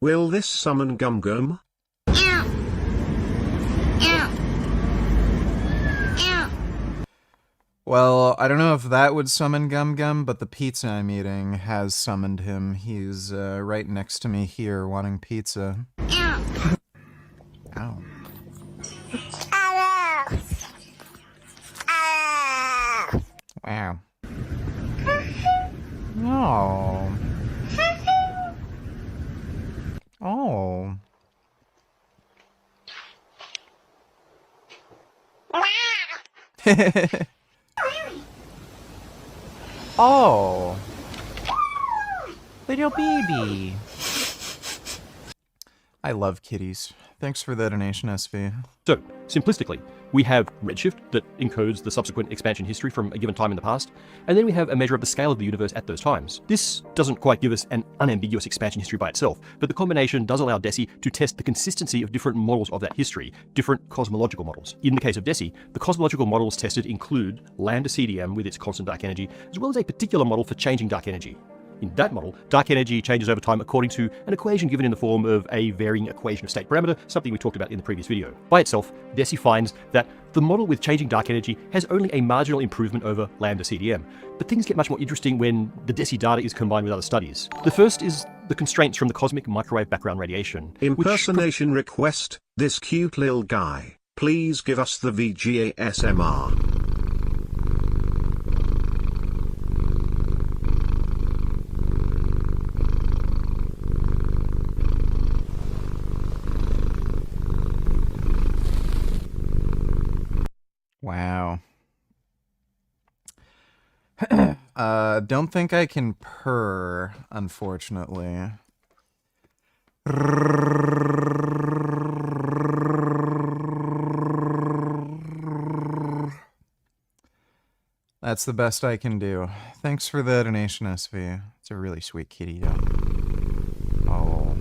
Will this summon Gum Gum? Well, I don't know if that would summon Gum Gum, but the pizza I'm eating has summoned him. He's right next to me here wanting pizza. Ow. Wow. Oh. Oh. Oh. Little baby. I love kitties. Thanks for the donation, SV. So, simplistically, we have redshift that encodes the subsequent expansion history from a given time in the past, and then we have a measure of the scale of the universe at those times. This doesn't quite give us an unambiguous expansion history by itself, but the combination does allow DESI to test the consistency of different models of that history, different cosmological models. In the case of DESI, the cosmological models tested include lambda CDM with its constant dark energy, as well as a particular model for changing dark energy. In that model, dark energy changes over time according to an equation given in the form of a varying equation of state parameter, something we talked about in the previous video. By itself, DESI finds that the model with changing dark energy has only a marginal improvement over lambda CDM, but things get much more interesting when the DESI data is combined with other studies. The first is the constraints from the cosmic microwave background radiation. Impersonation request, this cute little guy, please give us the VGA SMR. Wow. Don't think I can purr, unfortunately. That's the best I can do. Thanks for the donation, SV. It's a really sweet kitty, though. Oh.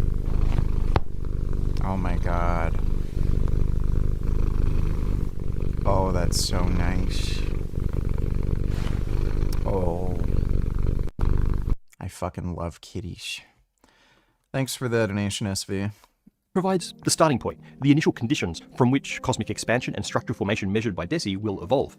Oh my god. Oh, that's so nice. Oh. I fucking love kitties. Thanks for the donation, SV. Provides the starting point, the initial conditions from which cosmic expansion and structural formation measured by DESI will evolve.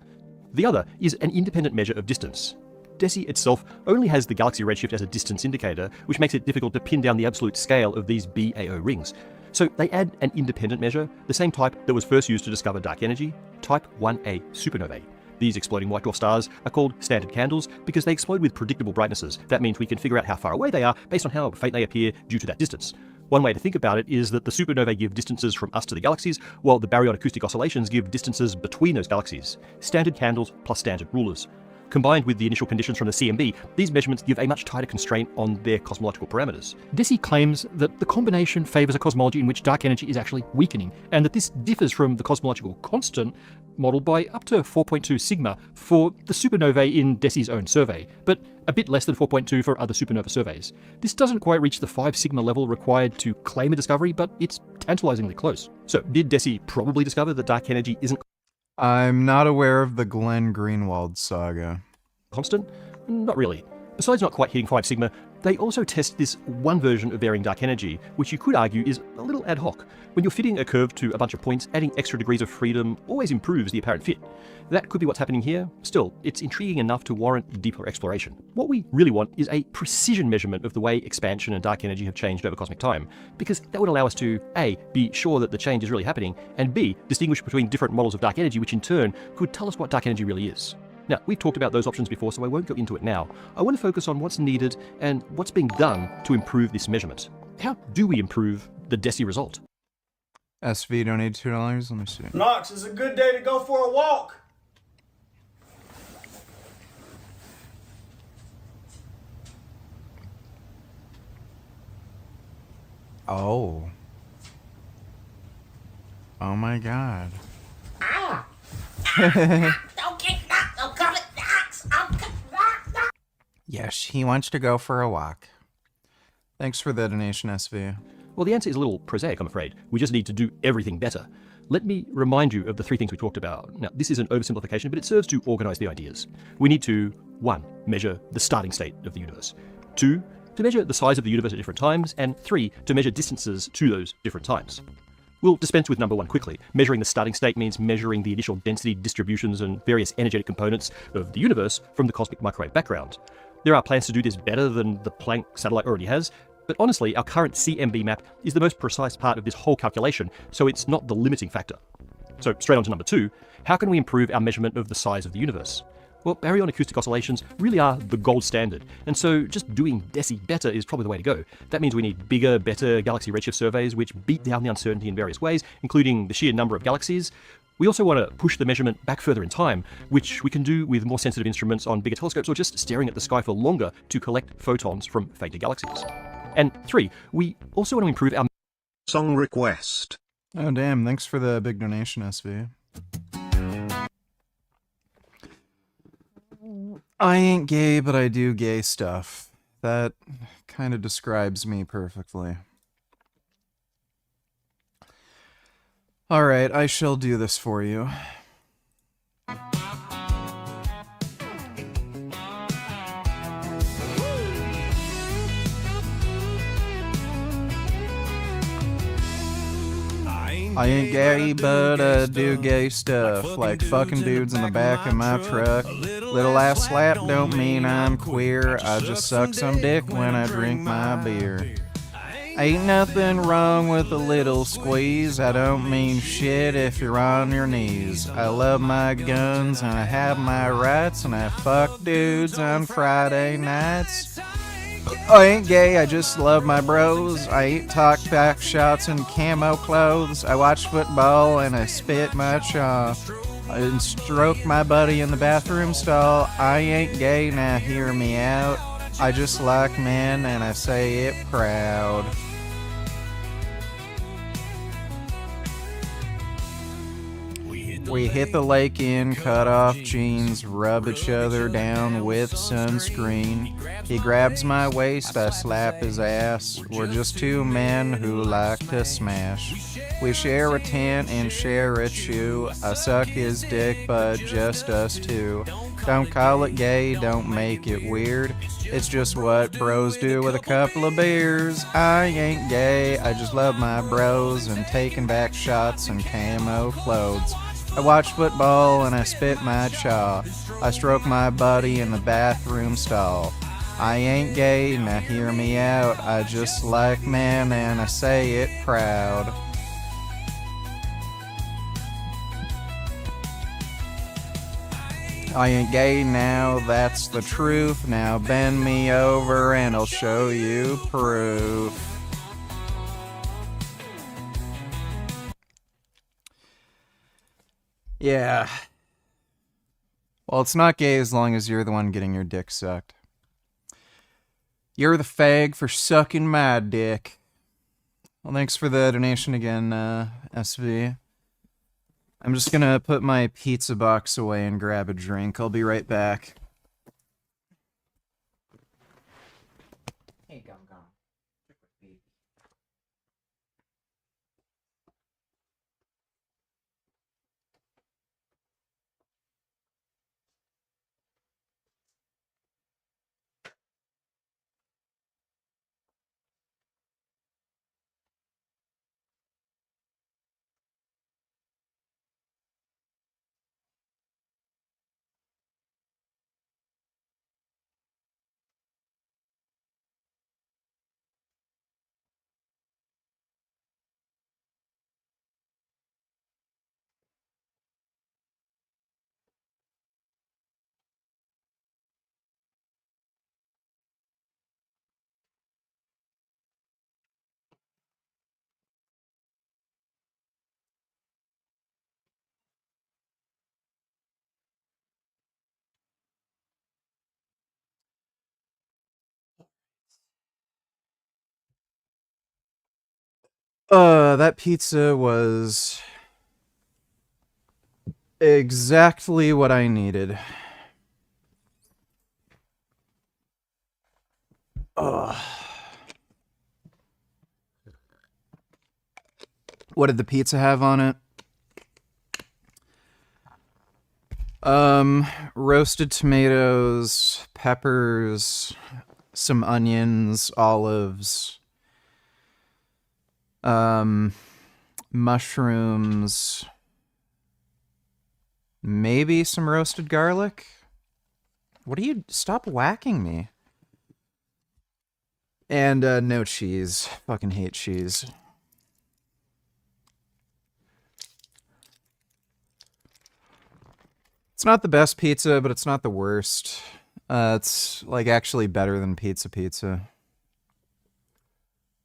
The other is an independent measure of distance. DESI itself only has the galaxy redshift as a distance indicator, which makes it difficult to pin down the absolute scale of these BAO rings. So they add an independent measure, the same type that was first used to discover dark energy, type 1a supernovae. These exploding white dwarf stars are called standard candles because they explode with predictable brightnesses. That means we can figure out how far away they are based on how faint they appear due to that distance. One way to think about it is that the supernovae give distances from us to the galaxies, while the baryon acoustic oscillations give distances between those galaxies. Standard candles plus standard rulers. Combined with the initial conditions from the CMB, these measurements give a much tighter constraint on their cosmological parameters. DESI claims that the combination favors a cosmology in which dark energy is actually weakening, and that this differs from the cosmological constant model by up to 4.2 sigma for the supernovae in DESI's own survey, but a bit less than 4.2 for other supernova surveys. This doesn't quite reach the 5 sigma level required to claim a discovery, but it's tantalizingly close. So, did DESI probably discover that dark energy isn't I'm not aware of the Glenn Greenwald saga. Constant? Not really. Besides not quite hitting 5 sigma, They also test this one version of varying dark energy, which you could argue is a little ad hoc. When you're fitting a curve to a bunch of points, adding extra degrees of freedom always improves the apparent fit. That could be what's happening here. Still, it's intriguing enough to warrant deeper exploration. What we really want is a precision measurement of the way expansion and dark energy have changed over cosmic time, because that would allow us to A, be sure that the change is really happening, and B, distinguish between different models of dark energy, which in turn could tell us what dark energy really is. Now, we've talked about those options before, so I won't go into it now. I want to focus on what's needed and what's being done to improve this measurement. How do we improve the DESI result? SV donated $2. Let me see. Knox, it's a good day to go for a walk. Oh. Oh my god. Don't kick Knox. I'm coming, Knox. I'm coming, Knox. Yes, he wants to go for a walk. Thanks for the donation, SV. Well, the answer is a little prosaic, I'm afraid. We just need to do everything better. Let me remind you of the three things we talked about. Now, this is an oversimplification, but it serves to organize the ideas. We need to, 1, measure the starting state of the universe. 2, to measure the size of the universe at different times. And 3, to measure distances to those different times. We'll dispense with number 1 quickly. Measuring the starting state means measuring the initial density distributions and various energetic components of the universe from the cosmic microwave background. There are plans to do this better than the Planck satellite already has, but honestly, our current CMB map is the most precise part of this whole calculation, so it's not the limiting factor. So straight on to number 2, how can we improve our measurement of the size of the universe? Well, baryon acoustic oscillations really are the gold standard, and so just doing DESI better is probably the way to go. That means we need bigger, better galaxy redshift surveys which beat down the uncertainty in various ways, including the sheer number of galaxies. We also want to push the measurement back further in time, which we can do with more sensitive instruments on bigger telescopes or just staring at the sky for longer to collect photons from fainter galaxies. And 3, we also want to improve our song request. Oh damn, thanks for the big donation, SV. I ain't gay, but I do gay stuff. That kind of describes me perfectly. Alright, I shall do this for you. I ain't gay, but I do gay stuff, like fucking dudes in the back of my truck. Little ass slap don't mean I'm queer, I just suck some dick when I drink my beer. Ain't nothing wrong with a little squeeze, I don't mean shit if you're on your knees. I love my guns and I have my rights, and I fuck dudes on Friday nights. I ain't gay, I just love my bros. I eat talk back shots in camo clothes. I watch football and I spit my chaw. I stroke my buddy in the bathroom stall. I ain't gay, now hear me out. I just like men and I say it proud. We hit the lake in, cut off jeans, rub each other down with sunscreen. He grabs my waist, I slap his ass. We're just two men who like to smash. We share a tent and share a chew. I suck his dick, but just us two. Don't call it gay, don't make it weird. It's just what bros do with a couple of beers. I ain't gay, I just love my bros and taking back shots in camo clothes. I watch football and I spit my chaw. I stroke my buddy in the bathroom stall. I ain't gay, now hear me out. I just like men and I say it proud. I ain't gay now, that's the truth. Now bend me over and I'll show you proof. Yeah. Well, it's not gay as long as you're the one getting your dick sucked. You're the fag for sucking my dick. Well, thanks for the donation again, SV. I'm just gonna put my pizza box away and grab a drink. I'll be right back. Hey, gum gum. That pizza was exactly what I needed. What did the pizza have on it? Roasted tomatoes, peppers, some onions, olives, mushrooms, maybe some roasted garlic. What do you... Stop whacking me. And, no cheese. Fucking hate cheese. It's not the best pizza, but it's not the worst. It's, like, actually better than pizza.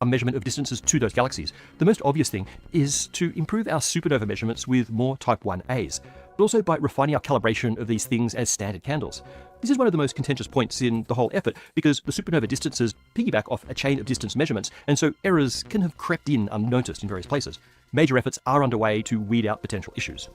A measurement of distances to those galaxies. The most obvious thing is to improve our supernova measurements with more Type 1As, but also by refining our calibration of these things as standard candles. This is one of the most contentious points in the whole effort because the supernova distances piggyback off a chain of distance measurements, and so errors can have crept in unnoticed in various places. Major efforts are underway to weed out potential issues.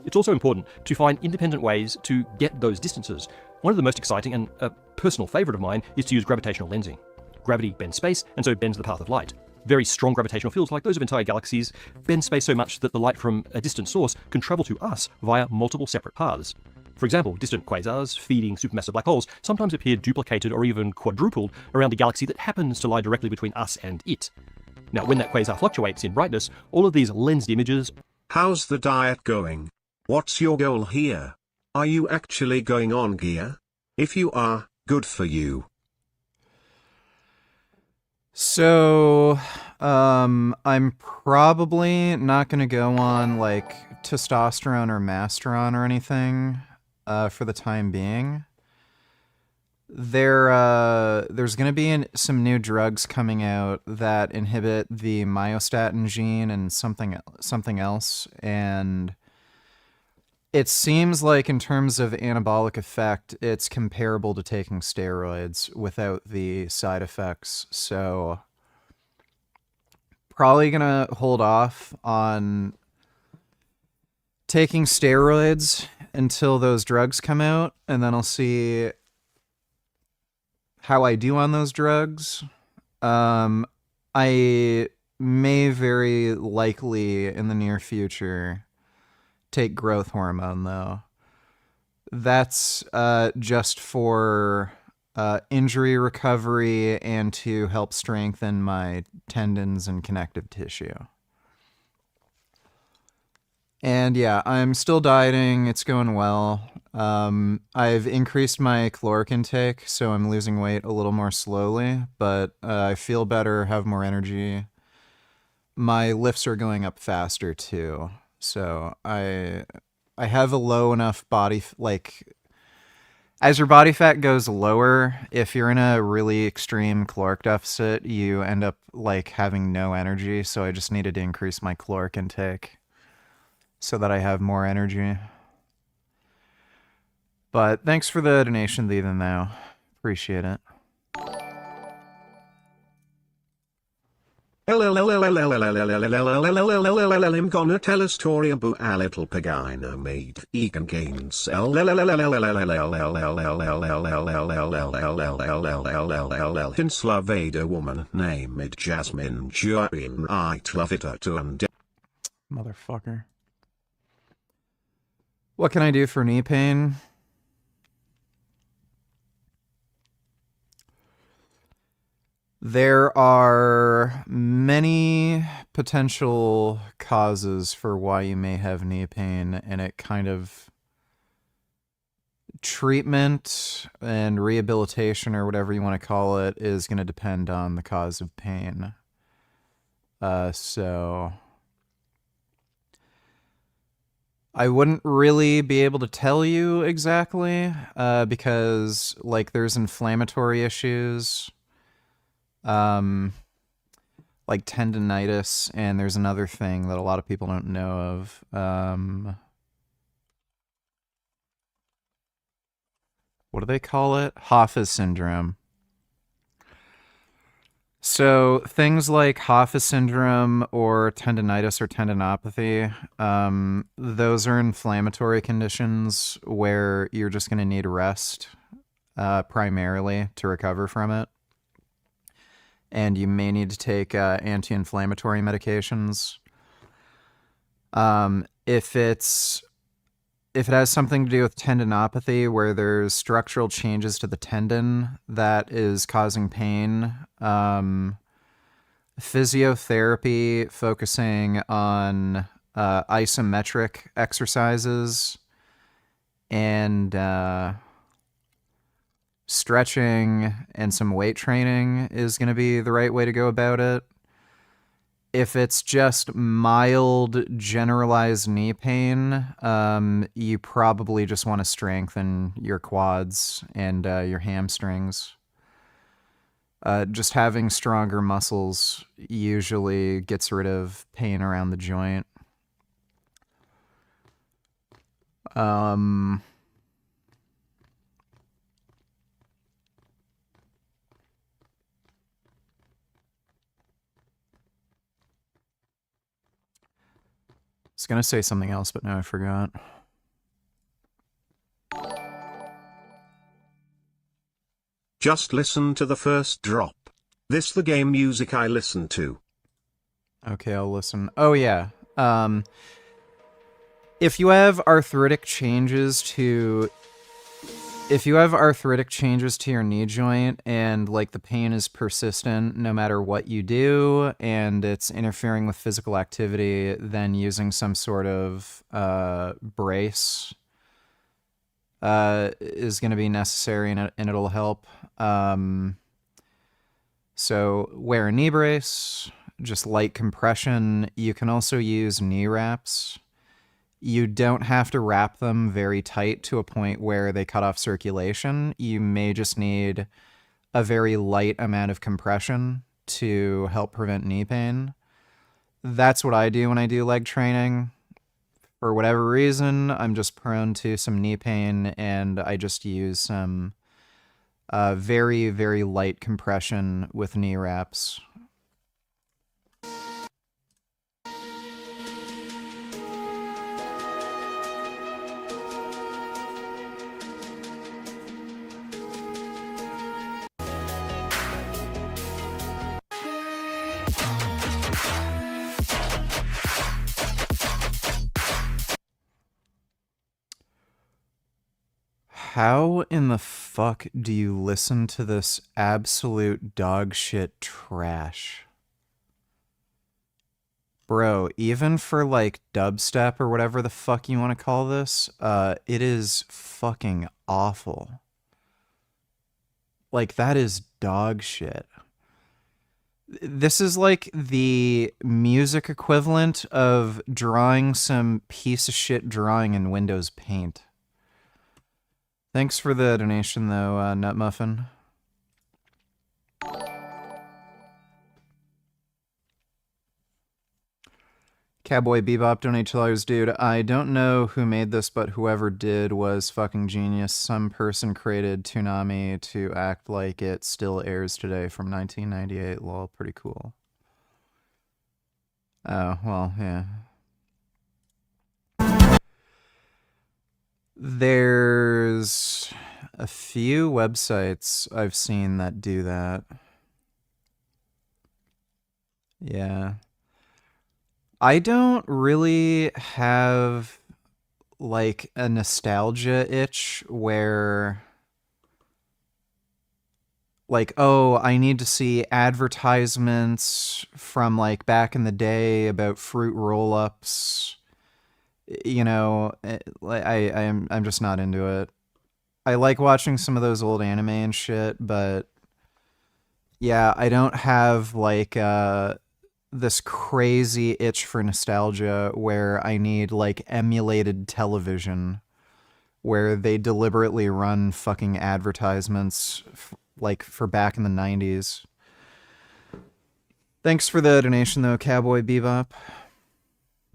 It's also important to find independent ways to get those distances. One of the most exciting and a personal favourite of mine is to use gravitational lensing. Gravity bends space, and so bends the path of light. Very strong gravitational fields, like those of entire galaxies, bend space so much that the light from a distant source can travel to us via multiple separate paths. For example, distant quasars feeding supermassive black holes sometimes appear duplicated or even quadrupled around a galaxy that happens to lie directly between us and it. Now, when that quasar fluctuates in brightness, all of these lensed images... How's the diet going? What's your goal here? Are you actually going on gear? If you are, good for you. So, I'm probably not gonna go on, like, testosterone or masteron or anything, for the time being. There's gonna be some new drugs coming out that inhibit the myostatin gene and something else, and it seems like in terms of anabolic effect, it's comparable to taking steroids without the side effects. So probably gonna hold off on taking steroids until those drugs come out, and then I'll see how I do on those drugs. I may very likely in the near future take growth hormone, though. That's just for injury recovery and to help strengthen my tendons and connective tissue. And yeah, I'm still dieting. It's going well. I've increased my caloric intake, so I'm losing weight a little more slowly, but I feel better, have more energy. My lifts are going up faster too. So I have a low enough body, like, as your body fat goes lower, if you're in a really extreme caloric deficit, you end up, like, having no energy. So I just needed to increase my caloric intake so that I have more energy. But thanks for the donation, even though. Appreciate it. I'm gonna tell a story about a little pagina made vegan gains. Since loved a woman named Jasmine Jorin, I love it to and Motherfucker. What can I do for knee pain? There are many potential causes for why you may have knee pain, and it kind of... treatment and rehabilitation, or whatever you want to call it, is going to depend on the cause of pain. So... I wouldn't really be able to tell you exactly, because, like, there's inflammatory issues... like tendinitis, and there's another thing that a lot of people don't know of. What do they call it? Hoffa's syndrome. So things like Hoffa syndrome or tendinitis or tendinopathy, those are inflammatory conditions where you're just going to need rest primarily to recover from it. And you may need to take anti-inflammatory medications. If it has something to do with tendinopathy where there's structural changes to the tendon that is causing pain, physiotherapy focusing on isometric exercises and stretching and some weight training is going to be the right way to go about it. If it's just mild generalized knee pain, you probably just want to strengthen your quads and your hamstrings. Just having stronger muscles usually gets rid of pain around the joint. I was going to say something else, but now I forgot. Just listen to the first drop. This the game music I listen to. Okay, I'll listen. Oh, yeah. If you have arthritic changes to your knee joint and like the pain is persistent no matter what you do and it's interfering with physical activity, then using some sort of brace is going to be necessary and it'll help. So wear a knee brace, just light compression. You can also use knee wraps. You don't have to wrap them very tight to a point where they cut off circulation. You may just need a very light amount of compression to help prevent knee pain. That's what I do when I do leg training. For whatever reason, I'm just prone to some knee pain, and I just use some very, very light compression with knee wraps. How in the fuck do you listen to this absolute dog shit trash? Bro, even for like dubstep or whatever the fuck you want to call this, it is fucking awful. Like, that is dog shit. This is like the music equivalent of drawing some piece of shit drawing in Windows Paint. Thanks for the donation, though, Nut Muffin. Cowboy Bebop donate $2, dude. I don't know who made this, but whoever did was fucking genius. Some person created Toonami to act like it still airs today from 1998. Lol, pretty cool. Oh, well, yeah. There's a few websites I've seen that do that. Yeah. I don't really have like a nostalgia itch where like, oh, I need to see advertisements from like back in the day about fruit roll-ups. You know, I'm just not into it. I like watching some of those old anime and shit, but yeah, I don't have like this crazy itch for nostalgia where I need like emulated television where they deliberately run fucking advertisements like for back in the 90s. Thanks for the donation though, Cowboy Bebop.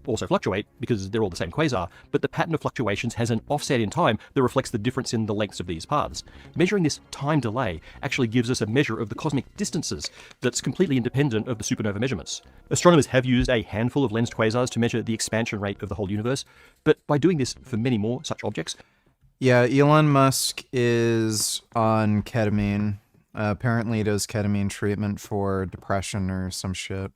also fluctuate because they're all the same quasar, but the pattern of fluctuations has an offset in time that reflects the difference in the lengths of these paths. Measuring this time delay actually gives us a measure of the cosmic distances that's completely independent of the supernova measurements. Astronomers have used a handful of lensed quasars to measure the expansion rate of the whole universe, but by doing this for many more such objects... Yeah, Elon Musk is on ketamine. Apparently he does ketamine treatment for depression or some shit.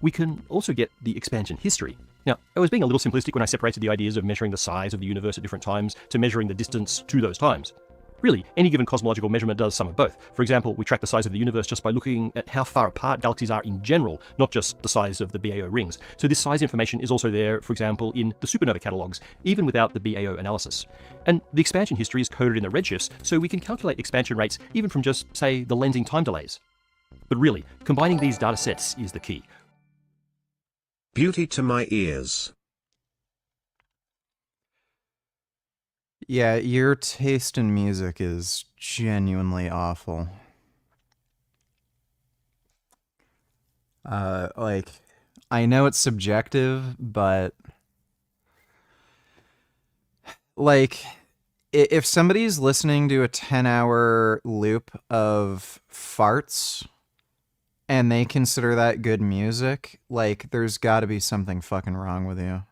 We can also get the expansion history. Now, I was being a little simplistic when I separated the ideas of measuring the size of the universe at different times to measuring the distance to those times. Really, any given cosmological measurement does some of both. For example, we track the size of the universe just by looking at how far apart galaxies are in general, not just the size of the BAO rings. So this size information is also there, for example, in the supernova catalogues, even without the BAO analysis. And the expansion history is coded in the redshifts, so we can calculate expansion rates even from just, say, the lensing time delays. But really, combining these data sets is the key. Beauty to my ears. Yeah, your taste in music is genuinely awful. Like, I know it's subjective, but... Like, if somebody's listening to a 10-hour loop of farts... and they consider that good music, like, there's gotta be something fucking wrong with you.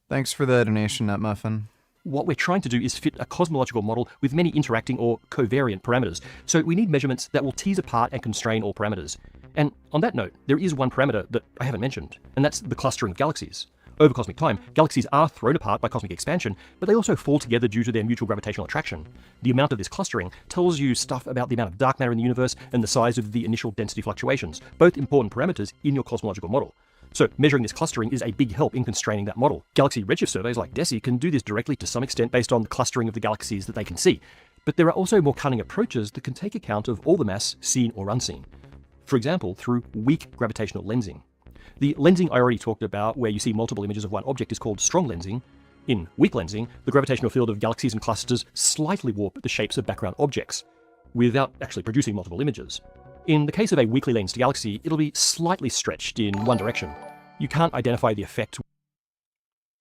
Thanks for the donation, Nutmuffin. What we're trying to do is fit a cosmological model with many interacting or covariant parameters, so we need measurements that will tease apart and constrain all parameters. And on that note, there is one parameter that I haven't mentioned, and that's the clustering of galaxies. Over cosmic time, galaxies are thrown apart by cosmic expansion, but they also fall together due to their mutual gravitational attraction. The amount of this clustering tells you stuff about the amount of dark matter in the universe and the size of the initial density fluctuations, both important parameters in your cosmological model. So measuring this clustering is a big help in constraining that model. Galaxy redshift surveys like DESI can do this directly to some extent based on the clustering of the galaxies that they can see. But there are also more cunning approaches that can take account of all the mass, seen or unseen. For example, through weak gravitational lensing. The lensing I already talked about, where you see multiple images of one object, is called strong lensing. In weak lensing, the gravitational field of galaxies and clusters slightly warp the shapes of background objects, without actually producing multiple images. In the case of a weakly lensed galaxy, it'll be slightly stretched in one direction. You can't identify the effect.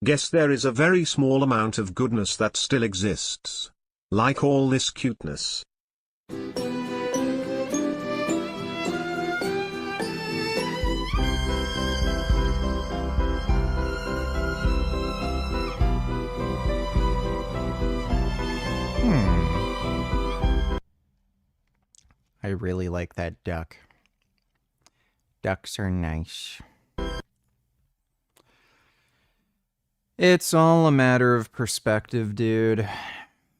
Guess there is a very small amount of goodness that still exists. Like all this cuteness. I really like that duck. Ducks are nice. It's all a matter of perspective, dude.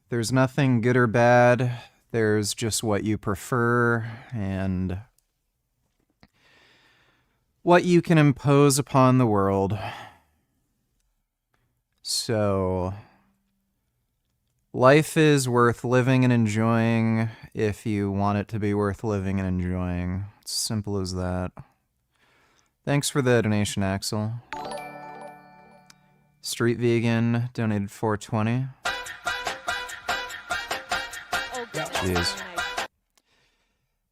There's nothing good or bad. There's just what you prefer and what you can impose upon the world. So, life is worth living and enjoying if you want it to be worth living and enjoying. It's simple as that. Thanks for the donation, Axel. Street Vegan donated $4.20. Jeez.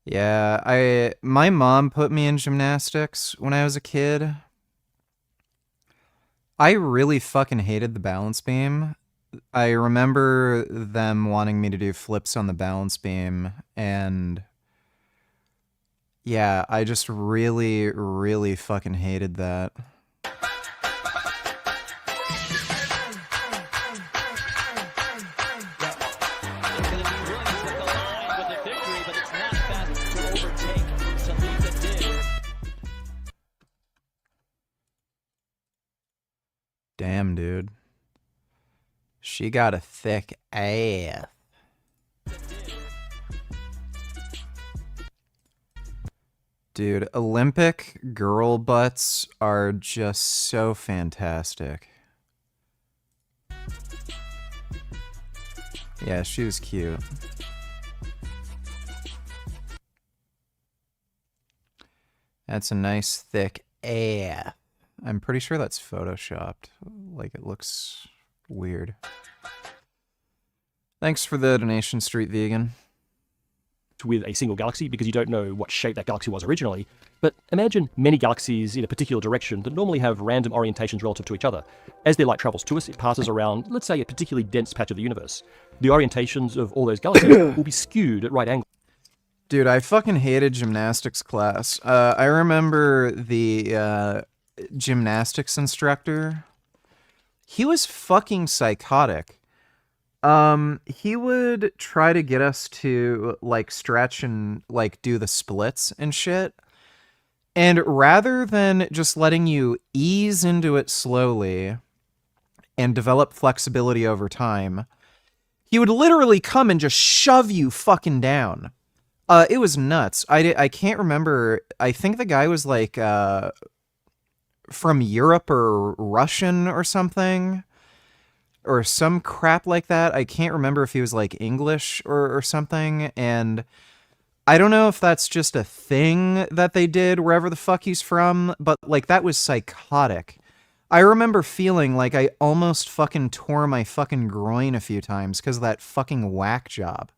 Yeah, my mom put me in gymnastics when I was a kid. I really fucking hated the balance beam. I remember them wanting me to do flips on the balance beam, and yeah, I just really, really fucking hated that. Damn, dude. She got a thick ass. Dude, Olympic girl butts are just so fantastic. Yeah, she was cute. That's a nice thick ass. I'm pretty sure that's photoshopped. Like, it looks weird. Thanks for the donation, Street Vegan. with a single galaxy because you don't know what shape that galaxy was originally. But imagine many galaxies in a particular direction that normally have random orientations relative to each other. As their light travels to us, it passes around, let's say, a particularly dense patch of the universe. The orientations of all those galaxies will be skewed at right angles. Dude, I fucking hated gymnastics class. I remember the gymnastics instructor. He was fucking psychotic. He would try to get us to, like, stretch and, like, do the splits and shit. And rather than just letting you ease into it slowly and develop flexibility over time, he would literally come and just shove you fucking down. It was nuts. I can't remember. I think the guy was, like, from Europe or Russian or something. Or some crap like that. I can't remember if he was, like, English or something. And I don't know if that's just a thing that they did wherever the fuck he's from, but, like, that was psychotic. I remember feeling like I almost fucking tore my fucking groin a few times because of that fucking whack job.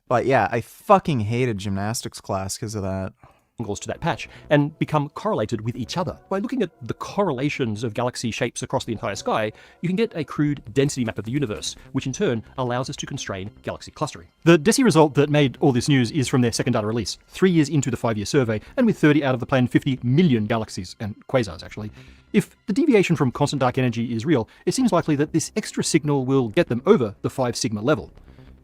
But yeah, I fucking hated gymnastics class because of that. Angles to that patch and become correlated with each other. By looking at the correlations of galaxy shapes across the entire sky, you can get a crude density map of the universe, which in turn allows us to constrain galaxy clustering. The DESI result that made all this news is from their second data release, 3 years into the 5-year survey, and with 30 out of the planned 50 million galaxies, and quasars actually. If the deviation from constant dark energy is real, it seems likely that this extra signal will get them over the 5 sigma level.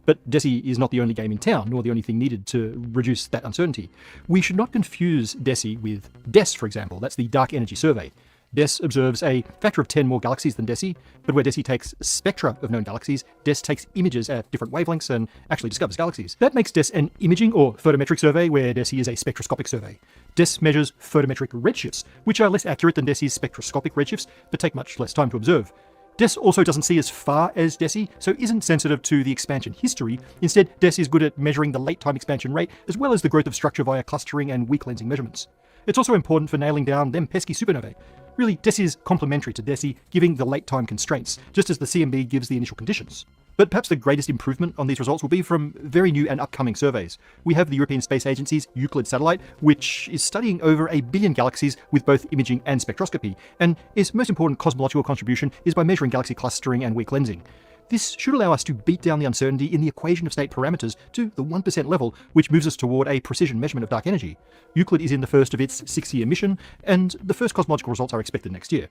But DESI is not the only game in town, nor the only thing needed to reduce that uncertainty. We should not confuse DESI with DES, for example. That's the Dark Energy Survey. DES observes a factor of 10 more galaxies than DESI, but where DESI takes spectra of known galaxies, DES takes images at different wavelengths and actually discovers galaxies. That makes DES an imaging or photometric survey, where DESI is a spectroscopic survey. DES measures photometric redshifts, which are less accurate than DESI's spectroscopic redshifts, but take much less time to observe. DES also doesn't see as far as DESI, so isn't sensitive to the expansion history. Instead, DES is good at measuring the late-time expansion rate, as well as the growth of structure via clustering and weak lensing measurements. It's also important for nailing down them pesky supernovae. Really, DES is complementary to DESI, giving the late-time constraints, just as the CMB gives the initial conditions. But perhaps the greatest improvement on these results will be from very new and upcoming surveys. We have the European Space Agency's Euclid satellite, which is studying over 1 billion galaxies with both imaging and spectroscopy, and its most important cosmological contribution is by measuring galaxy clustering and weak lensing. This should allow us to beat down the uncertainty in the equation of state parameters to the 1% level, which moves us toward a precision measurement of dark energy. Euclid is in the first of its 6-year mission, and the first cosmological results are expected next year.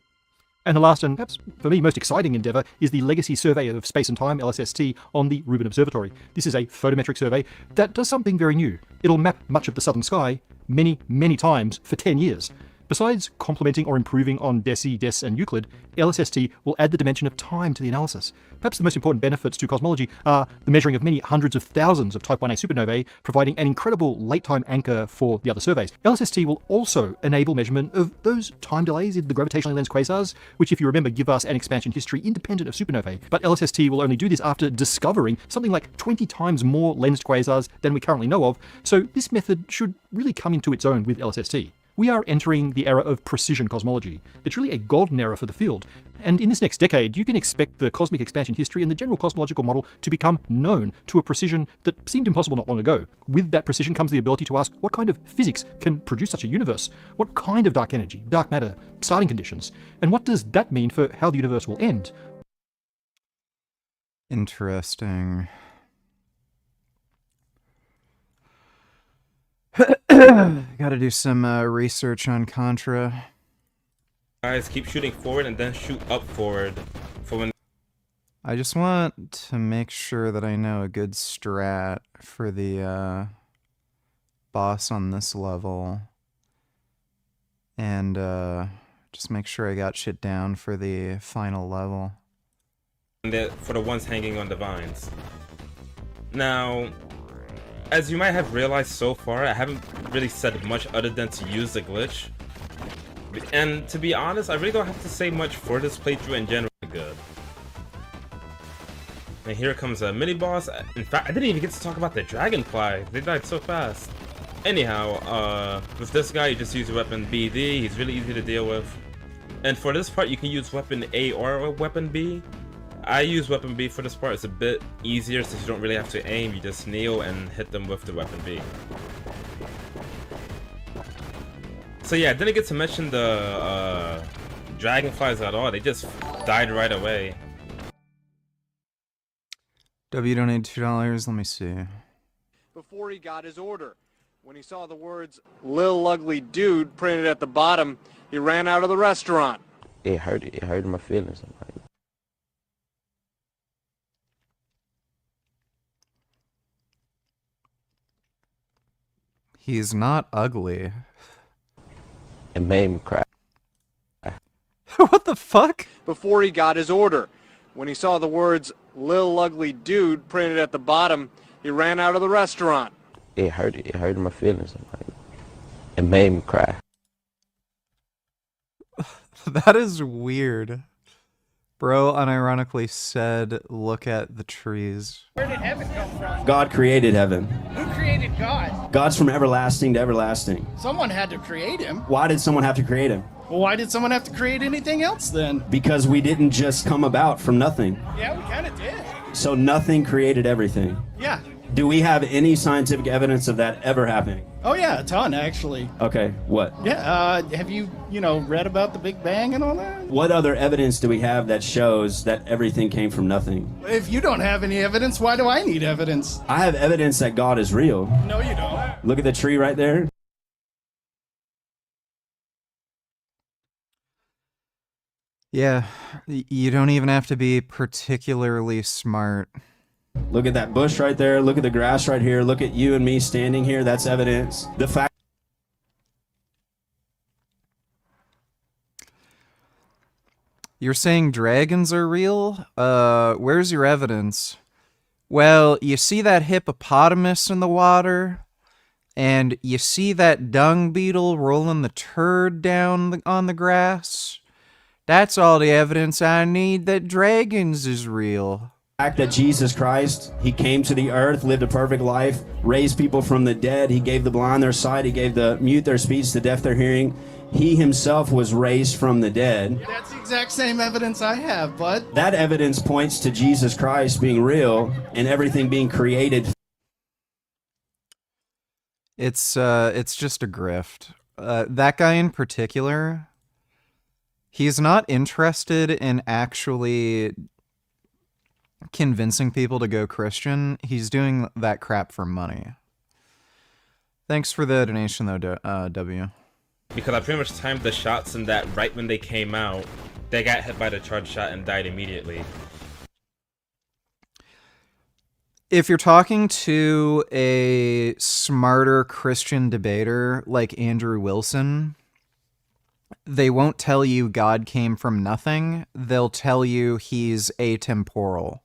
And the last, and perhaps for me most exciting endeavour, is the Legacy Survey of Space and Time, LSST, on the Rubin Observatory. This is a photometric survey that does something very new. It'll map much of the southern sky many, many times for 10 years. Besides complementing or improving on DESI, DES, and Euclid, LSST will add the dimension of time to the analysis. Perhaps the most important benefits to cosmology are the measuring of many hundreds of thousands of Type 1a supernovae, providing an incredible late-time anchor for the other surveys. LSST will also enable measurement of those time delays in the gravitationally lensed quasars, which, if you remember, give us an expansion history independent of supernovae. But LSST will only do this after discovering something like 20 times more lensed quasars than we currently know of, so this method should really come into its own with LSST. We are entering the era of precision cosmology. It's really a golden era for the field, and in this next decade you can expect the cosmic expansion history and the general cosmological model to become known to a precision that seemed impossible not long ago. With that precision comes the ability to ask what kind of physics can produce such a universe, what kind of dark energy, dark matter, starting conditions, and what does that mean for how the universe will end? Interesting. Gotta do some research on Contra. Guys, keep shooting forward and then shoot up forward for when. I just want to make sure that I know a good strat for the boss on this level. And just make sure I got shit down for the final level. And for the ones hanging on the vines. Now, as you might have realized so far, I haven't really said much other than to use the glitch. And to be honest, I really don't have to say much for this playthrough in general. Good. And here comes a mini-boss. In fact, I didn't even get to talk about the dragonfly. They died so fast. Anyhow, with this guy, you just use weapon BD. He's really easy to deal with. And for this part, you can use weapon A or weapon B. I use weapon B for this part. It's a bit easier since you don't really have to aim. You just kneel and hit them with the weapon B. So yeah, I didn't get to mention the dragonflies at all. They just died right away. W donated $2. Let me see. Before he got his order, when he saw the words "Lil Ugly Dude" printed at the bottom, he ran out of the restaurant. It hurt my feelings. He's not ugly. It made me cry. What the fuck? Before he got his order, when he saw the words "Lil Ugly Dude" printed at the bottom, he ran out of the restaurant. It hurt my feelings. It made me cry. That is weird. Bro unironically said, look at the trees. Where did heaven come from? God created heaven. Who created God? God's from everlasting to everlasting. Someone had to create him. Why did someone have to create him? Well, why did someone have to create anything else then? Because we didn't just come about from nothing. Yeah, we kind of did. So nothing created everything. Yeah. Do we have any scientific evidence of that ever happening? Oh yeah, a ton actually. Okay, what? Yeah, have you read about the Big Bang and all that? What other evidence do we have that shows that everything came from nothing? If you don't have any evidence, why do I need evidence? I have evidence that God is real. No, you don't. Look at the tree right there. Yeah, you don't even have to be particularly smart. Look at that bush right there. Look at the grass right here. Look at you and me standing here. That's evidence. The fact. You're saying dragons are real? Where's your evidence? Well, you see that hippopotamus in the water? And you see that dung beetle rolling the turd down on the grass? That's all the evidence I need that dragons is real. Fact that Jesus Christ, he came to the earth, lived a perfect life, raised people from the dead. He gave the blind their sight. He gave the mute their speech, the deaf their hearing. He himself was raised from the dead. That's the exact same evidence I have, bud. That evidence points to Jesus Christ being real and everything being created. It's just a grift. That guy in particular, he's not interested in actually convincing people to go Christian. He's doing that crap for money. Thanks for the donation though, W. Because I pretty much timed the shots in that right when they came out, they got hit by the charge shot and died immediately. If you're talking to a smarter Christian debater like Andrew Wilson, they won't tell you God came from nothing. They'll tell you he's atemporal.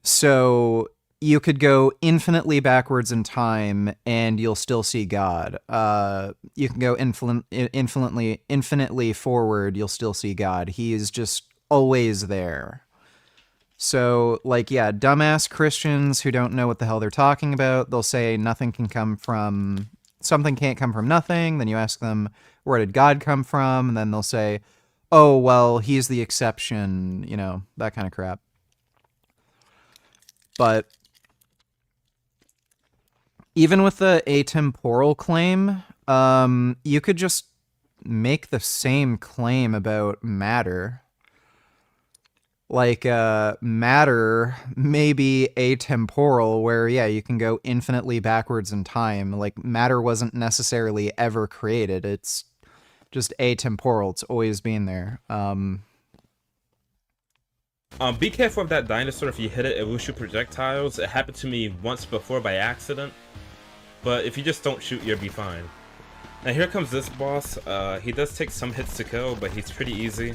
So you could go infinitely backwards in time and you'll still see God. You can go infinitely forward, you'll still see God. He is just always there. So, like, yeah, dumbass Christians who don't know what the hell they're talking about, they'll say something can't come from nothing. Then you ask them, where did God come from? And then they'll say, oh, well, he's the exception, that kind of crap. But even with the atemporal claim, you could just make the same claim about matter. Like, matter may be atemporal, where, yeah, you can go infinitely backwards in time. Like, matter wasn't necessarily ever created. It's just atemporal. It's always been there. Be careful of that dinosaur. If you hit it will shoot projectiles. It happened to me once before by accident. But if you just don't shoot, you'll be fine. Now here comes this boss. He does take some hits to kill, but he's pretty easy.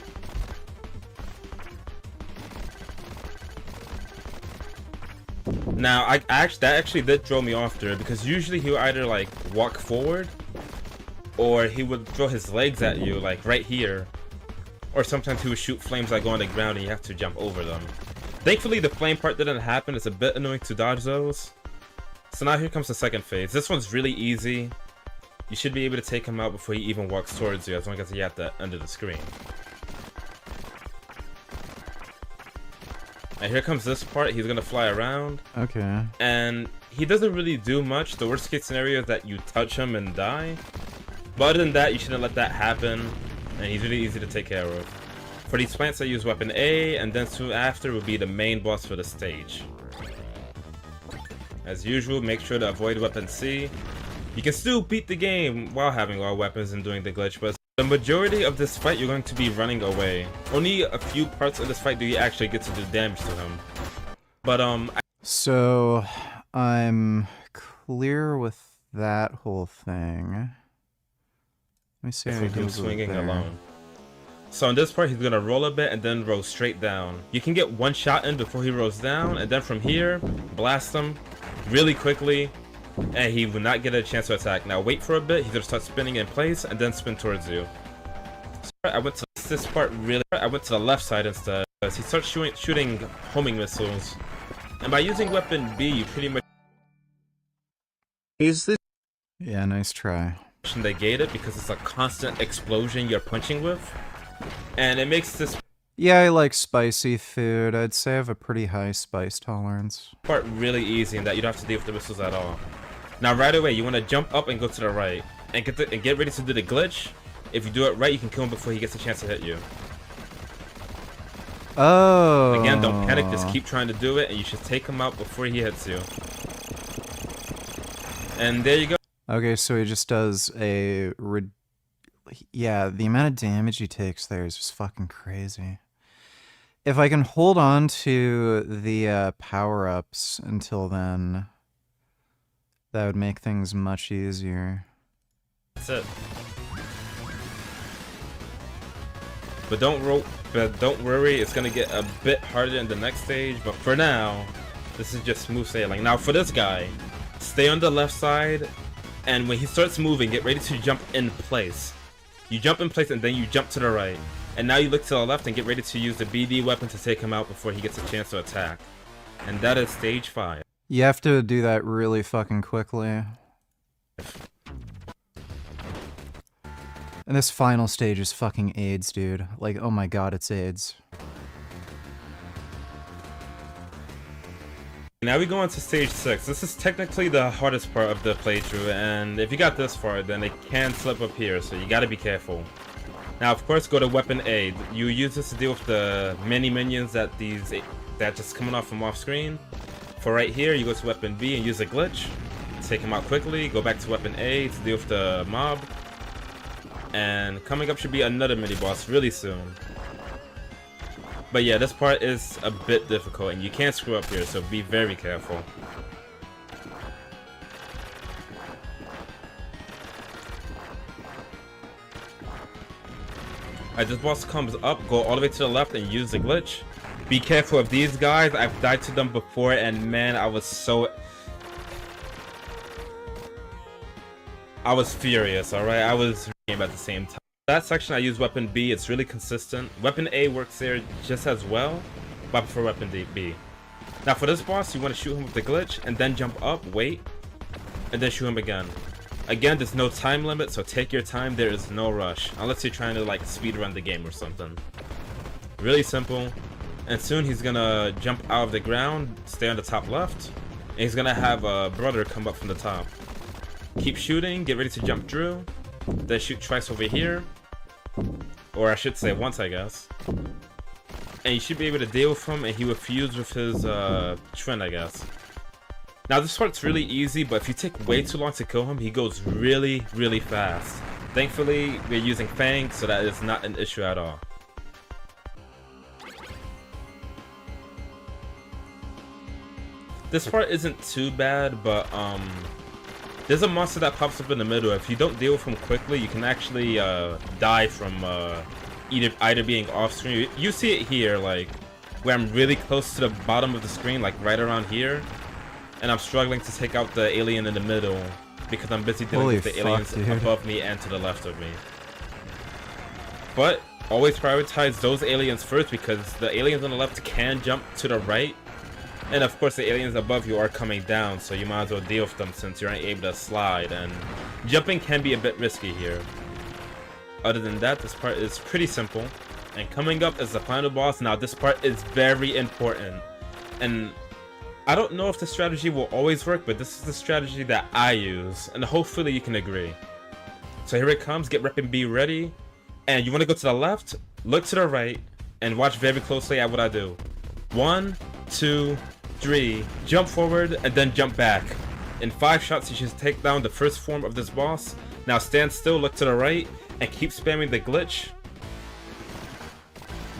Now, that actually did throw me off there, because usually he would either like walk forward, or he would throw his legs at you, like right here. Or sometimes he would shoot flames that go on the ground and you have to jump over them. Thankfully the flame part didn't happen. It's a bit annoying to dodge those. So now here comes the second phase. This one's really easy. You should be able to take him out before he even walks towards you, as long as you're at the end of the screen. And here comes this part. He's gonna fly around. Okay. And he doesn't really do much. The worst case scenario is that you touch him and die. But other than that, you shouldn't let that happen. And he's really easy to take care of. For these plants, I use weapon A, and then soon after will be the main boss for the stage. As usual, make sure to avoid weapon C. You can still beat the game while having all weapons and doing the glitch, but the majority of this fight you're going to be running away. Only a few parts of this fight do you actually get to do damage to him. But so I'm clear with that whole thing. Let me see how he him deals with it swinging there. alone. So in this part, he's gonna roll a bit and then roll straight down. You can get one shot in before he rolls down, and then from here, blast him really quickly, and he will not get a chance to attack. Now wait for a bit, he's gonna start spinning in place and then spin towards you. So I went to this part really. I went to the left side instead, because he starts shooting homing missiles, and by using weapon B, you pretty much Is this? Yeah, nice try. negate it because it's a constant explosion you're punching with, and it makes this Yeah, I like spicy food. I'd say I have a pretty high spice tolerance. part really easy in that you don't have to deal with the missiles at all. Now right away you want to jump up and go to the right and get ready to do the glitch. If you do it right, you can kill him before he gets a chance to hit you. Oh. Again, don't panic, just keep trying to do it and you should take him out before he hits you. And there you go. Okay, so he just does a... Yeah, the amount of damage he takes there is just fucking crazy. If I can hold on to the power-ups until then, that would make things much easier. That's it. But don't worry, it's gonna get a bit harder in the next stage, but for now, this is just smooth sailing. Now for this guy, stay on the left side, and when he starts moving, get ready to jump in place. You jump in place and then you jump to the right. And now you look to the left and get ready to use the BD weapon to take him out before he gets a chance to attack. And that is stage 5. You have to do that really fucking quickly. And this final stage is fucking AIDS, dude. Like, oh my god, it's AIDS. Now we go on to stage 6. This is technically the hardest part of the playthrough, and if you got this far, then it can slip up here, so you gotta be careful. Now, of course, go to weapon A. You use this to deal with the many minions that just coming off from off screen. For right here, you go to weapon B and use a glitch. Take him out quickly. Go back to weapon A to deal with the mob. And coming up should be another mini boss really soon. But yeah, this part is a bit difficult and you can't screw up here, so be very careful. As this boss comes up, go all the way to the left and use the glitch. Be careful of these guys. I've died to them before and man, I was furious, alright? I was at the same time. That section I use weapon B, it's really consistent. Weapon A works there just as well, but I prefer weapon B. Now for this boss, you want to shoot him with the glitch, and then jump up, wait, and then shoot him again. Again, there's no time limit, so take your time, there is no rush. Unless you're trying to like speedrun the game or something. Really simple. And soon he's gonna jump out of the ground, stay on the top left, and he's gonna have a brother come up from the top. Keep shooting, get ready to jump through, then shoot twice over here. Or I should say once, I guess. And you should be able to deal with him and he will fuse with his trend, I guess. Now this part's really easy, but if you take way too long to kill him, he goes really, really fast. Thankfully, we're using Fang, so that is not an issue at all. This part isn't too bad, but there's a monster that pops up in the middle. If you don't deal with him quickly, you can actually die from either being off screen. You see it here, like where I'm really close to the bottom of the screen, like right around here, and I'm struggling to take out the alien in the middle because I'm busy dealing with the aliens above me and to the left of me. But always prioritize those aliens first because the aliens on the left can jump to the right. And of course the aliens above you are coming down, so you might as well deal with them since you're unable to slide, and jumping can be a bit risky here. Other than that, this part is pretty simple, And coming up is the final boss. Now this part is very important. And I don't know if the strategy will always work, but this is the strategy that I use. And hopefully you can agree. So here it comes, get rep and be ready. And you want to go to the left, look to the right, and watch very closely at what I do. 1, 2, 3, jump forward, and then jump back. In 5 shots, you should take down the first form of this boss. Now stand still, look to the right, and keep spamming the glitch,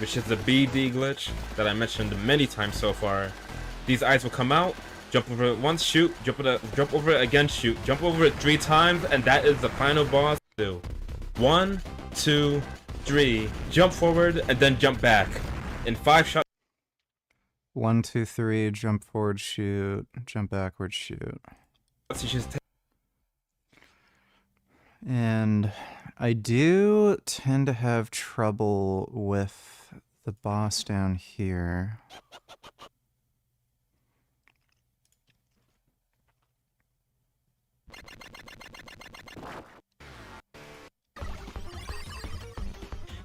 which is the BD glitch that I mentioned many times so far. These eyes will come out, jump over it once, shoot, jump over it again, shoot, jump over it 3 times, and that is the final boss. 1, 2, 3, jump forward, and then jump back. In 5 shots. 1, 2, 3, jump forward, shoot, jump backward, shoot. And I do tend to have trouble with the boss down here.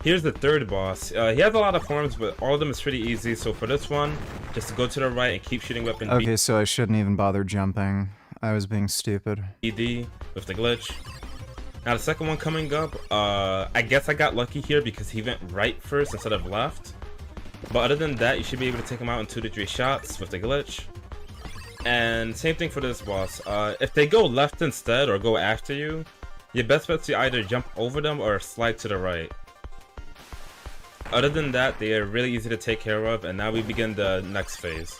Here's the third boss. He has a lot of forms, but all of them is pretty easy. So for this one, just to go to the right and keep shooting weapon B. Okay, so I shouldn't even bother jumping. I was being stupid. BD with the glitch. Now the second one coming up, I guess I got lucky here because he went right first instead of left. But other than that, you should be able to take him out in 2 to 3 shots with the glitch. And same thing for this boss. If they go left instead or go after you, your best bet is to either jump over them or slide to the right. Other than that, they are really easy to take care of, and now we begin the next phase.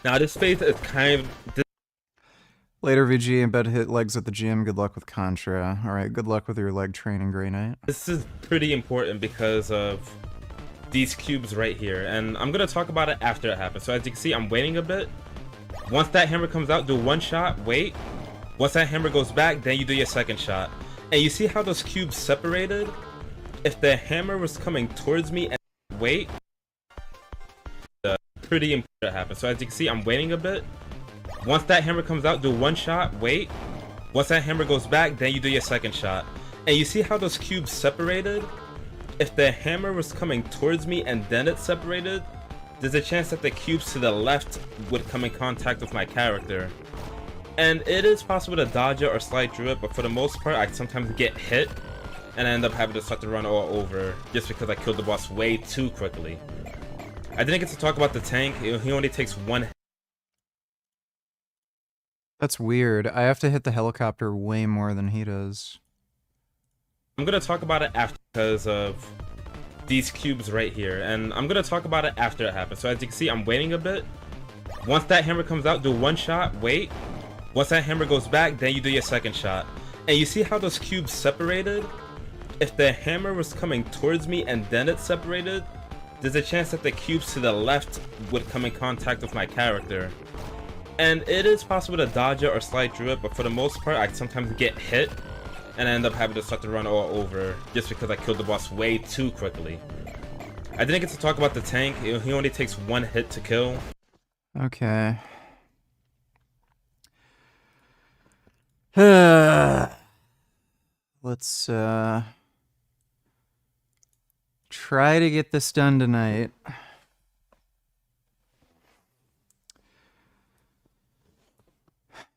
Now this phase is kind of... Later, VG, and bet hit legs at the gym. Good luck with Contra. Alright, good luck with your leg training, Grey Knight. This is pretty important because of these cubes right here, and I'm going to talk about it after it happens. So as you can see, I'm waiting a bit. Once that hammer comes out, do 1 shot, wait. Once that hammer goes back, then you do your second shot. And you see how those cubes separated? If the hammer was coming towards me and wait, pretty important to happen. So as you can see, I'm waiting a bit. Once that hammer comes out, do 1 shot, wait. Once that hammer goes back, then you do your second shot. And you see how those cubes separated? If the hammer was coming towards me and then it separated, there's a chance that the cubes to the left would come in contact with my character. And it is possible to dodge it or slide through it, but for the most part, I sometimes get hit and I end up having to start to run all over just because I killed the boss way too quickly. I didn't get to talk about the tank. He only takes 1 hit. That's weird. I have to hit the helicopter way more than he does. I'm going to talk about it after because of these cubes right here. And I'm going to talk about it after it happens. So as you can see, I'm waiting a bit. Once that hammer comes out, do 1 shot, wait. Once that hammer goes back, then you do your second shot. And you see how those cubes separated? If the hammer was coming towards me and then it separated, there's a chance that the cubes to the left would come in contact with my character. And it is possible to dodge it or slide through it, but for the most part, I sometimes get hit and I end up having to start to run all over just because I killed the boss way too quickly. I didn't get to talk about the tank. He only takes 1 hit to kill. Okay. Let's try to get this done tonight.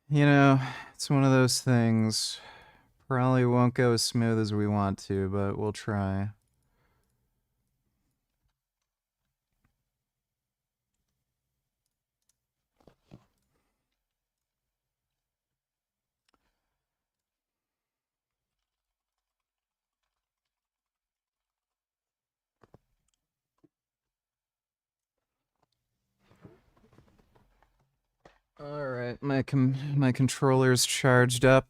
You know, it's one of those things. Probably won't go as smooth as we want to, but we'll try. Alright, my controller's charged up.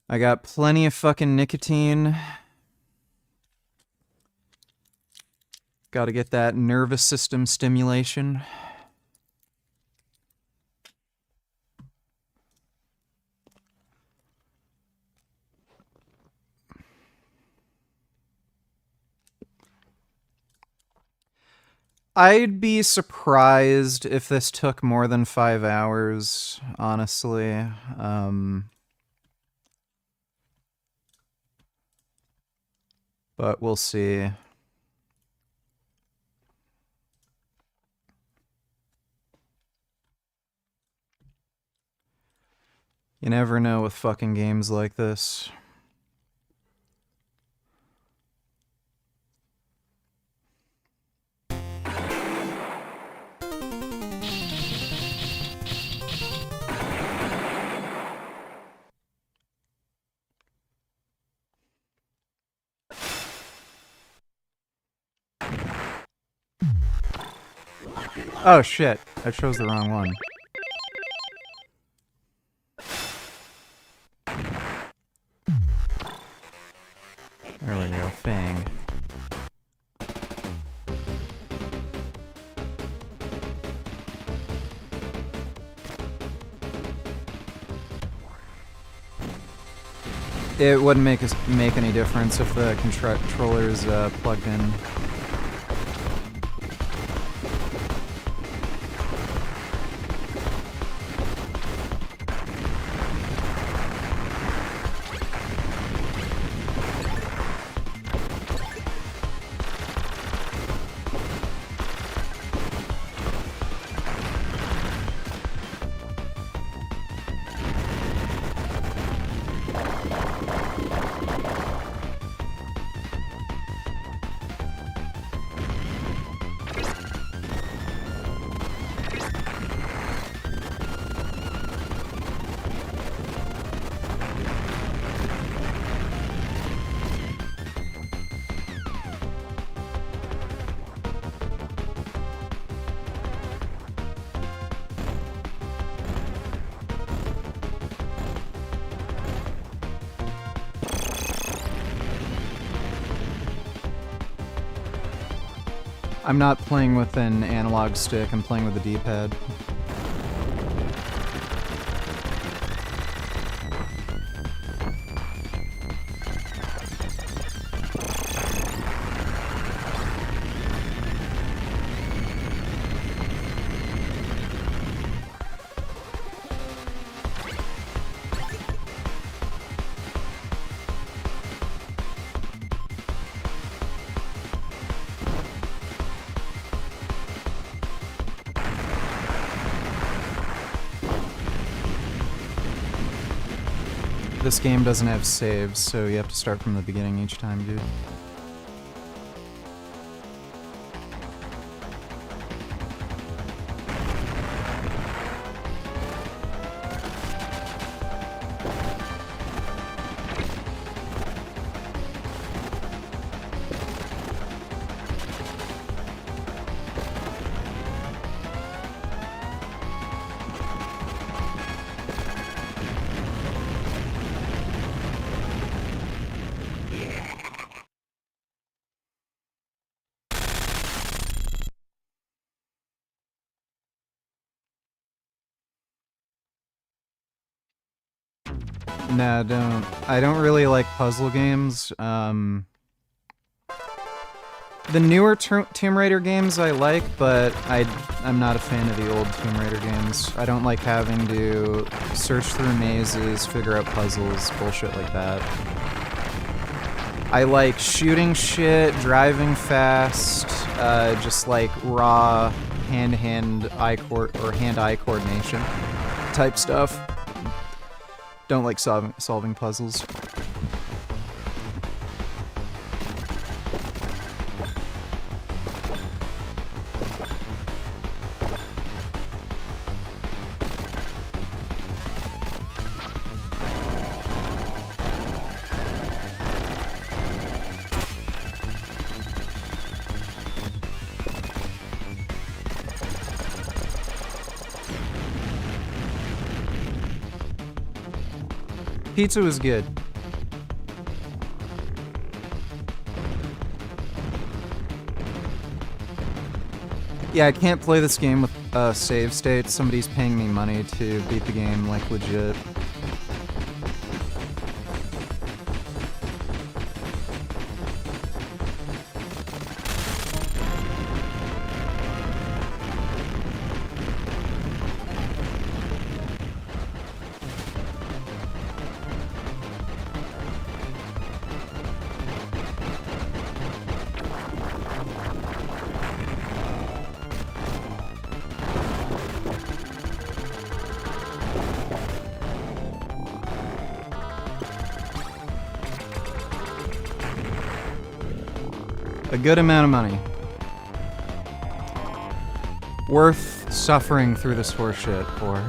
I got plenty of fucking nicotine. Gotta get that nervous system stimulation. I'd be surprised if this took more than 5 hours, honestly. But we'll see. You never know with fucking games like this. Oh shit, I chose the wrong one. There we go, Fang. It wouldn't make any difference if the controller's plugged in. I'm not playing with an analog stick, I'm playing with a D-pad. This game doesn't have saves, so you have to start from the beginning each time, dude. Nah, I don't really like puzzle games. The newer Tomb Raider games I like, but I'm not a fan of the old Tomb Raider games. I don't like having to search through mazes, figure out puzzles, bullshit like that. I like shooting shit, driving fast, just like raw hand-eye coordination type stuff. Don't like solving puzzles. Pizza was good. Yeah, I can't play this game with save states. Somebody's paying me money to beat the game, like, legit. A good amount of money. Worth suffering through this horseshit for.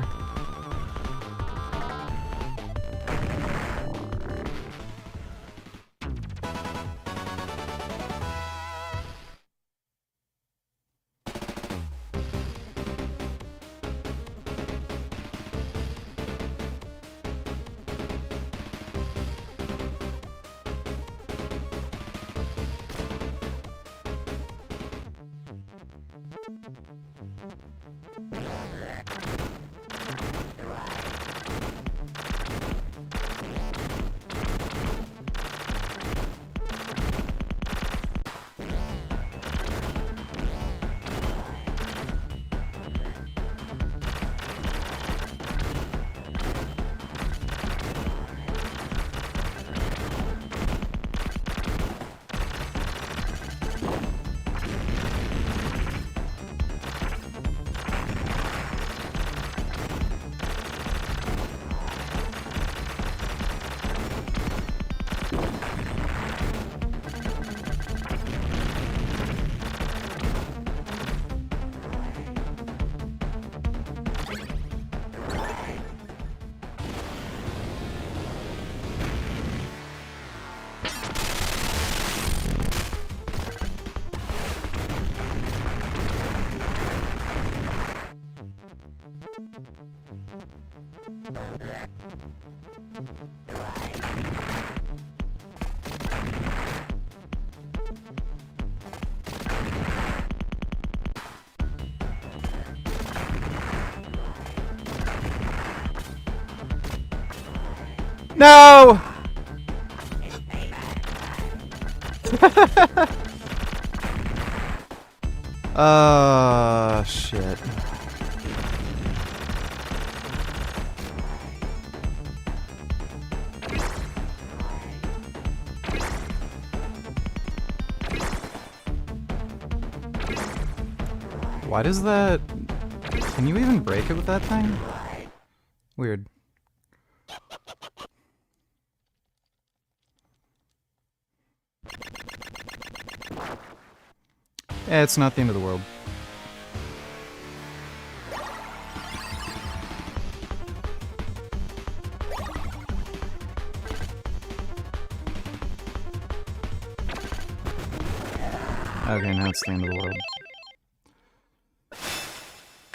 No! Shit. Why does that... Can you even break it with that thing? Weird. Yeah, it's not the end of the world. Okay, now it's the end of the world.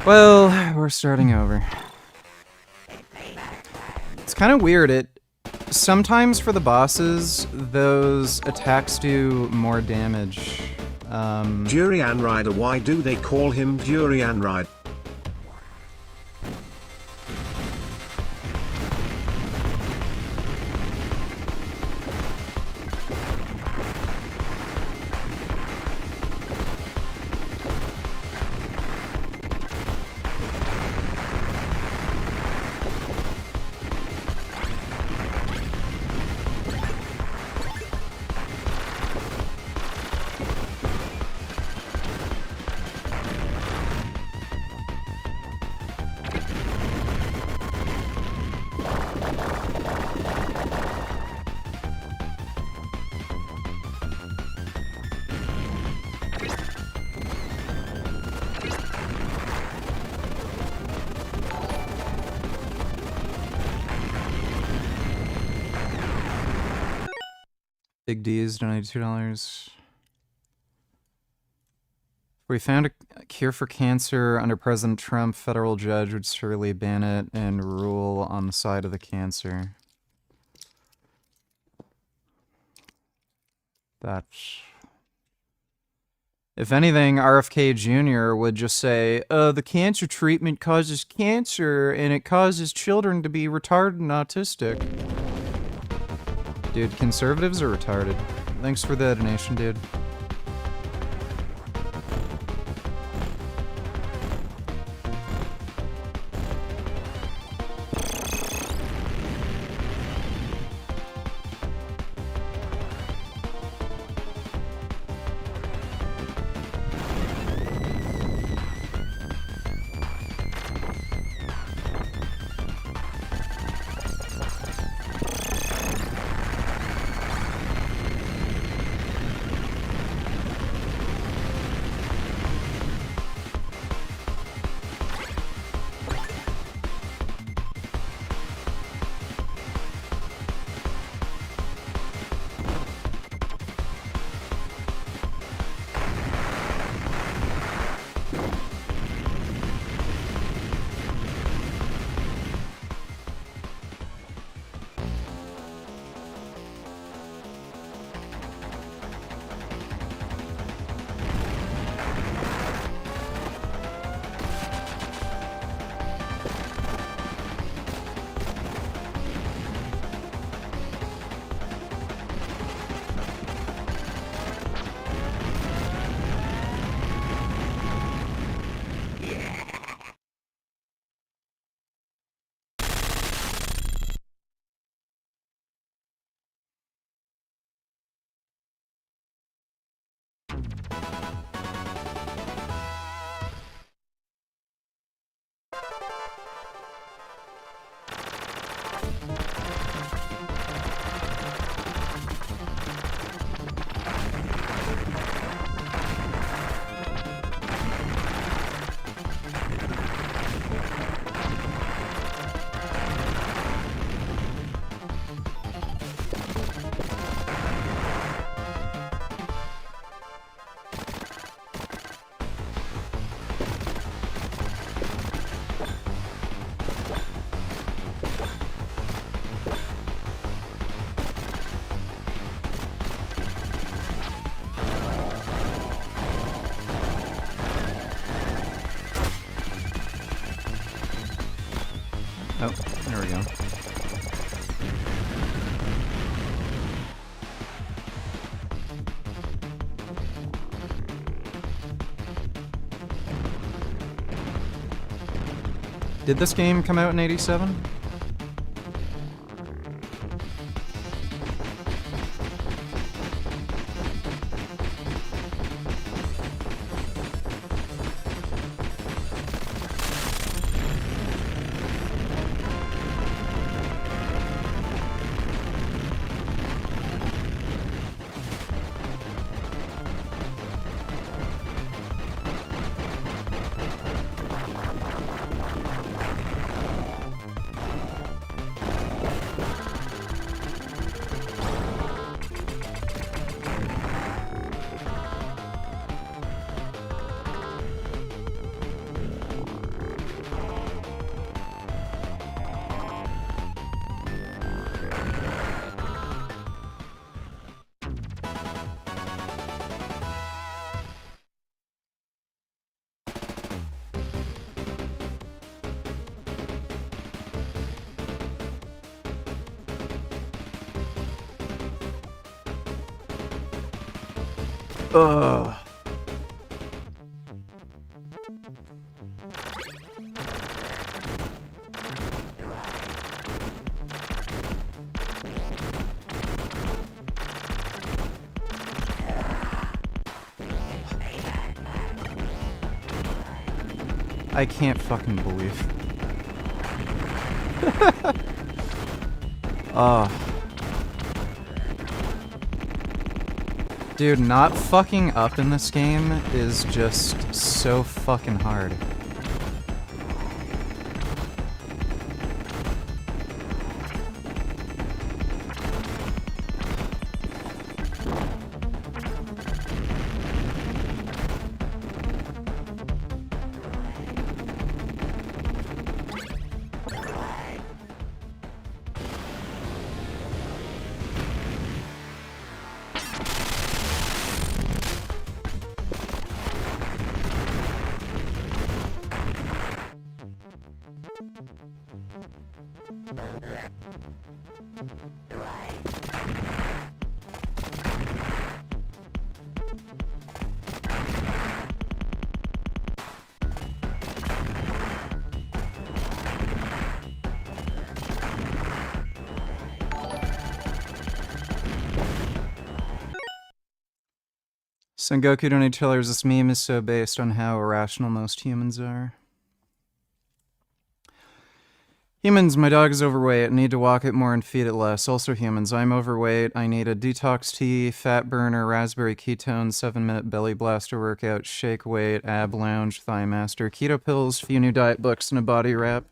Well, we're starting over. It's kind of weird. Sometimes for the bosses, those attacks do more damage. Durian Rider, why do they call him Durian Rider? Big D's donated $2. If we found a cure for cancer under President Trump, federal judge would surely ban it and rule on the side of the cancer. That's... If anything, RFK Jr. would just say, the cancer treatment causes cancer, and it causes children to be retarded and autistic. Dude, conservatives are retarded. Thanks for the donation, dude. Oh, there we go. Did this game come out in '87? Ugh. I can't fucking believe. Oh. Dude, not fucking up in this game is just so fucking hard. Sengoku don't tell us this meme is so based on how irrational most humans are. Humans, my dog is overweight. I need to walk it more and feed it less. Also humans, I'm overweight. I need a detox tea, fat burner, raspberry ketone, 7-minute belly blaster workout, shake weight, ab lounge, thigh master, keto pills, few new diet books, and a body wrap.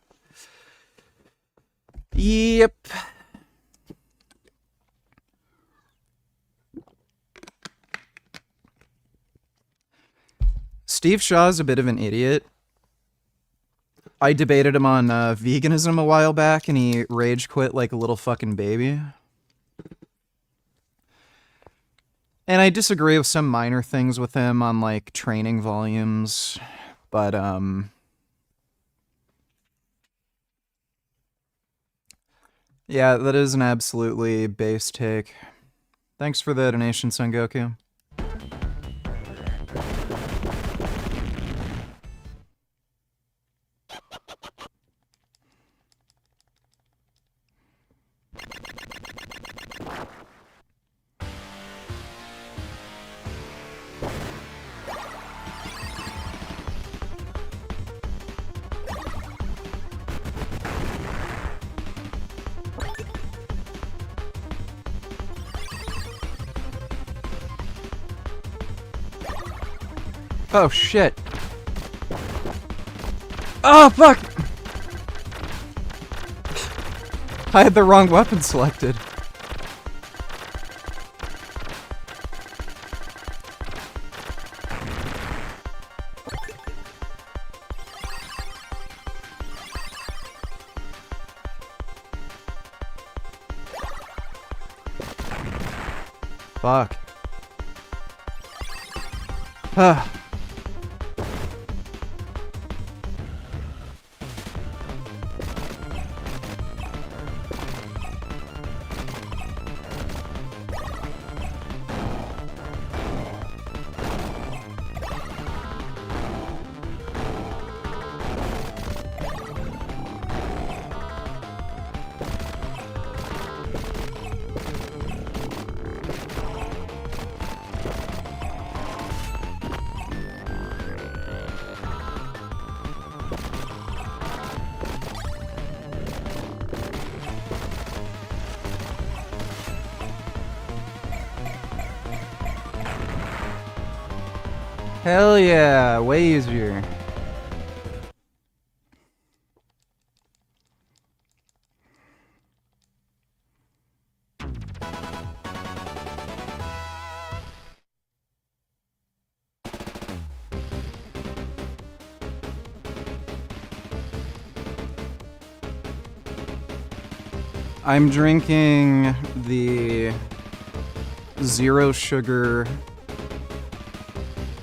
Yep. Steve Shaw's a bit of an idiot. I debated him on veganism a while back, and he rage quit like a little fucking baby. And I disagree with some minor things with him on, like, training volumes, but, yeah, that is an absolutely base take. Thanks for the donation, Sengoku. Oh, shit. Oh, fuck! I had the wrong weapon selected. Fuck. Ah. Hell yeah, way easier. I'm drinking the zero sugar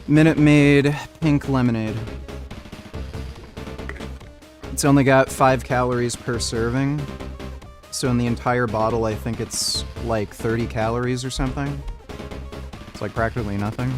Minute Maid pink lemonade. It's only got 5 calories per serving. So in the entire bottle, I think it's like 30 calories or something. It's like practically nothing.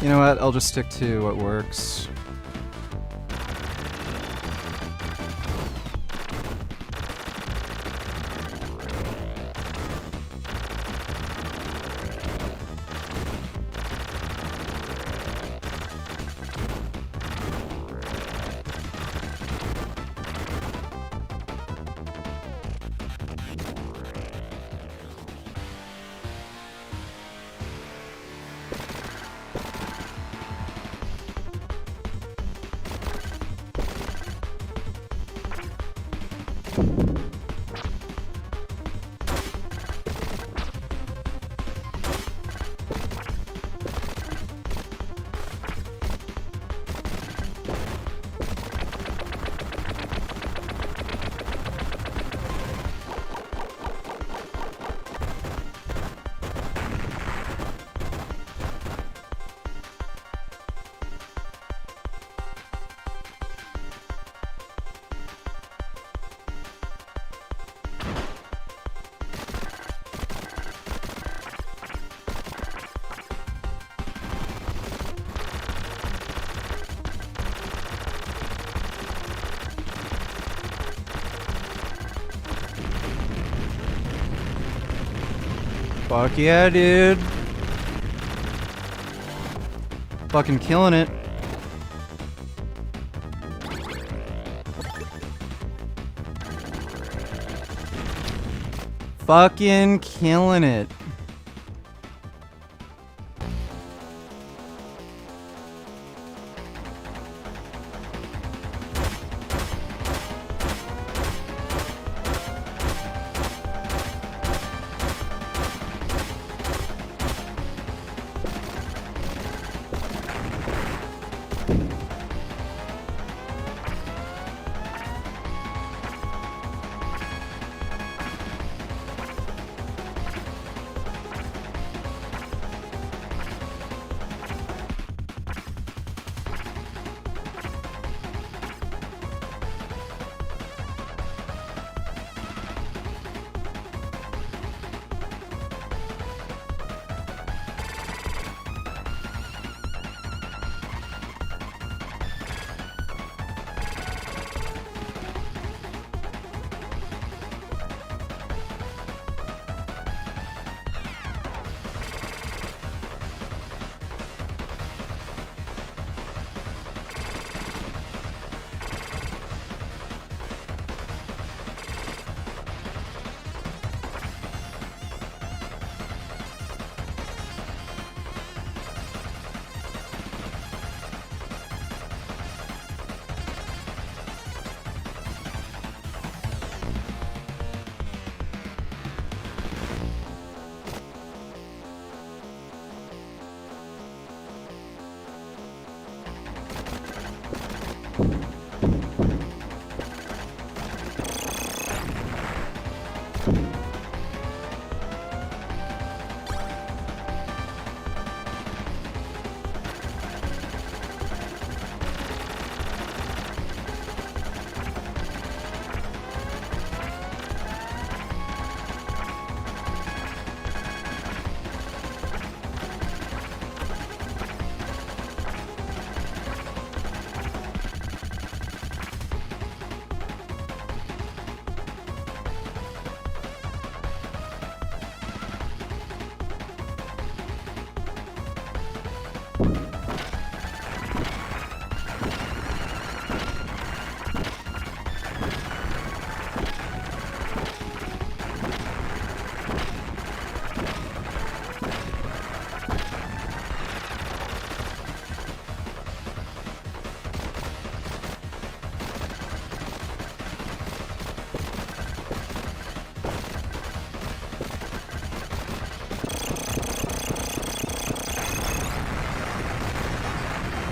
You know what? I'll just stick to what works. Fuck yeah, dude. Fucking killing it. Fucking killing it.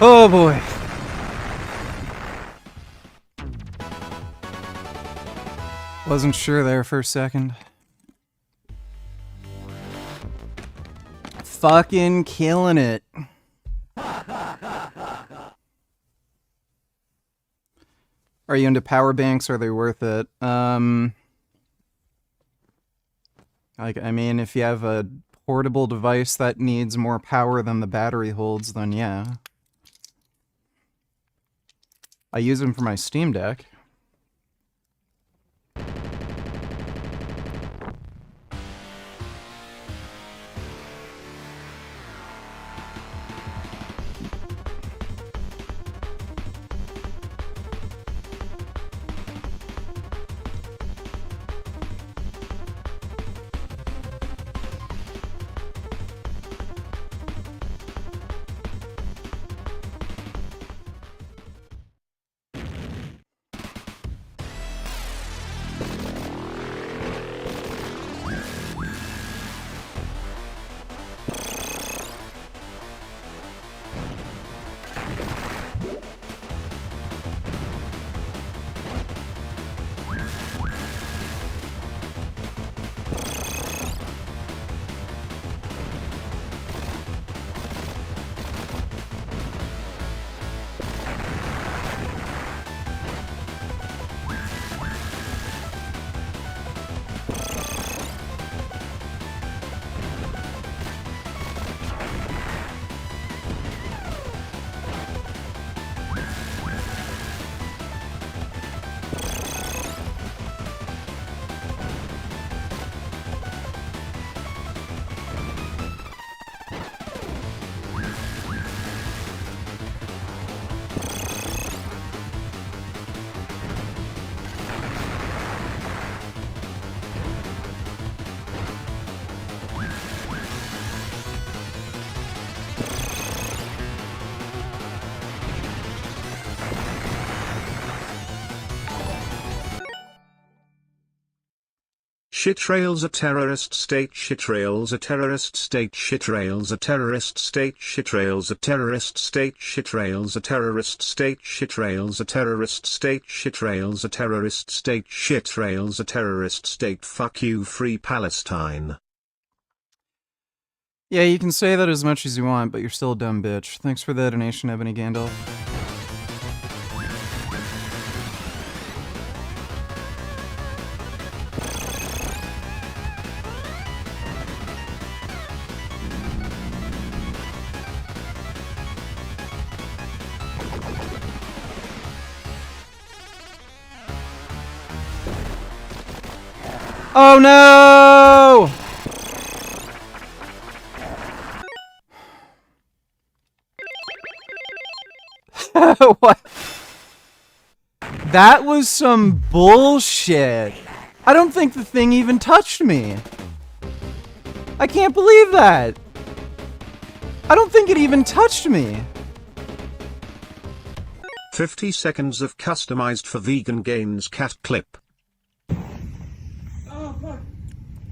Oh boy. Wasn't sure there for a second. Fucking killing it. Are you into power banks? Are they worth it? Like, I mean, if you have a portable device that needs more power than the battery holds, then yeah. I use them for my Steam Deck. Shitrails a terrorist state, shitrails a terrorist state, shitrails a terrorist state, shitrails a terrorist state, shitrails a terrorist state, shitrails a terrorist state, shitrails a terrorist state, shitrails a terrorist state. Fuck you, free Palestine. Yeah, you can say that as much as you want, but you're still a dumb bitch. Thanks for the donation, Ebony Gandalf. Oh no! What? That was some bullshit. I don't think the thing even touched me. I can't believe that. I don't think it even touched me. 50 seconds of customized for vegan gains cat clip.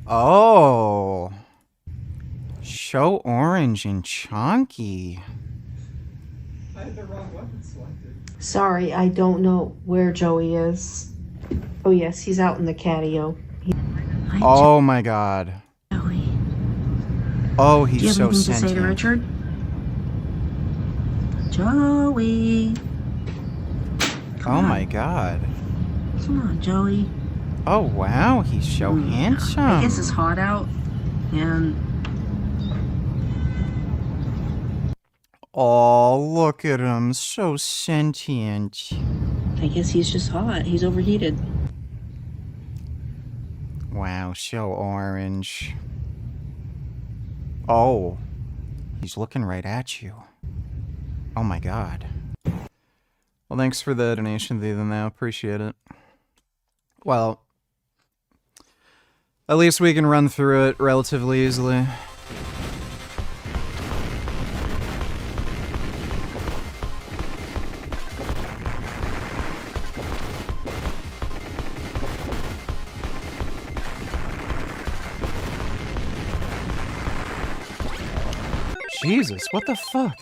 Oh. Show orange and chunky. I had the wrong weapon selected. Sorry, I don't know where Joey is. Oh yes, he's out in the catio. Oh my god. Oh, he's Do you have so anything to sentient. say to Richard? Joey. Oh my god. Come on, Joey. Oh wow, he's so handsome. I guess it's hot out, and Oh, look at him, so sentient. I guess he's just hot. He's overheated. Wow, so orange. Oh, he's looking right at you. Oh my god. Well, thanks for the donation, Ethan, now. Appreciate it. Well, at least we can run through it relatively easily. Jesus, what the fuck?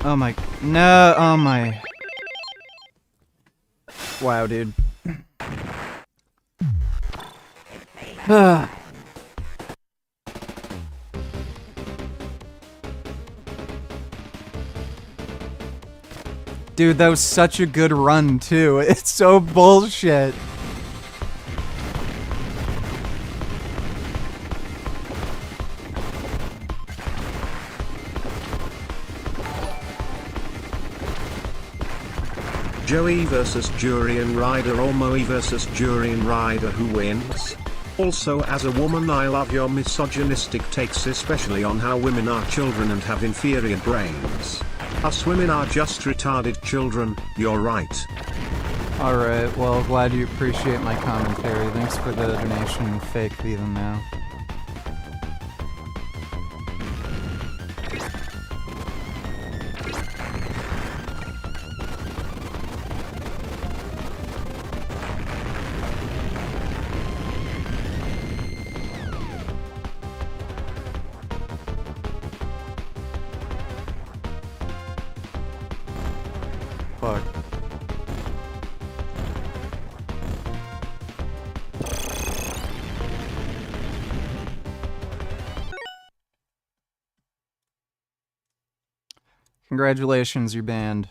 Oh my... No, oh my... Wow, dude. Dude, that was such a good run, too. It's so bullshit. Joey versus Jurian Ryder or Moe versus Jurian Ryder, who wins? Also, as a woman, I love your misogynistic takes, especially on how women are children and have inferior brains. Us women are just retarded children, you're right. Alright, well, glad you appreciate my commentary. Thanks for the donation, fake even now. Fuck. Congratulations, you're banned.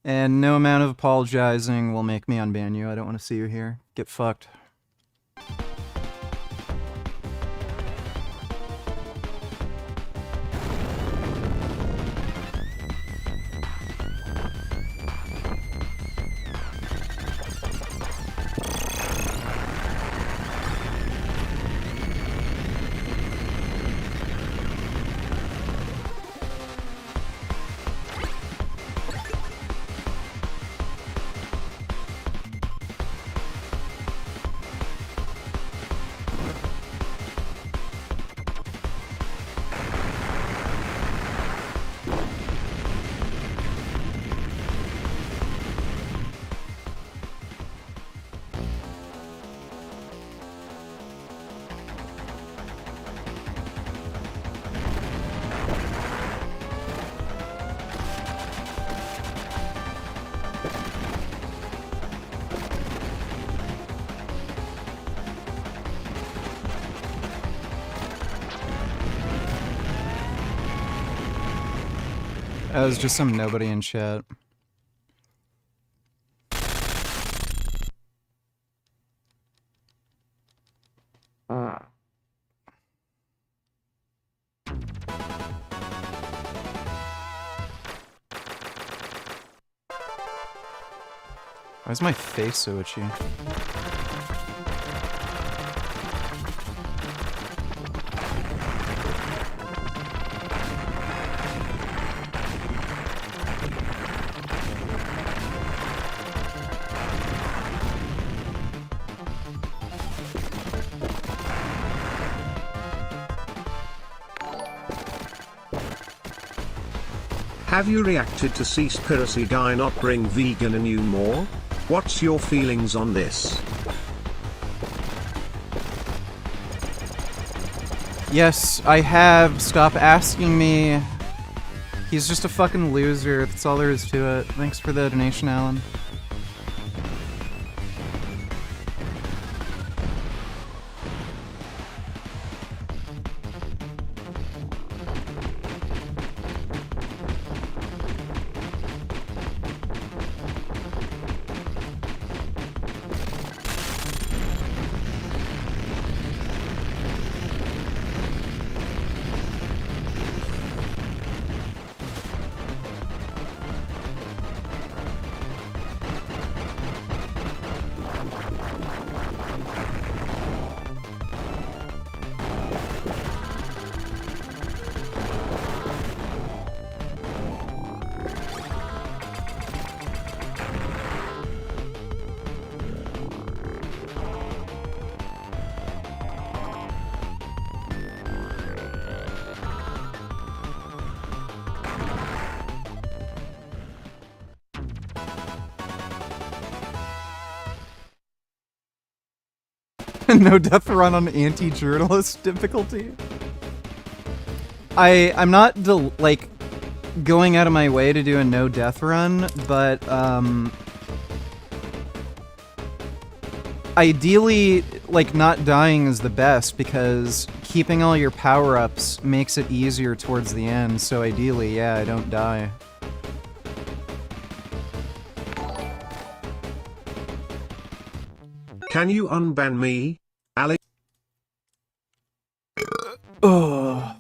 And no amount of apologizing will make me unban you. I don't want to see you here. Get fucked. That was just some nobody in chat. Why is my face so itchy? Have you reacted to Seaspiracy guy not bring vegan in you more? What's your feelings on this? Yes, I have. Stop asking me. He's just a fucking loser. That's all there is to it. Thanks for the donation, Alan. No death run on anti-journalist difficulty? I'm not like going out of my way to do a no death run, but ideally, like, not dying is the best because keeping all your power-ups makes it easier towards the end, so ideally, yeah, I don't die. Can you unban me, Alex? Oh.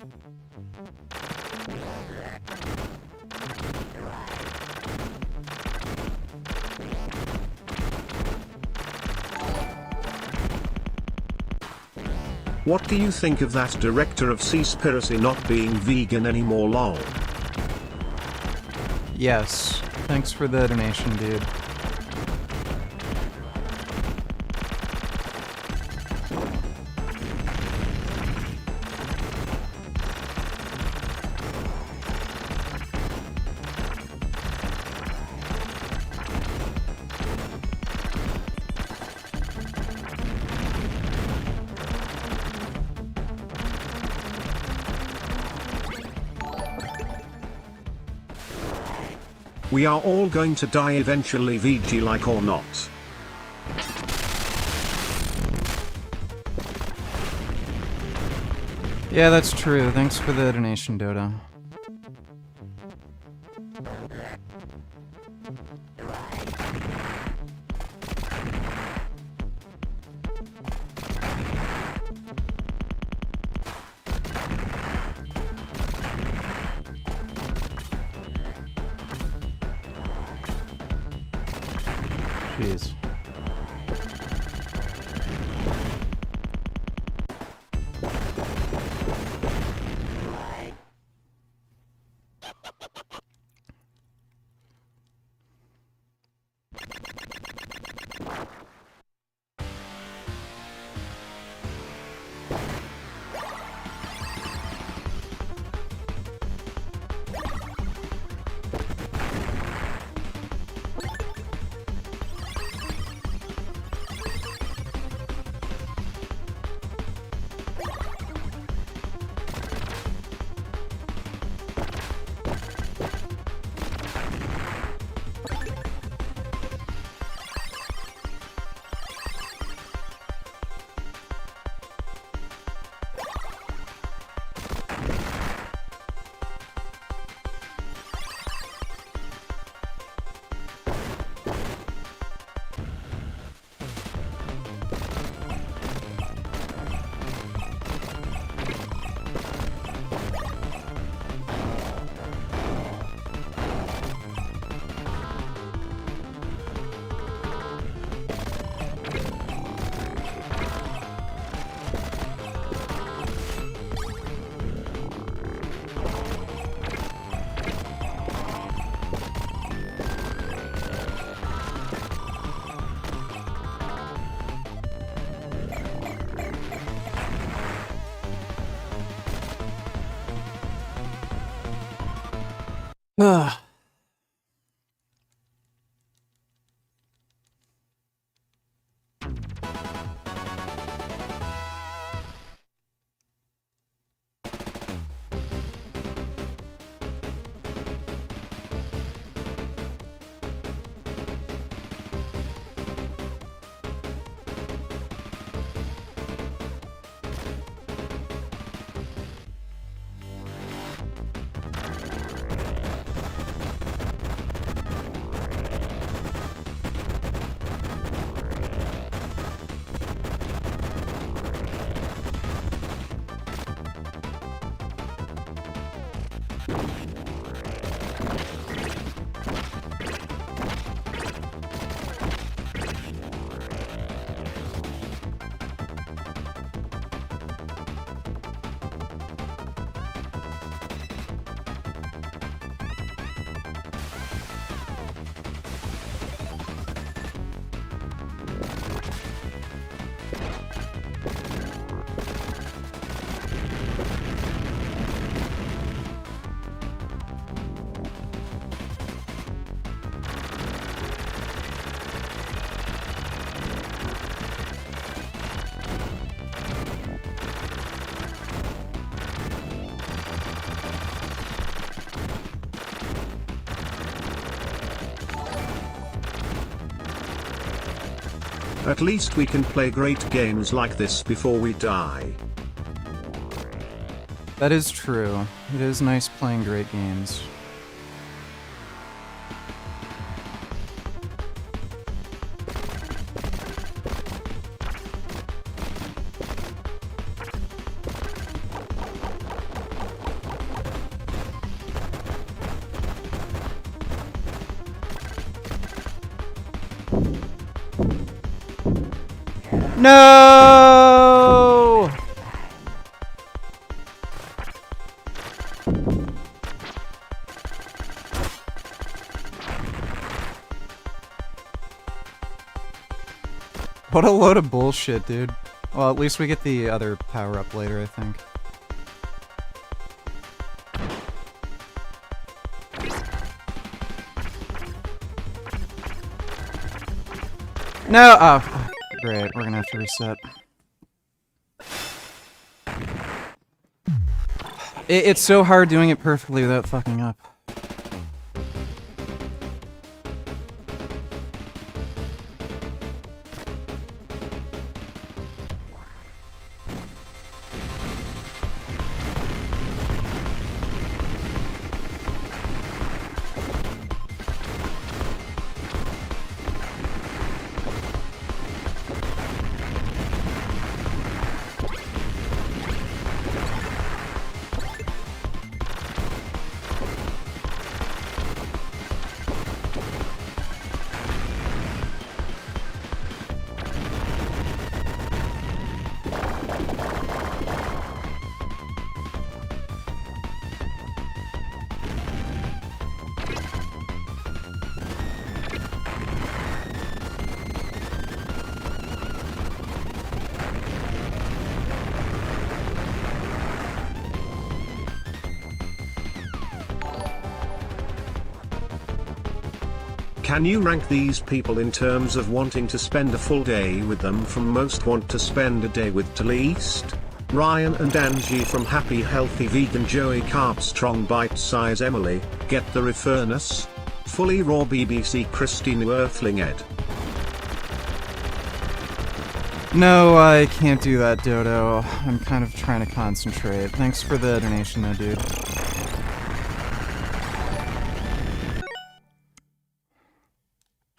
What do you think of that director of Seaspiracy not being vegan anymore, lol? Yes. Thanks for the donation, dude. We are all going to die eventually, VG like or not. Yeah, that's true. Thanks for the donation, Dodo. Jeez. Ugh. At least we can play great games like this before we die. That is true. It is nice playing great games. No! What a load of bullshit, dude. Well, at least we get the other power-up later, I think. No! Oh, great. We're gonna have to reset. It's so hard doing it perfectly without fucking up. Can you rank these people in terms of wanting to spend a full day with them, from most want to spend a day with to least? Ryan and Angie from Happy Healthy Vegan, Joey Carb Strong Bite Size, Emily, Get the Refurness, Fully Raw BBC, Christine Earthling Ed. No, I can't do that, Dodo. I'm kind of trying to concentrate. Thanks for the donation, though, dude.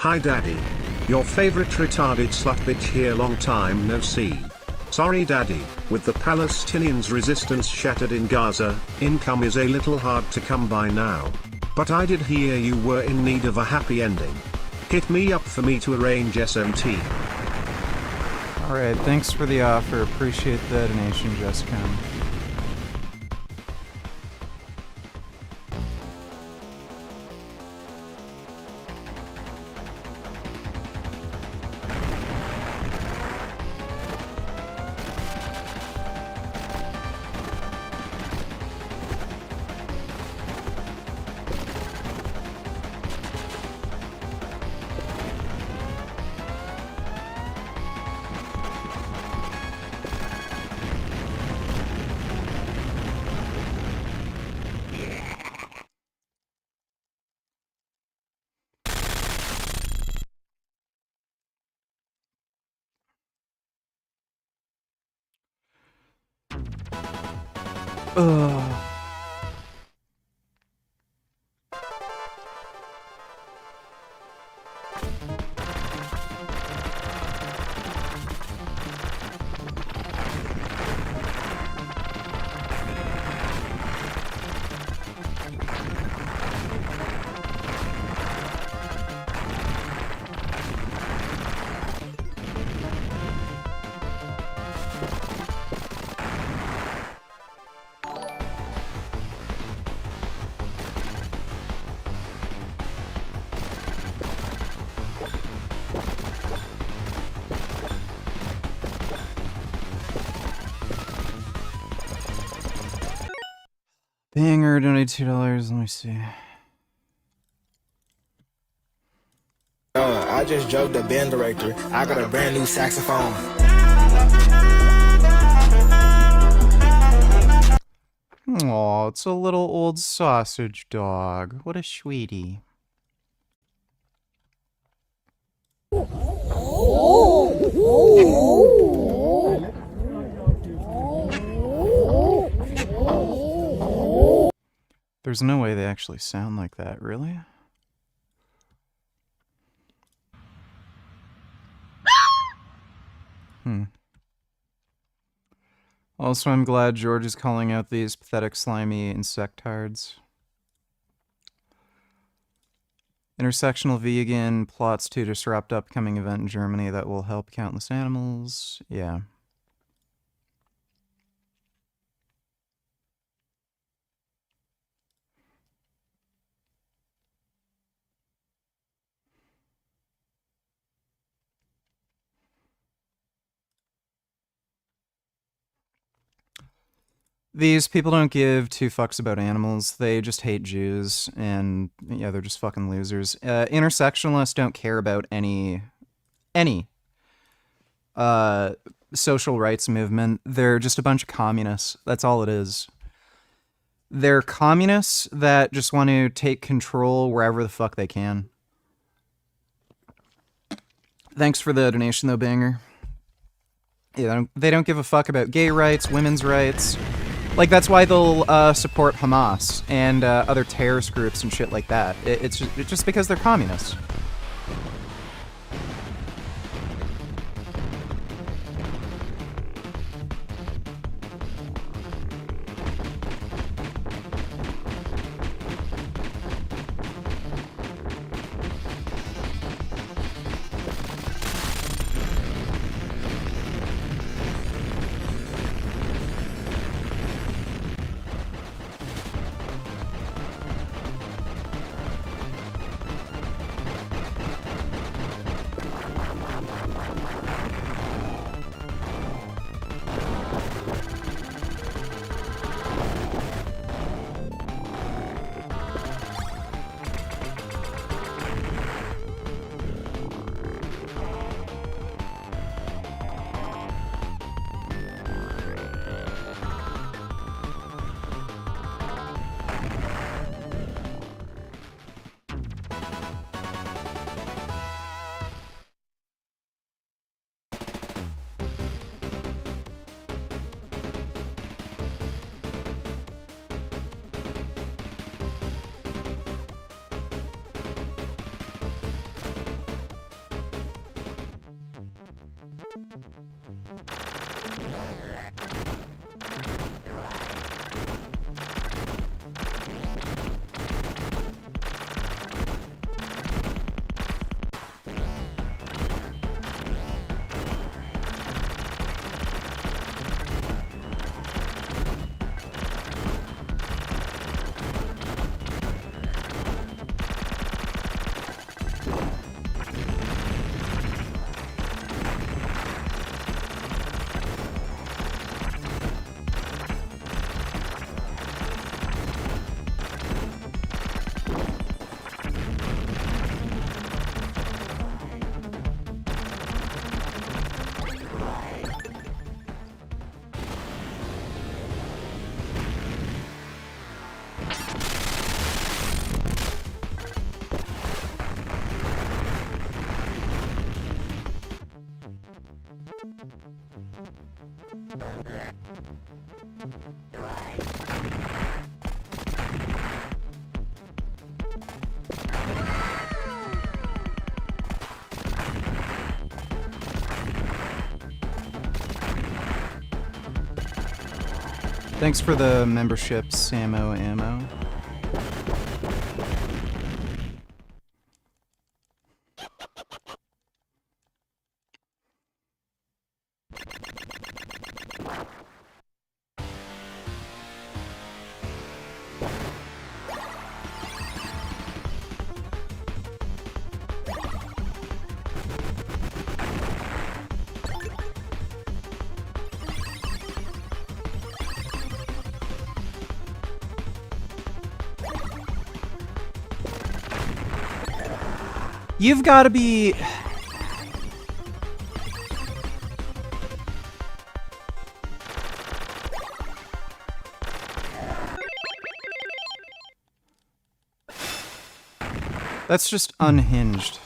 Hi Daddy. Your favorite retarded slut bitch here, long time no see. Sorry Daddy, with the Palestinians' resistance shattered in Gaza, income is a little hard to come by now. But I did hear you were in need of a happy ending. Hit me up for me to arrange SMT. Alright, thanks for the offer. Appreciate the donation, Jessica. Ugh. Banger donated $2. Let me see. I just joked the band director. I got a brand new saxophone. Aw, it's a little old sausage dog. What a sweetie. Oh. There's no way they actually sound like that, really? Also, I'm glad George is calling out these pathetic, slimy insectards. Intersectional vegan plots to disrupt upcoming event in Germany that will help countless animals. Yeah. These people don't give two fucks about animals. They just hate Jews, and yeah, they're just fucking losers. Intersectionalists don't care about any social rights movement. They're just a bunch of communists. That's all it is. They're communists that just want to take control wherever the fuck they can. Thanks for the donation, though, Banger. Yeah, they don't give a fuck about gay rights, women's rights. Like, that's why they'll support Hamas and other terrorist groups and shit like that. It's just because they're communists. Thanks for the membership, Samo Ammo. You've got to be... That's just unhinged.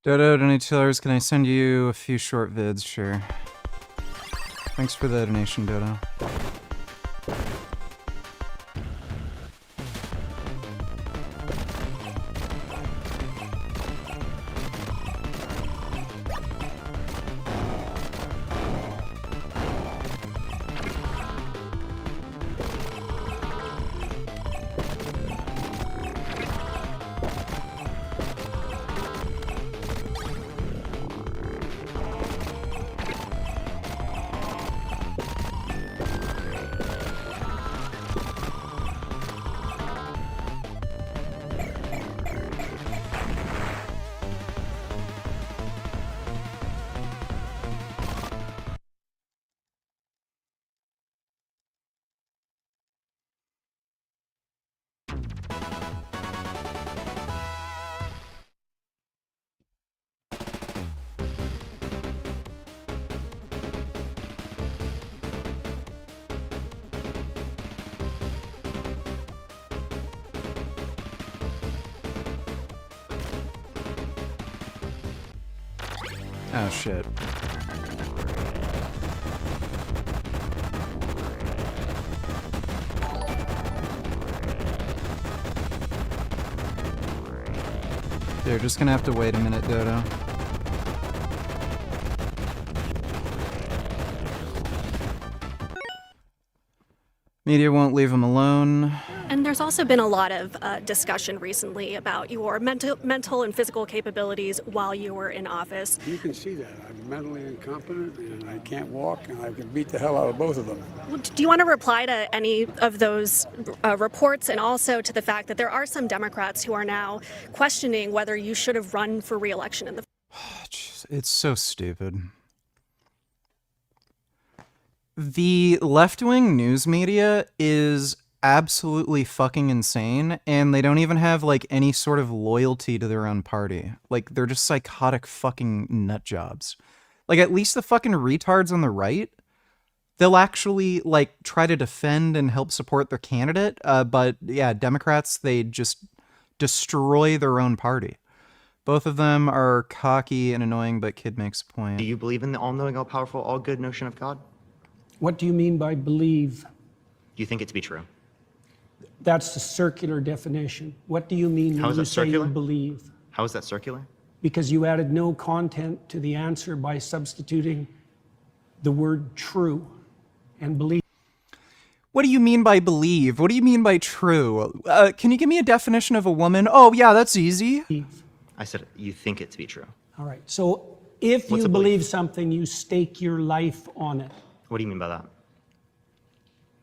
Dodo, $22, can I send you a few short vids? Sure. Thanks for the donation, Dodo. Oh, shit. They're just gonna have to wait a minute, Dodo. Media won't leave him alone. And there's also been a lot of discussion recently about your mental and physical capabilities while you were in office. You can see that. I'm mentally incompetent and I can't walk and I can beat the hell out of both of them. Do you want to reply to any of those reports, and also to the fact that there are some Democrats who are now questioning whether you should have run for re-election in the... It's so stupid. The left-wing news media is absolutely fucking insane, and they don't even have, like, any sort of loyalty to their own party. Like, they're just psychotic fucking nut jobs. Like, at least the fucking retards on the right, they'll actually, like, try to defend and help support their candidate, but, yeah, Democrats, they just destroy their own party. Both of them are cocky and annoying, but Kid makes a point. Do you believe in the all-knowing, all-powerful, all-good notion of God? What do you mean by believe? Do you think it to be true? That's the circular definition. What do you mean How when is you that say circular? you believe? How is that circular? Because you added no content to the answer by substituting the word true and believe. What do you mean by believe? What do you mean by true? Can you give me a definition of a woman? Oh, yeah, that's easy. I said you think it to be true. All right. So if What's you a believe something, you stake your life on it. What do you mean by that?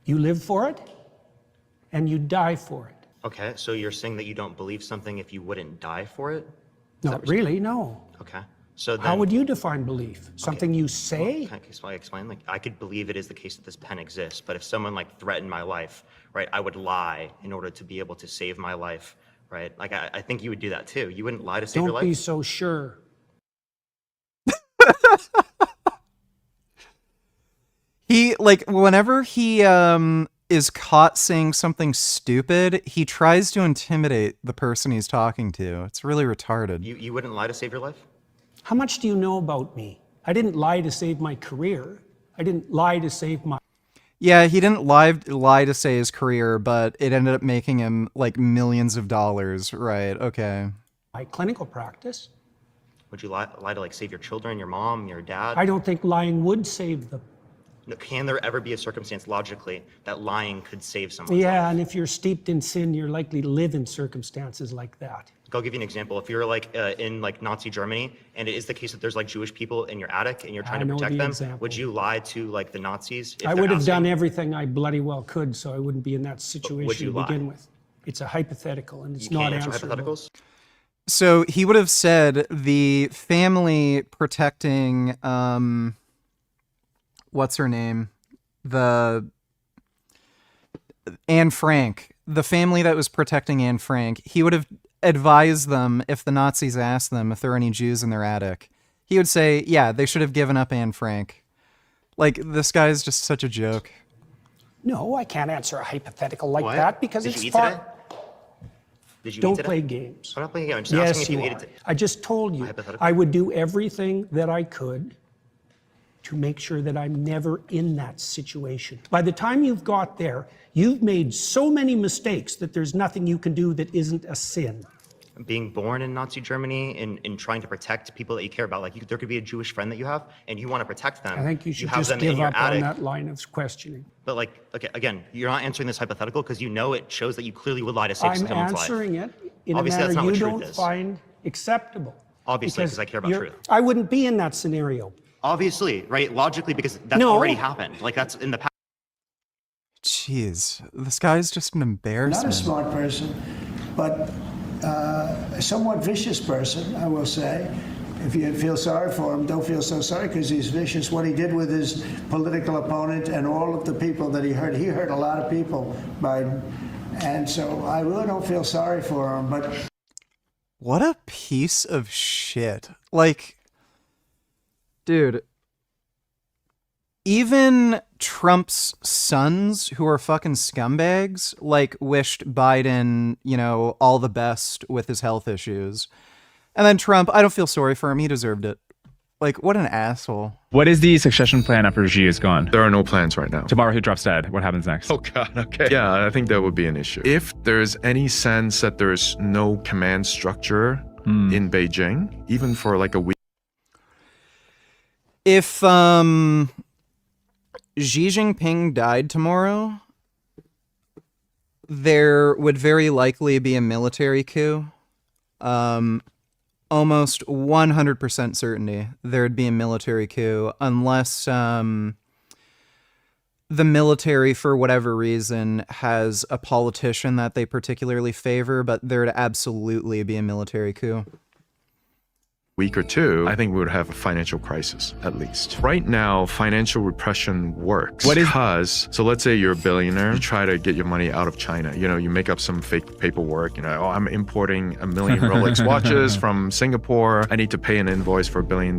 You live for it and you die for it. Okay, so you're saying that you don't believe something if you wouldn't die for it? Not really, no. Okay. So then, How would you define belief? Something you say? Well, can I explain? Like, I could believe it is the case that this pen exists, but if someone like threatened my life, right, I would lie in order to be able to save my life, right? Like, I think you would do that too. You wouldn't lie to save your Don't life. be so sure. He, like, whenever he is caught saying something stupid, he tries to intimidate the person he's talking to. It's really retarded. You wouldn't lie to save your life? How much do you know about me? I didn't lie to save my career. I didn't lie to save my... Yeah, he didn't lie to say his career, but it ended up making him, like, millions of dollars. Right, okay. My clinical practice. Would you lie to like save your children, your mom, your dad? I don't think lying would save them. No, can there ever be a circumstance logically that lying could save someone? Yeah, and if you're steeped in sin, you're likely to live in circumstances like that. I'll give you an example. If you're like in like Nazi Germany, and it is the case that there's like Jewish people in your attic and you're trying to protect them, example. would you lie to like the Nazis? If I they're would have asking? done everything I bloody well could, so I wouldn't be in that situation you to begin lie? with. It's a hypothetical, and it's You not can't answer answerable. hypotheticals? So he would have said the family protecting, what's her name? Anne Frank. The family that was protecting Anne Frank. He would have advised them if the Nazis asked them if there are any Jews in their attic. He would say, yeah, they should have given up Anne Frank. Like, this guy is just such a joke. No, I can't answer a hypothetical like What? that because Did it's you eat far. today? Did you Don't eat today? play games. I'm not playing a game. I'm just Yes, asking if you you ate are. it. I just told you Hypothetical? I would do everything that I could to make sure that I'm never in that situation. By the time you've got there, you've made so many mistakes that there's nothing you can do that isn't a sin. Being born in Nazi Germany and trying to protect people that you care about, like there could be a Jewish friend that you have and you want to protect them. I think you should have just them in give your up on attic. that line of questioning. But like, okay, again, you're not answering this hypothetical because you know it shows that you clearly would lie to save I'm someone's life. answering it in Obviously, a that's manner not what you truth don't is. find acceptable. Obviously, because I care about you're- truth. I wouldn't be in that scenario. Obviously, right? Logically, because that's No. already happened. Like that's in the past. Jeez, this guy's just an Not embarrassment. a smart person, but a somewhat vicious person, I will say. If you feel sorry for him, don't feel so sorry because he's vicious. What he did with his political opponent and all of the people that he hurt a lot of people, Biden. And so I really don't feel sorry for him, but... What a piece of shit. Like, dude, even Trump's sons, who are fucking scumbags, like, wished Biden, you know, all the best with his health issues. And then Trump, I don't feel sorry for him. He deserved it. Like, what an asshole. What is the succession plan after Xi is gone? There are no plans right now. Tomorrow he drops dead. What happens next? Oh god, okay. Yeah, I think that would be an issue. If there's any sense that there's no command structure in Beijing, even for like a week. If Xi Jinping died tomorrow, there would very likely be a military coup. Almost 100% certainty there would be a military coup unless the military, for whatever reason, has a politician that they particularly favor, but there would absolutely be a military coup. Week or two, I think we would have a financial crisis, at least. Right now, financial repression works. Because, so let's say you're a billionaire, you try to get your money out of China. You know, you make up some fake paperwork, you know, oh, I'm importing 1 million Rolex watches from Singapore. I need to pay an invoice for $1 billion.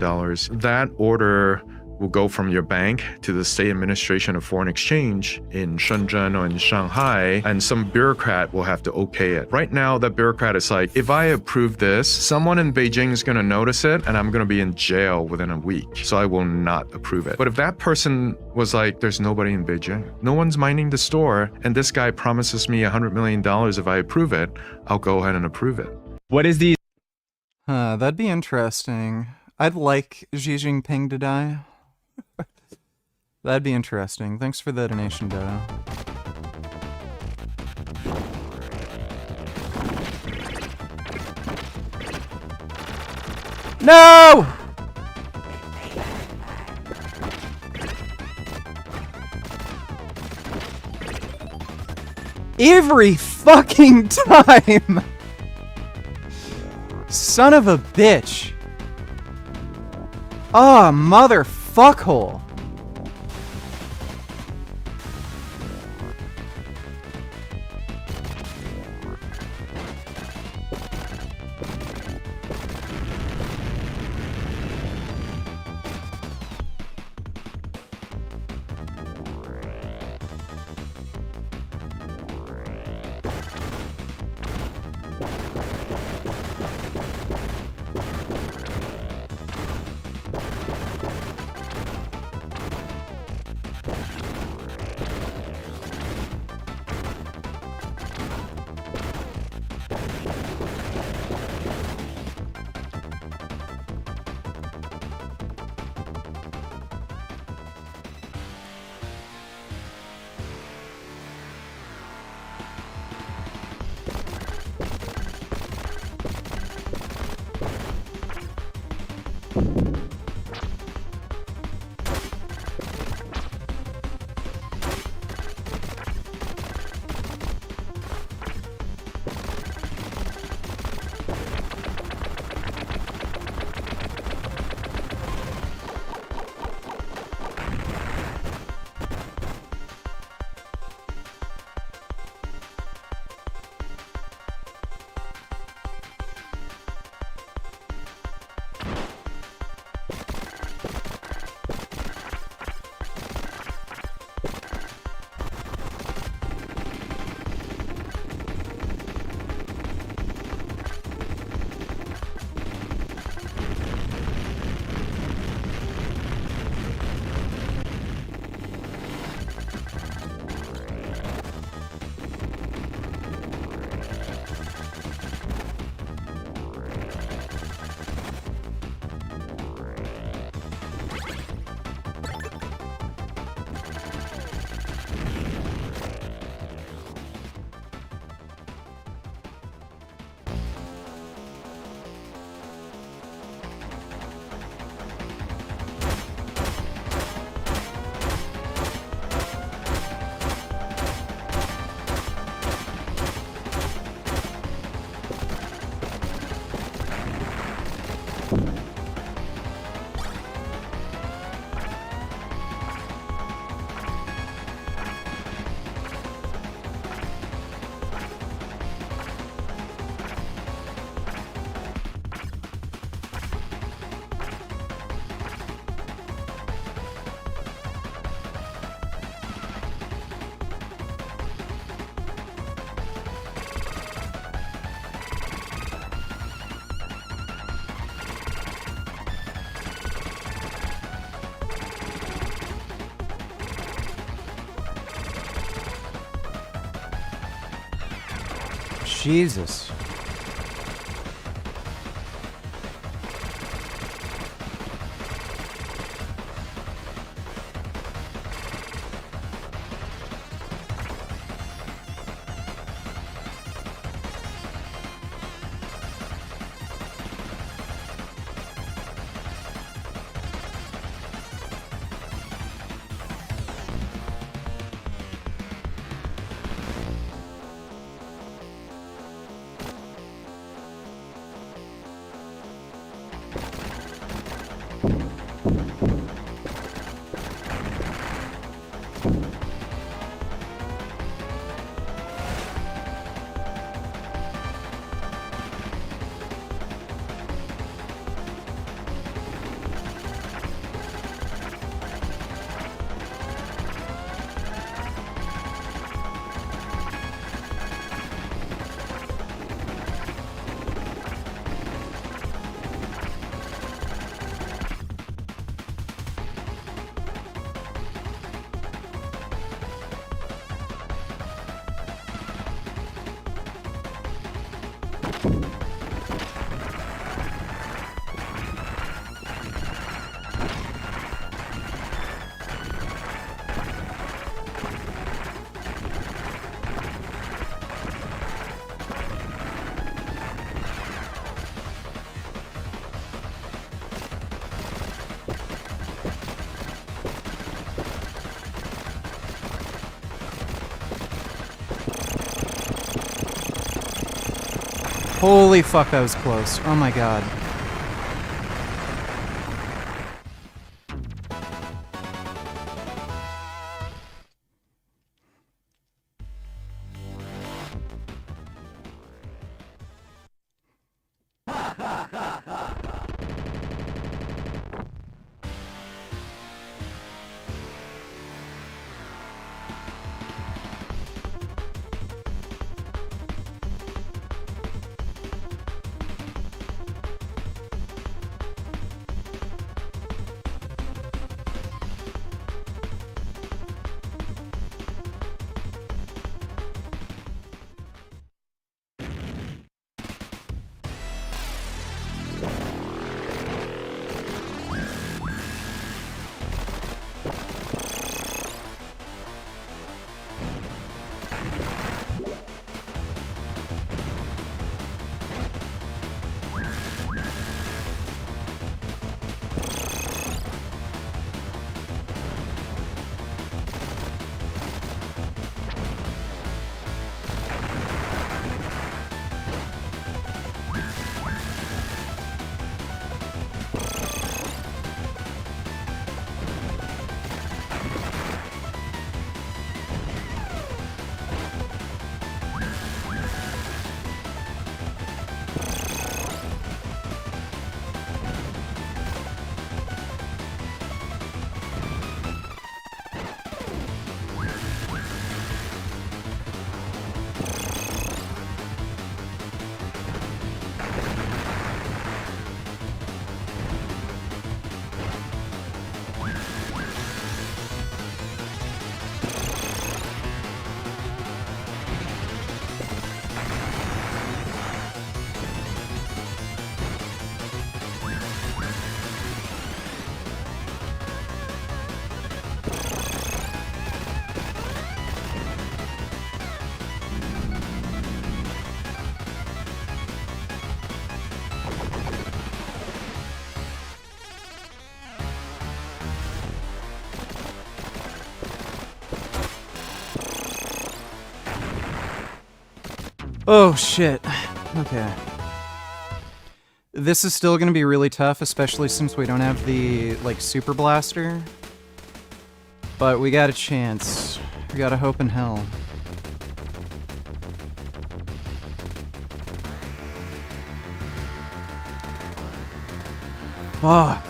That order will go from your bank to the State Administration of Foreign Exchange in Shenzhen or in Shanghai, and some bureaucrat will have to okay it. Right now, that bureaucrat is like, if I approve this, someone in Beijing is gonna notice it, and I'm gonna be in jail within a week, so I will not approve it. But if that person was like, there's nobody in Beijing, no one's minding the store, and this guy promises me $100 million if I approve it, I'll go ahead and approve it. What is the... That'd be interesting. I'd like Xi Jinping to die. That'd be interesting. Thanks for the donation, Dodo. No! Every fucking time! Son of a bitch. Oh, mother fuckhole. Jesus. Holy fuck, that was close. Oh my god. Oh shit. Okay. This is still gonna be really tough, especially since we don't have the, like, super blaster. But we got a chance. We got a hope in hell. Fuck.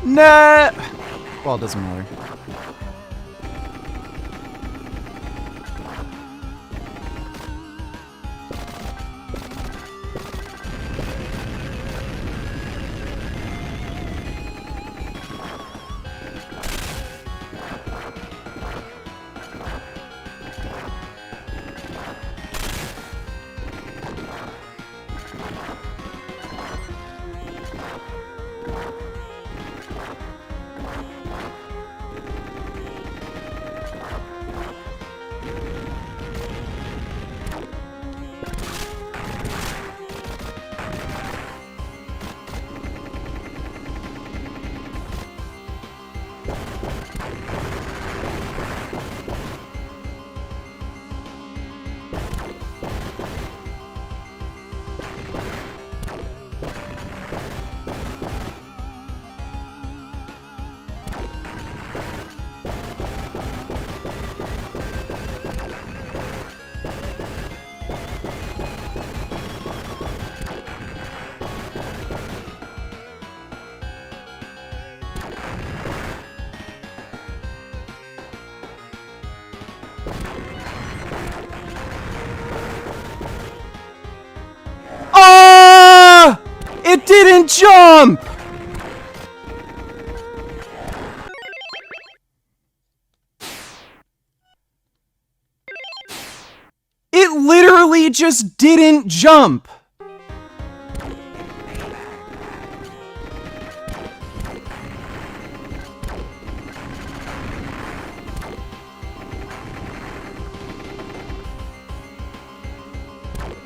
Nah. Well, it doesn't matter. didn't jump! It literally just didn't jump!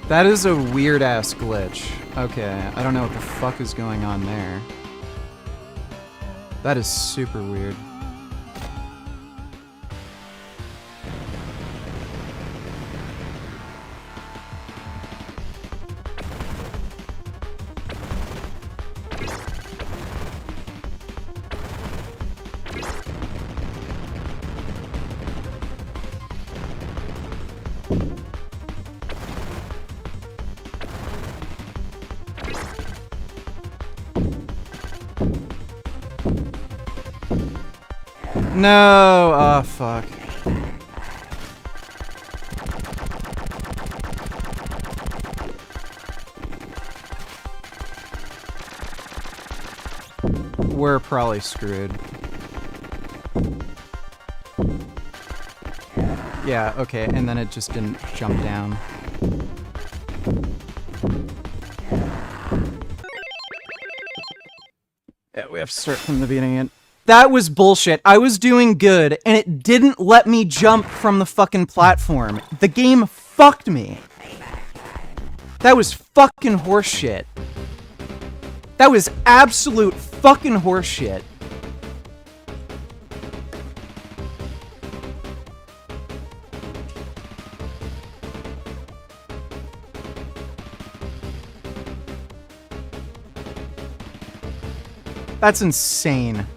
That is a weird-ass glitch. Okay, I don't know what the fuck is going on there. That is super weird. No! Oh, fuck. We're probably screwed. Yeah, okay, and then it just didn't jump down. Yeah, we have to start from the beginning. That was bullshit. I was doing good, and it didn't let me jump from the fucking platform. The game fucked me. That was fucking horseshit. That was absolute fucking horseshit. That's insane.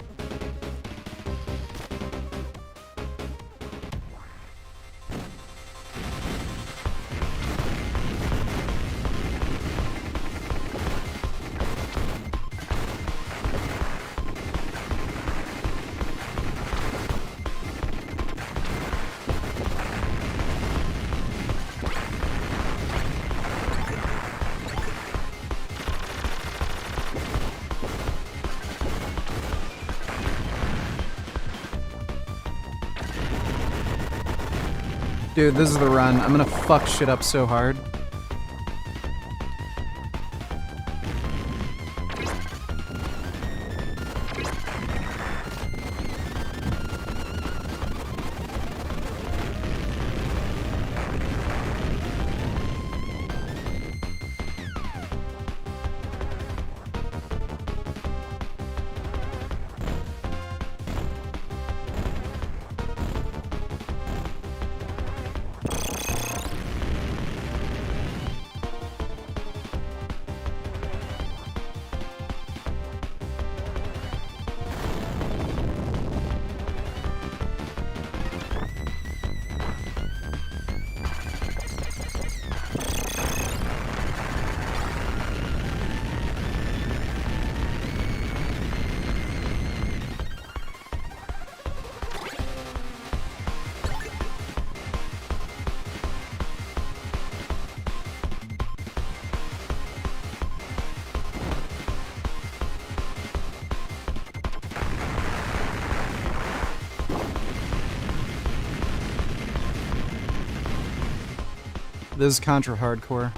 Dude, this is the run. I'm gonna fuck shit up so hard. This is Contra Hardcore.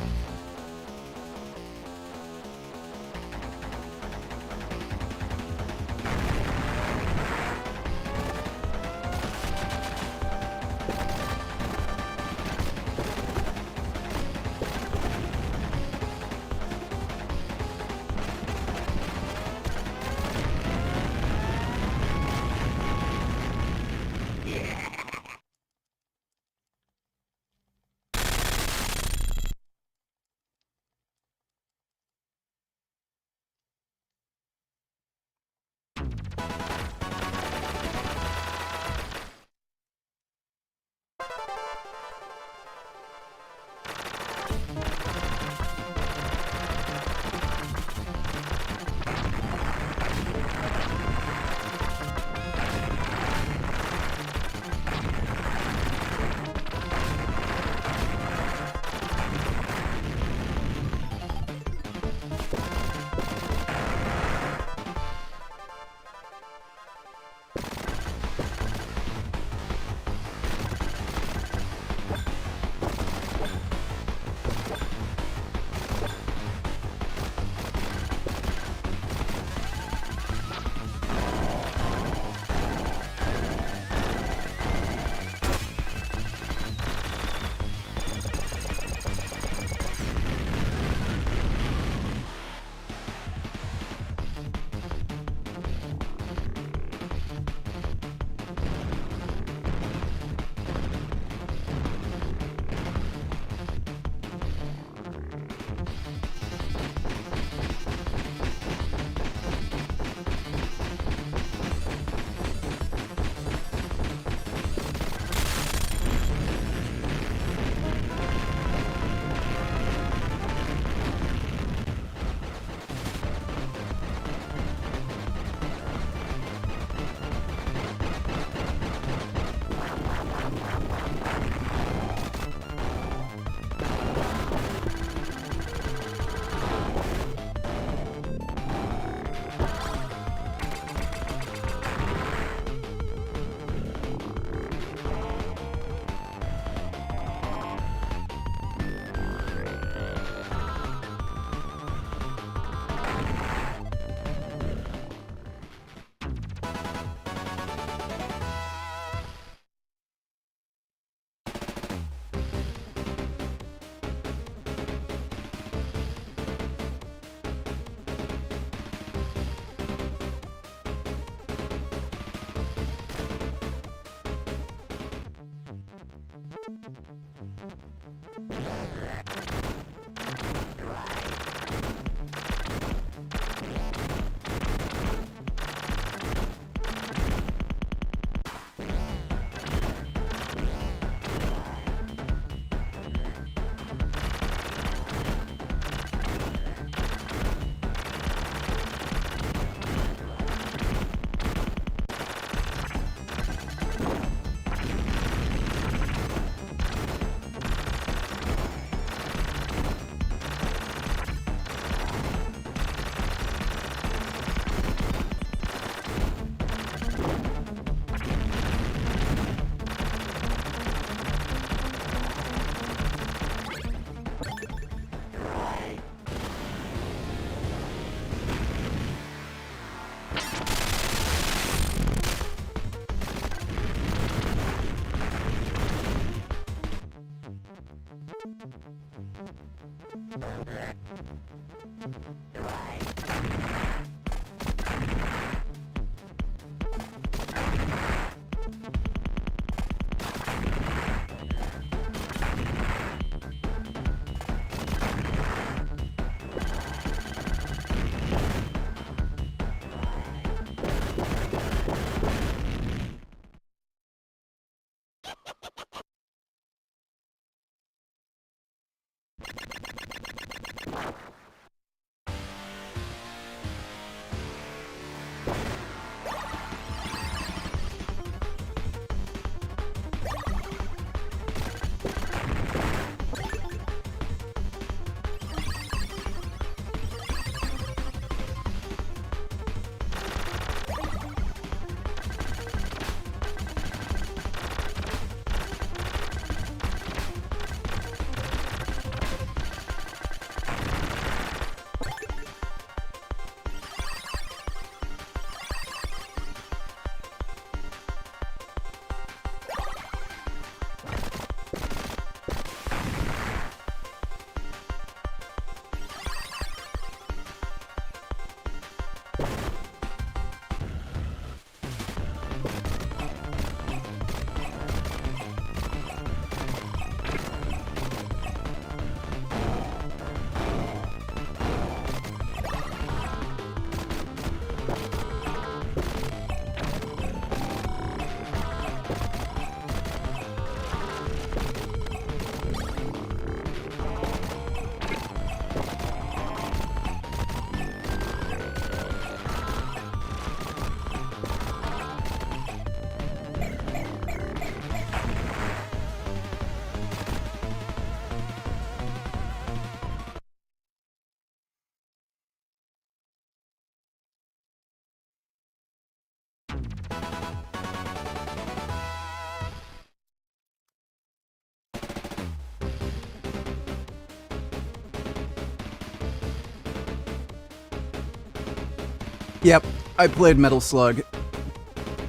Yep, I played Metal Slug.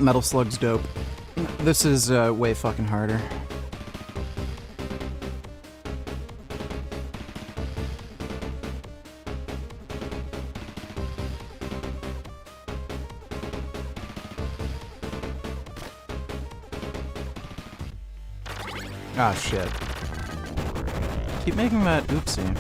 Metal Slug's dope. This is way fucking harder. Ah, shit. Keep making that oopsie.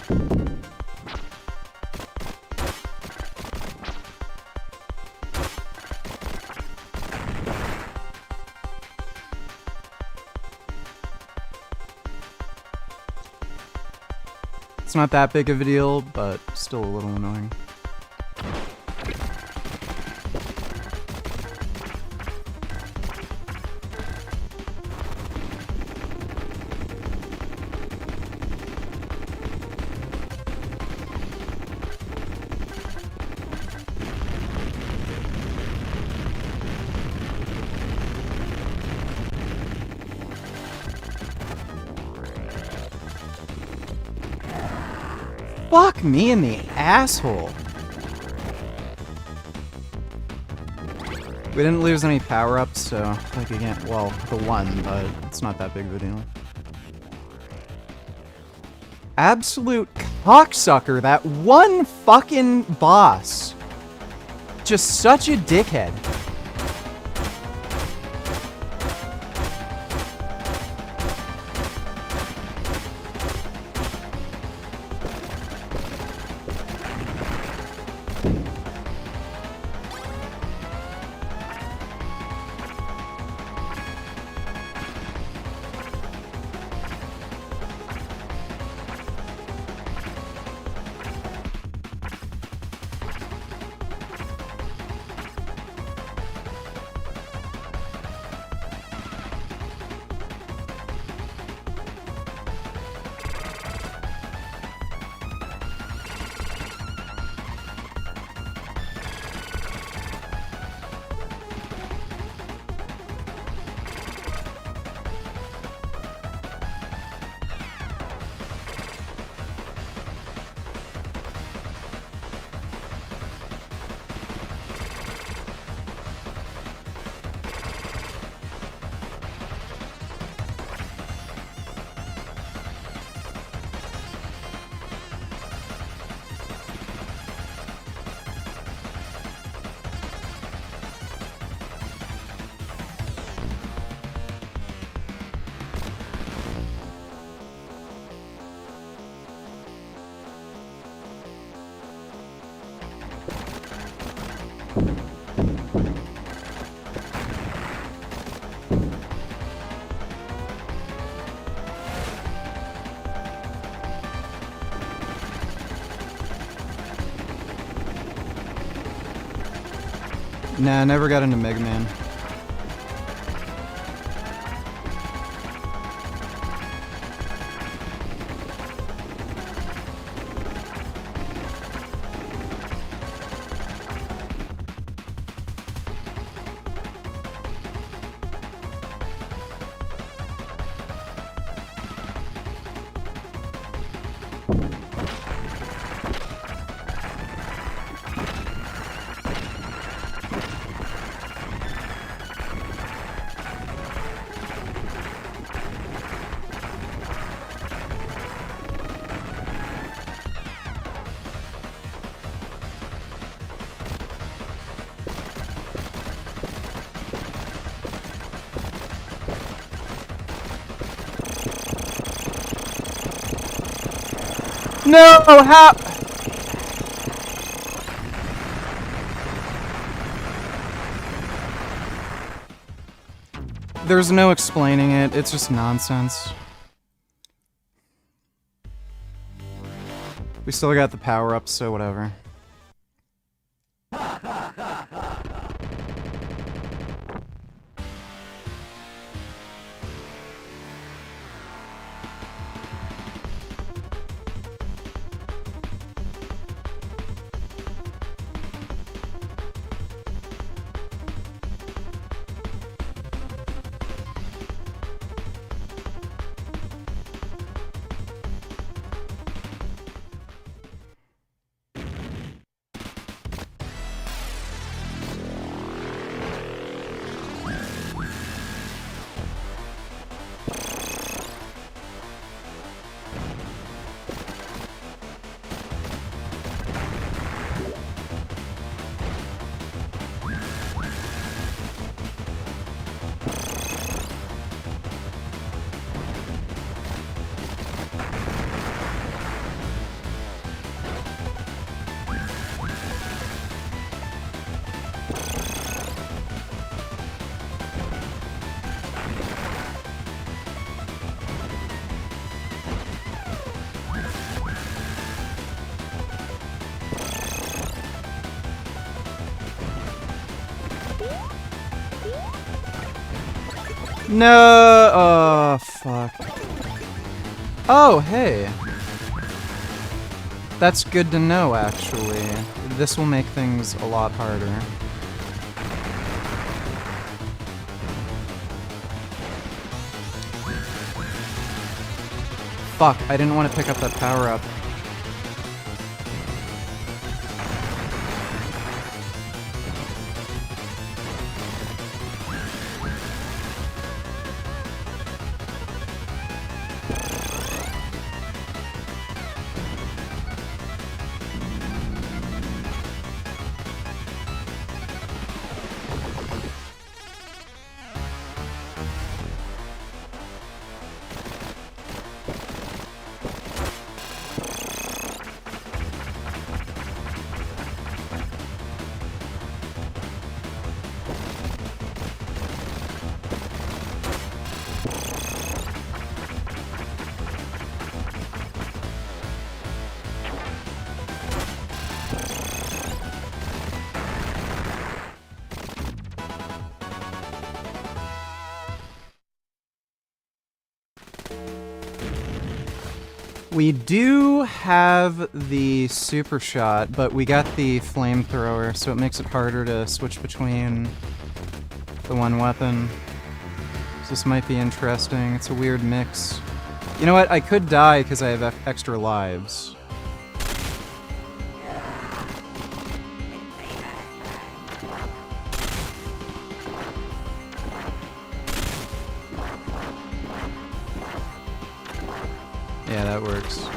It's not that big of a deal, but still a little annoying. Fuck me in the asshole. We didn't lose any power-ups, so like again, well, the one, but it's not that big of a deal. Absolute cocksucker, that one fucking boss. Just such a dickhead. Nah, never got into Mega Man. No, how? There's no explaining it, it's just nonsense. We still got the power-ups, so whatever. No! Oh, fuck. Oh, hey. That's good to know, actually. This will make things a lot harder. Fuck, I didn't want to pick up that power-up. We do have the super shot, but we got the flamethrower, so it makes it harder to switch between the one weapon. So this might be interesting. It's a weird mix. You know what? I could die because I have extra lives. Yeah, that works.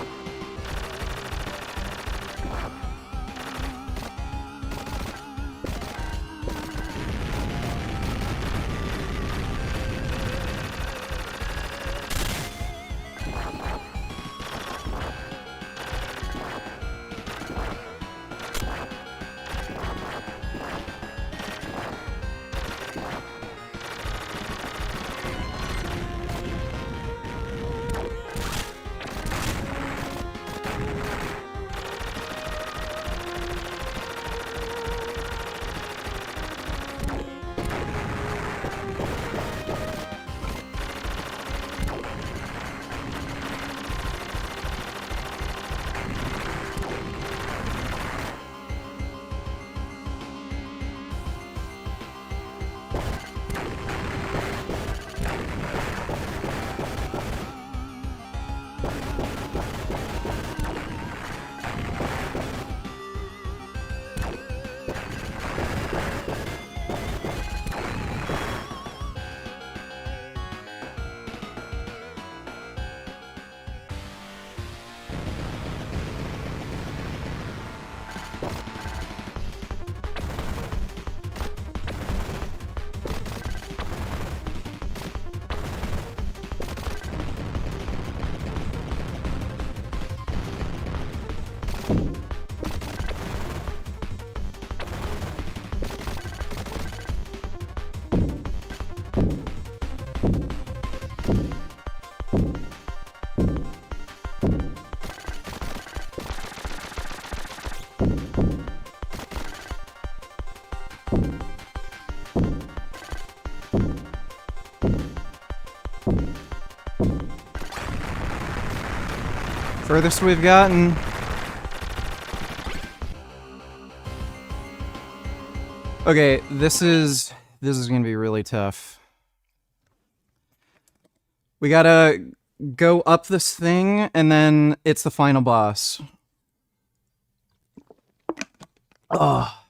Furthest we've gotten. Okay, this is gonna be really tough. We gotta go up this thing, and then it's the final boss. Oh.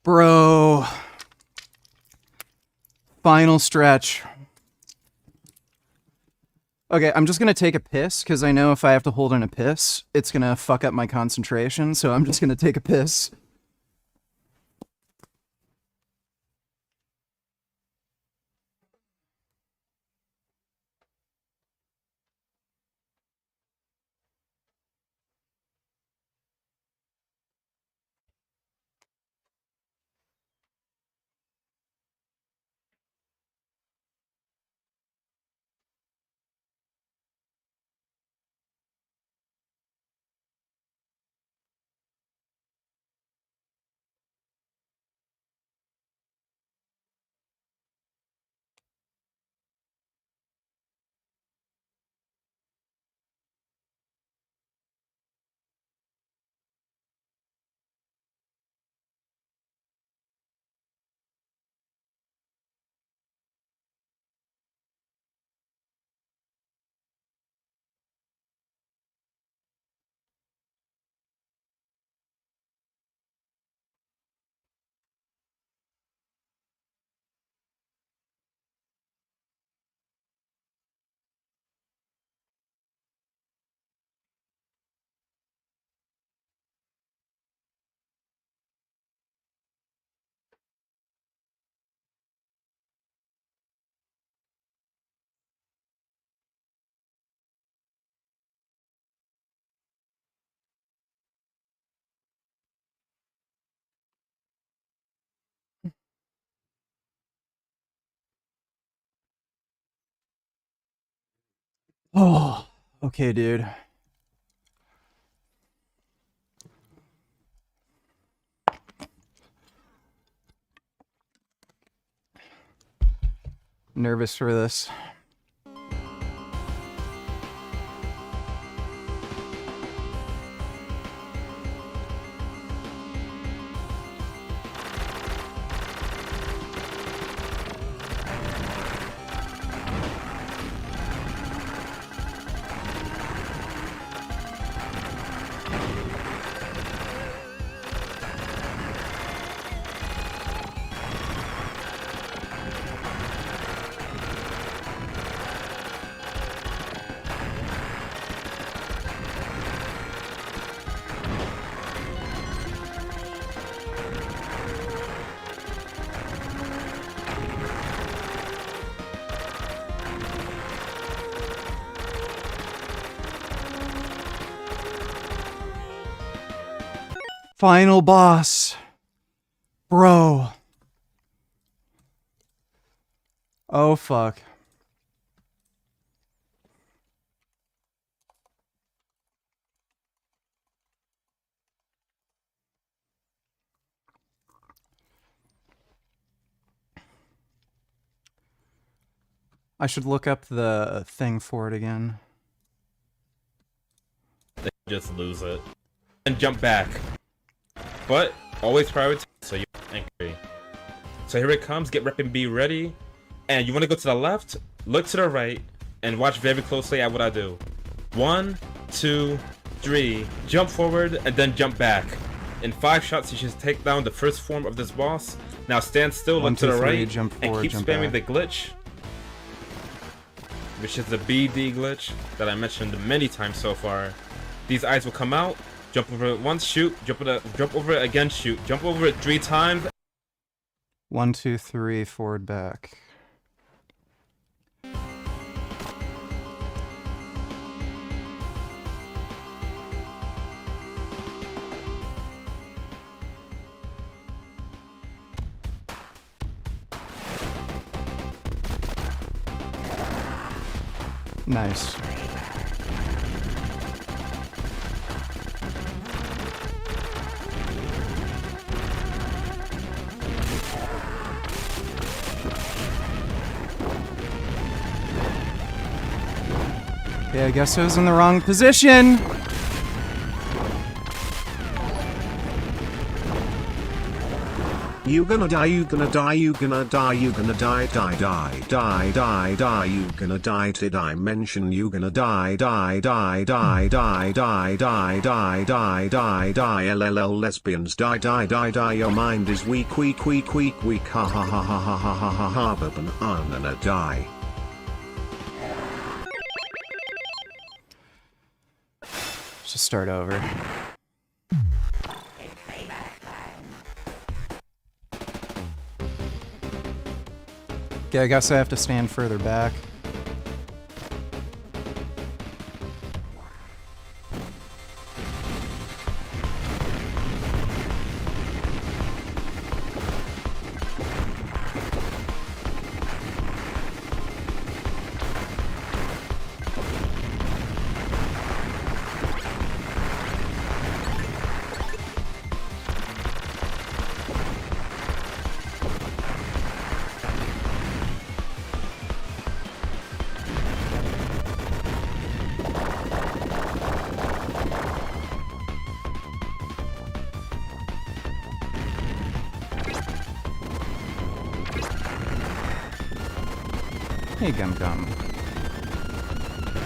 Bro. Final stretch. Okay, I'm just gonna take a piss, because I know if I have to hold in a piss, it's gonna fuck up my concentration, so I'm just gonna take a piss. Oh, okay, dude. Nervous for this. Final boss. Bro. Oh, fuck. I should look up the thing for it again. They just lose it. And jump back. But always prioritize so you're angry. So here it comes, get rep and be ready. And you want to go to the left, look to the right, and watch very closely at what I do. 1, 2, 3, jump forward, and then jump back. In 5 shots, you should take down the first form of this boss. Now stand still, look to the right, jump forward, and keep jump spamming back. the glitch, which is the BD glitch that I mentioned many times so far. These eyes will come out, jump over it once, shoot, jump over it again, shoot, jump over it 3 times. 1, 2, 3, forward, back. Nice. Okay, I guess I was in the wrong position. You gonna die, you gonna die, you gonna die, you gonna die, die, die, die, die, die, you gonna die to dimension, you gonna die, die, die, die, die, die, die, die, die, die, die, LLL lesbians, die, die, die, die, your mind is weak, weak, weak, weak, weak, ha ha ha ha ha ha ha ha ha, but I'm gonna die. Let's just start over. Okay, I guess I have to stand further back. Hey, Gum Gum.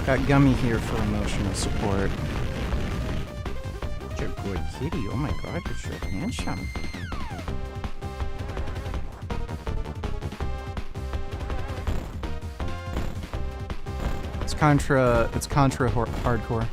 Got Gummy here for emotional support. Such a good kitty. Oh my god, you're so handsome. It's Contra hardcore.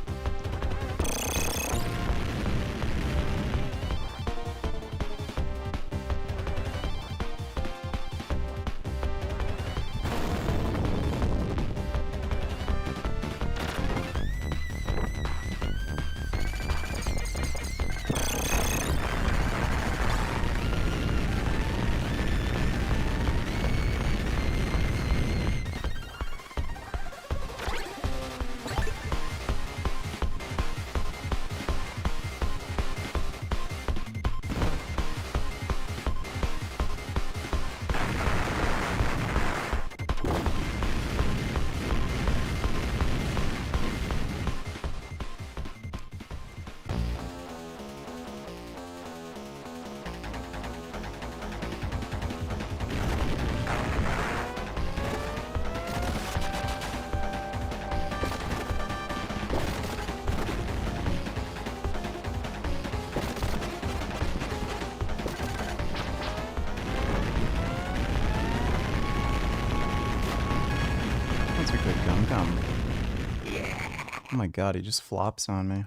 Oh my god, he just flops on me.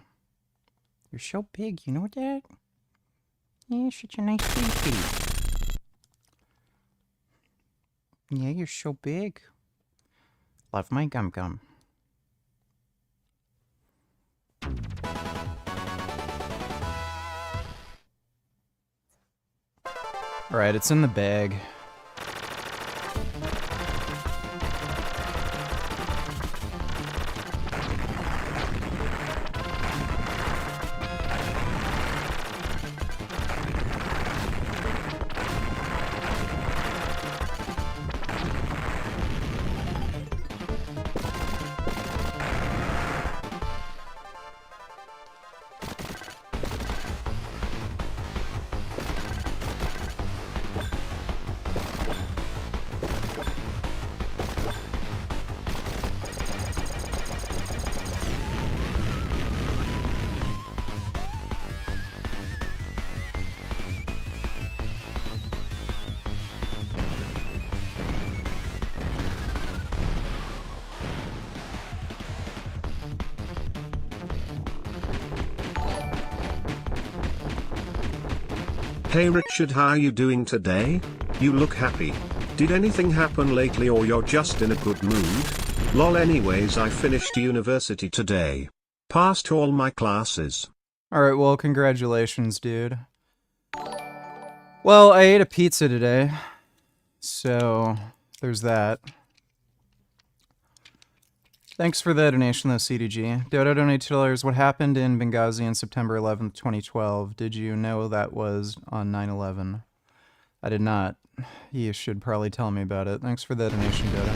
You're so big, you know that? Yeah, such a nice baby. Yeah, you're so big. Love my gum gum. Alright, it's in the bag. Hey Richard, how you doing today? You look happy. Did anything happen lately or you're just in a good mood? Lol, anyways, I finished university today. Passed all my classes. Alright, well, congratulations, dude. Well, I ate a pizza today, so there's that. Thanks for the donation, though, CDG. Dodo donated $2. What happened in Benghazi on September 11th, 2012? Did you know that was on 9/11? I did not. You should probably tell me about it. Thanks for the donation, Dodo.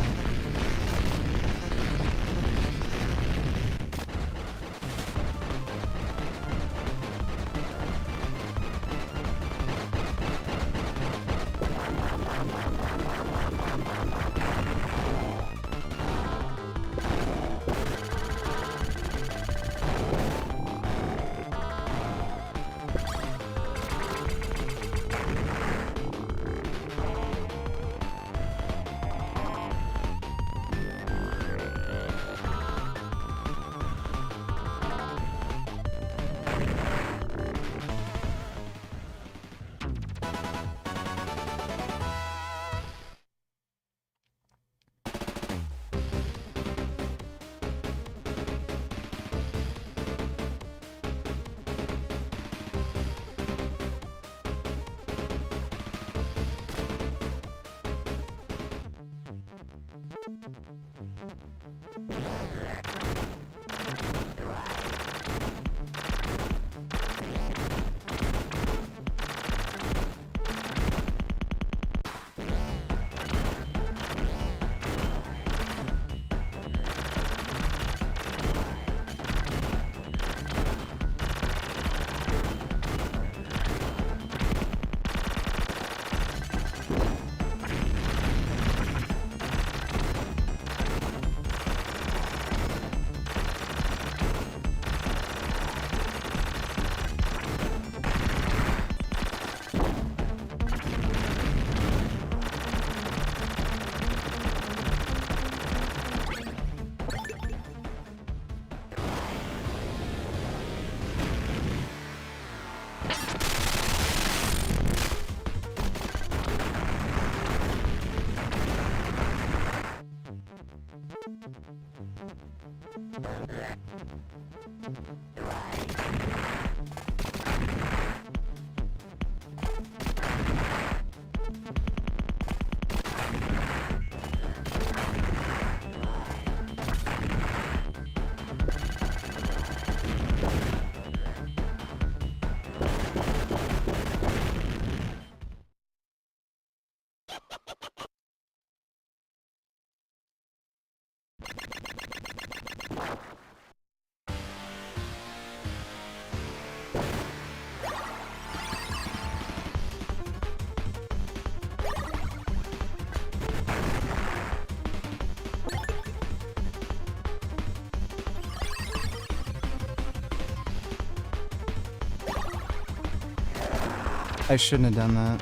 I shouldn't have done that.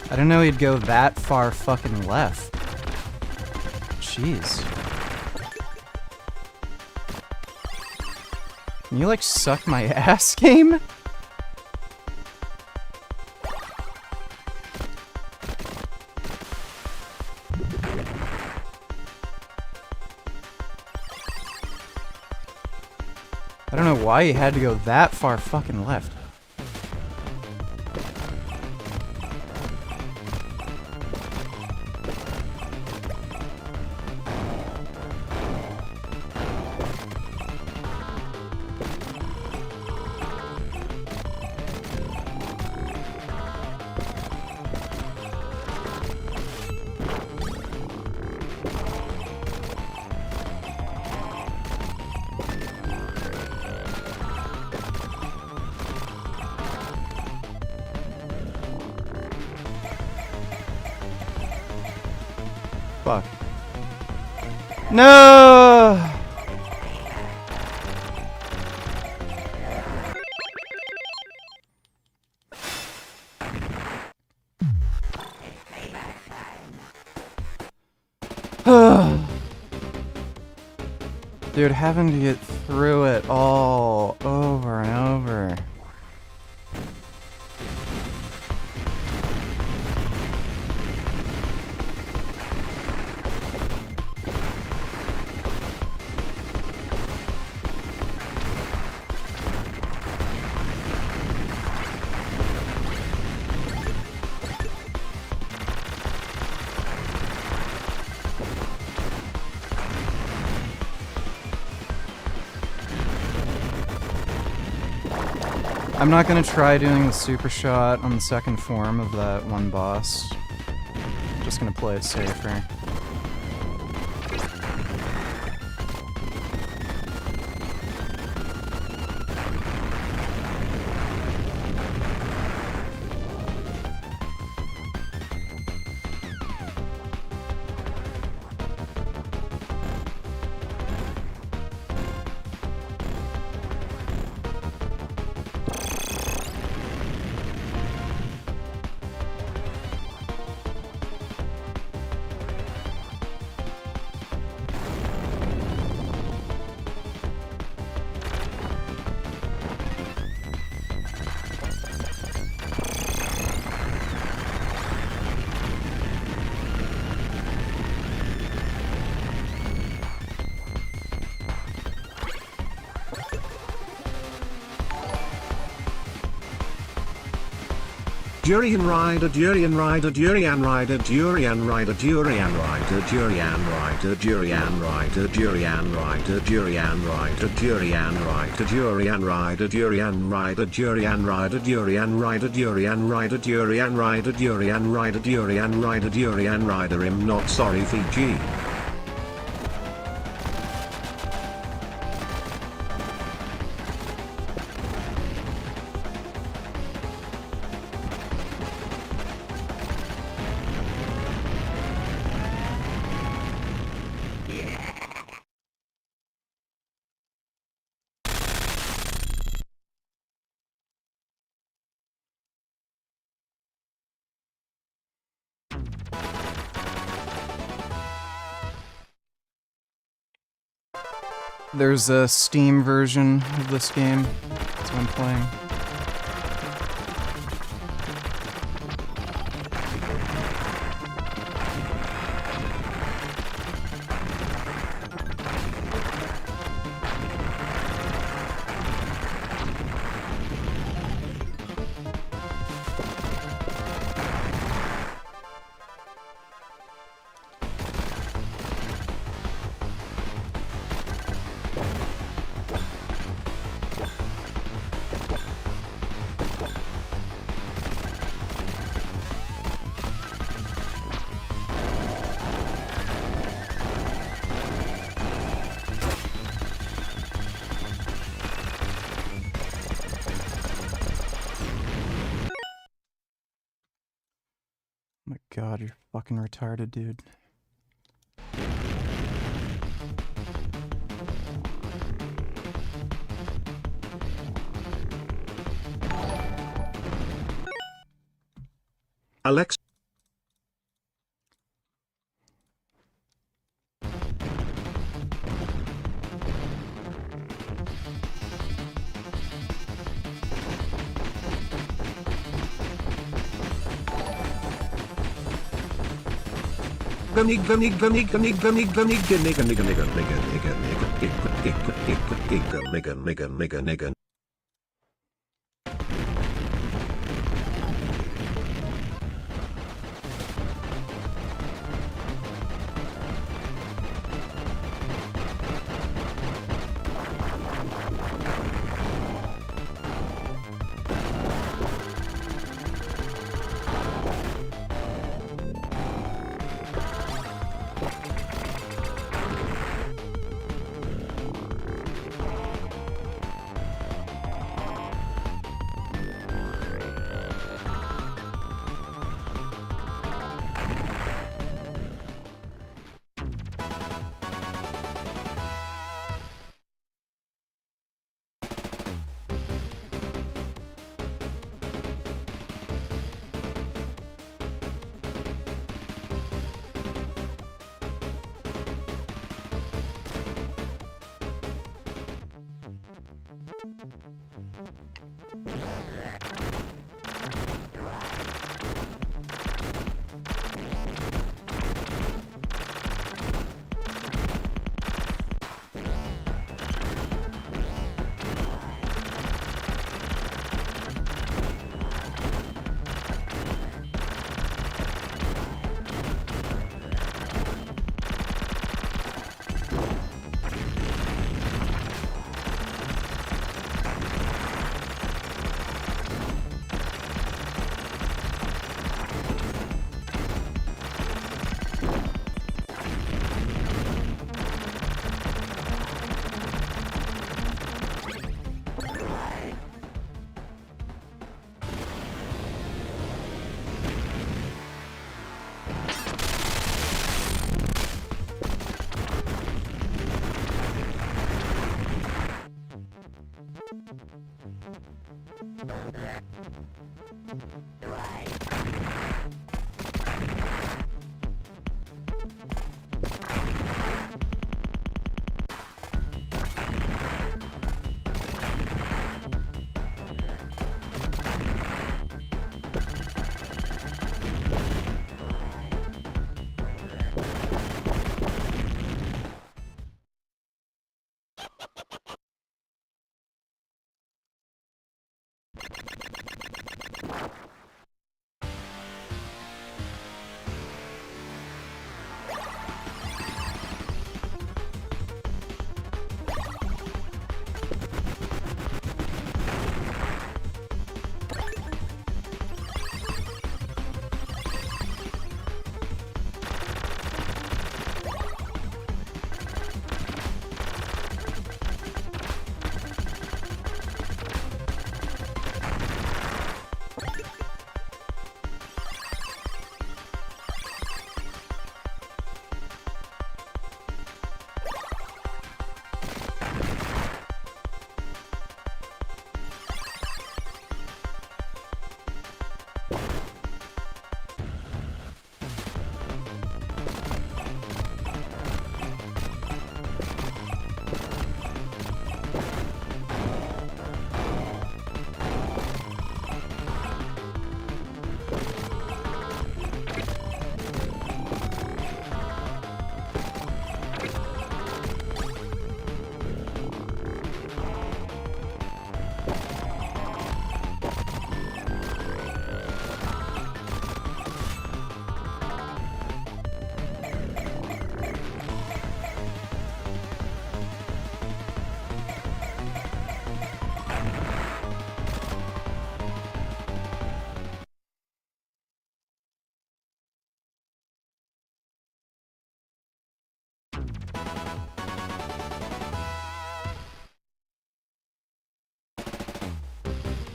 I didn't know he'd go that far fucking left. Jeez. Can you, like, suck my ass, game? I don't know why you had to go that far fucking left. Fuck. No! Dude, having to get through it all over and over. I'm not gonna try doing the super shot on the second form of that one boss. Just gonna play it safer. Durian rider, durian rider, durian rider, durian rider, durian rider, durian rider, durian rider, durian rider, durian rider, durian rider, durian rider, durian rider, durian rider, durian rider, durian rider, durian rider, durian rider, durian rider, durian rider. I'm not sorry, Fiji. There's a Steam version of this game. That's what I'm playing. Oh my god, you're fucking retarded, dude. Alexa. nigga.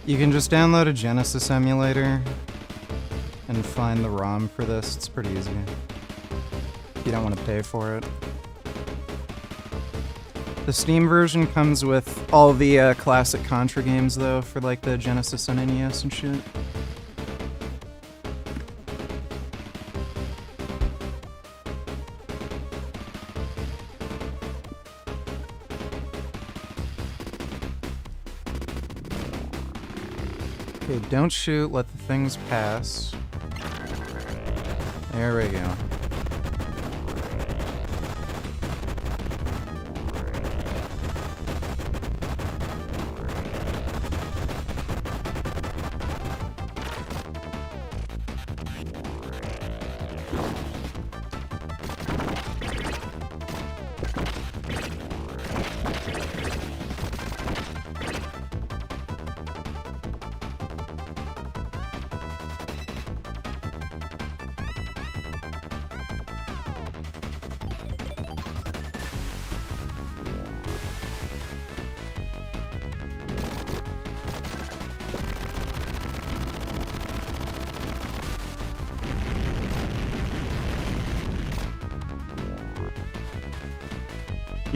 You can just download a Genesis emulator and find the ROM for this. It's pretty easy. You don't want to pay for it. The Steam version comes with all the classic Contra games, though, for like the Genesis and NES and shit. Okay, don't shoot, let the things pass. There we go.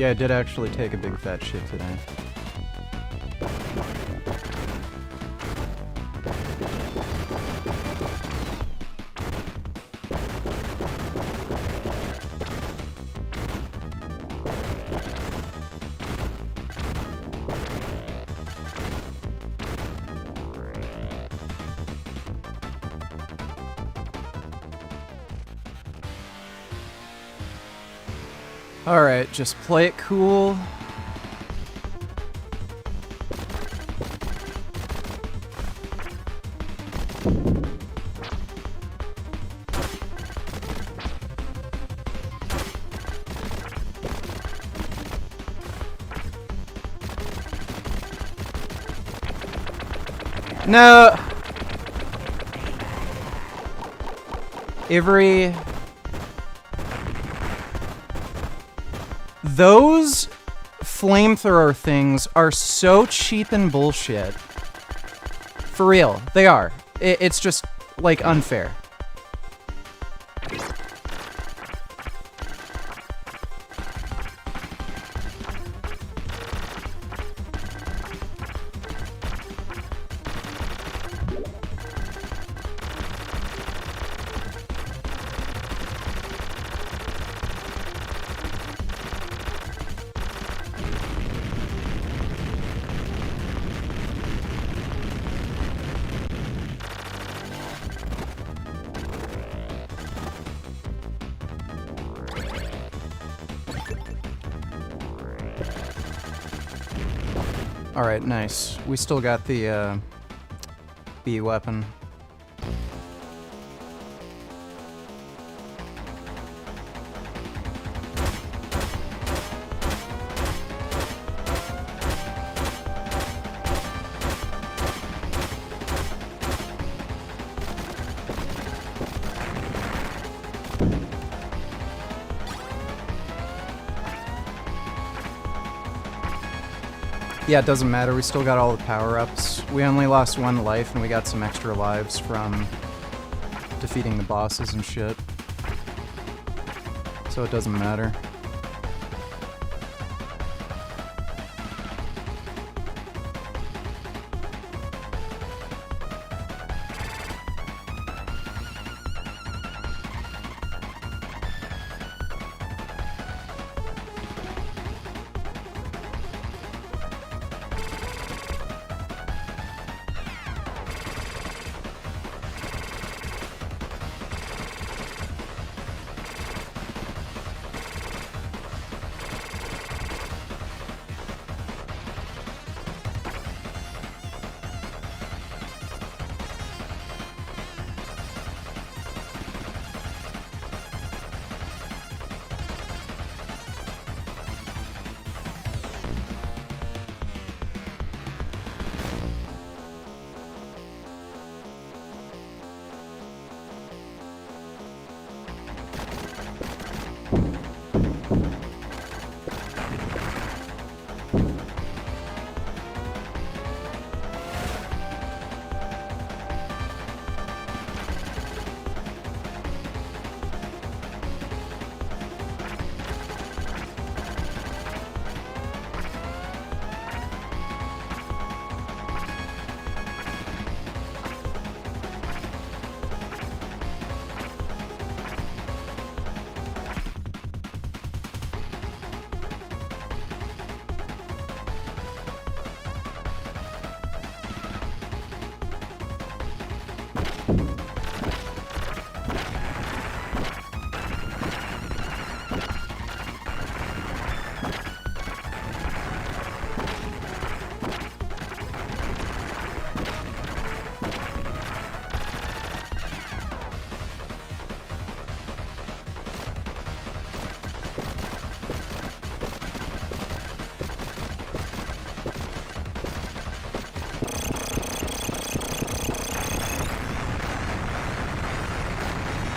Yeah, I did actually take a big fat shit today. Alright, just play it cool. No! Avery... Those flamethrower things are so cheap and bullshit. For real, they are. It's just, like, unfair. Alright, nice. We still got the, B weapon. Yeah, it doesn't matter. We still got all the power-ups. We only lost 1 life, and we got some extra lives from defeating the bosses and shit. So it doesn't matter.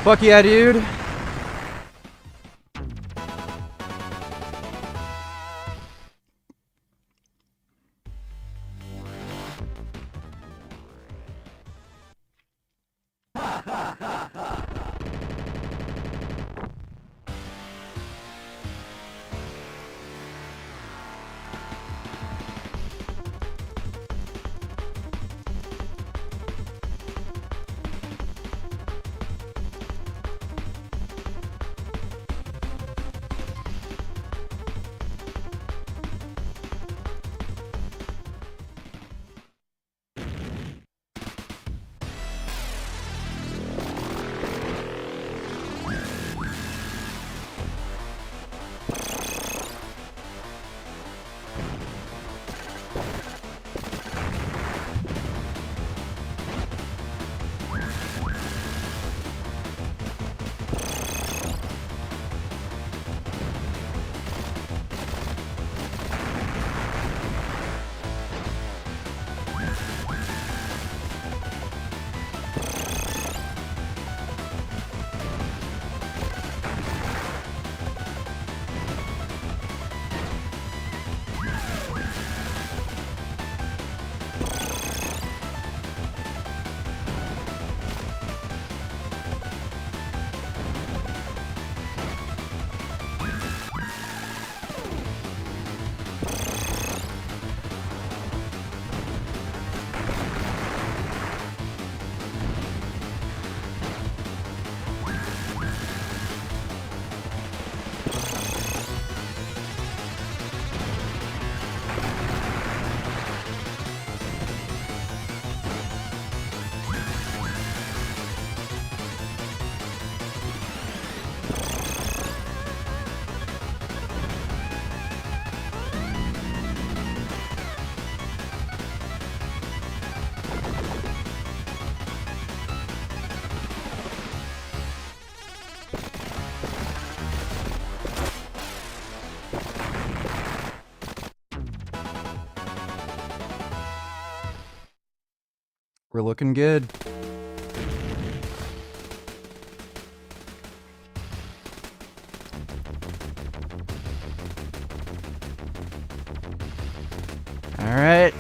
Fuck yeah, dude. We're looking good. All right.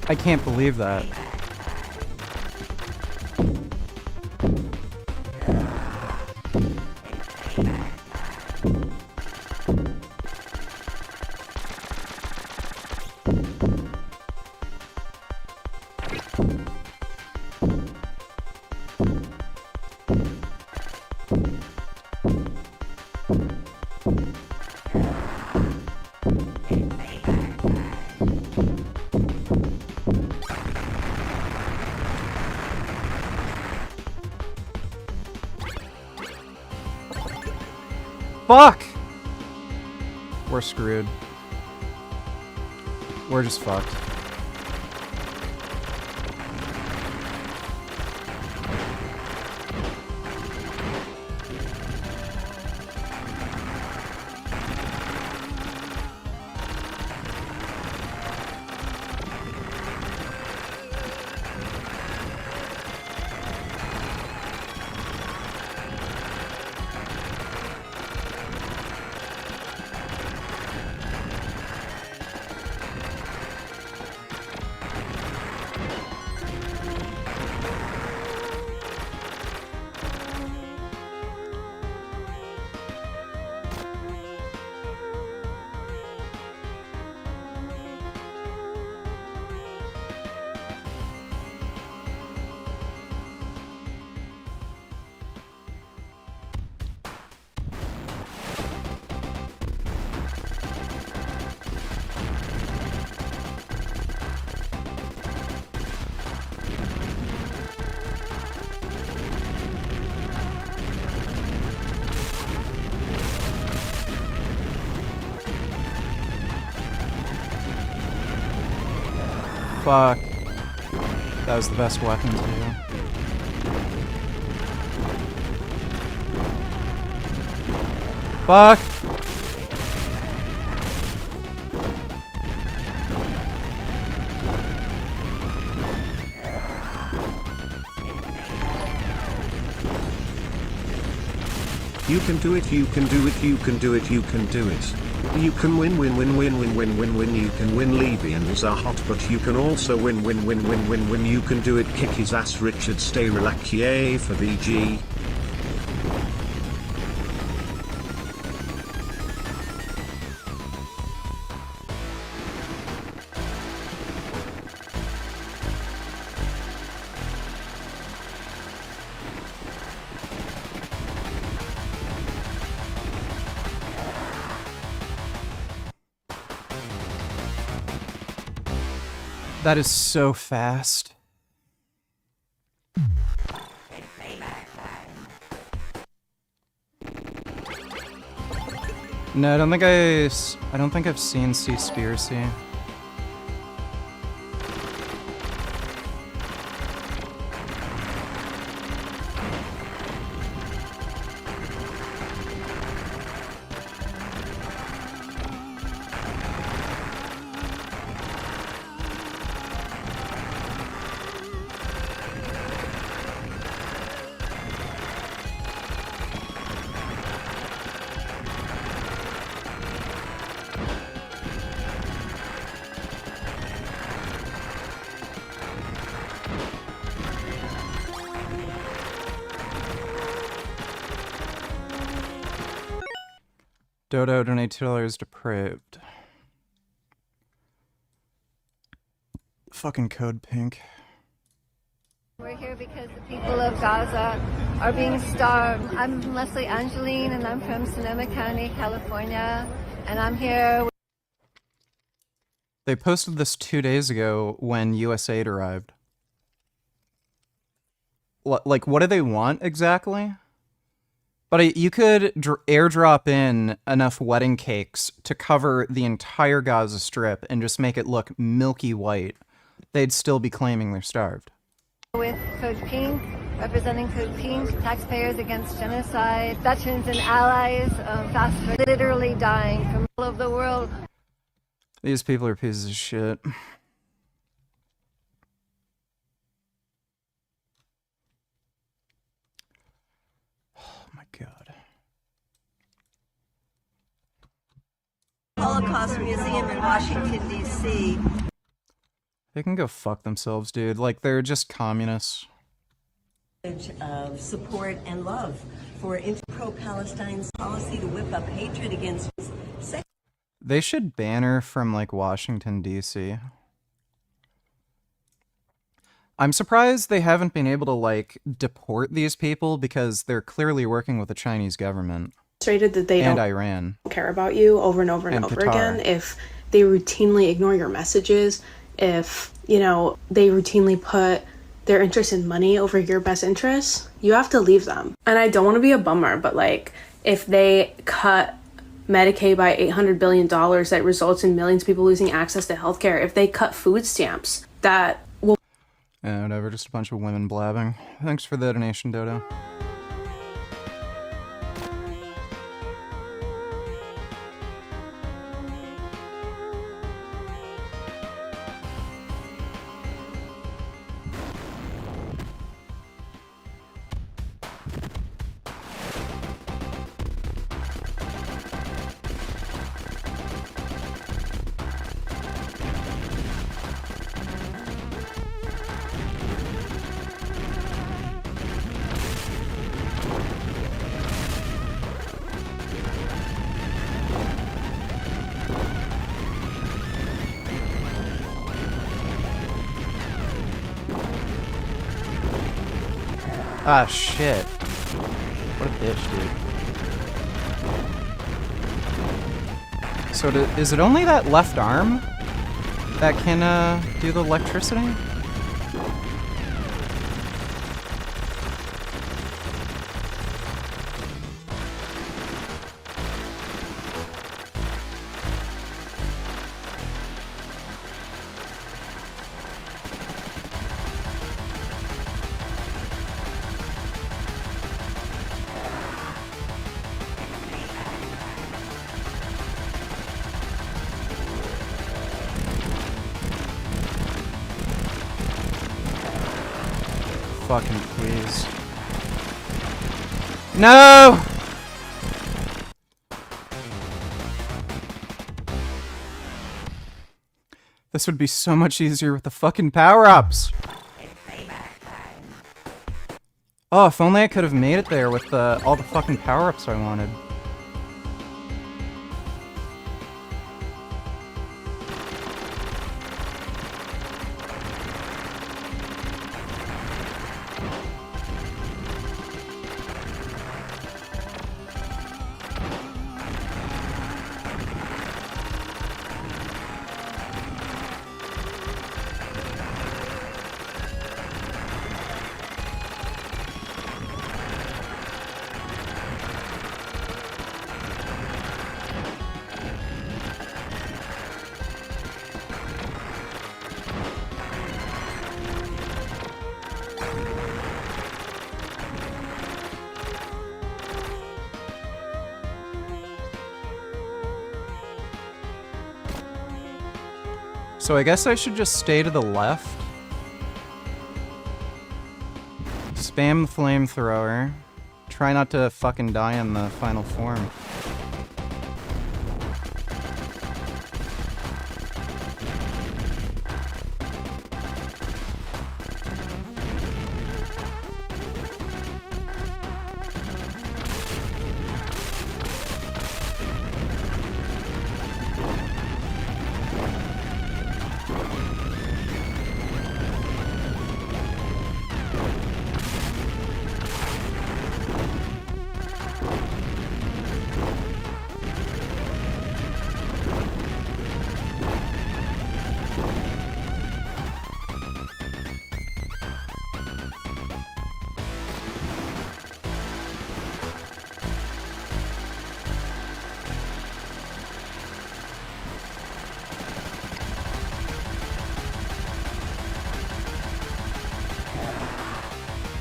I can't believe that. Fuck! We're screwed. We're just fucked. Fuck. That was the best weapon too. Fuck! You can do it, you can do it, you can do it, you can do it. You can win win win win win win win win. You can win. Libyans are hot, but you can also win win win win win win. You can do it. Kick his ass, Richard. Stay relax, yay for VG. That is so fast. No, I don't think I've seen Seaspiracy. Dodo, donate $2 depraved. Fucking code pink. We're here because the people of Gaza are being starved. I'm Leslie Angeline, and I'm from Sonoma County, California, and I'm here. They posted this 2 days ago when US aid arrived. Like, what do they want exactly? But you could airdrop in enough wedding cakes to cover the entire Gaza Strip and just make it look milky white. They'd still be claiming they're starved. With Code Pink, representing Code Pink, taxpayers against genocide, veterans and allies, fast food, literally dying from all over the world. These people are pieces of shit. God. Holocaust Museum in Washington, D.C. They can go fuck themselves, dude. Like, they're just communists. Of support and love for pro-Palestine's policy to whip up hatred against sex. They should ban her from, like, Washington, D.C. I'm surprised they haven't been able to, like, deport these people because they're clearly working with the Chinese government. That they and don't Iran. Care about you over and over and over again. If they routinely ignore your messages, if, you know, they routinely put their interest in money over your best interests, you have to leave them. And I don't want to be a bummer, but, like, if they cut Medicaid by $800 billion, that results in millions of people losing access to healthcare. If they cut food stamps, that will... Yeah, whatever, just a bunch of women blabbing. Thanks for the donation, Dodo. Ah, shit. What a bitch, dude. So is it only that left arm that can do the electricity? Fucking please. No! This would be so much easier with the fucking power-ups. Oh, if only I could have made it there with all the fucking power-ups I wanted. So I guess I should just stay to the left. Spam the flamethrower. Try not to fucking die in the final form.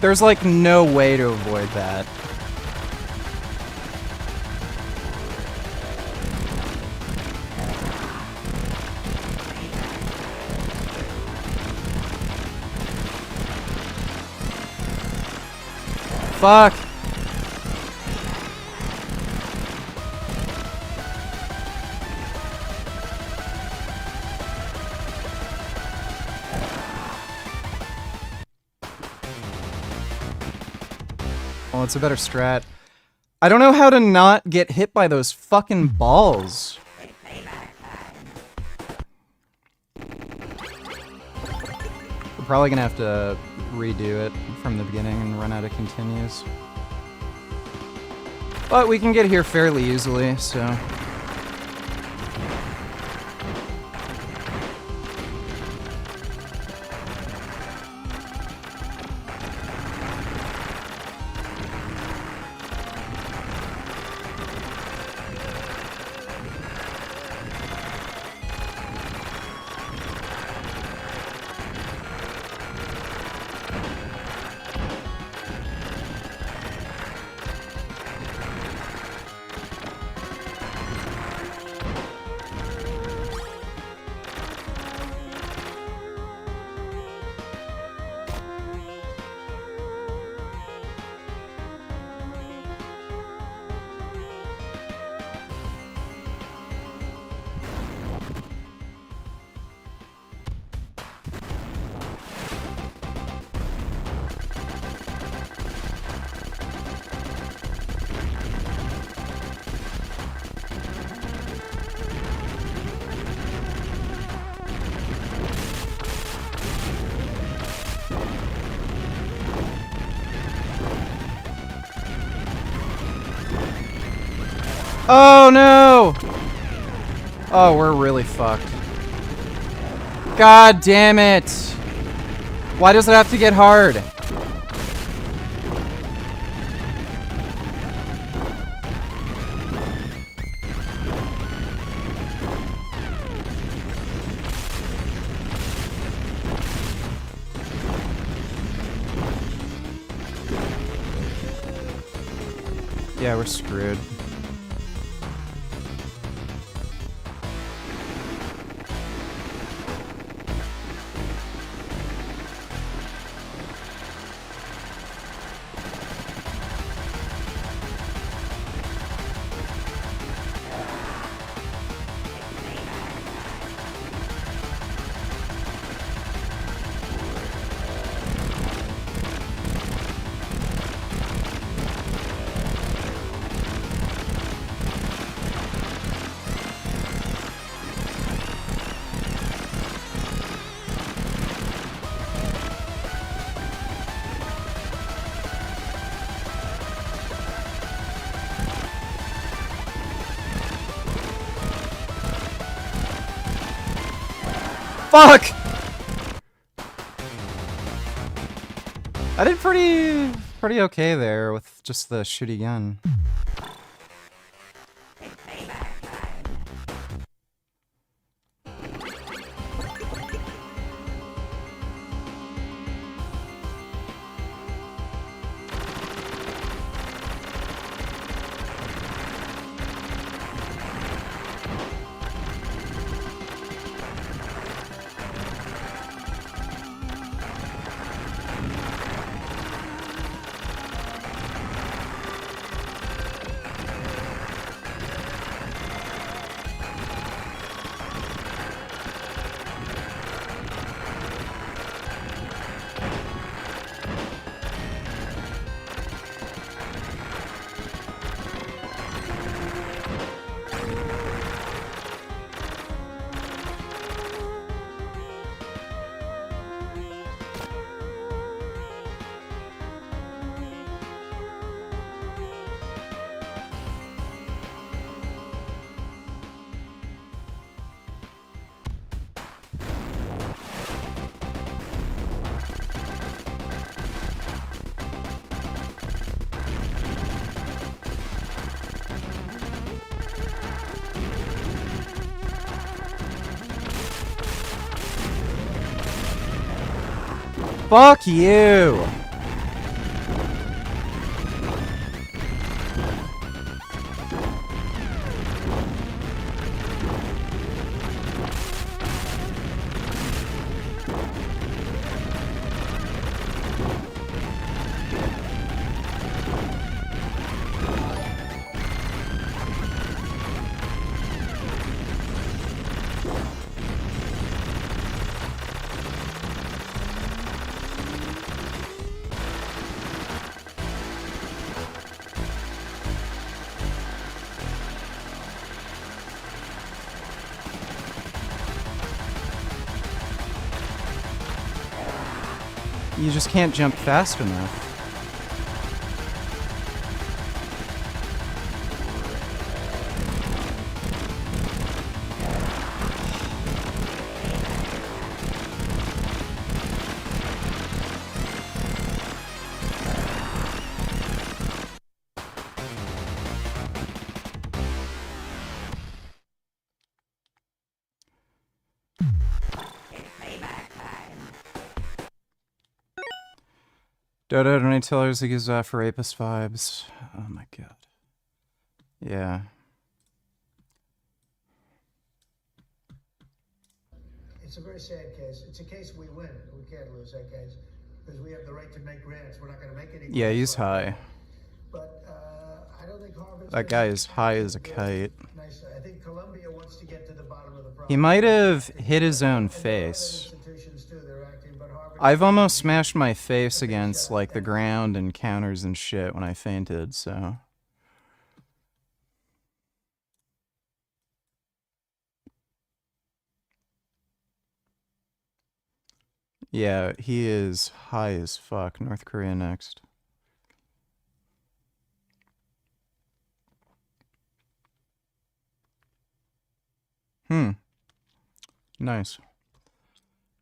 There's like no way to avoid that. Fuck. Well, it's a better strat. I don't know how to not get hit by those fucking balls. We're probably gonna have to redo it from the beginning and run out of continues. But we can get here fairly easily, so... Oh no! Oh, we're really fucked. God damn it! Why does it have to get hard? Yeah, we're screwed. Fuck! I did pretty okay there with just the shitty gun. Fuck you! You just can't jump fast enough. Dodo donate tellers he gives off rapist vibes. Oh my god. Yeah. It's a very sad case. It's a case we win. We can't lose that case because we have the right to make grants. We're not going to make any. Yeah, he's high. But I don't think Harvard's That guy is high as a kite. nice. I think Columbia wants to get to the bottom of the problem. He might have hit his own face. I've almost smashed my face against like the ground and counters and shit when I fainted, so. Yeah, he is high as fuck. North Korea next. Nice.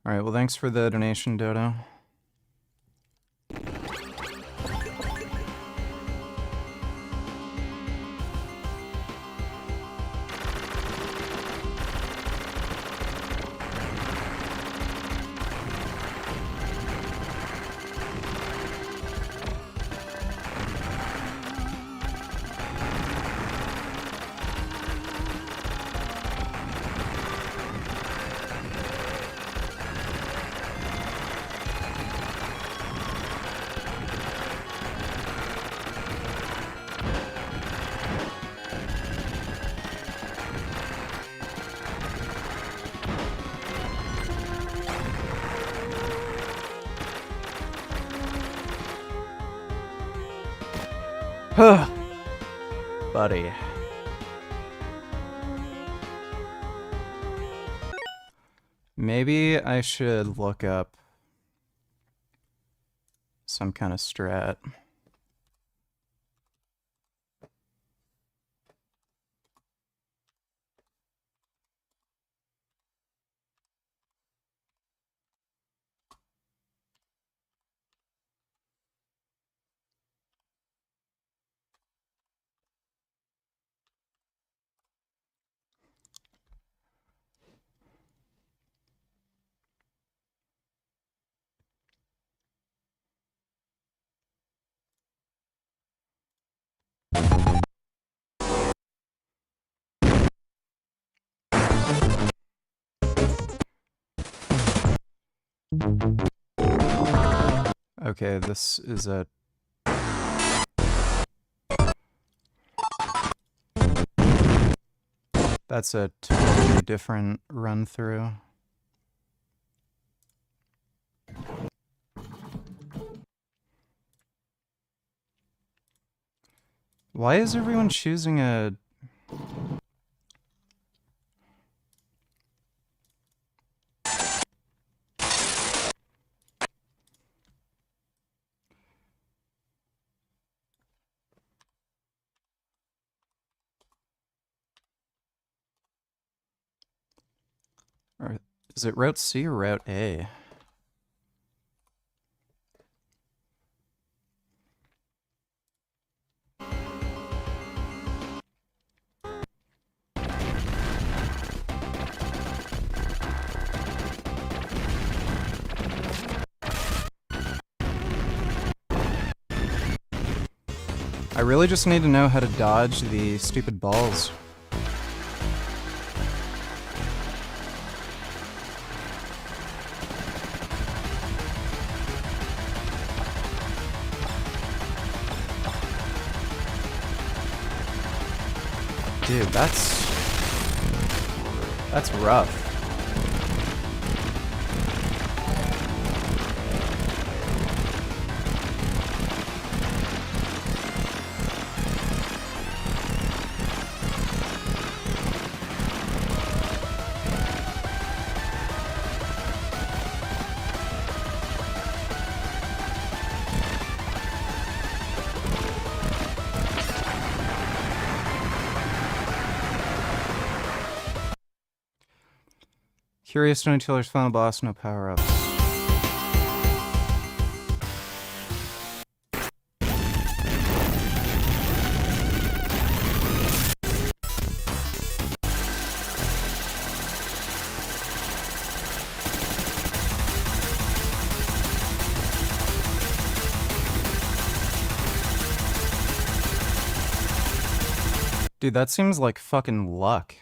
Alright, well thanks for the donation, Dodo. Buddy. Maybe I should look up some kind of strat. Okay, this is a... That's a totally different run through. Why is everyone choosing a... Or is it Route C or Route A? really just need to know how to dodge the stupid balls. Dude, that's rough. Curious Stony Tiller's final boss, no power-ups. Dude, that seems like fucking luck.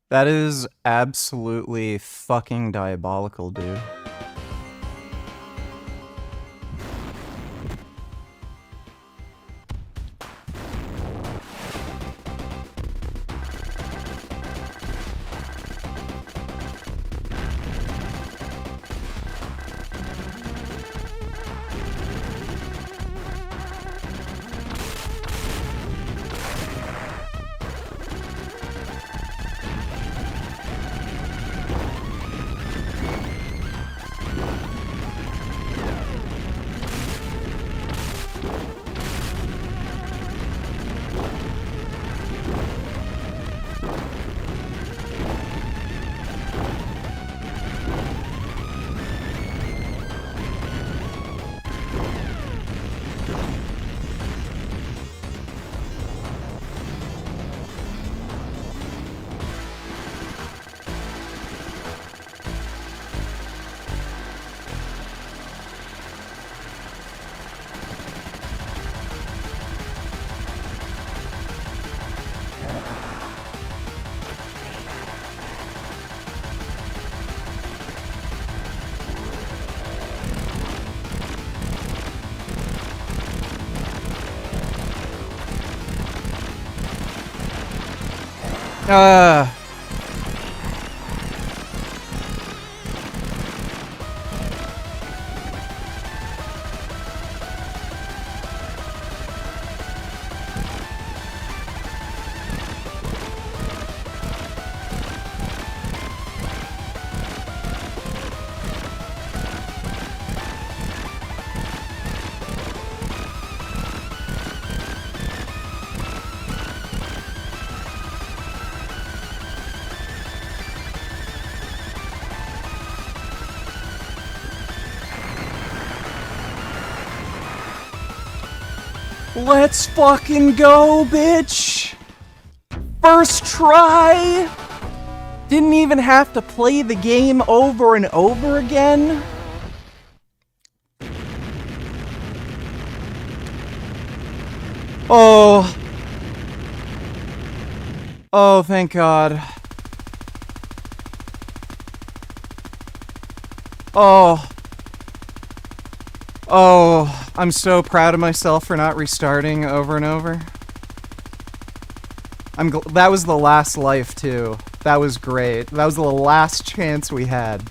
That is absolutely fucking diabolical, dude. Let's fucking go, bitch! First try! Didn't even have to play the game over and over again? Oh. Oh, thank God. Oh. Oh, I'm so proud of myself for not restarting over and over. That was the last life, too. That was great. That was the last chance we had.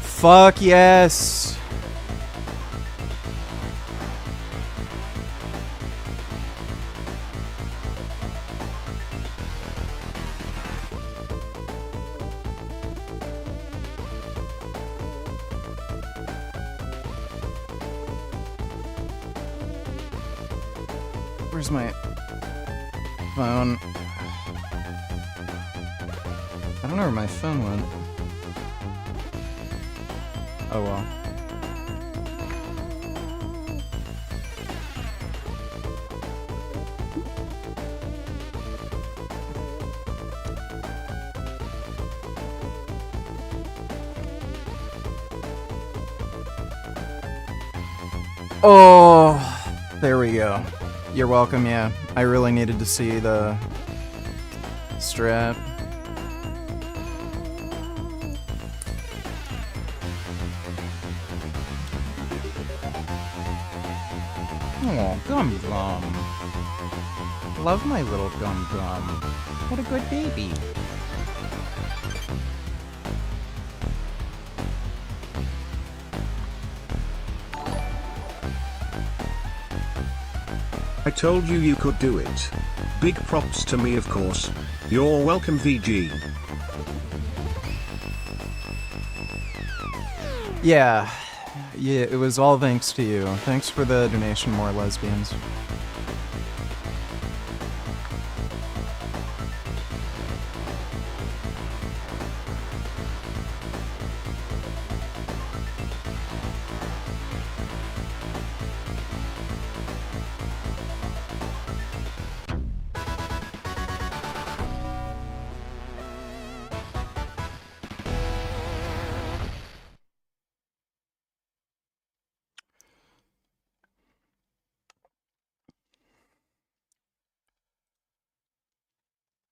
Fuck yes! Where's my phone? I don't know where my phone went. Oh well. Oh, there we go. You're welcome, yeah. I really needed to see the strat. Oh, Gum Gum. Love my little Gum Gum. What a good baby. I told you you could do it. Big props to me, of course. You're welcome, VG. Yeah, it was all thanks to you. Thanks for the donation, more lesbians.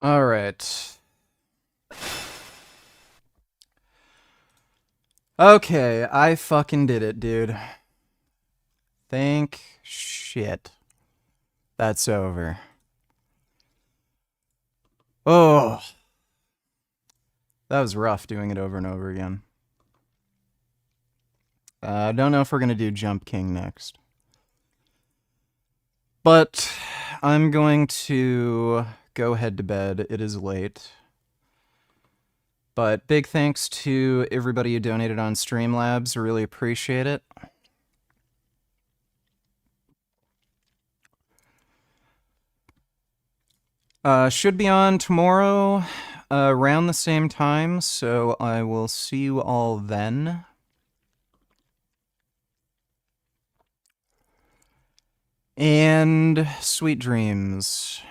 All right. Okay, I fucking did it, dude. Thank shit. That's over. Oh. That was rough doing it over and over again. I don't know if we're gonna do Jump King next. But I'm going to go head to bed. It is late. But big thanks to everybody who donated on Streamlabs. Really appreciate it. Should be on tomorrow around the same time, so I will see you all then. And sweet dreams.